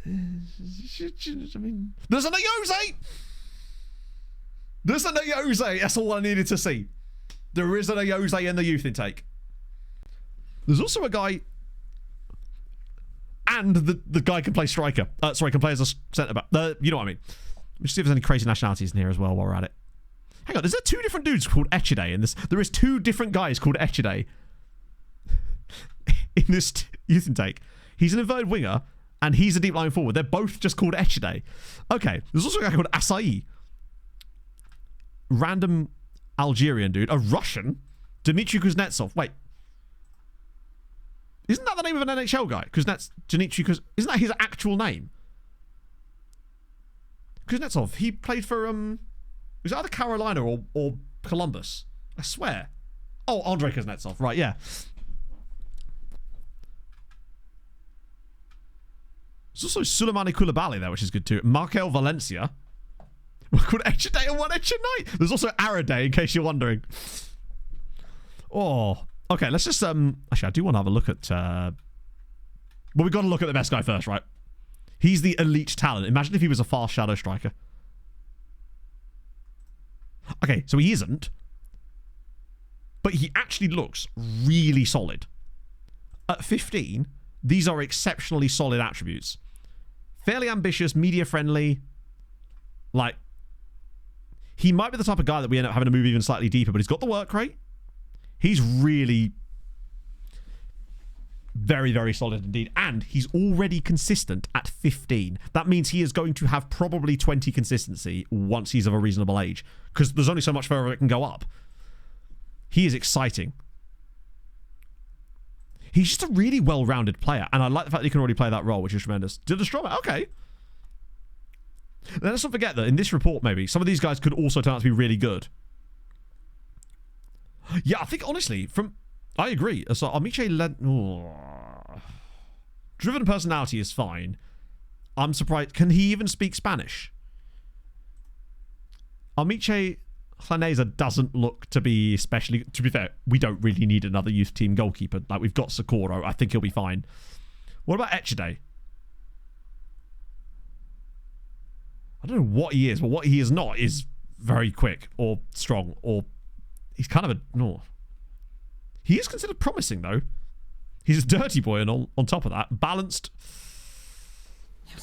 I mean, there's an Ayose! There's an Ayose! That's all I needed to see. There is an Ayose in the Youth Intake. There's also a guy... And the guy can play striker. Sorry, can play as a centre-back. You know what I mean. Let's see if there's any crazy nationalities in here as well while we're at it. Hang on, is there 2 different dudes called Echide in this? There is 2 different guys called Echide in this Youth Intake. He's an inverted winger, and he's a deep line forward. They're both just called Echide. Okay, there's also a guy called Asai. Random Algerian dude. A Russian? Dmitry Kuznetsov. Wait. Isn't that the name of an NHL guy? Dmitry Kuznetsov. Isn't that his actual name? Kuznetsov. He played for... It was either Carolina or Columbus. I swear. Oh, Andrei Kuznetsov. Right, yeah. There's also Suleimani Koulibaly there, which is good too. Markel Valencia. We're called Etcher Day and one Etcher Night. There's also Ara Day, in case you're wondering. Oh, okay. Let's just actually, I do want to have a look at. Well, we got to look at the best guy first, right? He's the elite talent. Imagine if he was a fast shadow striker. Okay, so he isn't, but he actually looks really solid. At 15, these are exceptionally solid attributes. Fairly ambitious, media friendly. Like, he might be the type of guy that we end up having to move even slightly deeper, but he's got the work rate. He's really very, very solid indeed. And he's already consistent at 15. That means he is going to have probably 20 consistency once he's of a reasonable age, because there's only so much further it can go up. He is exciting. He's just a really well-rounded player, and I like the fact that he can already play that role, which is tremendous. Did the Stroma? Okay. Let's not forget that in this report, maybe, some of these guys could also turn out to be really good. Yeah, I think, honestly, I agree. So, Amiche driven personality is fine. I'm surprised. Can he even speak Spanish? Amiche Hlaneza doesn't look to be especially... To be fair, we don't really need another youth team goalkeeper. Like, we've got Socorro. I think he'll be fine. What about Echede? I don't know what he is, but what he is not is very quick or strong, or he's kind of a... No. He is considered promising, though. He's a dirty boy, and on top of that, balanced.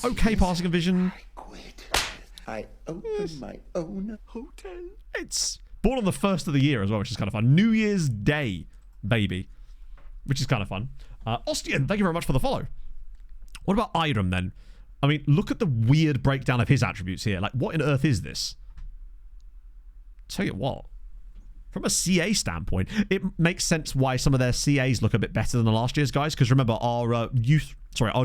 Okay passing and vision. I quit. I opened my own hotel. It's born on the 1st of the year as well, which is kind of fun. New Year's Day, baby. Which is kind of fun. Ostian, thank you very much for the follow. What about Idram, then? I mean, look at the weird breakdown of his attributes here. Like, what on earth is this? Tell you what. From a CA standpoint, it makes sense why some of their CAs look a bit better than the last year's guys, because remember, our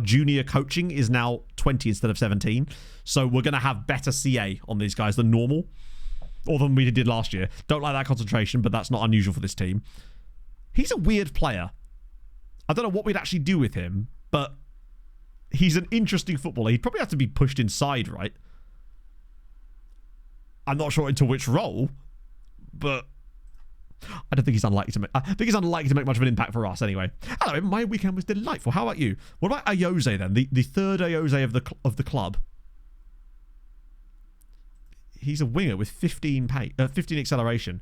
junior coaching is now 20 instead of 17. So we're going to have better CA on these guys than normal, or than we did last year. Don't like that concentration, but that's not unusual for this team. He's a weird player. I don't know what we'd actually do with him, but he's an interesting footballer. He'd probably have to be pushed inside, right? I'm not sure into which role, but I don't think he's unlikely to make... I think he's unlikely to make much of an impact for us anyway. Hello, my weekend was delightful. How about you? What about Ayose then? The third Ayose of the club. He's a winger with 15 acceleration.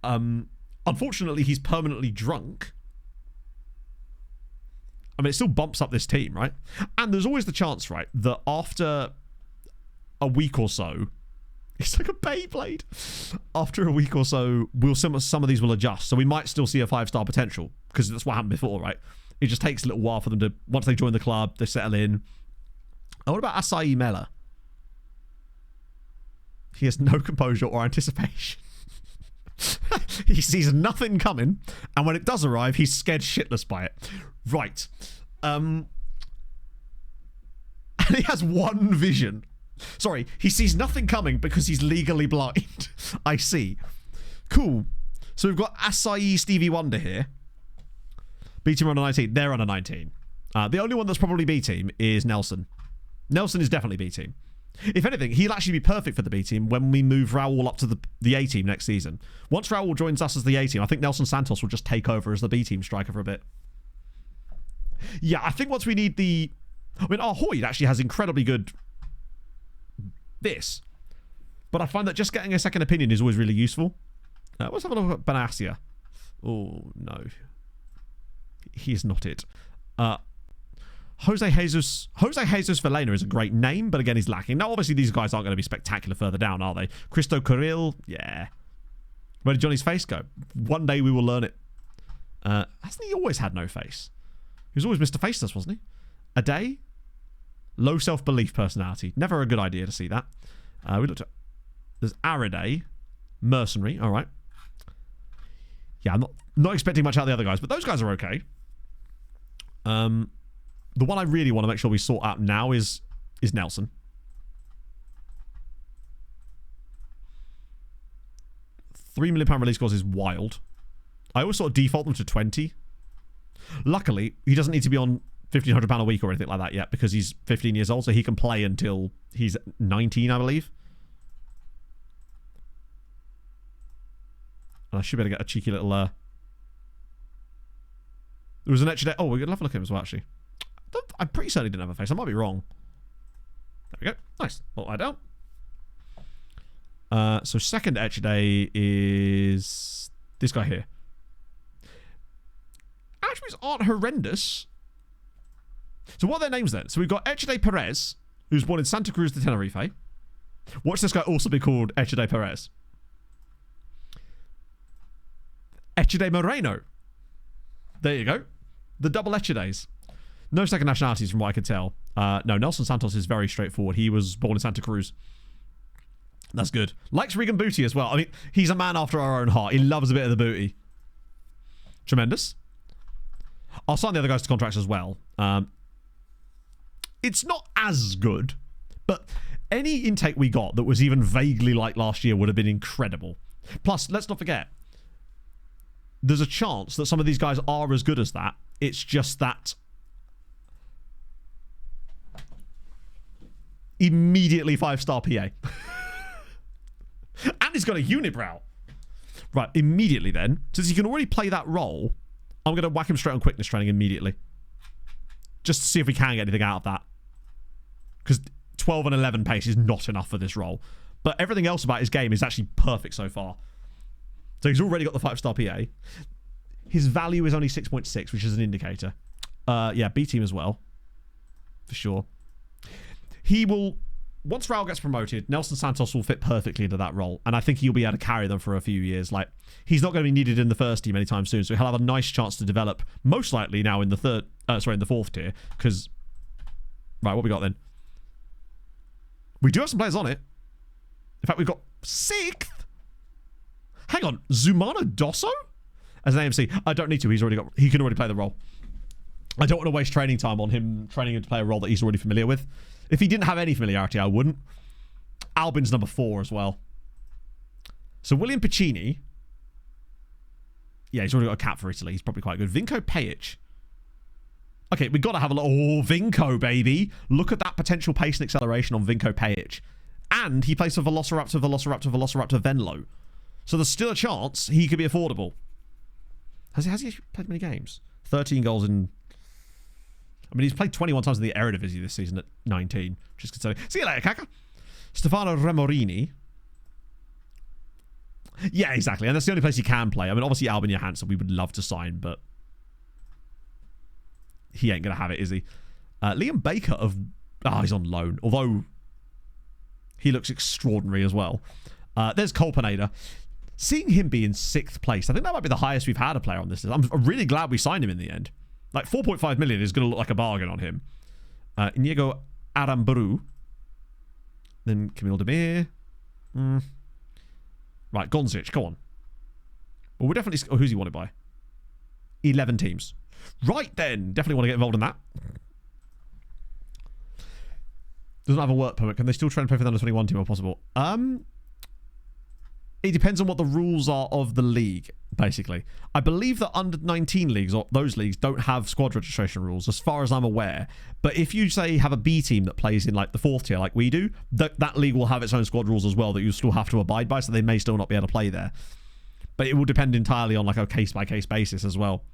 Unfortunately, he's permanently drunk. I mean, it still bumps up this team, right? And there's always the chance, right, that after a week or so, it's like a Beyblade. After a week or so, some of these will adjust. So we might still see a 5-star potential, because that's what happened before, right? It just takes a little while for them to, once they join the club, they settle in. And what about Asai Mela? He has no composure or anticipation. He sees nothing coming, and when it does arrive, he's scared shitless by it. Right. And he has one vision. Sorry, he sees nothing coming because he's legally blind. I see. Cool. So we've got Asai Stevie Wonder here. B team under 19. They're under 19. The only one that's probably B team is Nelson. Nelson is definitely B team. If anything, he'll actually be perfect for the B team when we move Raul up to the A team next season. Once Raul joins us as the A team, I think Nelson Santos will just take over as the B team striker for a bit. Yeah, I think once we need the... I mean, our Hoyd actually has incredibly good... this. But I find that just getting a second opinion is always really useful. Let's have a look at Benacia. Oh, no. He's not it. Jose Jesus Velena is a great name, but again, he's lacking. Now, obviously, these guys aren't going to be spectacular further down, are they? Cristo Carril, yeah. Where did Johnny's face go? One day we will learn it. Hasn't he always had no face? He was always Mr. Faceless, wasn't he? A day? Low self-belief personality. Never a good idea to see that. We looked at... There's Araday. Mercenary, all right. Yeah, I'm not expecting much out of the other guys, but those guys are okay. The one I really want to make sure we sort out now is Nelson. £3 million release clause is wild. I always sort of default them to 20. Luckily, he doesn't need to be on £1,500 a week or anything like that yet because he's 15 years old, so he can play until he's 19, I believe. And I should be able to get a cheeky little... There was an extra day... Oh, we're going to have a look at him as well, actually. I'm pretty certain he didn't have a face. I might be wrong. There we go. Nice. Put that down. So second extra day is this guy here. Attributes aren't horrendous. So what are their names then? So we've got Echide Perez, who's born in Santa Cruz de Tenerife. Watch this guy also be called Echide Perez. Echide Moreno. There you go. The double Echides. No second nationalities from what I could tell. No, Nelson Santos is very straightforward. He was born in Santa Cruz. That's good. Likes Regan booty as well. I mean, he's a man after our own heart. He loves a bit of the booty. Tremendous. I'll sign the other guys to contracts as well. It's not as good, but any intake we got that was even vaguely like last year would have been incredible. Plus, let's not forget, there's a chance that some of these guys are as good as that. It's just that immediately 5-star PA. And he's got a unibrow. Right, immediately then, since he can already play that role, I'm going to whack him straight on quickness training immediately. Just to see if we can get anything out of that. Because 12 and 11 pace is not enough for this role. But everything else about his game is actually perfect so far. So he's already got the 5-star PA. His value is only 6.6, which is an indicator. Yeah, B team as well. For sure. He will... Once Raul gets promoted, Nelson Santos will fit perfectly into that role. And I think he'll be able to carry them for a few years. Like, he's not going to be needed in the first team anytime soon. So he'll have a nice chance to develop, most likely now in the in the fourth tier. Because... Right, what we got then? We do have some players on it. In fact, we've got 6th. Hang on, Zumano Dosso as an AMC. I don't need to. He can already play the role. I don't want to waste training time on him training him to play a role that he's already familiar with. If he didn't have any familiarity, I wouldn't. Albin's number 4 as well. So William Piccini. Yeah, he's already got a cap for Italy. He's probably quite good. Vinko Pejic. Okay, we've got to have a look. Oh, Vinko, baby. Look at that potential pace and acceleration on Vinko Pejic. And he plays for Velociraptor Venlo. So there's still a chance he could be affordable. Has he actually played many games? 13 goals in... I mean, he's played 21 times in the Eredivisie this season at 19. Which is concerning. See you later, Kaka. Stefano Remorini. Yeah, exactly. And that's the only place he can play. I mean, obviously, Albin Johansson we would love to sign, but... He ain't going to have it, is he? Liam Baker of... Oh, he's on loan. Although, he looks extraordinary as well. There's Kolpanader. Seeing him be in 6th place, I think that might be the highest we've had a player on this list. I'm really glad we signed him in the end. Like, 4.5 million is going to look like a bargain on him. Inigo Aramburu. Then Camille Demir. Right, Gonzic, go on. Well, we're definitely... Oh, who's he wanted by? 11 teams. Right then, definitely want to get involved in that. Doesn't have a work permit. Can they still try and play for the under 21 team if possible? It depends on what the rules are of the league, basically. I believe that under 19 leagues, or those leagues, don't have squad registration rules, as far as I'm aware. But if you, say, have a B team that plays in, like, the 4th tier, like we do, that league will have its own squad rules as well that you still have to abide by, so they may still not be able to play there. But it will depend entirely on, like, a case-by-case basis as well.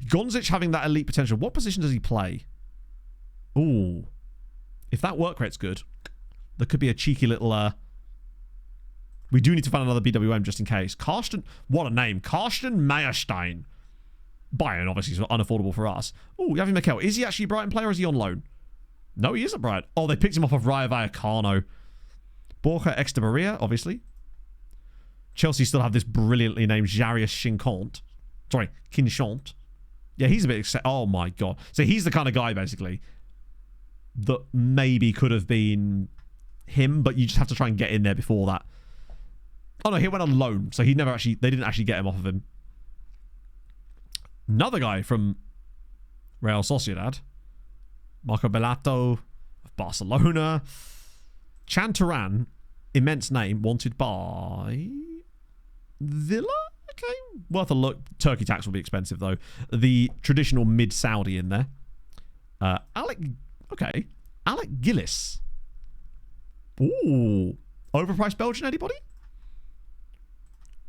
Gonzic having that elite potential. What position does he play? Ooh. If that work rate's good, there could be a cheeky little... We do need to find another BWM just in case. Karsten... What a name. Karsten Meyerstein. Bayern, obviously, is unaffordable for us. Ooh, Javi Mikel. Is he actually a Brighton player or is he on loan? No, he isn't Brighton. Oh, they picked him off of Rayo Vallecano. Borja Extebaria, obviously. Chelsea still have this brilliantly named Jarius Quinchant. Sorry, Quinchant. Yeah, he's a bit... Oh, my God. So he's the kind of guy, basically, that maybe could have been him, but you just have to try and get in there before that. Oh, no, he went on loan, so he never actually... They didn't actually get him off of him. Another guy from Real Sociedad. Marco Bellato of Barcelona. Chantaran, immense name, wanted by Villa, I Okay, worth a look. Turkey tax will be expensive, though. The traditional mid-Saudi in there. Alec Gillis. Ooh. Overpriced Belgian, anybody?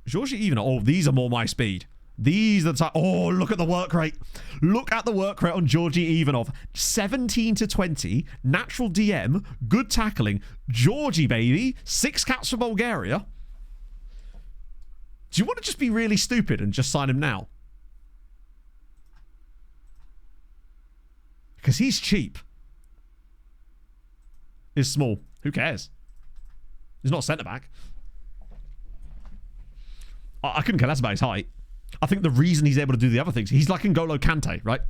Georgie even. Oh, these are more my speed. These are the type. Oh, look at the work rate. Look at the work rate on Georgie Ivanov. 17 to 20. Natural DM. Good tackling. Georgie, baby. 6 caps for Bulgaria. Do you want to just be really stupid and just sign him now? Because he's cheap. He's small. Who cares? He's not a centre-back. I couldn't care less about his height. I think the reason he's able to do the other things, he's like N'Golo Kante, right?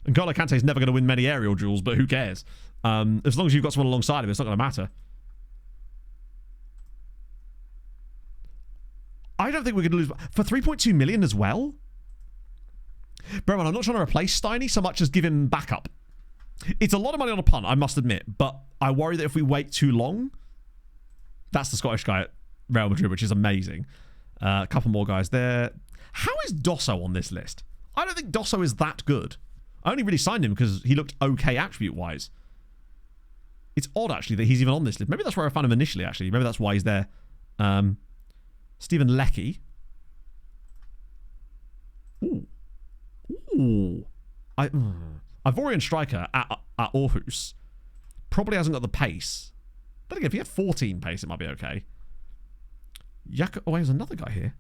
N'Golo Kante is never going to win many aerial duels, but who cares? As long as you've got someone alongside him, it's not going to matter. I don't think we're going to lose for 3.2 million as well. Bro, I'm not trying to replace Steiny so much as give him backup. It's a lot of money on a punt, I must admit, but I worry that if we wait too long, that's the Scottish guy at Real Madrid, which is amazing. A couple more guys there. How is Dosso on this list? I don't think Dosso is that good. I only really signed him because he looked okay attribute-wise. It's odd, actually, that he's even on this list. Maybe that's where I found him initially, actually. Maybe that's why he's there. Stephen Leckie. Ooh. Ooh. Ivorian striker at Aarhus probably hasn't got the pace. Then again, if he had 14 pace, it might be okay. Oh, there's another guy here.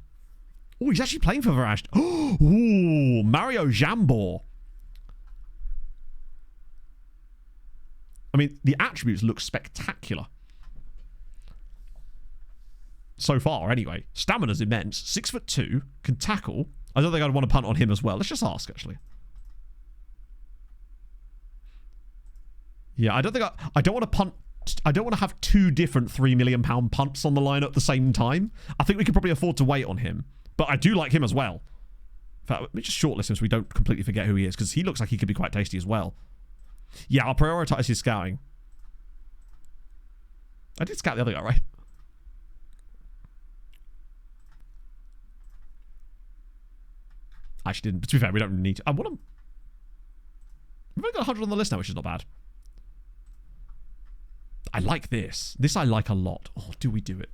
Oh, he's actually playing for Varasht. Ooh, Mario Jambor. I mean, the attributes look spectacular. So far, anyway. Stamina's immense. 6'2", can tackle. I don't think I'd want to punt on him as well. Let's just ask, actually. Yeah, I don't want to punt. I don't want to have 2 different £3 million punts on the line at the same time. I think we could probably afford to wait on him. But I do like him as well. In fact, let me just shortlist him so we don't completely forget who he is, because he looks like he could be quite tasty as well. Yeah, I'll prioritize his scouting. I did scout the other guy, right? Actually didn't. But to be fair, we don't really need to. I want to... We've only got 100 on the list now, which is not bad. I like this. This I like a lot. Oh, do we do it?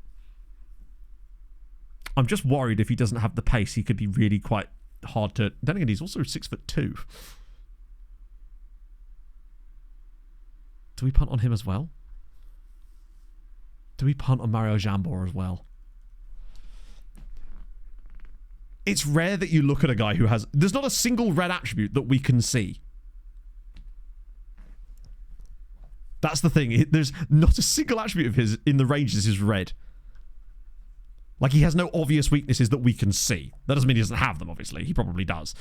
I'm just worried if he doesn't have the pace, he could be really quite hard to... Then again, he's also 6'2". Do we punt on him as well? Do we punt on Mario Jambor as well? It's rare that you look at a guy who has... There's not a single red attribute that we can see. That's the thing. There's not a single attribute of his in the ranges is red. Like, he has no obvious weaknesses that we can see. That doesn't mean he doesn't have them, obviously. He probably does.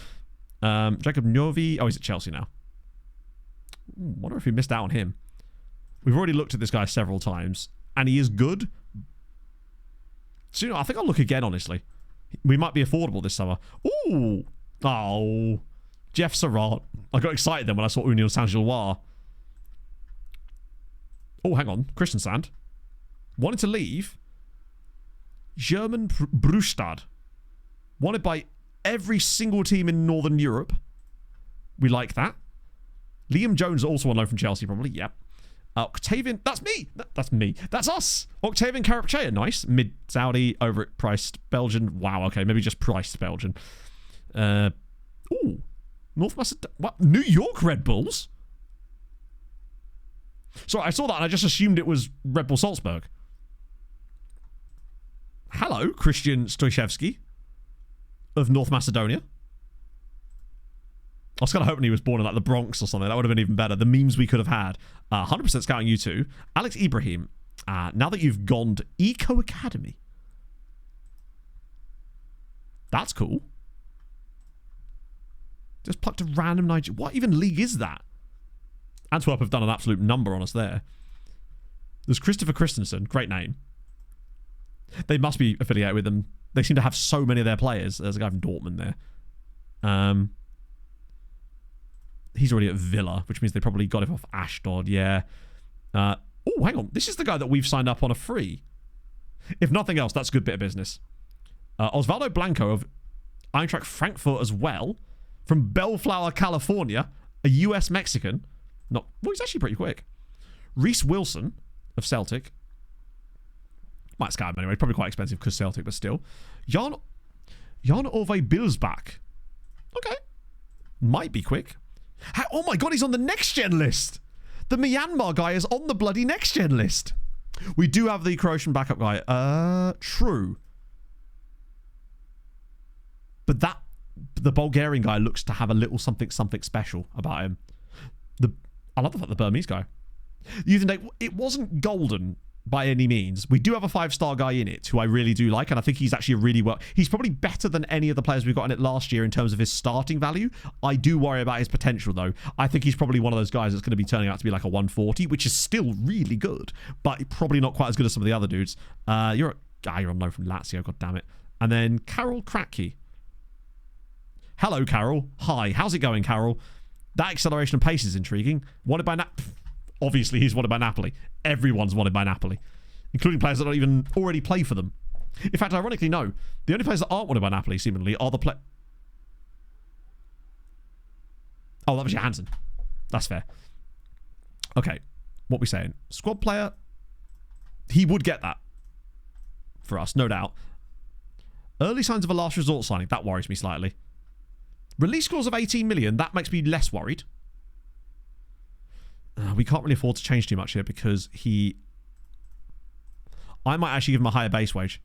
Jacob Novi. Oh, he's at Chelsea now. Wonder if we missed out on him. We've already looked at this guy several times, and he is good. So, you know, I think I'll look again, honestly. We might be affordable this summer. Ooh. Oh. Jeff Surratt. I got excited then when I saw Union Saint-Gilloise. Oh, hang on. Christian Sand. Wanted to leave. German Brustad. Wanted by every single team in Northern Europe. We like that. Liam Jones, also on loan from Chelsea, probably. Yep. Octavian. That's me. That's me. That's us. Octavian Karapchea. Nice. Mid-Saudi. Over at priced Belgian. Wow. Okay. Maybe just priced Belgian. Ooh. North Macedonia. What? New York Red Bulls? Sorry, I saw that and I just assumed it was Red Bull Salzburg. Hello, Christian Stoychevsky of North Macedonia. I was kind of hoping he was born in like the Bronx or something. That would have been even better. The memes we could have had. 100% scouting you two. Alex Ibrahim. Now that you've gone to Eco Academy. That's cool. Just plucked a random Niger. What even league is that? Antwerp have done an absolute number on us there. There's Christopher Christensen. Great name. They must be affiliated with them. They seem to have so many of their players. There's a guy from Dortmund there. He's already at Villa, which means they probably got him off Ashdod. Yeah. Oh, hang on. This is the guy that we've signed up on a free. If nothing else, that's a good bit of business. Osvaldo Blanco of Eintracht Frankfurt as well. From Bellflower, California. A US Mexican. Well, he's actually pretty quick. Reese Wilson of Celtic. Might scout him anyway. Probably quite expensive because Celtic, but still. Jan Ove Bilsbach. Okay. Might be quick. Oh my god, he's on the next gen list. The Myanmar guy is on the bloody next gen list. We do have the Croatian backup guy. True. But the Bulgarian guy looks to have a little something special about him. I love the fact the Burmese guy. It wasn't golden by any means. We do have a 5-star guy in it who I really do like, and I think he's actually he's probably better than any of the players we got in it last year in terms of his starting value. I do worry about his potential though. I think he's probably one of those guys that's going to be turning out to be like a 140, which is still really good, but probably not quite as good as some of the other dudes. You're on loan from Lazio, god damn it. And then Carol Kratky. Hello, Carol. Hi, how's it going, Carol? That acceleration and pace is intriguing. Wanted by Obviously, he's wanted by Napoli. Everyone's wanted by Napoli, including players that don't even already play for them. In fact, ironically, no. The only players that aren't wanted by Napoli, seemingly, are the Oh, that was Johansson. That's fair. Okay, what we saying? Squad player. He would get that for us, no doubt. Early signs of a last resort signing. That worries me slightly. Release clause of 18 million. That makes me less worried. We can't really afford to change too much here because I might actually give him a higher base wage.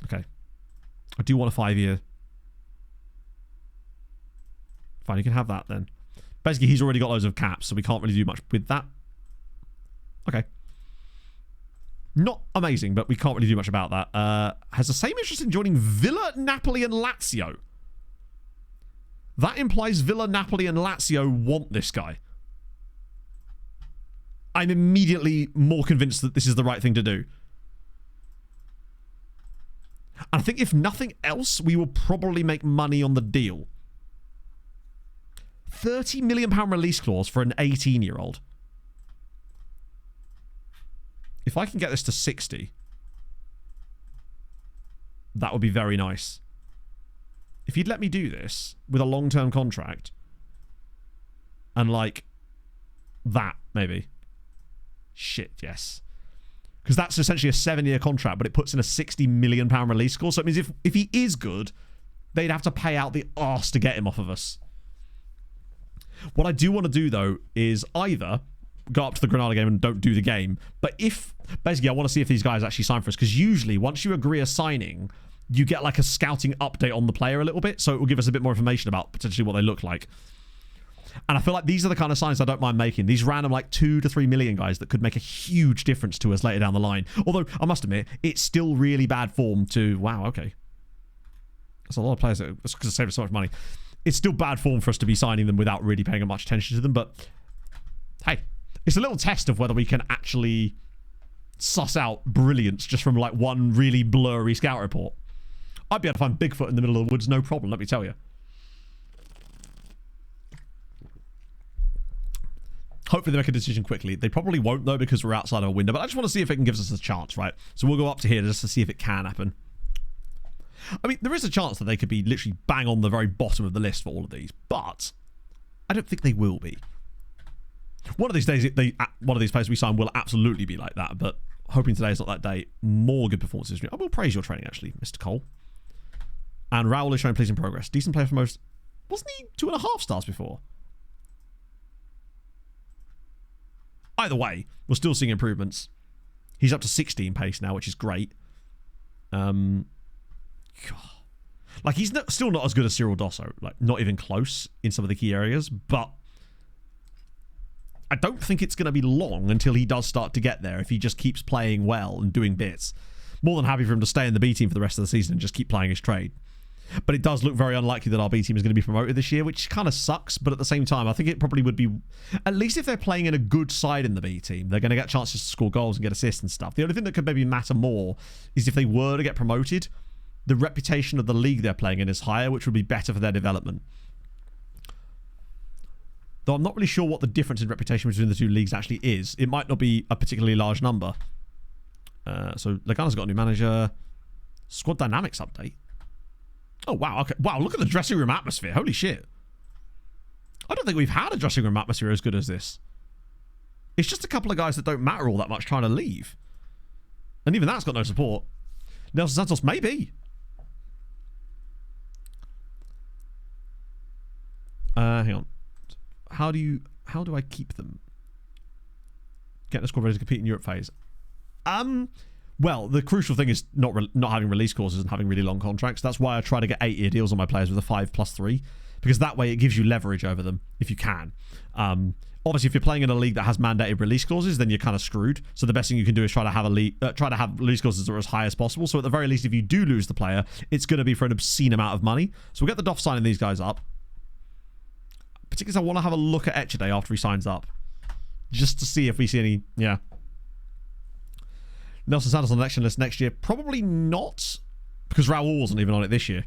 Okay. I do want a 5-year. Fine, you can have that then. Basically, he's already got loads of caps, so we can't really do much with that. Okay. Not amazing, but we can't really do much about that. Has the same interest in joining Villa, Napoli, and Lazio. That implies Villa, Napoli, and Lazio want this guy. I'm immediately more convinced that this is the right thing to do. And I think if nothing else, we will probably make money on the deal. £30 million release clause for an 18-year-old. If I can get this to 60, that would be very nice. If you'd let me do this with a long-term contract and like that, maybe. Shit, yes. Because that's essentially a 7-year contract, but it puts in a £60 million release clause. So it means if he is good, they'd have to pay out the arse to get him off of us. What I do want to do, though, is either go up to the Granada game and don't do the game. But basically, I want to see if these guys actually sign for us. Because usually, once you agree a signing, you get like a scouting update on the player a little bit. So it will give us a bit more information about potentially what they look like. And I feel like these are the kind of signs I don't mind making. These random like 2 to 3 million guys that could make a huge difference to us later down the line. Although, I must admit, it's still really bad form to... Wow, okay. That's a lot of players that it's going to save us so much money. It's still bad form for us to be signing them without really paying much attention to them. But, hey, it's a little test of whether we can actually suss out brilliance just from like one really blurry scout report. I'd be able to find Bigfoot in the middle of the woods, no problem, let me tell you. Hopefully they make a decision quickly. They probably won't, though, because we're outside of a window. But I just want to see if it can give us a chance, right? So we'll go up to here just to see if it can happen. I mean, there is a chance that they could be literally bang on the very bottom of the list for all of these. But I don't think they will be. One of these days, one of these players we sign will absolutely be like that. But hoping today is not that day. More good performances. I will praise your training, actually, Mr. Cole. And Raul is showing pleasing progress. Decent player for most. Wasn't he 2.5 stars before? Either way, we're still seeing improvements. He's up to 16 pace now, which is great. God. Like, he's still not as good as Cyril Dosso. Like, not even close in some of the key areas. But I don't think it's going to be long until he does start to get there if he just keeps playing well and doing bits. More than happy for him to stay in the B team for the rest of the season and just keep playing his trade. But it does look very unlikely that our B team is going to be promoted this year, which kind of sucks. But at the same time, I think it probably would be... At least if they're playing in a good side in the B team, they're going to get chances to score goals and get assists and stuff. The only thing that could maybe matter more is if they were to get promoted, the reputation of the league they're playing in is higher, which would be better for their development. Though I'm not really sure what the difference in reputation between the two leagues actually is. It might not be a particularly large number. So Lagana's got a new manager. Squad dynamics update. Oh, wow. Okay. Wow, look at the dressing room atmosphere. Holy shit. I don't think we've had a dressing room atmosphere as good as this. It's just a couple of guys that don't matter all that much trying to leave. And even that's got no support. Nelson Santos, maybe. Hang on. How do I keep them? Get the squad ready to compete in Europe phase. Well, the crucial thing is not having release clauses and having really long contracts. That's why I try to get 8-year deals on my players with a 5+3, because that way it gives you leverage over them if you can. Obviously, if you're playing in a league that has mandated release clauses, then you're kind of screwed. So the best thing you can do is try to have release clauses that are as high as possible. So at the very least, if you do lose the player, it's going to be for an obscene amount of money. So we'll get the DOF signing these guys up. Particularly, I want to have a look at Echeday after he signs up, just to see if we see any. Yeah. Nelson Santos on the election list next year? Probably not, because Raul wasn't even on it this year.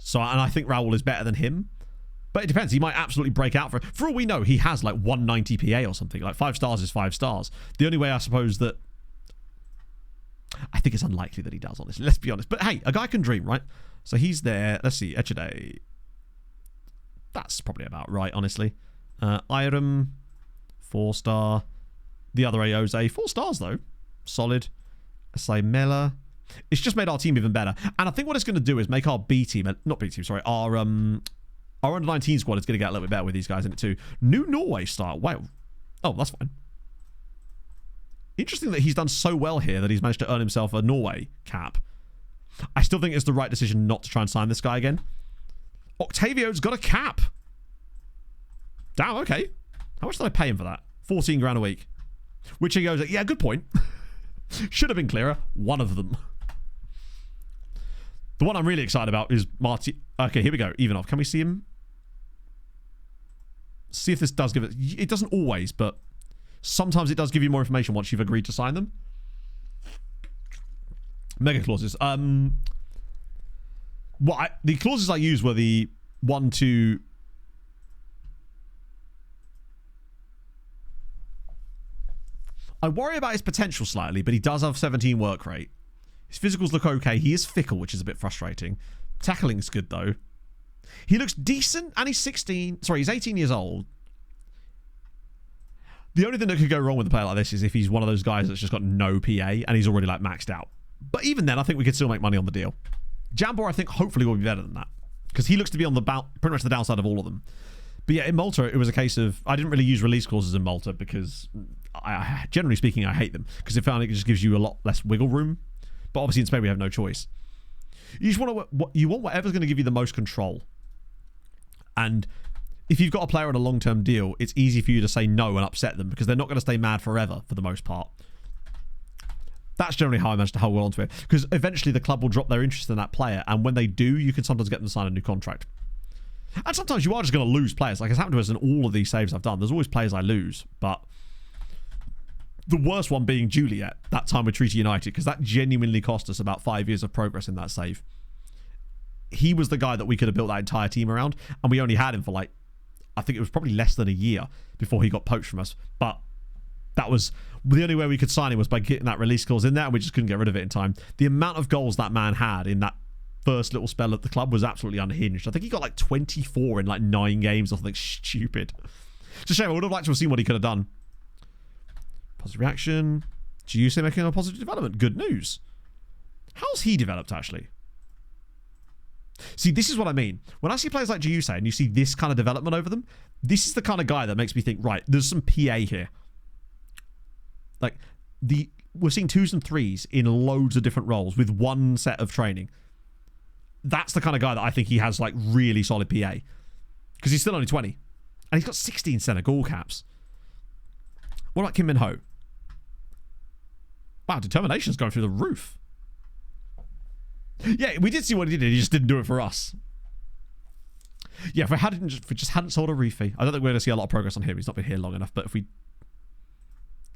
So, and I think Raul is better than him. But it depends. He might absolutely break out for it. For all we know, he has like 190 PA or something. Like 5 stars is 5 stars. The only way I suppose that... I think it's unlikely that he does, honestly. Let's be honest. But hey, a guy can dream, right? So he's there. Let's see. Echeday. That's probably about right, honestly. Irem, 4-star. The other Ayoze, 4 stars though. Solid. Say Mela. It's just made our team even better. And I think what it's going to do is make our B team, not B team, sorry, our under-19 squad is going to get a little bit better with these guys in it too. New Norway start. Wow. Oh, that's fine. Interesting that he's done so well here that he's managed to earn himself a Norway cap. I still think it's the right decision not to try and sign this guy again. Octavio's got a cap. Damn, okay. How much did I pay him for that? 14 grand a week. Which he goes, yeah, good point. Should have been clearer. One of them. The one I'm really excited about is Marty. Okay, here we go. Ivanov. Can we see him? See if this does give it... It doesn't always, but sometimes it does give you more information once you've agreed to sign them. Mega clauses. The clauses I used were the 1, 2... I worry about his potential slightly, but he does have 17 work rate. His physicals look okay. He is fickle, which is a bit frustrating. Tackling's good, though. He looks decent, and he's 16. Sorry, he's 18 years old. The only thing that could go wrong with a player like this is if he's one of those guys that's just got no PA, and he's already, like, maxed out. But even then, I think we could still make money on the deal. Jambor, I think, hopefully will be better than that. Because he looks to be on the pretty much the downside of all of them. But yeah, in Malta, it was a case of... I didn't really use release clauses in Malta because, generally speaking, I hate them. Because it found it just gives you a lot less wiggle room. But obviously in Spain, we have no choice. You just want whatever's going to give you the most control. And if you've got a player on a long-term deal, it's easy for you to say no and upset them because they're not going to stay mad forever for the most part. That's generally how I managed to hold on to it. Because eventually the club will drop their interest in that player. And when they do, you can sometimes get them to sign a new contract. And sometimes you are just going to lose players. Like it's happened to us in all of these saves I've done. There's always players I lose. But the worst one being Juliet, that time with Treaty United, because that genuinely cost us about 5 years of progress in that save. He was the guy that we could have built that entire team around. And we only had him for like, I think it was probably less than a year before he got poached from us. But that was the only way we could sign him was by getting that release clause in there. And we just couldn't get rid of it in time. The amount of goals that man had in that first little spell at the club was absolutely unhinged. I think he got like 24 in like 9 games or something stupid. It's a shame. I would have liked to have seen what he could have done. Positive reaction. Giuse making a positive development. Good news. How's he developed, actually? See, this is what I mean. When I see players like Giuse and you see this kind of development over them, this is the kind of guy that makes me think, right, there's some PA here. Like, we're seeing 2s and 3s in loads of different roles with one set of training. That's the kind of guy that I think he has, like, really solid PA. Because he's still only 20. And he's got 16 Senegal caps. What about Kim Min Ho? Wow, determination's going through the roof. Yeah, we did see what he did. He just didn't do it for us. Yeah, if we just hadn't sold a refee, I don't think we're going to see a lot of progress on him. He's not been here long enough. But if we...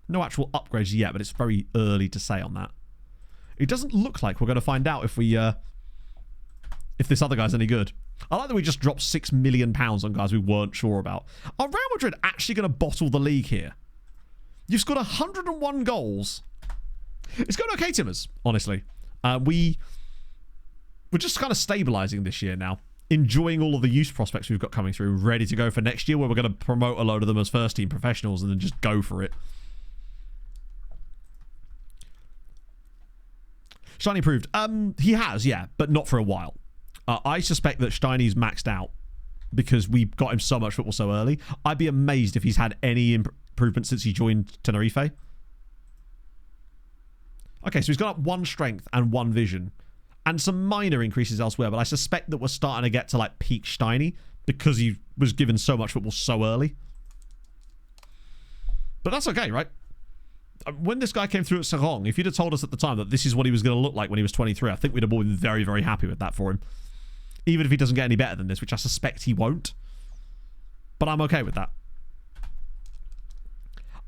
No actual upgrades yet, but it's very early to say on that. It doesn't look like we're going to find out if we... if this other guy's any good. I like that we just dropped £6 million on guys we weren't sure about. Are Real Madrid actually going to bottle the league here? You've scored 101 goals. It's going okay, Timmers, honestly. we're just kind of stabilizing this year now. Enjoying all of the youth prospects we've got coming through, ready to go for next year, where we're going to promote a load of them as first team professionals and then just go for it. Steiny approved. He has, yeah, but not for a while. I suspect that Steiny's maxed out because we got him so much football so early. I'd be amazed if he's had any improvement since he joined Tenerife. Okay, so he's got up 1 strength and 1 vision. And some minor increases elsewhere, but I suspect that we're starting to get to like peak Steiny because he was given so much football so early. But that's okay, right? When this guy came through at Sarong, if you'd have told us at the time that this is what he was going to look like when he was 23, I think we'd have all been very, very happy with that for him. Even if he doesn't get any better than this, which I suspect he won't. But I'm okay with that.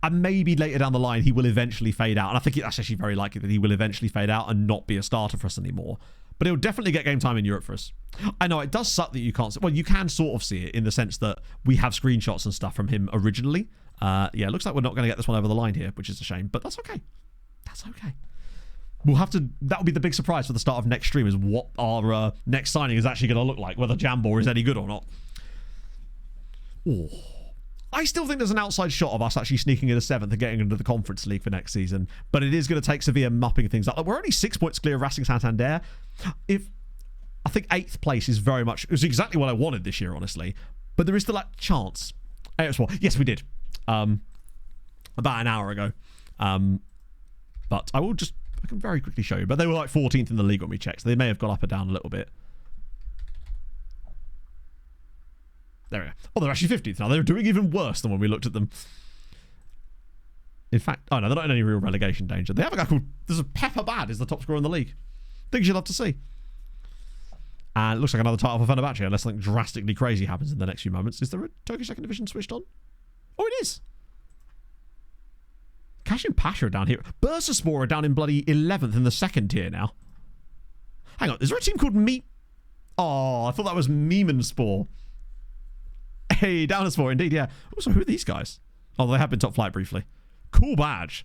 And maybe later down the line, he will eventually fade out. And I think that's actually very likely that he will eventually fade out and not be a starter for us anymore. But he'll definitely get game time in Europe for us. I know, it does suck that you can't... Well, you can sort of see it in the sense that we have screenshots and stuff from him originally. Yeah, it looks like we're not going to get this one over the line here, which is a shame. But that's okay. That's okay. We'll have to... That'll be the big surprise for the start of next stream, is what our next signing is actually going to look like. Whether Jambor is any good or not. Oh... I still think there's an outside shot of us actually sneaking in a 7th and getting into the Conference League for next season. But it is going to take severe mopping things up. We're only 6 points clear of Racing Santander. I think 8th place is very much... It was exactly what I wanted this year, honestly. But there is still that chance. Yes, we did. About an hour ago. But I can very quickly show you. But they were like 14th in the league when we checked. So they may have gone up and down a little bit. There we go. Oh, they're actually 15th now. They're doing even worse than when we looked at them. In fact, oh no, they're not in any real relegation danger. They have a guy called... There's a Pepper Bad is the top scorer in the league. Things you'd love to see. And it looks like another title for Fenerbahce, unless something drastically crazy happens in the next few moments. Is there a Turkish second division switched on? Oh, it is. Kashin Pasha are down here. Bursaspor are down in bloody 11th in the 2nd tier now. Hang on, is there a team called Oh, I thought that was Meemanspor. Hey, Downerspor, indeed, yeah. Also, who are these guys? Oh, they have been top flight briefly. Cool badge.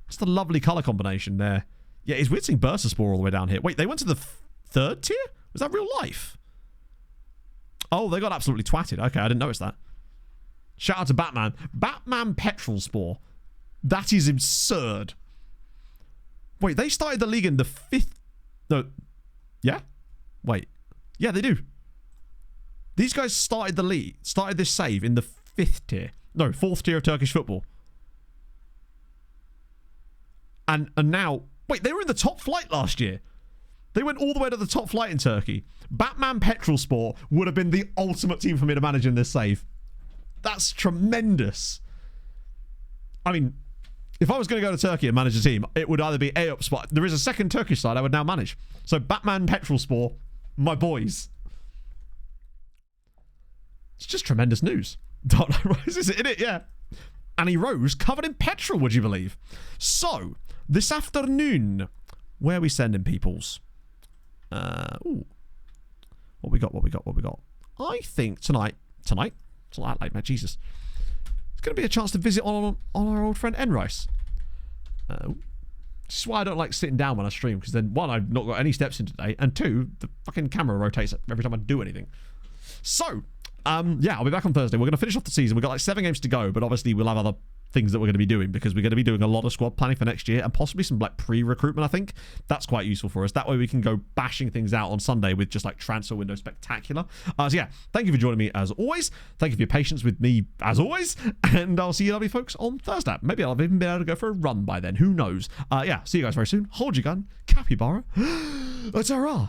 Just a lovely colour combination there. Yeah, it's weird seeing Bursaspor all the way down here. Wait, they went to the 3rd tier? Was that real life? Oh, they got absolutely twatted. Okay, I didn't notice that. Shout out to Batman. Batman Petrol Spore. That is absurd. Wait, they started the league in the 5th... No. Yeah? Wait. Yeah, they do. These guys started the league, started this save in the 5th tier. No, 4th tier of Turkish football. And now... Wait, they were in the top flight last year. They went all the way to the top flight in Turkey. Batman Petrol Sport would have been the ultimate team for me to manage in this save. That's tremendous. I mean, if I was going to go to Turkey and manage a team, it would either be A-up spot. There is a second Turkish side I would now manage. So Batman Petrol Sport, my boys. It's just tremendous news. Dark Knight Rises, in it? Yeah. Annie Rose covered in petrol, would you believe? So, this afternoon, where are we sending peoples? Ooh. What we got? I think tonight, like, man, Jesus. It's going to be a chance to visit on our old friend Enrice. This is why I don't like sitting down when I stream, because then, 1, I've not got any steps in today, and 2, the fucking camera rotates every time I do anything. So... yeah, I'll be back on Thursday. We're going to finish off the season. We've got like 7 games to go, but obviously we'll have other things that we're going to be doing because we're going to be doing a lot of squad planning for next year and possibly some like pre-recruitment, I think. That's quite useful for us. That way we can go bashing things out on Sunday with just like transfer window spectacular. So yeah, thank you for joining me as always. Thank you for your patience with me as always. And I'll see you lovely folks on Thursday. Maybe I'll even be able to go for a run by then. Who knows? Yeah, see you guys very soon. Hold your gun. Capybara. Ta-ra.